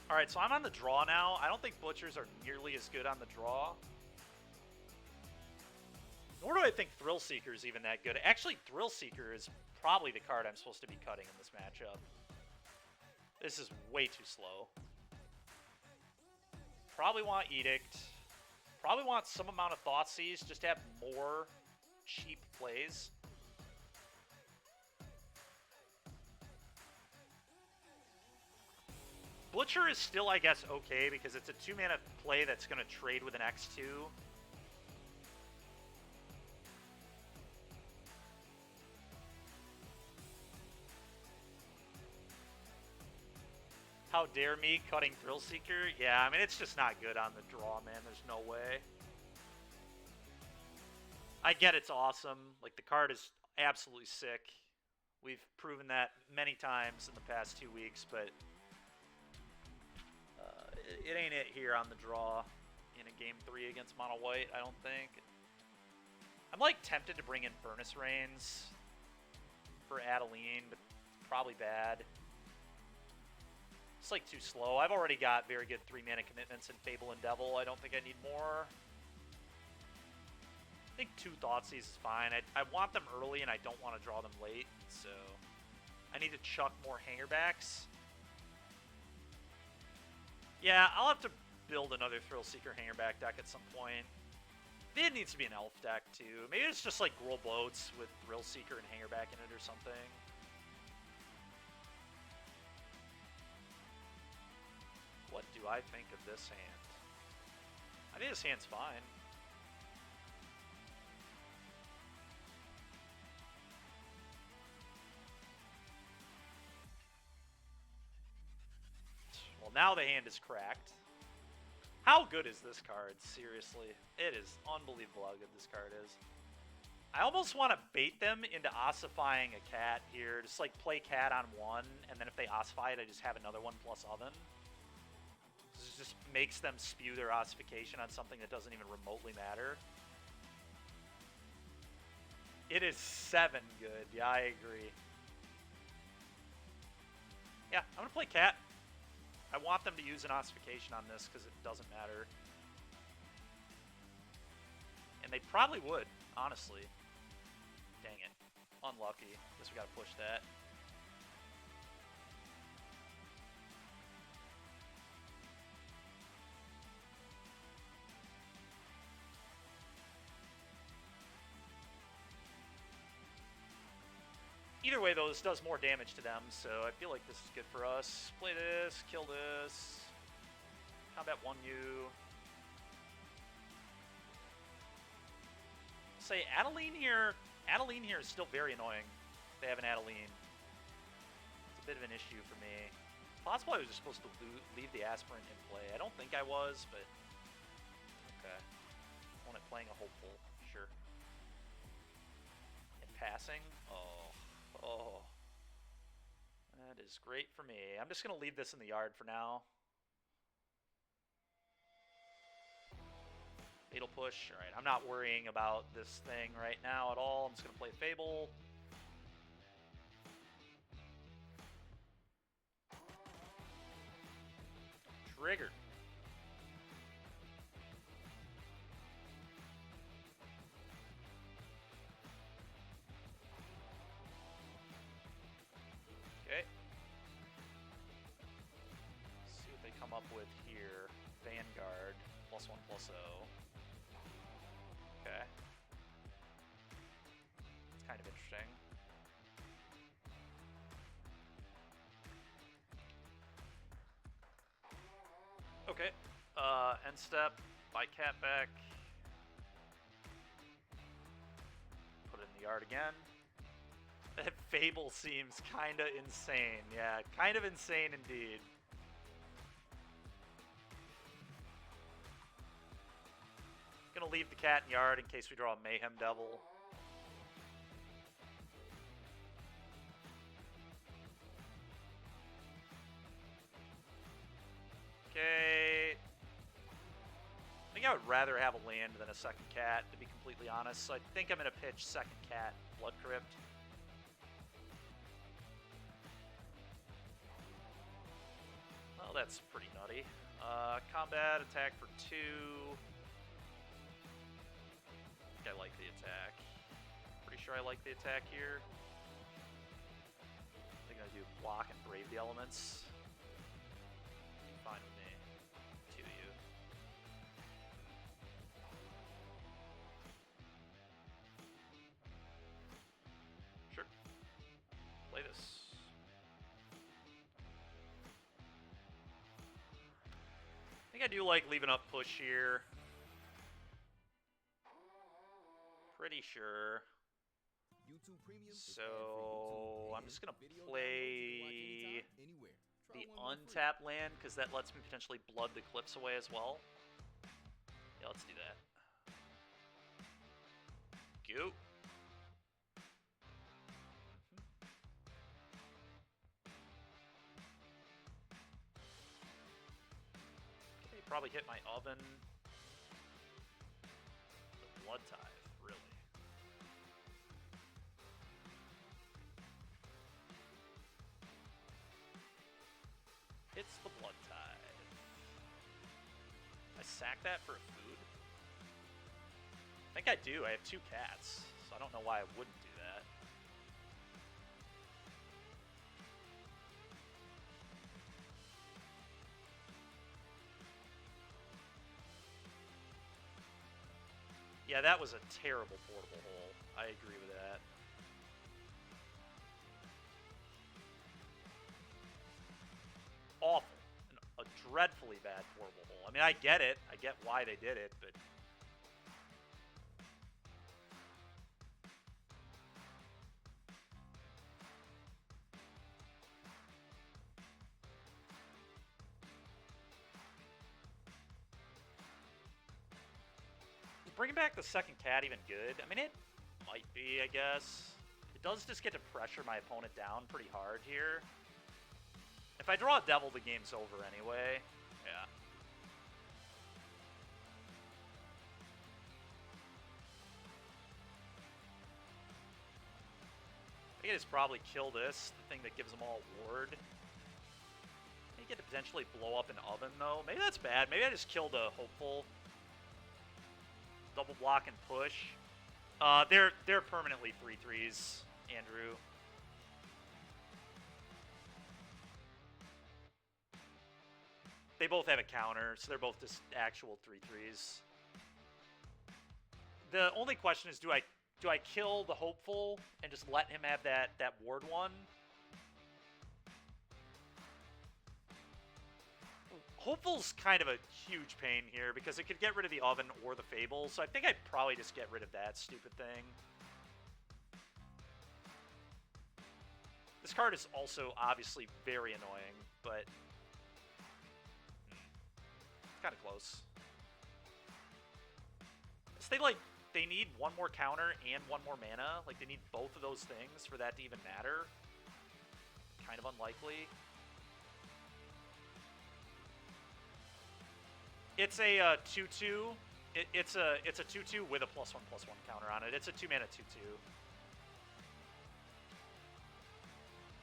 Alright, so I'm on the draw now. I don't think Butchers are nearly as good on the draw. Nor do I think Thrill Seeker is even that good. Actually, Thrill Seeker is probably the card I'm supposed to be cutting in this matchup. This is way too slow. Probably want Edict. Probably want some amount of Thoughtseize just to have more cheap plays. Butcher is still, I guess, okay because it's a 2-mana play that's going to trade with an X2. How dare me cutting Thrill Seeker? Yeah, I mean, it's just not good on the draw, man. There's no way. I get it's awesome. Like, the card is absolutely sick. We've proven that many times in the past 2 weeks, but it ain't it here on the draw in a game 3 against Mono White, I don't think. I'm, like, tempted to bring in Furnace Rains for Adeline, but it's probably bad. It's like too slow. I've already got very good 3-mana commitments in Fable and Devil. I don't think I need more. I think 2 Thoughtseize is fine. I want them early and I don't want to draw them late, so I need to chuck more hangerbacks. Yeah, I'll have to build another Thrill Seeker hangerback deck at some point. It needs to be an elf deck too. Maybe it's just like Gruul Bloats with Thrill Seeker and hangerback in it or something. What do I think of this hand? I think this hand's fine. Well, now the hand is cracked. How good is this card? Seriously. It is unbelievable how good this card is. I almost want to bait them into ossifying a cat here. Just like play cat on 1, and then if they ossify it, I just have another one plus oven. This just makes them spew their ossification on something that doesn't even remotely matter. It is 7 good. Yeah, I agree. Yeah, I'm going to play cat. I want them to use an ossification on this because it doesn't matter. And they probably would, honestly. Dang it. Unlucky. Guess we got to push that. Either way, though, this does more damage to them, so I feel like this is good for us. Play this, kill this. Combat 1U. say Adeline here is still very annoying. They have an Adeline. It's a bit of an issue for me. It's possible I was just supposed to leave the aspirant in play. I don't think I was, but okay. Opponent playing a hopeful, sure. And passing, oh. That is great for me. I'm just gonna leave this in the yard for now. Fatal push. Alright, I'm not worrying about this thing right now at all. I'm just going to play Fable. Triggered. Okay. Let's see what they come up with here. Vanguard, +1/+0. Okay. It's kind of interesting. Okay. End step, buy cat back. Put it in the yard again. That Fable seems kinda insane. Yeah, kind of insane indeed. Gonna leave the cat in yard in case we draw a Mayhem Devil. Okay. I think I would rather have a land than a second cat, to be completely honest. So I think I'm gonna pitch second cat, Blood Crypt. Well, that's pretty nutty. Combat, attack for 2. I like the attack. Pretty sure I like the attack here. They're gonna do block and brave the elements. Fine with me. 2 of you. Sure. Play this. I think I do like leaving up push here. Pretty sure. YouTube Premium So I'm just gonna play the untap land because that lets me potentially blood the cliffs away as well. Yeah, let's do that. Go. Okay, probably hit my oven. The blood tithe, really. It's the blood tithe. I sack that for a food? I think I do. I have 2 cats, so I don't know why I wouldn't do that. Yeah, that was a terrible portable hole. I agree with that. Awful. A dreadfully bad portable hole. I mean, I get it. I get why they did it, but... Is bringing back the second cat even good? I mean, it might be, I guess. It does just get to pressure my opponent down pretty hard here. If I draw a devil, the game's over anyway. Yeah. I think I just probably kill this, the thing that gives them all ward. I get to potentially blow up an oven, though. Maybe that's bad. Maybe I just killed a hopeful. Double block and push. They're permanently 3/3s, Andrew. They both have a counter, so they're both just actual 3/3s. The only question is, do I kill the hopeful and just let him have that ward one? Hopeful's kind of a huge pain here because it could get rid of the oven or the Fable, so I think I'd probably just get rid of that stupid thing. This card is also obviously very annoying, but it's kind of close. So they need one more counter and one more mana. Like, they need both of those things for that to even matter. Kind of unlikely. It's a 2/2. It's a 2/2 with a +1/+1 counter on it. It's a 2-mana 2/2.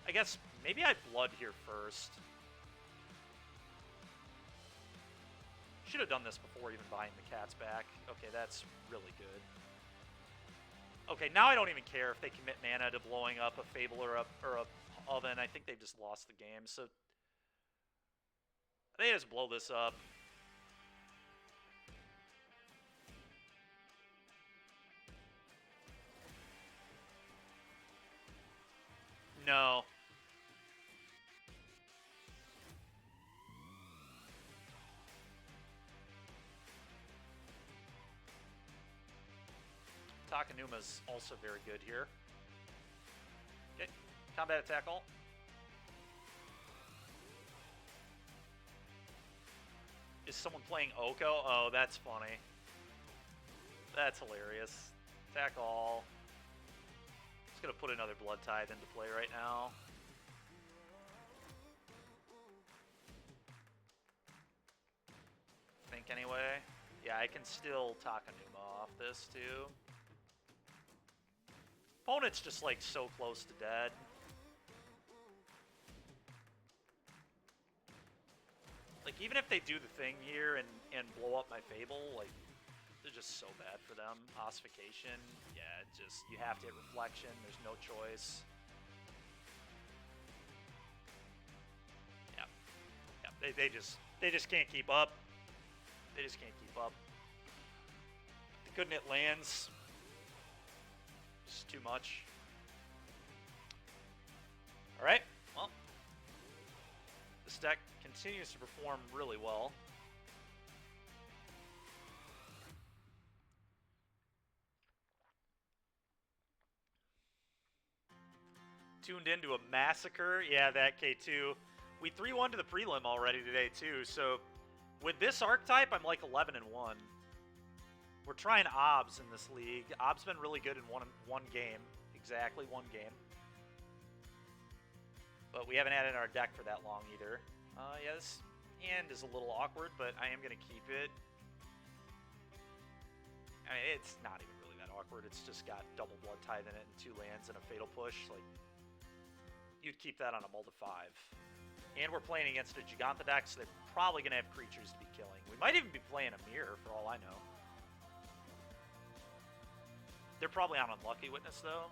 I guess maybe I blood here first. Should have done this before even buying the cats back. Okay, that's really good. Okay, now I don't even care if they commit mana to blowing up a Fable or a oven. I think they've just lost the game. So they just blow this up. No. Takanuma's also very good here. Okay, combat attack all. Is someone playing Oko? Oh, that's funny. That's hilarious. Attack all. Just gonna put another Blood Tithe into play right now. Think anyway. Yeah, I can still Takanuma off this too. Opponent's just like so close to dead. Like, even if they do the thing here and blow up my Fable, like, they're just so bad for them. Ossification, yeah, just, you have to hit Reflection. There's no choice. Yeah. Yeah, they just can't keep up. They just can't keep up. They couldn't hit lands. Just too much. Alright, well. This deck continues to perform really well. Tuned into a massacre. Yeah, that K2. We 3-1 to the prelim already today, too. So, with this archetype, I'm like 11-1. We're trying Obs in this league. Ob's been really good in one game. Exactly one game. But we haven't had it in our deck for that long either. Yeah, this hand is a little awkward, but I am going to keep it. I mean, it's not even really that awkward. It's just got double Blood Tithe in it and 2 lands and a Fatal Push. Like, you'd keep that on a mull to 5. And we're playing against a Giganta deck, so they're probably going to have creatures to be killing. We might even be playing a mirror, for all I know. They're probably on Unlucky Witness, though.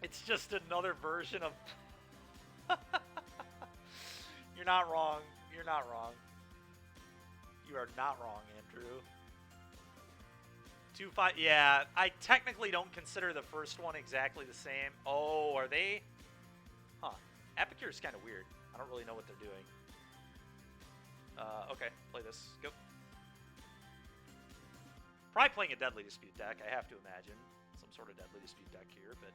It's just another version of... You're not wrong. You're not wrong. You are not wrong, Andrew. 2-5. Yeah, I technically don't consider the first one exactly the same. Oh, are they? Huh. Epicure's kind of weird. I don't really know what they're doing. Okay, play this. Go. Probably playing a Deadly Dispute deck, I have to imagine. Some sort of Deadly Dispute deck here, but...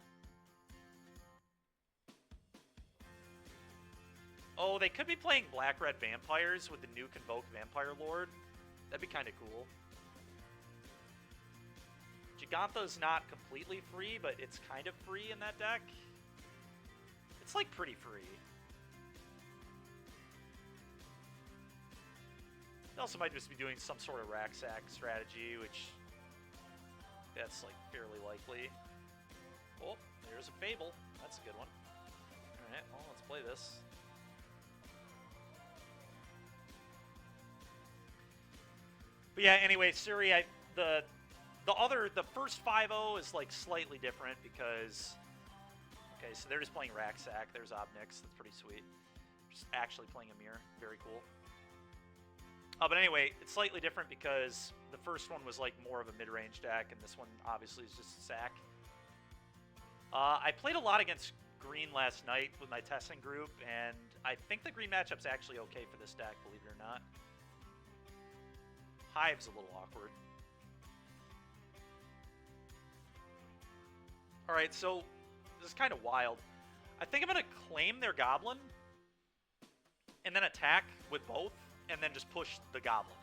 Oh, they could be playing Black-Red Vampires with the new Convoke Vampire Lord. That'd be kind of cool. Gigantha's not completely free, but it's kind of free in that deck. It's, like, pretty free. They also might just be doing some sort of Rak Sac strategy, which... that's, like, fairly likely. Oh, there's a Fable. That's a good one. Alright, well, let's play this. But yeah, anyway, Suri, the first 5-0 is like slightly different because, okay, so they're just playing Rak Sac. There's Obnix. That's pretty sweet. Just actually playing a mirror. Very cool. But anyway, it's slightly different because the first one was like more of a mid-range deck, and this one obviously is just a sack. I played a lot against green last night with my testing group, and I think the green matchup's actually okay for this deck, believe it or not. Hive's a little awkward. Alright, so this is kind of wild. I think I'm going to claim their goblin, and then attack with both, and then just push the goblin.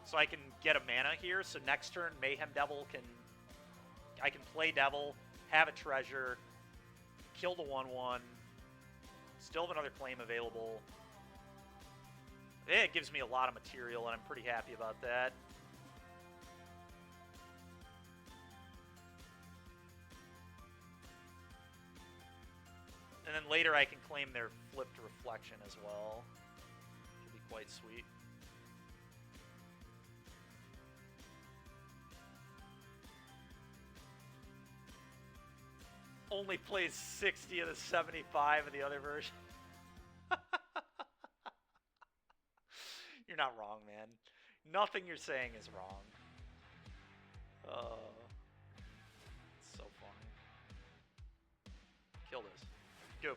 So I can get a mana here, so next turn Mayhem Devil I can play Devil, have a treasure, kill the 1/1, still have another claim available. It gives me a lot of material, and I'm pretty happy about that. And then later I can claim their flipped reflection as well. Could be quite sweet. Only plays 60 of the 75 of the other version. You're not wrong, man. Nothing you're saying is wrong. It's so funny. Kill this. Go.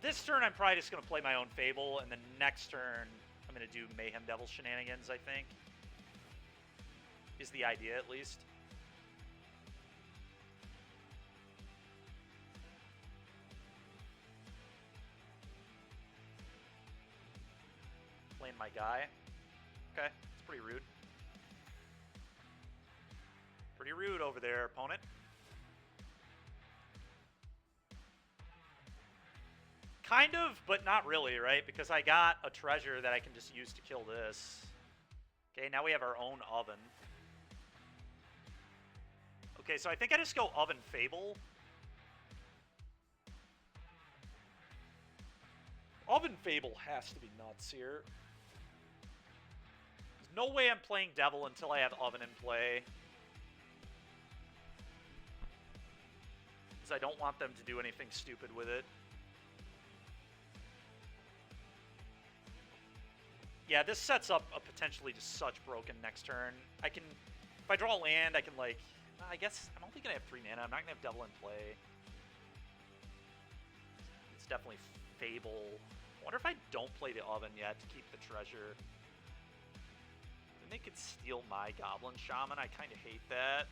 This turn, I'm probably just going to play my own Fable, and then next turn, I'm going to do Mayhem Devil shenanigans, I think. Is the idea, at least. Playing my guy. Okay, it's pretty rude. Pretty rude over there, opponent. Kind of, but not really, right? Because I got a treasure that I can just use to kill this. Okay, now we have our own oven. Okay, so I think I just go Oven Fable. Oven Fable has to be nuts here. There's no way I'm playing Devil until I have Oven in play. Because I don't want them to do anything stupid with it. Yeah, this sets up a potentially just such broken next turn. I can, if I draw land, I can like, I guess I'm only gonna have 3 mana. I'm not gonna have Devil in play. It's definitely Fable. I wonder if I don't play the Oven yet to keep the treasure. Then they could steal my Goblin Shaman. I kind of hate that.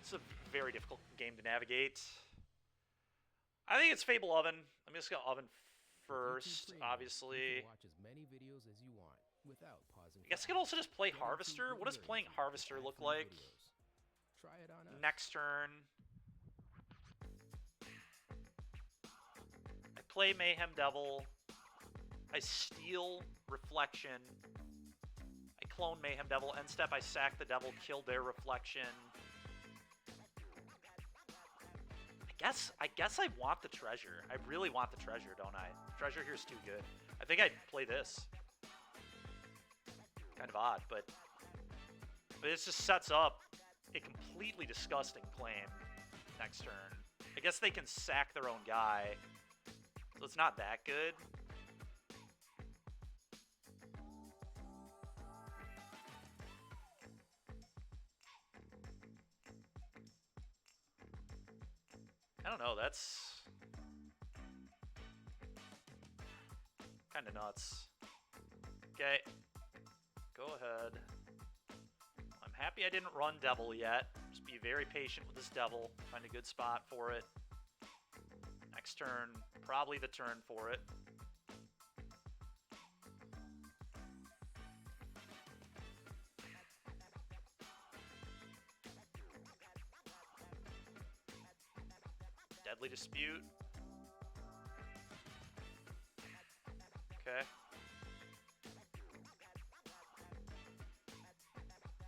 It's a very difficult game to navigate. I think it's Fable Oven. I'm just gonna Oven first, obviously. You can watch as many videos as you want without pausing. I guess I could also just play Harvester. What does playing Harvester look like? Try it on us. Next turn. I play Mayhem Devil. I steal Reflection. I clone Mayhem Devil. End step, I sack the Devil, kill their Reflection. I guess I want the treasure. I really want the treasure, don't I? The treasure here's too good. I think I'd play this. Kind of odd, but it just sets up a completely disgusting claim next turn. I guess they can sack their own guy, so it's not that good. I don't know, that's kind of nuts. Okay, go ahead. I'm happy I didn't run Devil yet. Just be very patient with this Devil. Find a good spot for it. Next turn, probably the turn for it. Deadly Dispute. Okay.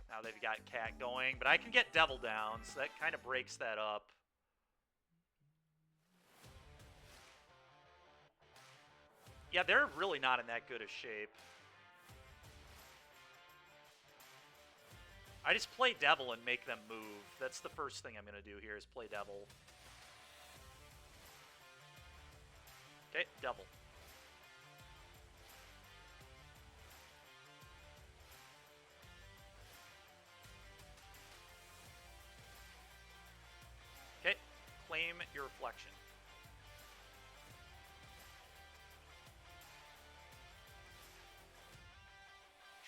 Now they've got Cat going, but I can get Devil down, so that kind of breaks that up. Yeah, they're really not in that good of shape. I just play Devil and make them move. That's the first thing I'm going to do here is play Devil. Okay, Devil. Okay, claim your reflection.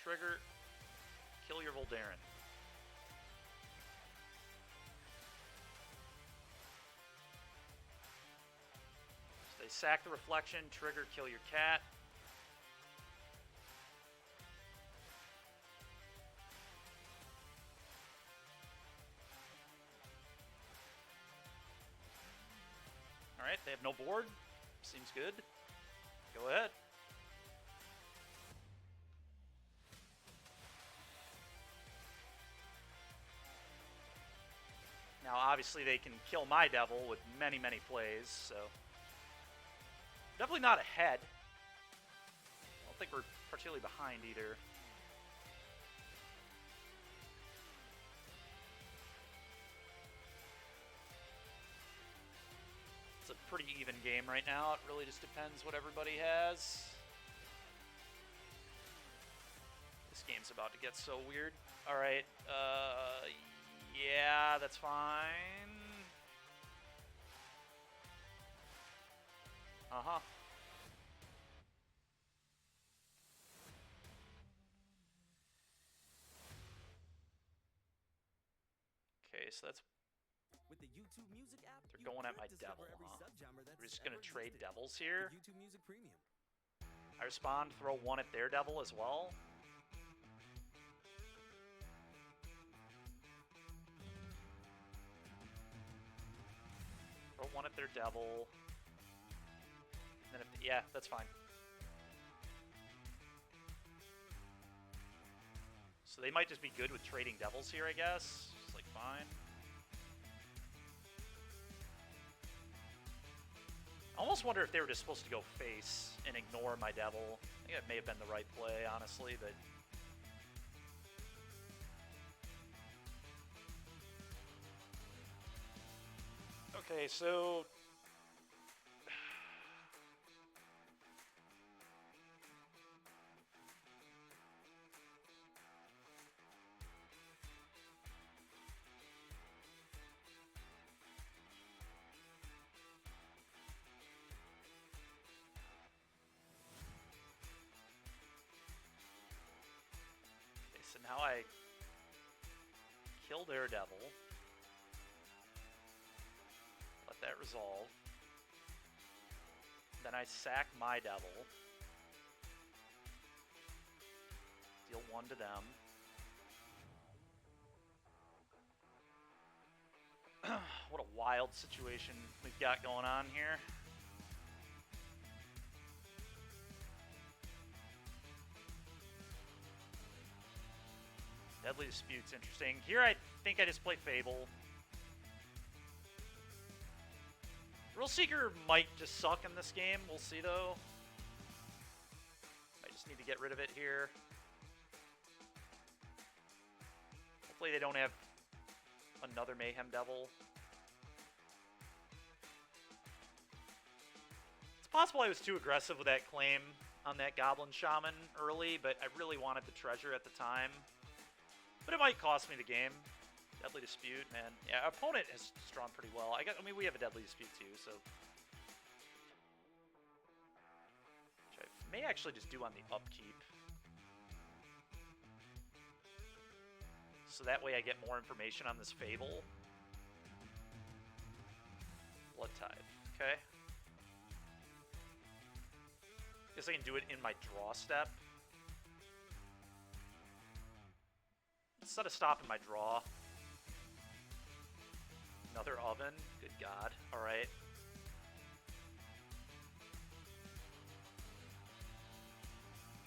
Trigger, kill your Voldaren. So they sack the reflection, trigger, kill your cat. Alright, they have no board. Seems good. Go ahead. Now, obviously, they can kill my Devil with many, many plays, so... Definitely not ahead. I don't think we're particularly behind either. It's a pretty even game right now. It really just depends what everybody has. This game's about to get so weird. Alright, yeah, that's fine. Uh-huh. Okay, so that's... With the YouTube Music app, they're going at my Devil, huh? We're just gonna trade Devils here. YouTube Music Premium. I respond, throw one at their Devil as well. Throw one at their Devil. And then if yeah, that's fine. So they might just be good with trading Devils here, I guess. It's like fine. I almost wonder if they were just supposed to go face and ignore my Devil. I think that may have been the right play, honestly, but... Okay, so... Okay, so now I kill their Devil. Let that resolve. Then I sack my Devil. Deal one to them. What a wild situation we've got going on here. Deadly Dispute's interesting. Here I think I just play Fable. Rule Seeker might just suck in this game. We'll see, though. I just need to get rid of it here. Hopefully they don't have another Mayhem Devil. It's possible I was too aggressive with that claim on that Goblin Shaman early, but I really wanted the treasure at the time. But it might cost me the game. Deadly Dispute, man. Yeah, our opponent has drawn pretty well. I mean, we have a Deadly Dispute too, so... Which I may actually just do on the upkeep. So that way I get more information on this Fable. Blood Tithe, okay. Guess I can do it in my draw step. Instead of stopping my draw. Another oven? Good God. Alright.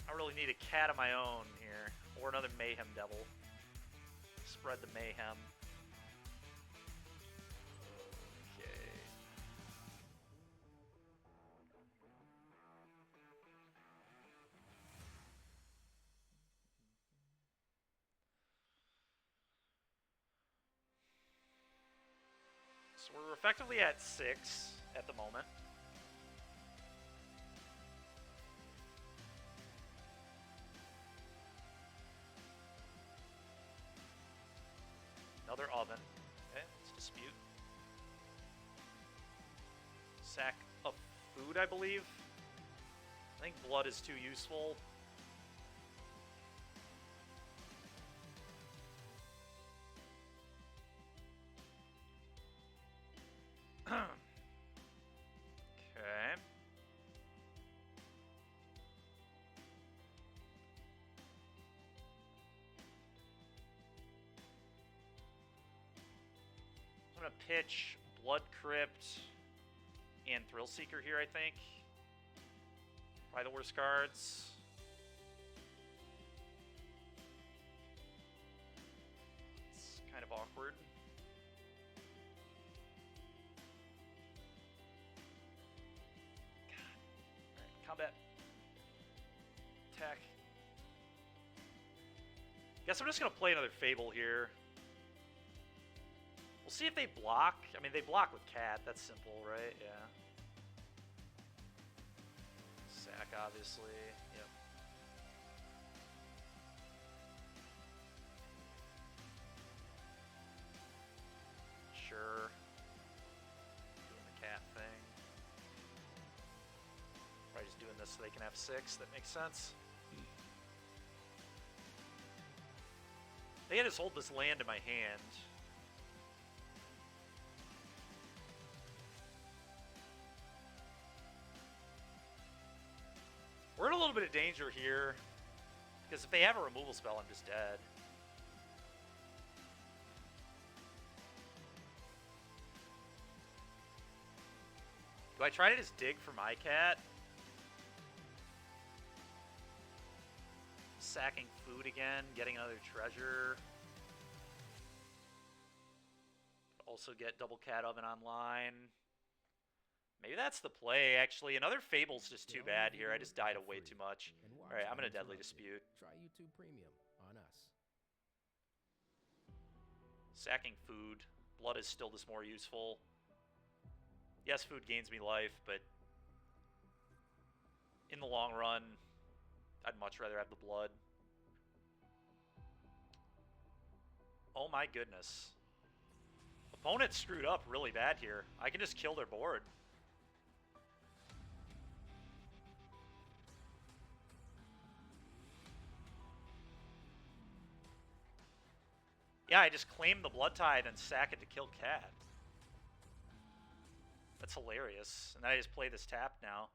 I really need a cat of my own here. Or another Mayhem Devil. Spread the mayhem. Okay. So we're effectively at 6 at the moment. Another oven. Okay, let's dispute. Sack of food, I believe. I think blood is too useful. Okay. I'm gonna pitch Blood Crypt and Thrill Seeker here, I think. Probably the worst cards. It's kind of awkward. Alright, combat. Attack. Guess I'm just gonna play another Fable here. We'll see if they block. I mean, they block with Cat. That's simple, right? Yeah. Sack, obviously. Yep. Sure. Doing the Cat thing. Probably just doing this so they can have 6. That makes sense. They can just hold this land in my hand. We're in a little bit of danger here, because if they have a removal spell, I'm just dead. Do I try to just dig for my cat? Sacking food again, getting another treasure. Also get double cat oven online. Maybe that's the play, actually. Another Fable's just too bad here. I just died of way too much. Alright, I'm gonna Deadly Dispute. Try YouTube Premium on us. Sacking food. Blood is still just more useful. Yes, food gains me life, but in the long run, I'd much rather have the blood. Oh my goodness. Opponent screwed up really bad here. I can just kill their board. Yeah, I just claim the Blood Tithe and sack it to kill Cat. That's hilarious. And then I just play this tap now.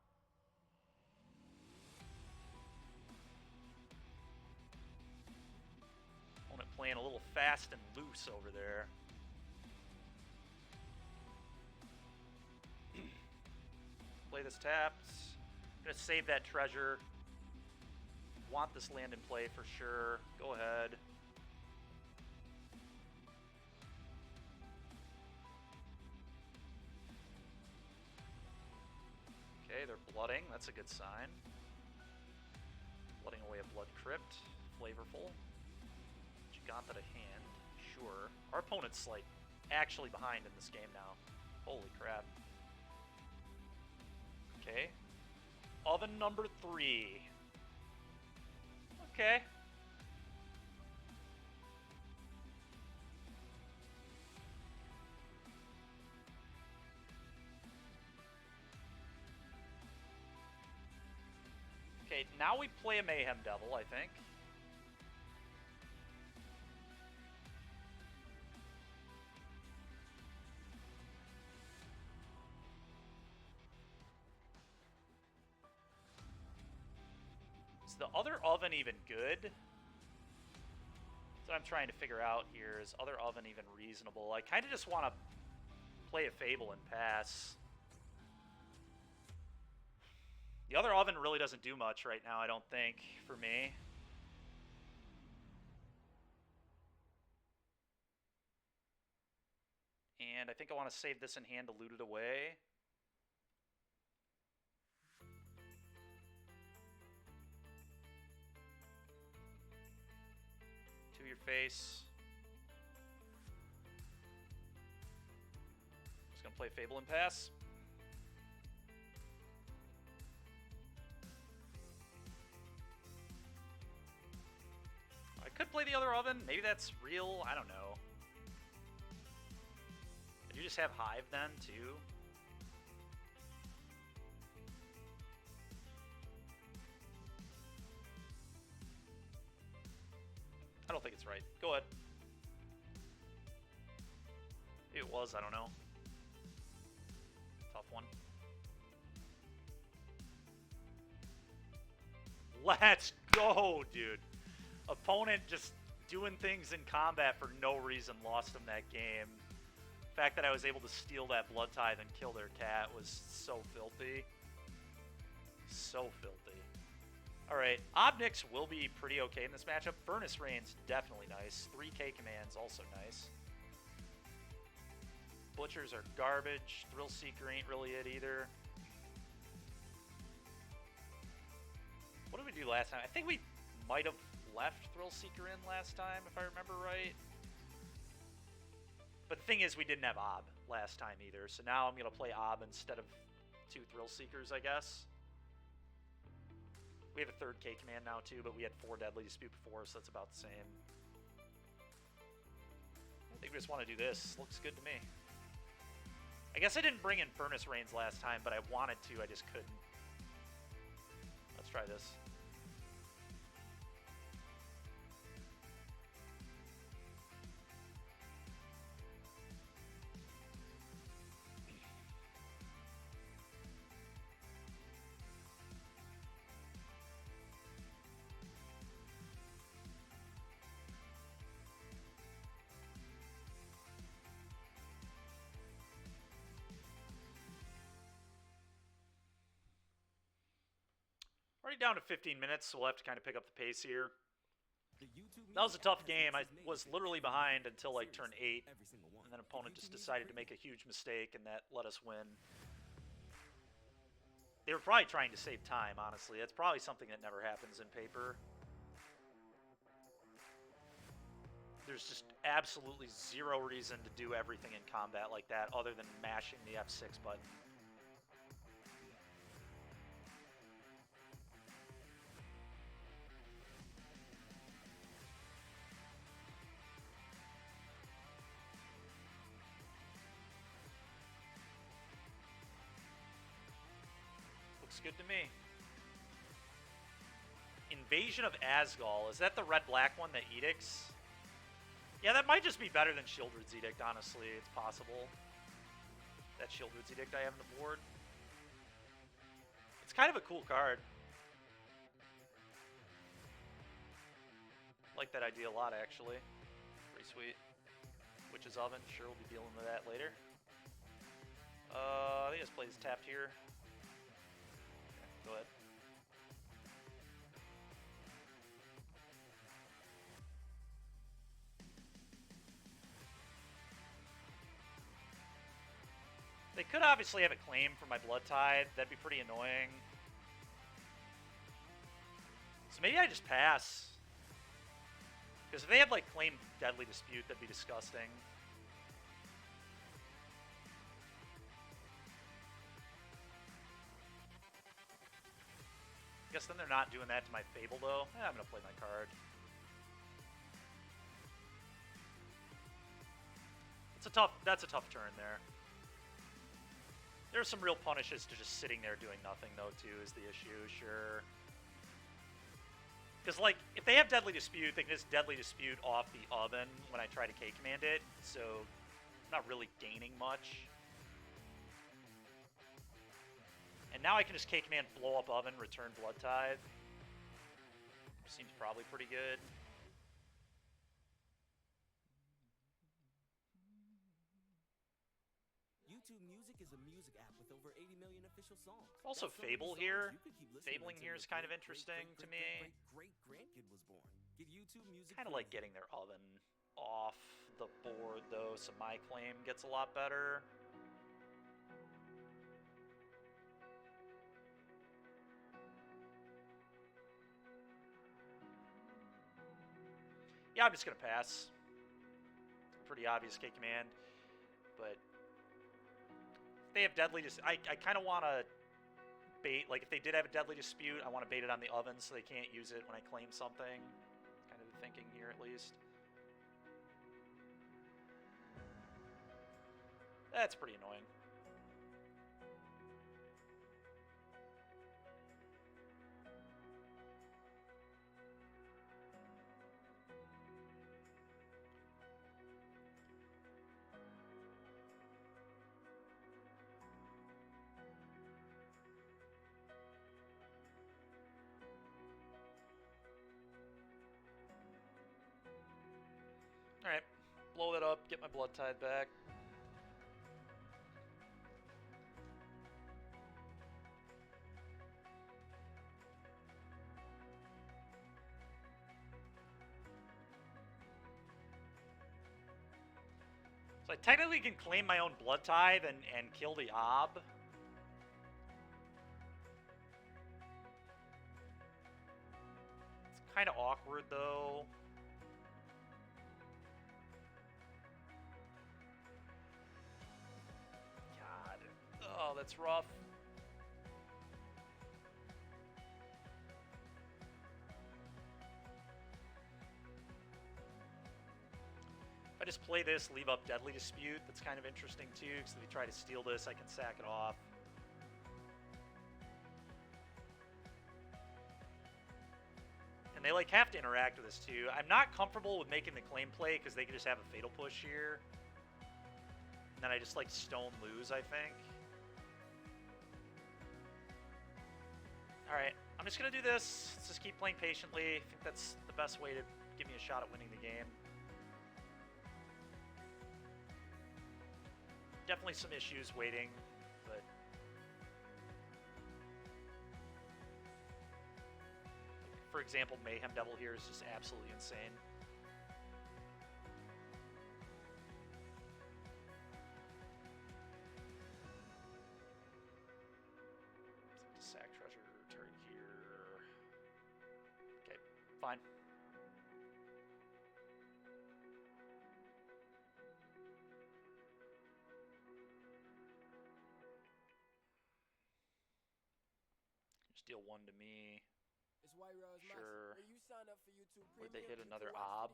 Opponent playing a little fast and loose over there. Play this tap. I'm gonna save that treasure. Want this land in play for sure. Go ahead. Okay, they're blooding. That's a good sign. Blooding away a Blood Crypt. Flavorful. Giganta to hand. Sure. Our opponent's, like, actually behind in this game now. Holy crap. Okay. Oven number 3. Okay. Okay, now we play a Mayhem Devil, I think. Is the other oven even good? That's what I'm trying to figure out here. Is other oven even reasonable? I kind of just want to play a Fable and pass. The other oven really doesn't do much right now, I don't think, for me. And I think I want to save this in hand to loot it away. To your face. gonna play Fable and pass. I could play the other oven. Maybe that's real. I don't know. Did you just have Hive then, too? I don't think it's right. Go ahead. It was, I don't know. Tough one. Let's go, dude. Opponent just doing things in combat for no reason lost him that game. The fact that I was able to steal that Blood Tithe and kill their cat was so filthy. So filthy. Alright, Obnix will be pretty okay in this matchup. Furnace Rain's definitely nice. 3K commands also nice. Butchers are garbage. Thrill Seeker ain't really it either. What did we do last time? I think we might have left Thrill Seeker in last time, if I remember right. But the thing is, we didn't have Ob last time either, so now I'm going to play Ob instead of 2 Thrill Seekers, I guess. We have a 3rd K command now too, but we had 4 Deadly Dispute before, so that's about the same. I think we just want to do this. Looks good to me. I guess I didn't bring in Furnace Rains last time, but I wanted to, I just couldn't. Let's try this. Already down to 15 minutes, so we'll have to kind of pick up the pace here. That was a tough game. I was literally behind until like turn 8, and then opponent just decided to make a huge mistake, and that let us win. They were probably trying to save time, honestly. That's probably something that never happens in paper. There's just absolutely zero reason to do everything in combat like that other than mashing the F6 button. Looks good to me. Invasion of Asgol. Is that the red-black one that edicts? Yeah, that might just be better than Shieldred's Edict, honestly. It's possible. That Shieldred's Edict I have on the board. It's kind of a cool card. Like that idea a lot, actually. Pretty sweet. Witch's Oven. Sure, we'll be dealing with that later. I think this play is tapped here. Go ahead. They could obviously have a claim for my Blood Tithe. That'd be pretty annoying. So maybe I just pass. Because if they had, like, claimed Deadly Dispute, that'd be disgusting. Guess then they're not doing that to my Fable, though. I'm going to play my card. That's a tough turn there. There's some real punishes to just sitting there doing nothing, though, too, is the issue, sure. Because, like, if they have Deadly Dispute, they can just Deadly Dispute off the oven when I try to K-command it, so I'm not really gaining much. And now I can just K-command blow up oven, return Blood Tithe. Seems probably pretty good. YouTube Music is a music app with over 80 million official songs. Also, That's so Fable many here. songs, you could keep listening Fabling until here your is kind of great, interesting great, to great, me. great grandkid was born. Get YouTube Music. Kind of like getting their oven off the board, though, so my claim gets a lot better. Yeah, I'm just going to pass. Pretty obvious K-command, but they have Deadly Dispute, I kind of want to bait, like if they did have a Deadly Dispute, I want to bait it on the oven so they can't use it when I claim something. Kind of the thinking here at least. That's pretty annoying. Alright, blow that up, get my blood tide back. So I technically can claim my own blood tithe and kill the Ob. It's kind of awkward though. God. Oh, that's rough. If I just play this, leave up Deadly Dispute, that's kind of interesting too, because if they try to steal this, I can sack it off. And they like have to interact with this too. I'm not comfortable with making the claim play, because they could just have a Fatal Push here. And then I just like stone lose, I think. Alright, I'm just going to do this. Let's just keep playing patiently. I think that's the best way to give me a shot at winning the game. Definitely some issues waiting, but... For example, Mayhem Devil here is just absolutely insane. Sack treasure turret here. Okay, fine. Just deal one to me. Sure. Would they hit another Ob?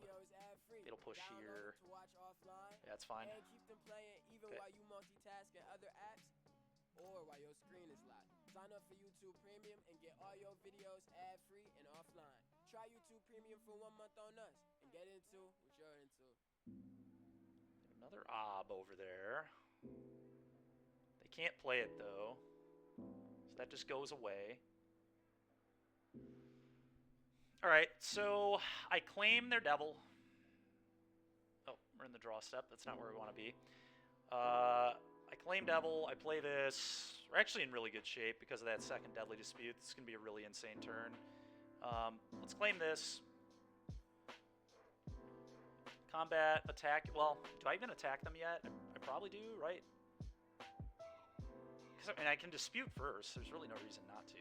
It'll push here. Yeah, that's fine. Okay. Or while your screen is locked. Sign up for YouTube Premium and get all your videos ad-free and offline. Try YouTube Premium for 1 month on us and get into what you're into. Another Ob over there. They can't play it though, so that just goes away. Alright, so I claim their Devil. Oh, we're in the draw step. That's not where we want to be. I claim Devil, I play this. We're actually in really good shape because of that second Deadly Dispute. This is going to be a really insane turn. Let's claim this. Combat, attack. Well, do I even attack them yet? I probably do, right? Because I mean, I can dispute first. There's really no reason not to.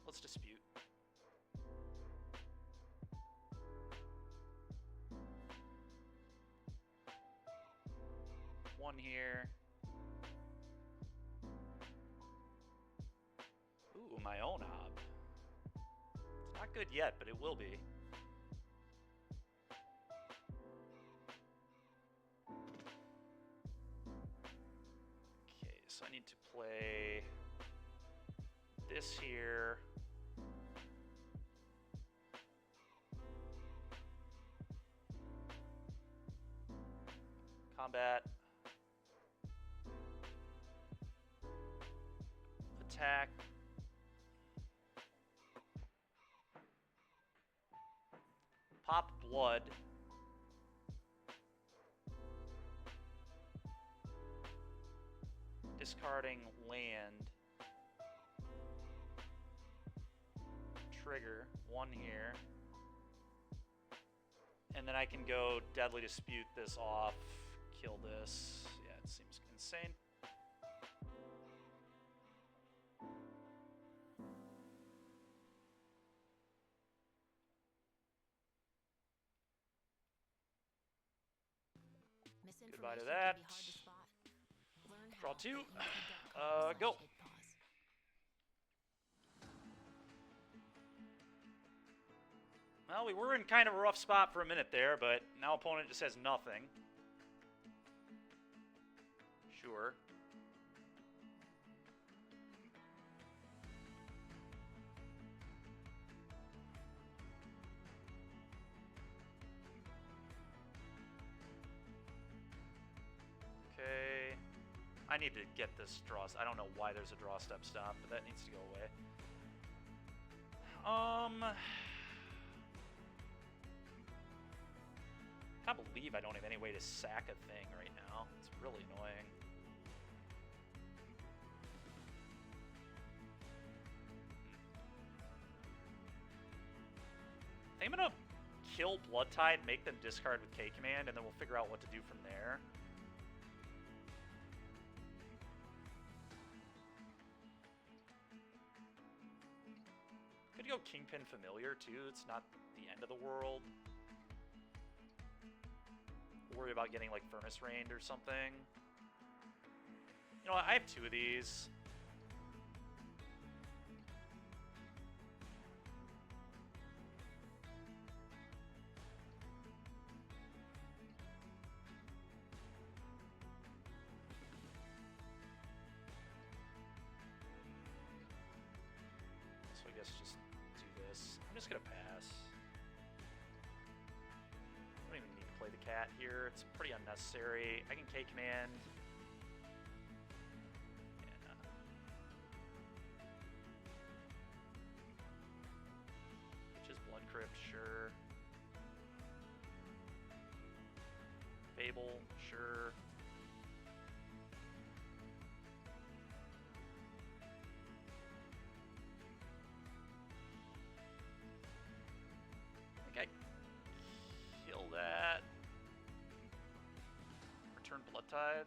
Let's dispute. One here. Ooh, my own Ob. It's not good yet, but it will be. Okay, so I need to play this here. Combat. Attack. Pop blood. Discarding land. Trigger. One here. And then I can go Deadly Dispute this off. Kill this. Yeah, it seems insane. Goodbye to information that. can be hard to spot. Learn Draw how two. at Go. youtube.com/hidpause. Well, we were in kind of a rough spot for a minute there, but now opponent just has nothing. Sure. Okay. I need to get this draw. I don't know why there's a draw step stop, but that needs to go away. I can't believe I don't have any way to sack a thing right now. It's really annoying. I think I'm gonna kill Blood Tide, make them discard with K command, and then we'll figure out what to do from there. Could go Kingpin Familiar too. It's not the end of the world. Worry about getting like Furnace Rained or something. You know what? I have two of these. So I guess just do this. I'm just gonna pass. I don't even need to play the cat here. It's pretty unnecessary. I can K command. Yeah. Just Blood Crypt, sure. Fable, sure. I think I kill that. Return Blood Tithe.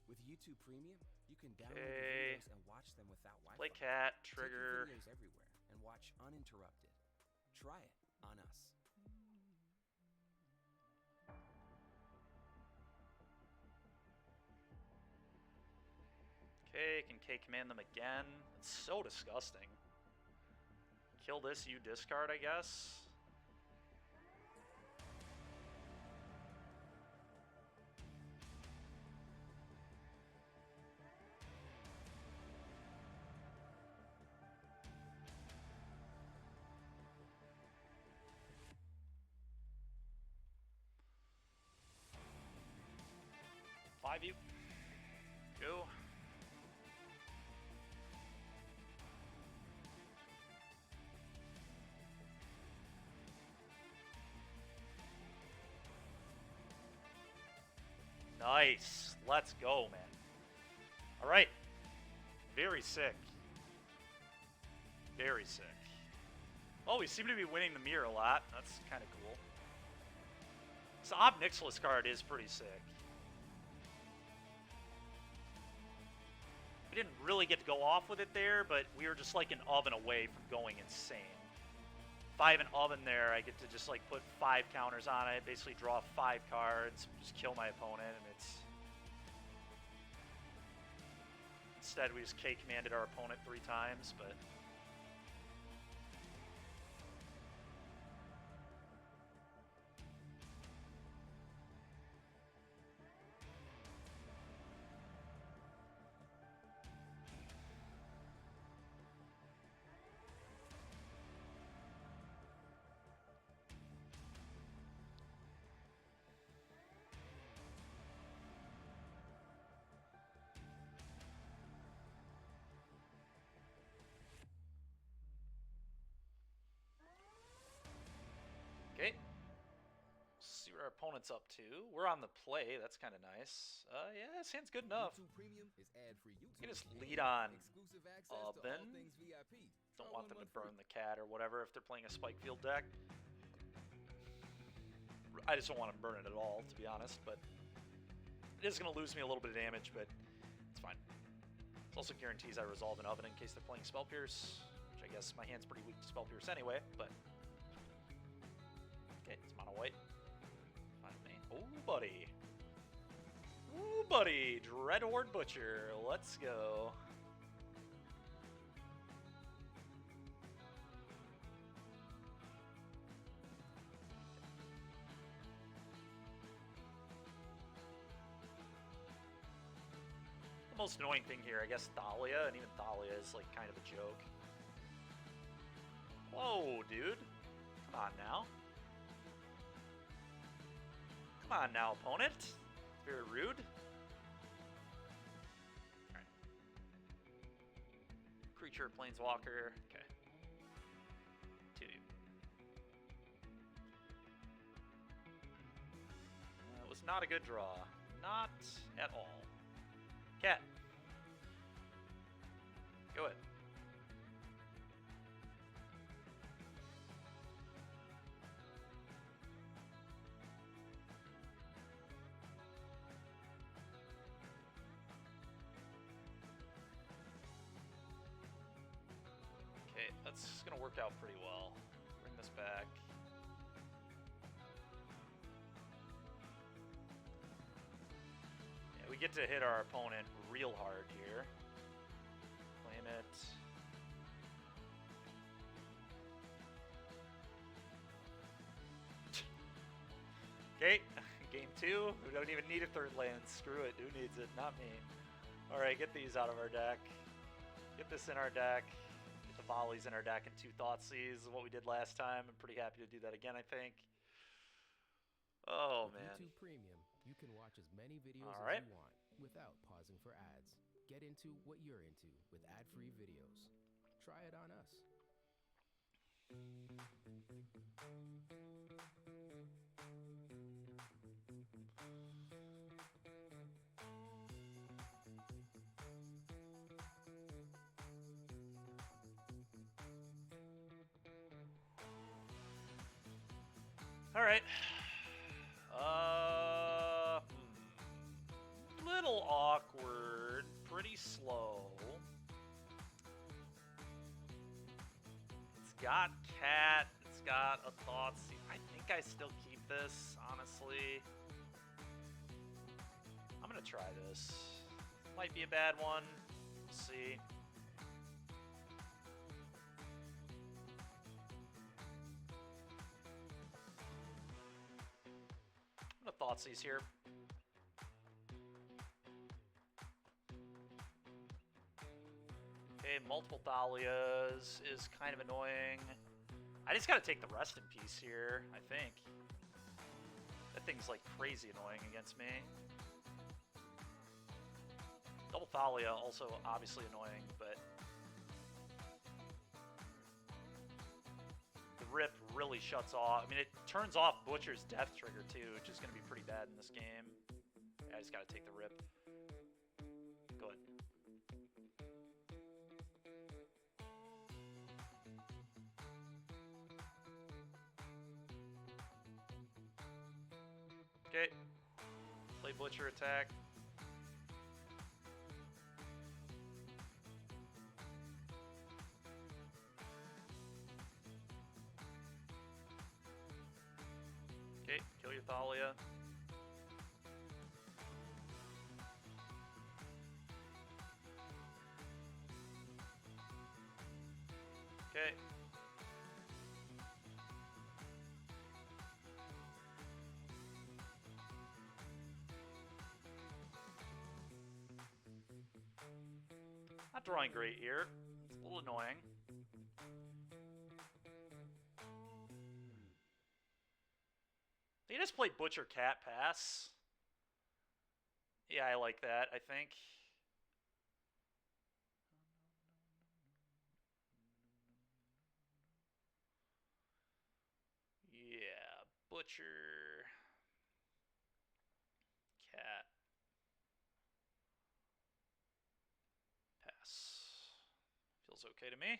With YouTube Premium, you can download Okay. your videos and watch them without Wi-Fi. Play cat, Take your trigger. videos everywhere and watch uninterrupted. Try it on us. Okay, can K command them again. It's so disgusting. Kill this, you discard, I guess. Five you. Go. Nice. Let's go, man. All right. Very sick. Very sick. Oh, we seem to be winning the mirror a lot. That's kind of cool. This Ob Nixilis card is pretty sick. We didn't really get to go off with it there, but we were just like an oven away from going insane. If I have an oven there, I get to just like put 5 counters on it, basically draw 5 cards, just kill my opponent, and it's... Instead, we just K-commanded our opponent 3 times, but... Okay. See what our opponent's up to. We're on the play. That's kind of nice. Yeah, this hand's good enough. YouTube Premium is ad-free YouTube. We can just lead on Exclusive access to all Oven. things VIP. Don't Try want them one to month burn the cat or whatever if they're playing a Spike Field deck. I just don't want to burn it at all, to be honest, but it is going to lose me a little bit of damage, but it's fine. It also guarantees I resolve an oven in case they're playing Spell Pierce, which I guess my hand's pretty weak to Spell Pierce anyway, but... Okay, it's mono white. Fine with me. Oh, buddy. Ooh, buddy. Dreadhorde Butcher. Let's go. The most annoying thing here, I guess, Thalia, and even Thalia is like kind of a joke. Whoa, dude. Come on now. Come on now, opponent. Very rude. Alright. Creature, Planeswalker. Okay. 2. That was not a good draw. Not at all. Cat. Go ahead. Okay, that's gonna work out pretty well. Bring this back. Yeah, we get to hit our opponent real hard here. Claim it. Okay, game 2. We don't even need a third land. Screw it. Who needs it? Not me. Alright, get these out of our deck. Get this in our deck. Get the volleys in our deck and 2 Thoughtseize is what we did last time. I'm pretty happy to do that again, I think. Oh, With man. YouTube Premium, you can watch as many videos All as right. you want without pausing for ads. Get into what you're into with ad-free videos. Try it on us. All right. Little awkward. Pretty slow. It's got cat. It's got a Thoughtseize. I think I still keep this, honestly. I'm gonna try this. Might be a bad one. We'll see. I'm gonna Thoughtseize here. Okay, multiple Thalias is kind of annoying. I just gotta take the rest in peace here, I think. That thing's like crazy annoying against me. Double Thalia also obviously annoying, but the rip really shuts off. I mean, it turns off Butcher's death trigger too, which is gonna be pretty bad in this game. Yeah, I just gotta take the rip. Go ahead. Okay. Play Butcher attack. Okay, kill your Thalia. Okay. Not drawing great here. It's a little annoying. They just play Butcher Cat Pass. Yeah, I like that, I think. Yeah, Butcher Cat Pass. Feels okay to me.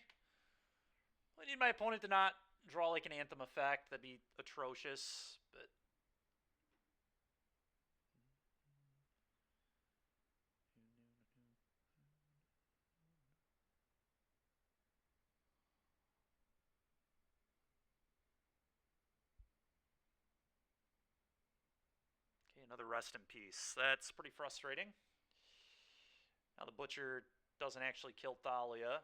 I need my opponent to not draw like an Anthem effect. That'd be atrocious, but Another rest in peace. That's pretty frustrating. Now the Butcher doesn't actually kill Thalia.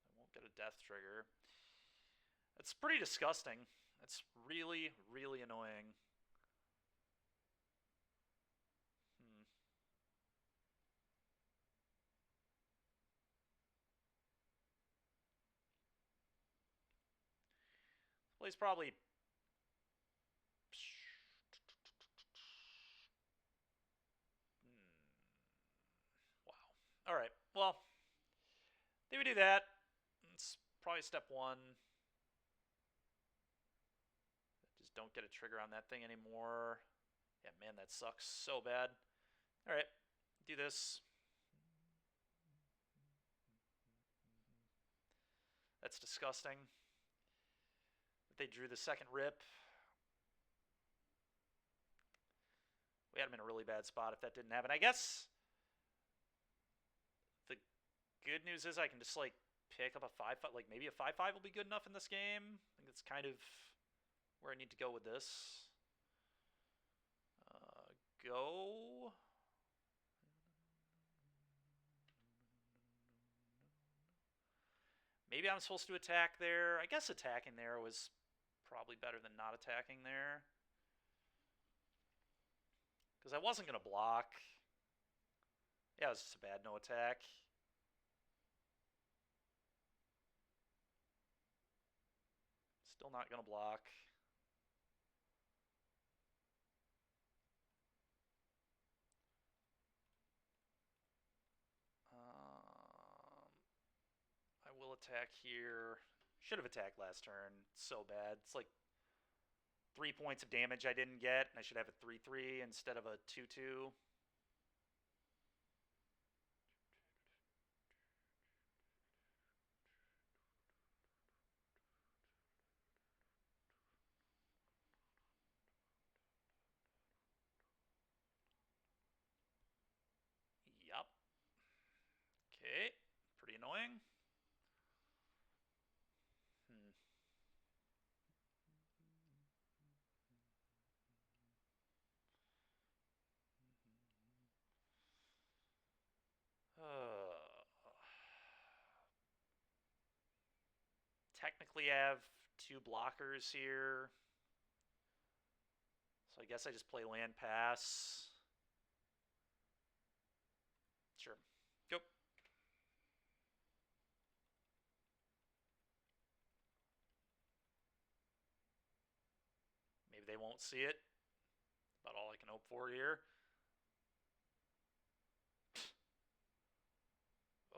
I won't get a death trigger. That's pretty disgusting. That's really, really annoying. Well, he's probably... Wow. Alright, well, they would do that. It's probably step one. Just don't get a trigger on that thing anymore. Yeah, man, that sucks so bad. Alright, do this. That's disgusting. They drew the second rip. We had him in a really bad spot if that didn't happen. I guess the good news is I can just, like, pick up a 5-5. Like, maybe a 5-5 will be good enough in this game. I think that's kind of where I need to go with this. Go. Maybe I'm supposed to attack there. I guess attacking there was probably better than not attacking there. Because I wasn't going to block. Yeah, it was just a bad no attack. Still not going to block. I will attack here. Should have attacked last turn. It's so bad. It's like 3 points of damage I didn't get, and I should have a 3-3 instead of a 2-2. Yup. Okay. Pretty annoying. Technically I have 2 blockers here. So I guess I just play land pass. Sure. Go. Maybe they won't see it. About all I can hope for here.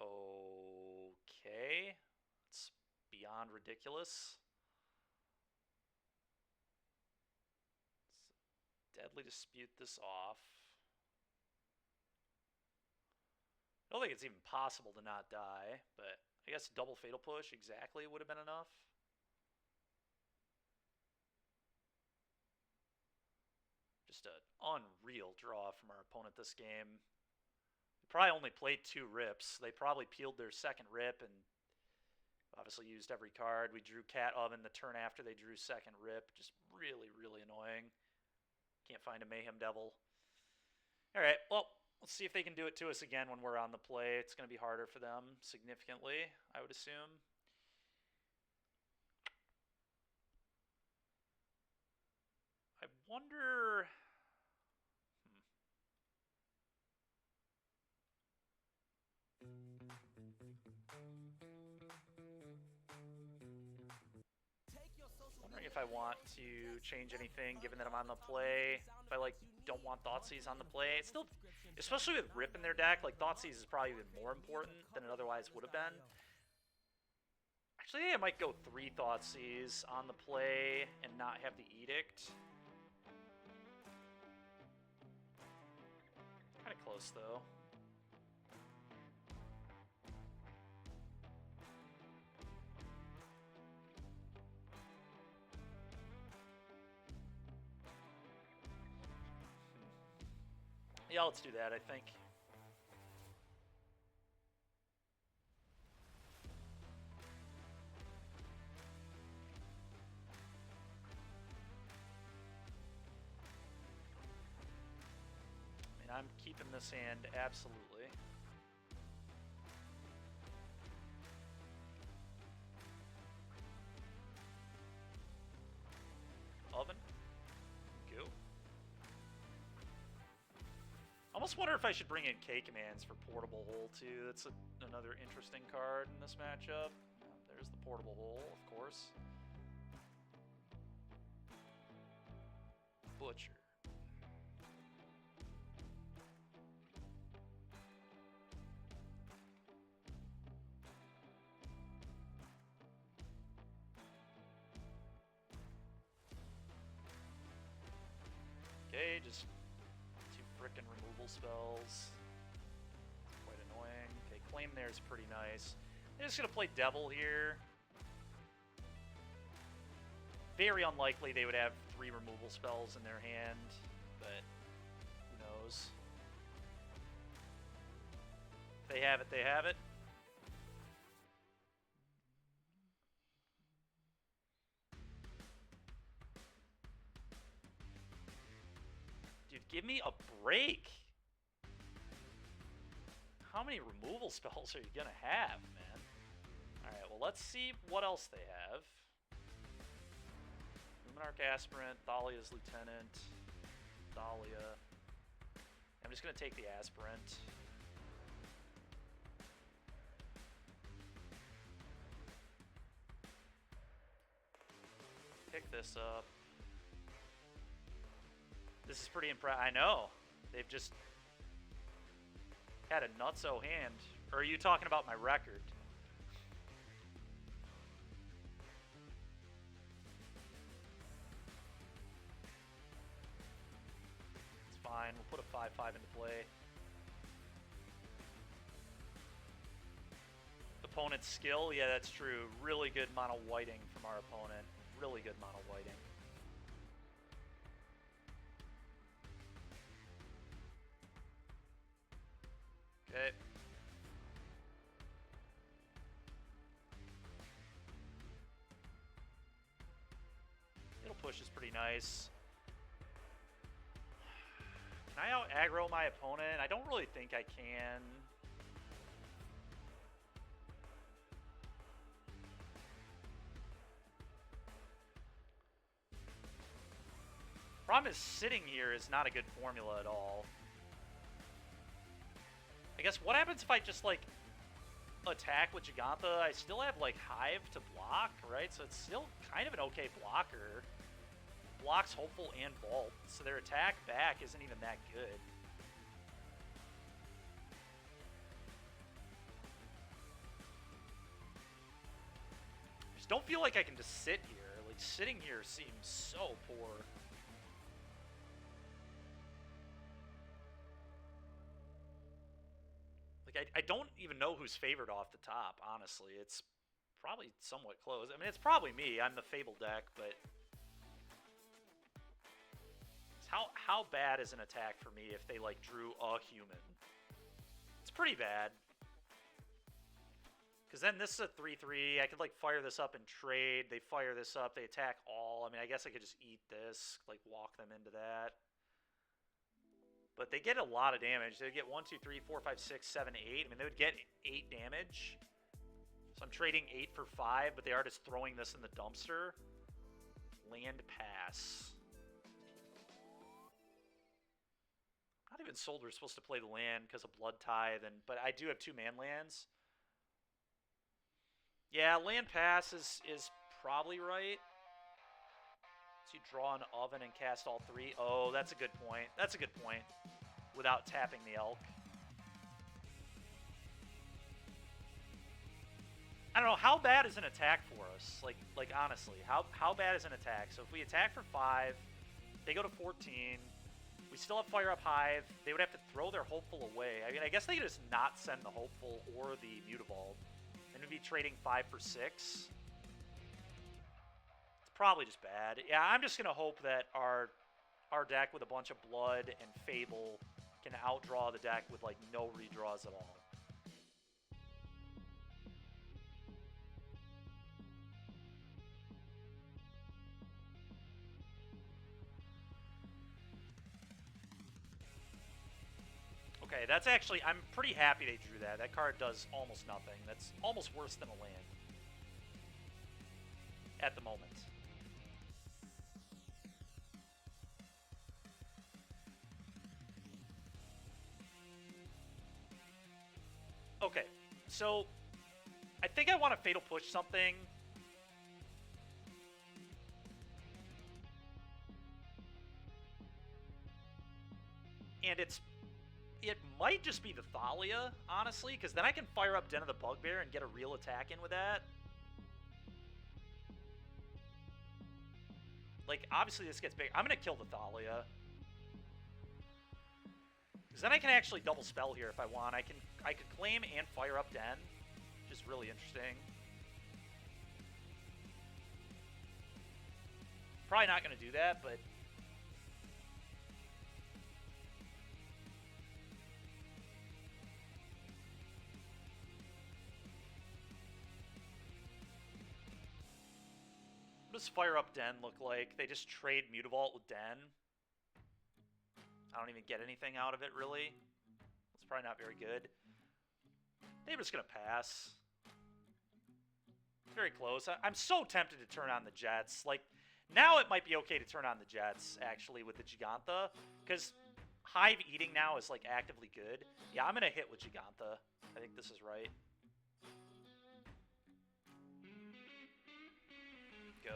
Okay. It's beyond ridiculous. Let's deadly dispute this off. I don't think it's even possible to not die, but I guess double fatal push exactly would have been enough. Just an unreal draw from our opponent this game. They probably only played 2 rips. They probably peeled their second rip and obviously used every card. We drew Cat Oven the turn after they drew second rip. Just really, really annoying. Can't find a Mayhem Devil. Alright, well, let's see if they can do it to us again when we're on the play. It's going to be harder for them significantly, I would assume. I wonder... Wondering if I want to change anything, given that I'm on the play. If I, like, don't want Thoughtseize on the play. It's still, especially with Rip in their deck, like, Thoughtseize is probably even more important than it otherwise would have been. Actually, I think I might go 3 Thoughtseize on the play and not have the Edict. Kind of close, though. Yeah, let's do that, I think. I'm keeping this hand, absolutely. Oven. Go. Almost wonder if I should bring in K-Commands for Portable Hole, too. That's another interesting card in this matchup. There's the Portable Hole, of course. Butcher. Okay, just 2 frickin' removal spells. Quite annoying. Okay, Claim there's pretty nice. I'm just gonna play Devil here. Very unlikely they would have 3 removal spells in their hand, but who knows. If they have it, they have it. Dude, give me a break. How many removal spells are you gonna have, man? Alright, well, let's see what else they have. Luminarch Aspirant, Thalia's Lieutenant, Thalia. I'm just gonna take the Aspirant. Pick this up. This is pretty impressive. I know. They've just had a nutso hand. Or are you talking about my record? It's fine. We'll put a 5/5 into play. Opponent's skill? Yeah, that's true. Really good mono whiting from our opponent. Really good mono whiting. Okay. It'll push is pretty nice. Can I out aggro my opponent? I don't really think I can. Problem is, sitting here is not a good formula at all. I guess what happens if I just, like, attack with Giganta? I still have, like, Hive to block, right? So it's still kind of an okay blocker. Blocks Hopeful and Vault, so their attack back isn't even that good. I just don't feel like I can just sit here. Like, sitting here seems so poor. I don't even know who's favored off the top, honestly. It's probably somewhat close. I mean, it's probably me. I'm the Fable deck, but... How bad is an attack for me if they, like, drew a human? It's pretty bad. Because then this is a 3/3. I could, like, fire this up and trade. They fire this up. They attack all. I mean, I guess I could just eat this, like, walk them into that. But they get a lot of damage. They would get 1, 2, 3, 4, 5, 6, 7, 8. I mean, they would get 8 damage. So I'm trading 8 for 5, but they are just throwing this in the dumpster. Land pass. Not even sold we're supposed to play the land because of Blood Tithe, but I do have 2 man lands. Yeah, land pass is probably right. So you draw an Oven and cast all 3. Oh, that's a good point. That's a good point. Without tapping the Elk. I don't know, how bad is an attack for us? Like honestly, how bad is an attack? So if we attack for 5, they go to 14, we still have Fire Up Hive, they would have to throw their Hopeful away. I mean, I guess they could just not send the Hopeful or the Mutavault. And we'd be trading 5 for 6. Probably just bad. Yeah, I'm just going to hope that our deck with a bunch of Blood and Fable can outdraw the deck with, like, no redraws at all. Okay, that's actually... I'm pretty happy they drew that. That card does almost nothing. That's almost worse than a land. At the moment. Okay, so... I think I want to Fatal Push something. And it might just be the Thalia, honestly, because then I can fire up Den of the Bugbear and get a real attack in with that. Like, obviously this gets big. I'm going to kill the Thalia. Because then I can actually double spell here if I want. I could claim and fire up Den, which is really interesting. Probably not going to do that, but... What does Fire Up Den look like? They just trade Mutavault with Den. I don't even get anything out of it, really. It's probably not very good. They're just going to pass. Very close. I'm so tempted to turn on the Jets. Like, now it might be okay to turn on the Jets, actually, with the Giganta. Because Hive eating now is, like, actively good. Yeah, I'm going to hit with Giganta. I think this is right. Go.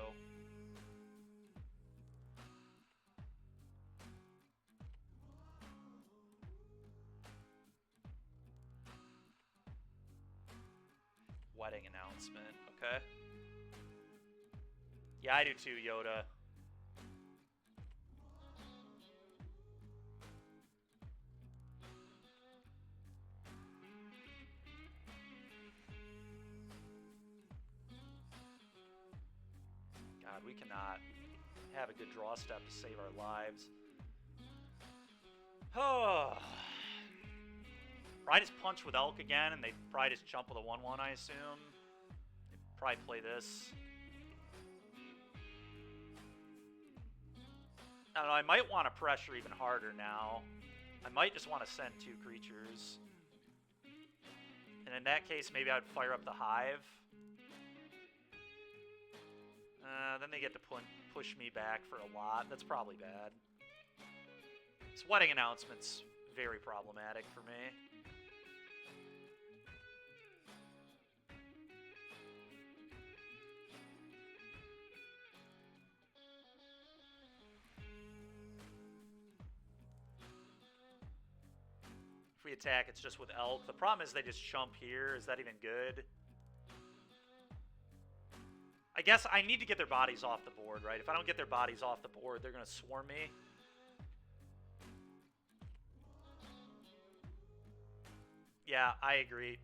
Wedding announcement, okay. Yeah, I do too, Yoda. God, we cannot have a good draw step to save our lives. Oh. Probably just punch with Elk again, and they probably just jump with a 1-1, I assume. They probably play this. I don't know, I might want to pressure even harder now. I might just want to send 2 creatures. And in that case, maybe I'd fire up the Hive. Then they get to push me back for a lot. That's probably bad. This wedding announcement's very problematic for me. If we attack, it's just with Elk. The problem is they just chump here. Is that even good? I guess I need to get their bodies off the board, right? If I don't get their bodies off the board, they're going to swarm me. Yeah, I agree.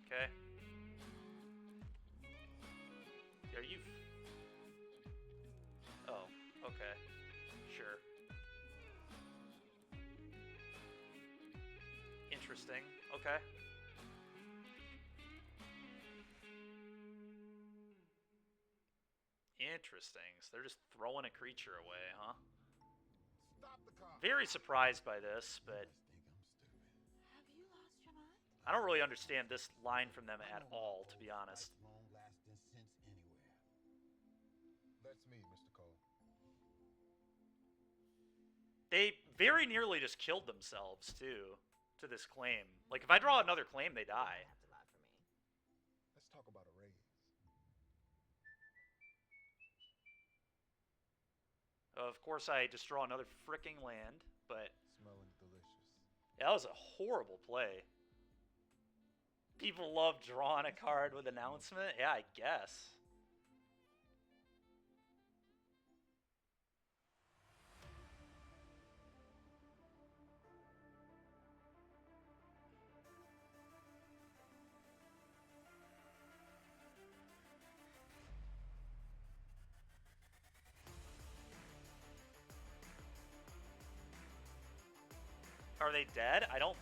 Okay. Are you... Oh, okay. Sure. Interesting. Okay. Interesting. So they're just throwing a creature away, huh? Very surprised by this, but... I don't really understand this line from them at all, to be honest. That's me, Mr. Cole. They very nearly just killed themselves, too, to this claim. Like, if I draw another claim, they die. Let's talk about a raise. Of course, I just draw another fricking land, but... Smelling delicious. Yeah, that was a horrible play. People love drawing a card with announcement? Yeah, I guess. Are they dead? I don't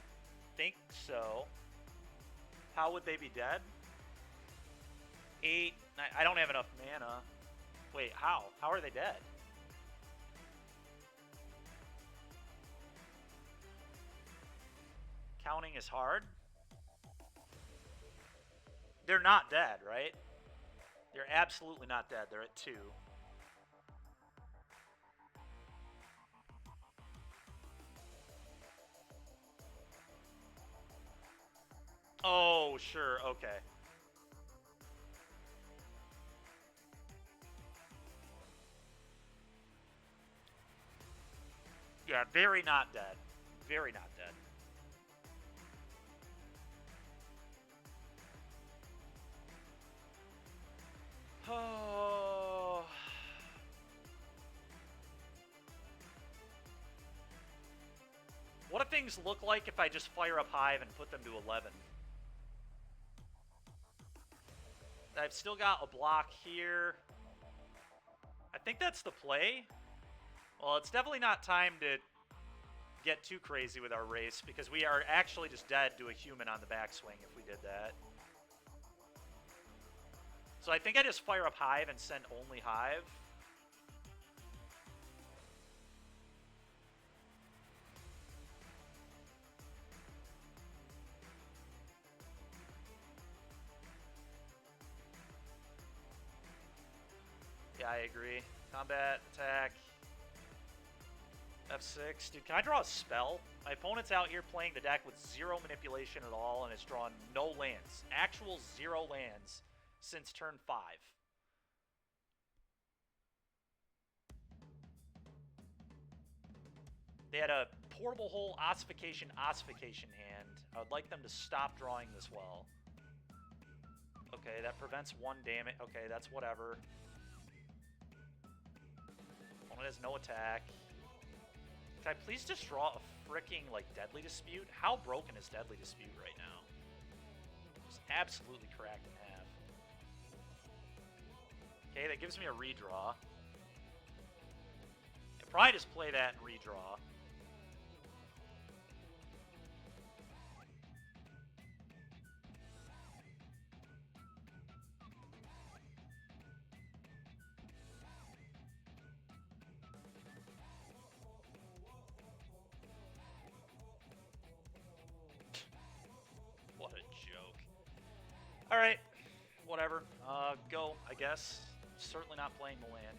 think so. How would they be dead? 8, 9, I don't have enough mana. Wait, how? How are they dead? Counting is hard? They're not dead, right? They're absolutely not dead. They're at 2. Oh, sure, okay. Yeah, very not dead. Very not dead. Oh. What do things look like if I just fire up Hive and put them to 11? I've still got a block here. I think that's the play. Well, it's definitely not time to get too crazy with our race because we are actually just dead to a human on the backswing if we did that. So I think I just fire up Hive and send only Hive. Yeah, I agree. Combat, attack, F6. Dude, can I draw a spell? My opponent's out here playing the deck with 0 manipulation at all and has drawn no lands. Actual 0 lands since turn 5. They had a portable hole ossification hand. I would like them to stop drawing this well. Okay, that prevents 1 damage. Okay, that's whatever. Opponent has no attack. Can I please just draw a freaking, like, Deadly Dispute? How broken is Deadly Dispute right now? Just absolutely cracked in half. Okay, that gives me a redraw. I'd probably just play that and redraw. What a joke. Alright, whatever. Go, I guess. Certainly not playing the land.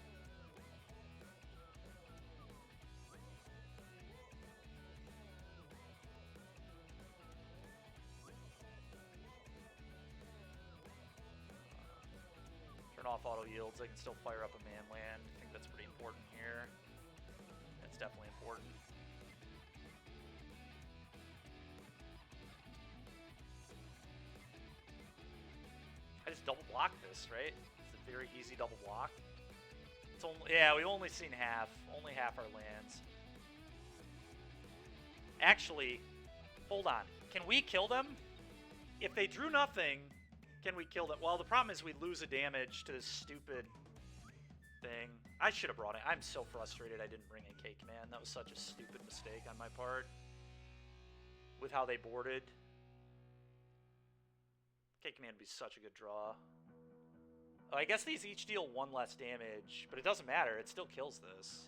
Turn off auto yields. I can still fire up a man land. I think that's pretty important here. That's definitely important. I just double block this, right? It's a very easy double block. It's only, yeah, we've only seen half. Only half our lands. Actually, hold on. Can we kill them? If they drew nothing, can we kill them? Well, the problem is we lose a damage to this stupid thing. I should have brought it. I'm so frustrated I didn't bring in Cake Man. That was such a stupid mistake on my part. With how they boarded. Cake Man would be such a good draw. Oh, I guess these each deal 1 less damage, but it doesn't matter. It still kills this.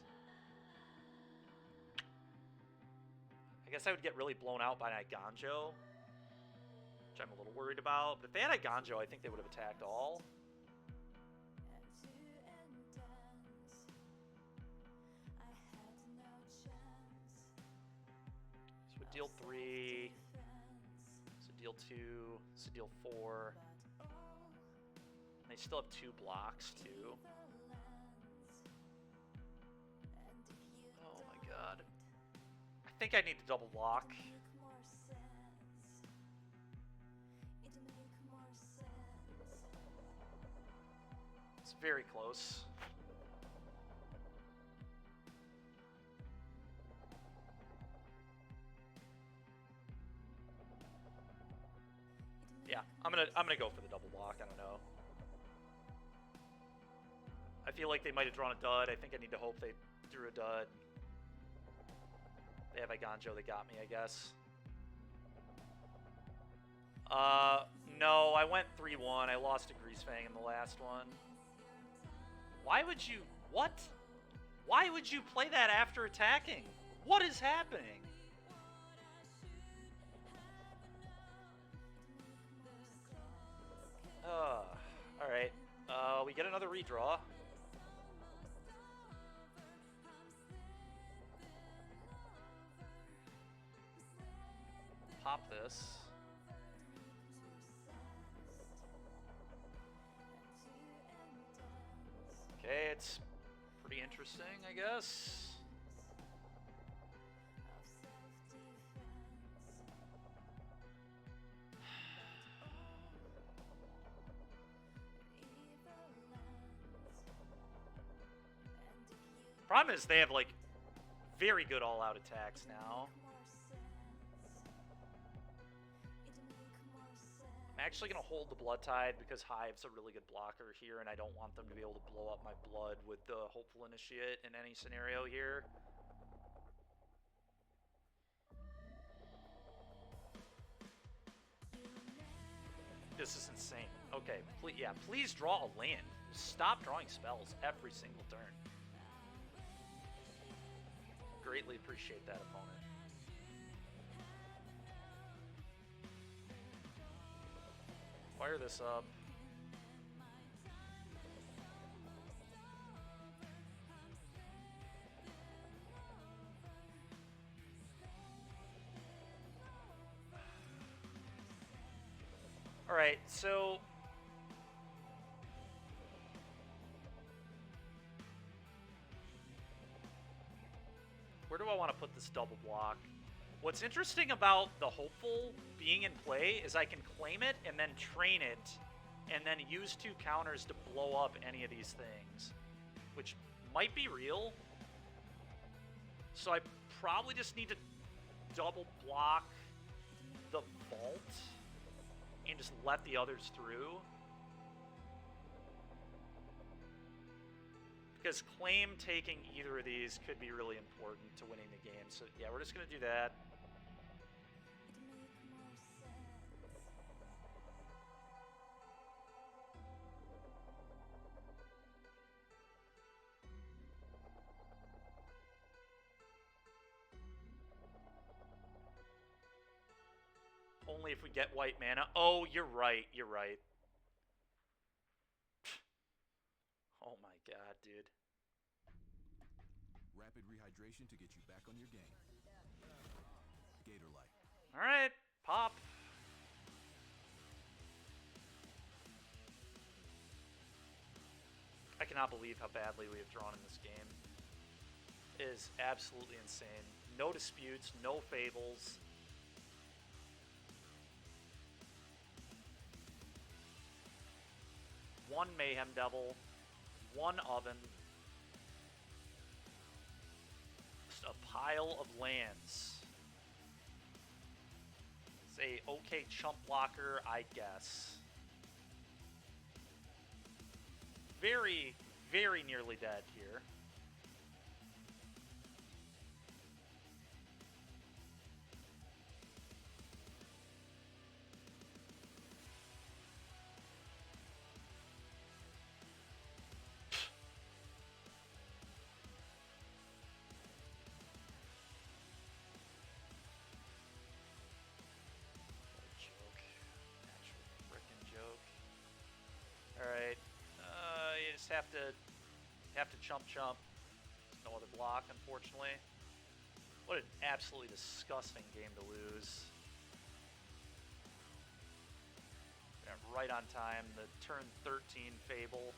I guess I would get really blown out by Iganjo, which I'm a little worried about. But if they had Iganjo, I think they would have attacked all. This would deal 3. This would deal 2. This would deal 4. And they still have 2 blocks, too. Oh my god. I think I need to double block. It's very close. Yeah, I'm gonna go for the double block. I don't know. I feel like they might have drawn a dud. I think I need to hope they drew a dud. They have Iganjo, they got me, I guess. No, I went 3-1. I lost to Greasefang in the last one. Why would you... What? Why would you play that after attacking? What is happening? Alright. We get another redraw. Pop this. Okay, it's pretty interesting, I guess. Problem is they have, like, very good all-out attacks now. I'm actually going to hold the Blood Tide because Hive's a really good blocker here, and I don't want them to be able to blow up my blood with the Hopeful Initiate in any scenario here. This is insane. Okay, please draw a land. Stop drawing spells every single turn. Greatly appreciate that, opponent. Fire this up. Alright, so... where do I want to put this double block? What's interesting about the Hopeful being in play is I can claim it and then train it and then use 2 counters to blow up any of these things, which might be real. So I probably just need to double block the Vault and just let the others through. Because claim taking either of these could be really important to winning the game. So yeah, we're just going to do that. Only if we get white mana. Oh, you're right. You're right. Oh my god, dude. Rapid rehydration to get you back on your game. Gator Light. Alright, pop. I cannot believe how badly we have drawn in this game. It is absolutely insane. No disputes, no fables. One Mayhem Devil, one Oven, just a pile of lands. It's a okay chump blocker, I guess. Very, very nearly dead here. Have to chump. There's no other block, unfortunately. What an absolutely disgusting game to lose. Right on time, the turn 13 Fable.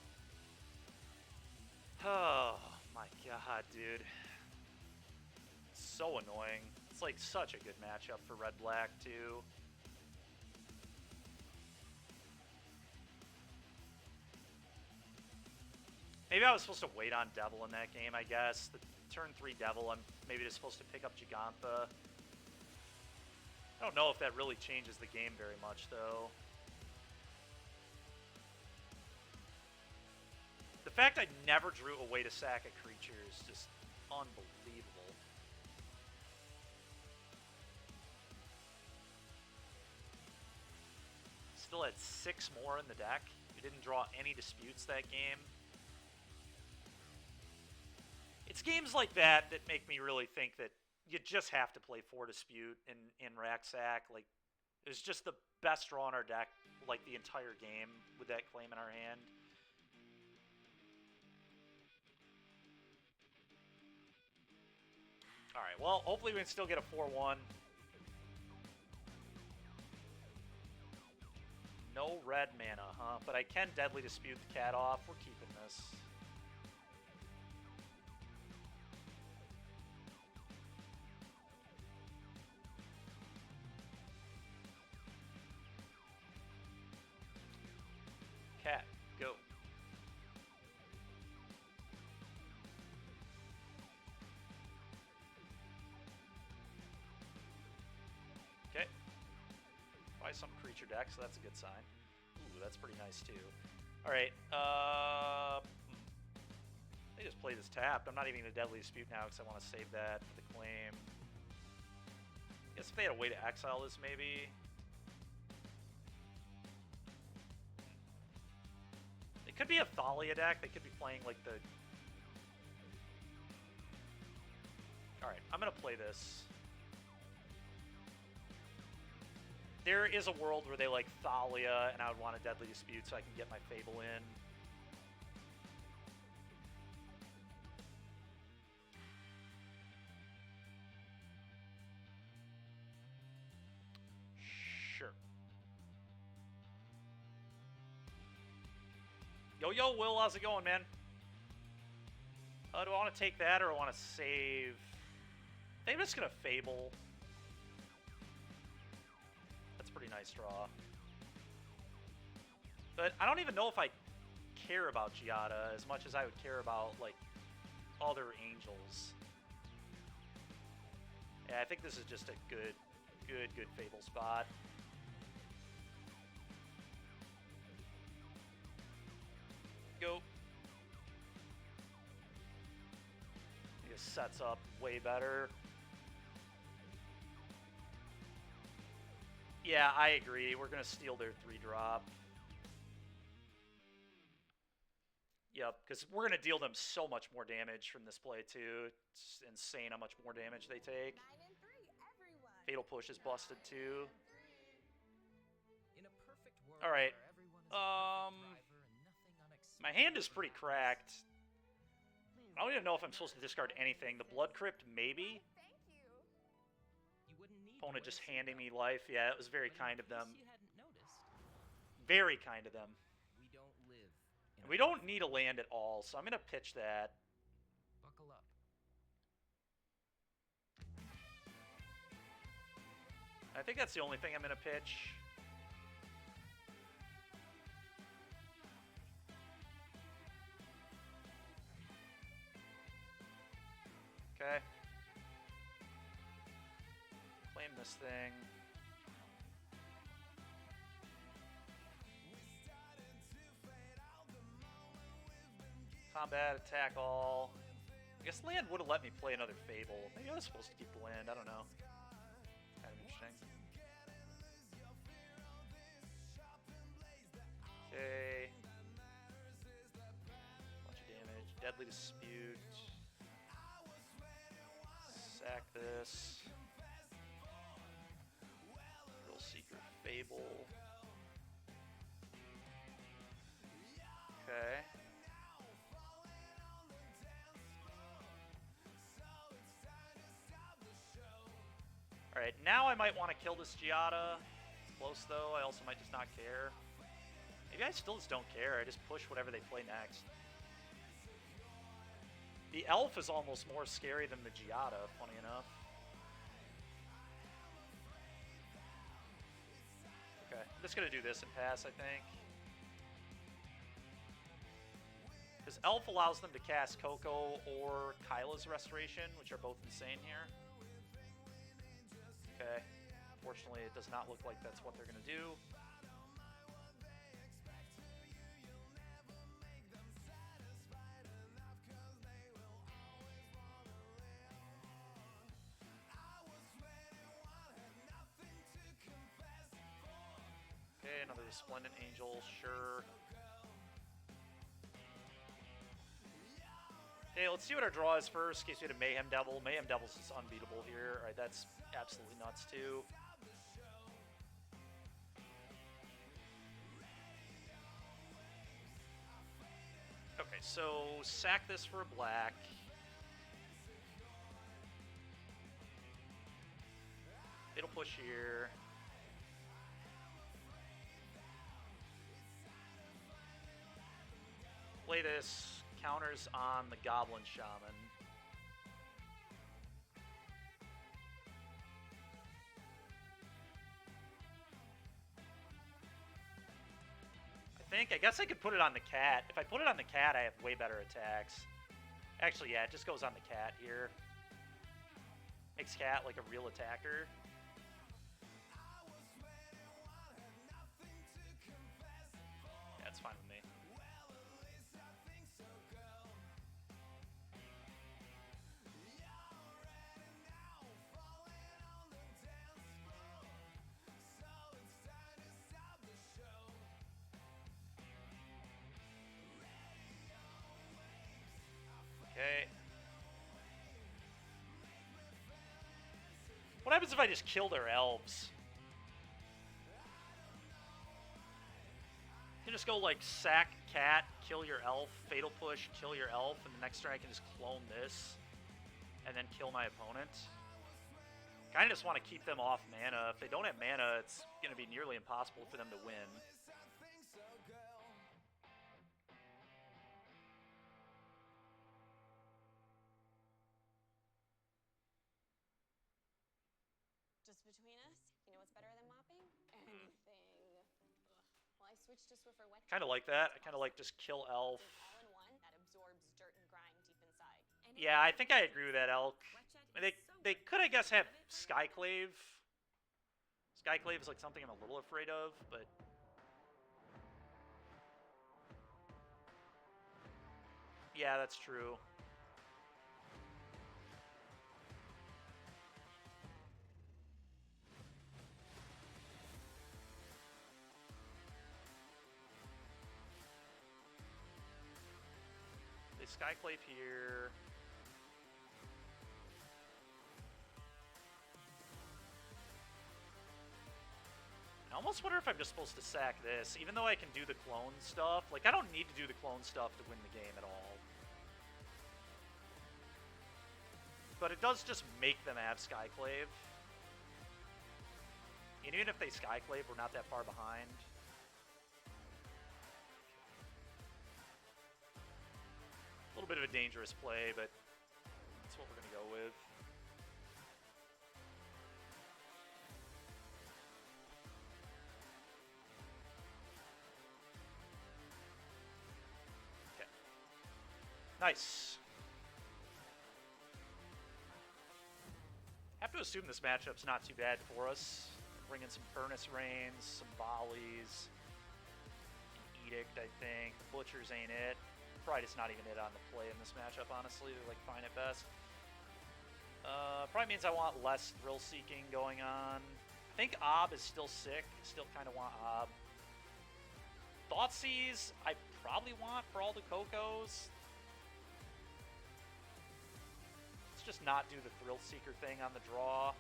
Oh my god, dude. So annoying. It's like such a good matchup for Red-Black, too. Maybe I was supposed to wait on Devil in that game, I guess. The turn 3 Devil, I'm maybe just supposed to pick up Gigantha. I don't know if that really changes the game very much, though. The fact I never drew a way to sack a creature is just unbelievable. This still had 6 more in the deck. We didn't draw any disputes that game. It's games like that that make me really think that you just have to play 4 dispute in Rak Sac. Like, it was just the best draw in our deck, like, the entire game with that claim in our hand. Alright, well, hopefully we can still get a 4-1. No red mana, huh? But I can Deadly Dispute the cat off. We're keeping this. Cat, go. Okay. Buy some creature deck, so that's a good sign. Ooh, that's pretty nice too. Alright, they just play this tapped. I'm not even going to Deadly Dispute now because I want to save that for the claim. I guess if they had a way to exile this, maybe. It could be a Thalia deck. They could be playing like the... Alright, I'm going to play this. There is a world where they like Thalia, and I would want a Deadly Dispute so I can get my Fable in. Sure. Yo, Will, how's it going, man? Do I want to take that, or I want to save... I think I'm just going to Fable. That's a pretty nice draw. But I don't even know if I care about Giada as much as I would care about, like, other angels. Yeah, I think this is just a good Fable spot. Go. It sets up way better. Yeah, I agree. We're going to steal their 3-drop. Yep, because we're going to deal them so much more damage from this play, too. It's insane how much more damage they take. Fatal Push is busted, too. Alright. My hand is pretty cracked. I don't even know if I'm supposed to discard anything. The Blood Crypt, maybe? Opponent just handing me life. Yeah, it was very kind of them. Very kind of them. And we don't need a land at all, so I'm going to pitch that. Buckle up. I think that's the only thing I'm going to pitch. Okay. Claim this thing. Combat, attack all. I guess land would have let me play another Fable. Maybe I was supposed to keep the land, I don't know. Kind of interesting. Okay. Bunch of damage. Deadly Dispute. Sack this. Real Seeker Fable. Okay. Alright, now I might want to kill this Giada. It's close though, I also might just not care. Maybe I still just don't care, I just push whatever they play next. The Elf is almost more scary than the Giada, funny enough. Okay, I'm just gonna do this and pass, I think. Because Elf allows them to cast Coco or Kyla's Restoration, which are both insane here. Okay, fortunately it does not look like that's what they're gonna do. Okay, another Resplendent Angel, sure. Okay, let's see what our draw is first, in case we had a Mayhem Devil. Mayhem Devil's just unbeatable here. Alright, that's absolutely nuts, too. Okay, so sack this for a black. It'll push here. Play this. Counters on the Goblin Shaman. I guess I could put it on the cat. If I put it on the cat, I have way better attacks. Actually, yeah, it just goes on the cat here. Makes cat like a real attacker. That's fine with me. Okay. What happens if I just kill their elves? You can just go like sack cat, kill your elf, fatal push, kill your elf, and the next turn I can just clone this and then kill my opponent. Kinda just want to keep them off mana. If they don't have mana, it's gonna be nearly impossible for them to win. Just between us, you know what's better than mopping? Anything. Well, I switched to Swiffer Wet. Kind of like that. I kind of like just kill elf. All-in-one that absorbs dirt and grime deep inside. Yeah, I think I agree with that, Elk. They could, I guess, have Skyclave. Skyclave is like something I'm a little afraid of, but... Yeah, that's true. They Skyclave here. I almost wonder if I'm just supposed to sack this, even though I can do the clone stuff. Like, I don't need to do the clone stuff to win the game at all. But it does just make them have Skyclave. And even if they Skyclave, we're not that far behind. A little bit of a dangerous play, but that's what we're going to go with. Nice. Have to assume this matchup's not too bad for us. Bring in some Furnace Rains, some Volleys, an Edict, I think. Butchers ain't it. Probably just not even it on the play in this matchup, honestly. They're like fine at best. Probably means I want less thrill-seeking going on. I think Ob is still sick. Still kind of want Ob. Thoughtseize, I probably want for all the Cocos. Just not do the Thrill Seeker thing on the draw.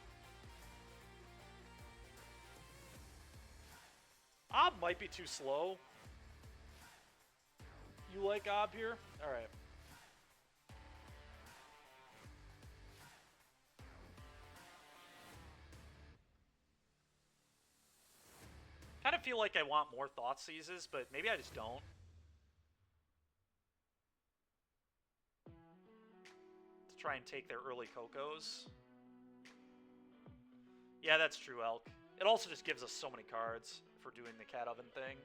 Ob might be too slow. You like Ob here? Alright. Kind of feel like I want more Thoughtseizes, but maybe I just don't. Try and take their early Cocos. Yeah, that's true, Elk. It also just gives us so many cards for doing the Cat Oven thing.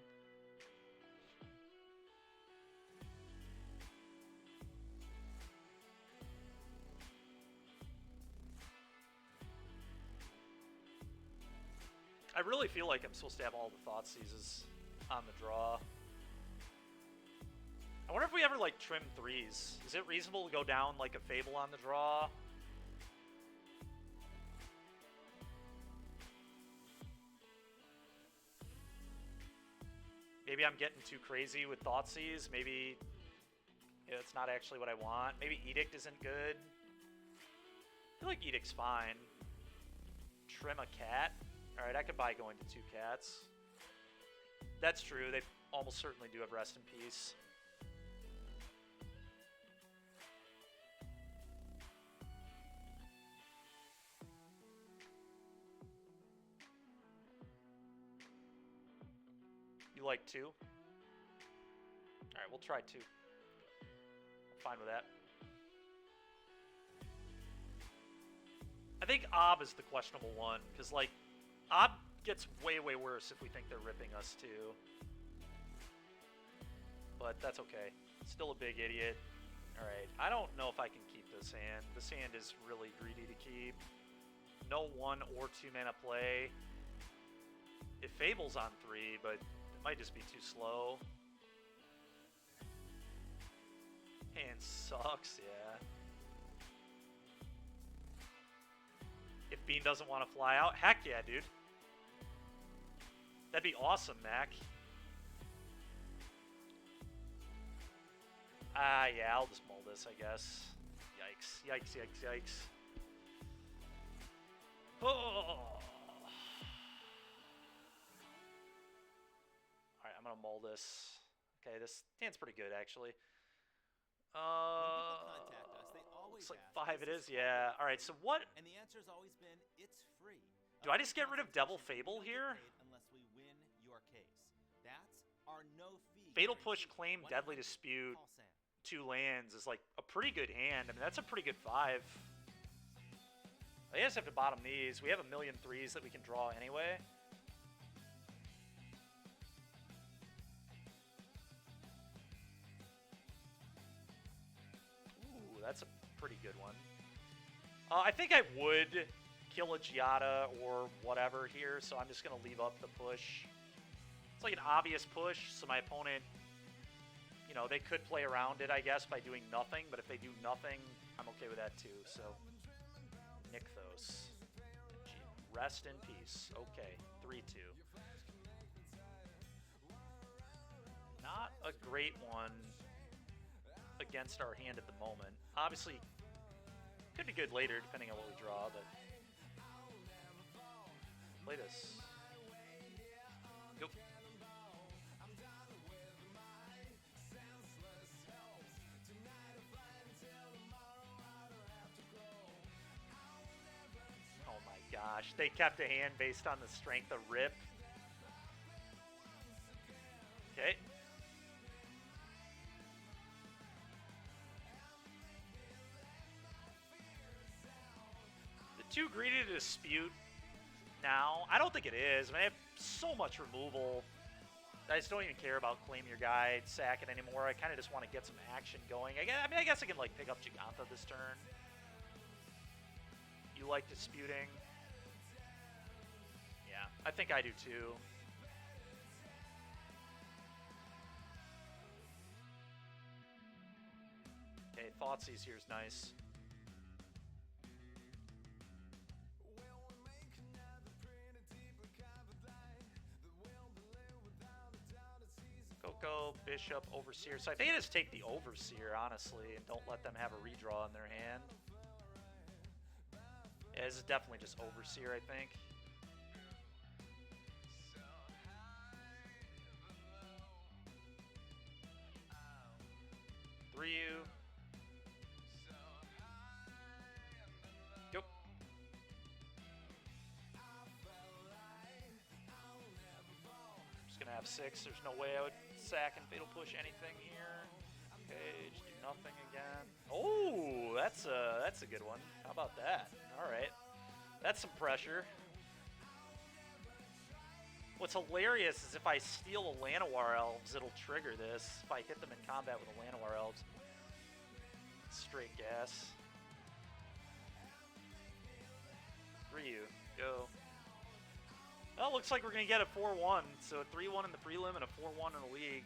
I really feel like I'm supposed to have all the Thoughtseizes on the draw. I wonder if we ever, like, trim threes. Is it reasonable to go down, like, a Fable on the draw? Maybe I'm getting too crazy with Thoughtseize. Maybe it's not actually what I want. Maybe Edict isn't good. I feel like Edict's fine. Trim a cat? Alright, I could buy going to 2 cats. That's true. They almost certainly do have Rest in Peace. You like 2? Alright, we'll try 2. I'm fine with that. I think Ob is the questionable one, because, like, Ob gets way, way worse if we think they're ripping us, too. But that's okay. Still a big idiot. Alright, I don't know if I can keep this hand. This hand is really greedy to keep. No 1 or 2 mana play. It Fable's on 3, but it might just be too slow. Hand sucks, yeah. If Bean doesn't want to fly out, heck yeah, dude. That'd be awesome, Mac. Yeah, I'll just mull this, I guess. Yikes, yikes, yikes, yikes. Oh. Alright, I'm gonna mull this. Okay, this hand's pretty good, actually. Looks like 5 it is, yeah. Alright, so what? And the answer's always been, it's free. Do I just get rid of Devil Fable here? Unless we win your case. That's our no fee. Fatal Push, Claim, Deadly Dispute, 2 lands is like a pretty good hand. I mean, that's a pretty good 5. I just have to bottom these. We have a million 3s that we can draw anyway. Ooh, that's a pretty good one. I think I would kill a Giada or whatever here, so I'm just going to leave up the push. It's like an obvious push, so my opponent, you know, they could play around it, I guess, by doing nothing, but if they do nothing, I'm okay with that too, so Nykthos. Rest in peace. Okay, 3-2. Not a great one against our hand at the moment. Obviously, could be good later, depending on what we draw, but play this. Go. Oh my gosh, they kept a hand based on the strength of Rip. Okay. Too greedy to dispute now? I don't think it is. I mean, I have so much removal. I just don't even care about Claim Your Guide, sack it anymore. I kind of just want to get some action going. I mean, I guess I can, like, pick up Giganta this turn. You like disputing? Yeah, I think I do too. Okay, Thoughtseize here is nice. Coco, Bishop, Overseer. So I think I just take the Overseer, honestly, and don't let them have a redraw in their hand. Yeah, this is definitely just Overseer, I think. Ryu. Go. Just gonna have 6. There's no way I would sack and Fatal Push anything here. Okay, just do nothing again. Oh, that's a good one. How about that? All right, that's some pressure. What's hilarious is if I steal a Llanowar Elves, it'll trigger this. If I hit them in combat with a Llanowar Elves. Straight gas. Ryu, go. Well, looks like we're going to get a 4-1. So a 3-1 in the prelim and a 4-1 in the league.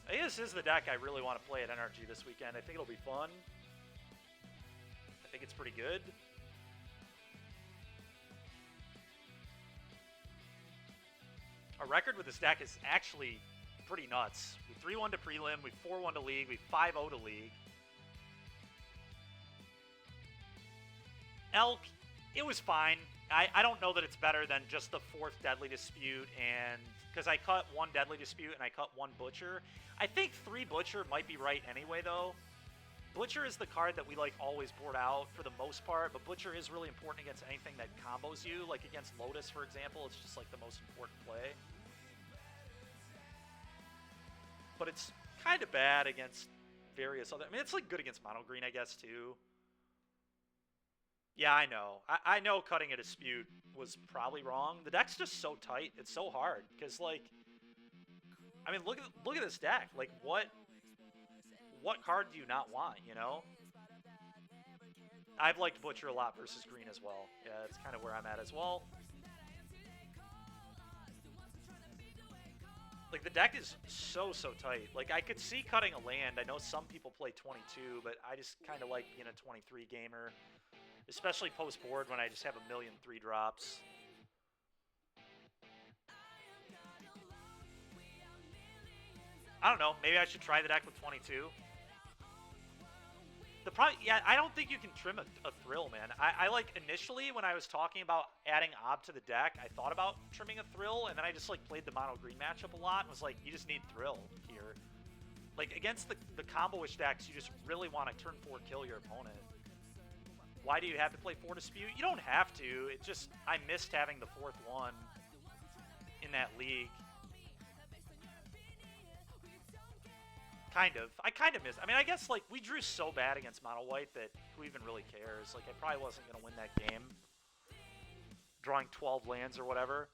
I think this is the deck I really want to play at NRG this weekend. I think it'll be fun. I think it's pretty good. Our record with this deck is actually pretty nuts. We 3-1 to prelim, we 4-1 to league, we 5-0 to league. Elk, it was fine. I don't know that it's better than just the 4th Deadly Dispute, and because I cut 1 Deadly Dispute and I cut 1 Butcher. I think 3 Butcher might be right anyway, though. Butcher is the card that we like always board out for the most part, but Butcher is really important against anything that combos you. Like against Lotus, for example, it's just like the most important play. But it's kind of bad against various other... I mean, it's like good against Mono Green, I guess, too. Yeah, I know. I know cutting a Dispute was probably wrong. The deck's just so tight. It's so hard. Because, like... I mean, look at this deck. Like, what card do you not want, you know? I've liked Butcher a lot versus Green as well. Yeah, that's kind of where I'm at as well. Like, the deck is so tight. Like, I could see cutting a land. I know some people play 22, but I just kind of like being a 23 gamer. Especially post-board when I just have a million 3-drops. I don't know. Maybe I should try the deck with 22. The problem, yeah, I don't think you can trim a Thrill, man. I like, initially, when I was talking about adding Ob to the deck, I thought about trimming a Thrill, and then I just, like, played the mono-green matchup a lot, and was like, you just need Thrill here. Like, against the combo-ish decks, you just really want to turn 4 kill your opponent. Why do you have to play 4 Dispute? You don't have to. It just, I missed having the 4th one in that league. Kind of. I kind of missed. I mean, I guess, like, we drew so bad against Mono White that who even really cares? Like, I probably wasn't going to win that game. Drawing 12 lands or whatever.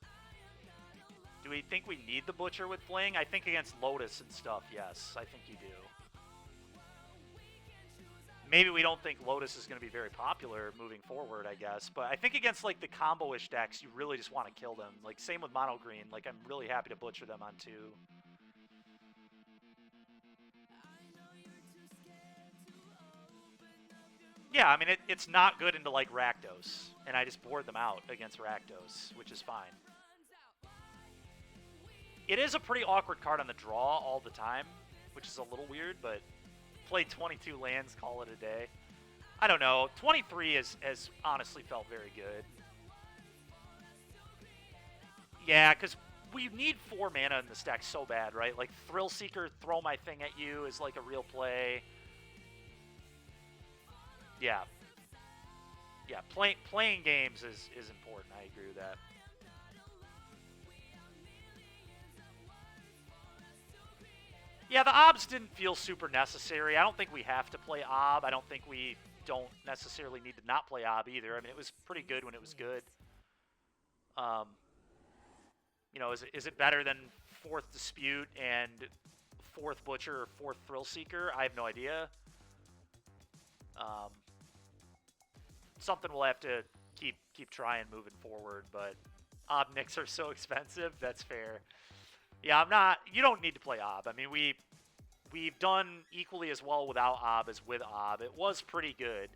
Do we think we need the Butcher with Fling? I think against Lotus and stuff, yes. I think you do. Maybe we don't think Lotus is going to be very popular moving forward, I guess. But I think against, like, the combo-ish decks, you really just want to kill them. Like, same with Mono Green. Like, I'm really happy to Butcher them on 2. Yeah, I mean, it's not good into, like, Rakdos. And I just board them out against Rakdos, which is fine. It is a pretty awkward card on the draw all the time, which is a little weird, but... Play 22 lands, call it a day. I don't know. 23 has honestly felt very good. Yeah, because we need 4 mana in this deck so bad, right? Like, Thrill Seeker, throw my thing at you is like a real play. Yeah. Yeah, playing games is important. I agree with that. Yeah, the Obs didn't feel super necessary. I don't think we have to play Ob. I don't think we don't necessarily need to not play Ob either. I mean, it was pretty good when it was good. You know, is it better than 4th Dispute and 4th Butcher or 4th Thrill Seeker? I have no idea. Something we'll have to keep trying moving forward, but Ob Nicks are so expensive. That's fair. Yeah, I'm not... You don't need to play Ob. I mean, we've done equally as well without Ob as with Ob. It was pretty good.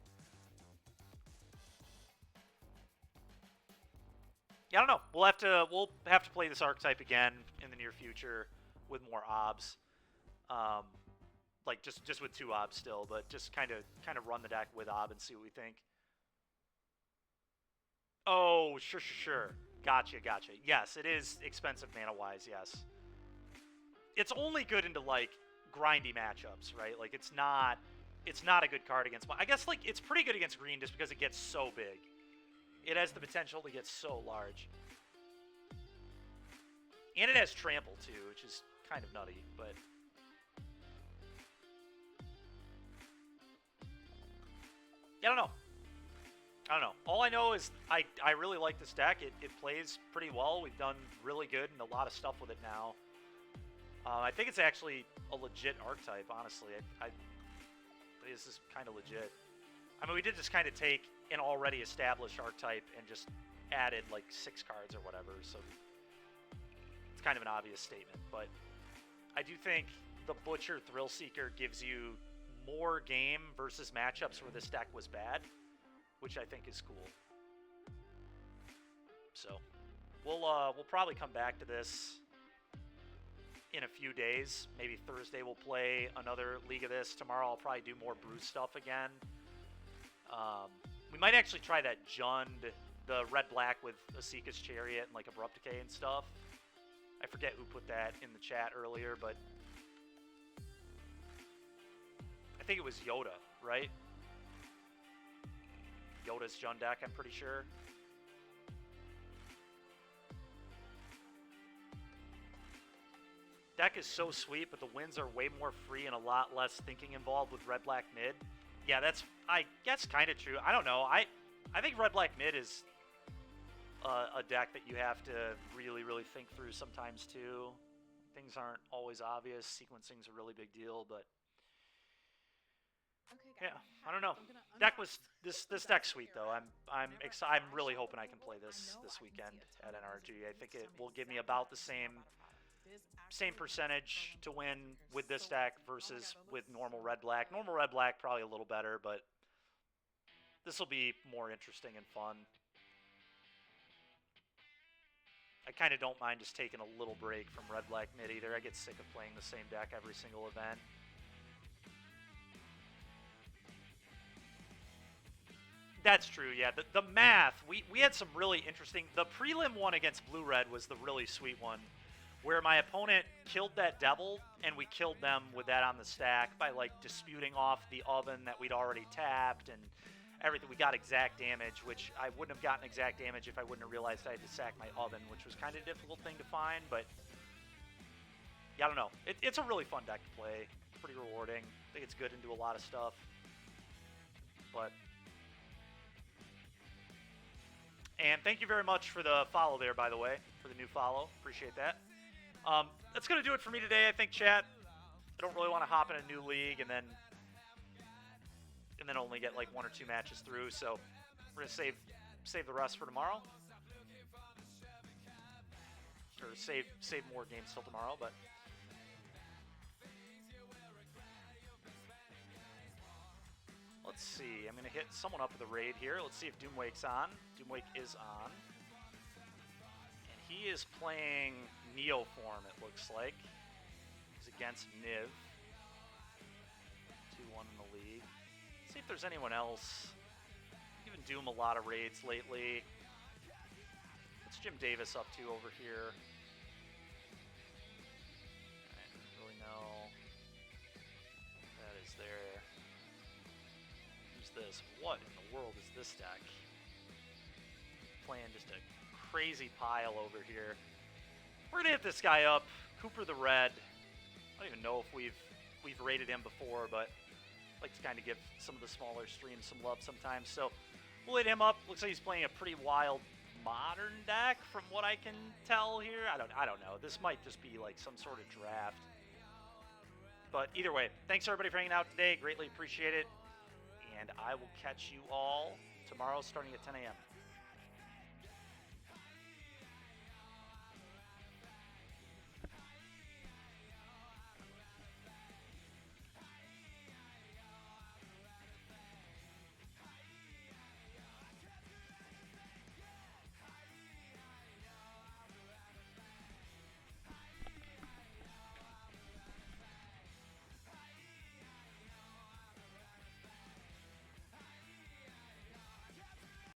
Yeah, I don't know. We'll have to play this archetype again in the near future with more Obs. Like just with 2 Obs still, but just kind of run the deck with Ob and see what we think. Oh, sure. Gotcha. Yes, it is expensive mana-wise, yes. It's only good into, like, grindy matchups, right? Like, it's not a good card against... I guess, like, it's pretty good against green just because it gets so big. It has the potential to get so large. And it has trample, too, which is kind of nutty, but... Yeah, I don't know. All I know is I really like this deck. It plays pretty well. We've done really good and a lot of stuff with it now. I think it's actually a legit archetype, honestly. This is kind of legit. I mean, we did just kind of take an already established archetype and just added, like, 6 cards or whatever, so it's kind of an obvious statement. But I do think the Butcher Thrill Seeker gives you more game versus matchups where this deck was bad, which I think is cool. So, We'll probably come back to this in a few days. Maybe Thursday we'll play another league of this. Tomorrow I'll probably do more brew stuff again. We might actually try that Jund, the red-black with Asika's Chariot and like Abrupt Decay and stuff. I forget who put that in the chat earlier, but I think it was Yoda, right? Yoda's Jund deck, I'm pretty sure. Deck is so sweet, but the wins are way more free and a lot less thinking involved with red-black mid. Yeah, that's, I guess, kind of true. I don't know. I think red-black mid is a deck that you have to really, really think through sometimes, too. Things aren't always obvious. Sequencing's a really big deal, but yeah, I don't know. This deck's sweet though. I'm really hoping I can play this weekend at NRG. I think it will give me about the same percentage to win with this deck versus with normal red-black. Normal red-black probably a little better, but this will be more interesting and fun. I kind of don't mind just taking a little break from red-black mid either. I get sick of playing the same deck every single event. That's true, yeah. The math, we had some really interesting... The prelim one against blue-red was the really sweet one, where my opponent killed that devil, and we killed them with that on the stack by, like, disputing off the oven that we'd already tapped, and everything. We got exact damage, which I wouldn't have gotten exact damage if I wouldn't have realized I had to sack my oven, which was kind of a difficult thing to find, but yeah, I don't know. It's a really fun deck to play. Pretty rewarding. I think it's good into a lot of stuff, but... And thank you very much for the follow there, by the way, for the new follow. Appreciate that. That's going to do it for me today, I think, chat. I don't really want to hop in a new league and then only get like 1 or 2 matches through, so we're going to save the rest for tomorrow. Or save more games till tomorrow, but... Let's see. I'm going to hit someone up with a raid here. Let's see if Doomwake's on. Doomwake is on. And he is playing Neo form, it looks like. He's against Niv. 2-1 in the league. Let's see if there's anyone else. Giving Doom a lot of raids lately. What's Jim Davis up to over here? I don't really know. That is there. This. What in the world is this deck? Playing just a crazy pile over here. We're gonna hit this guy up. Cooper the Red. I don't even know if we've rated him before, but I like to kind of give some of the smaller streams some love sometimes. So we'll hit him up. Looks like he's playing a pretty wild modern deck from what I can tell here. I don't know. This might just be like some sort of draft. But either way, thanks everybody for hanging out today. Greatly appreciate it. And I will catch you all tomorrow starting at 10 a.m.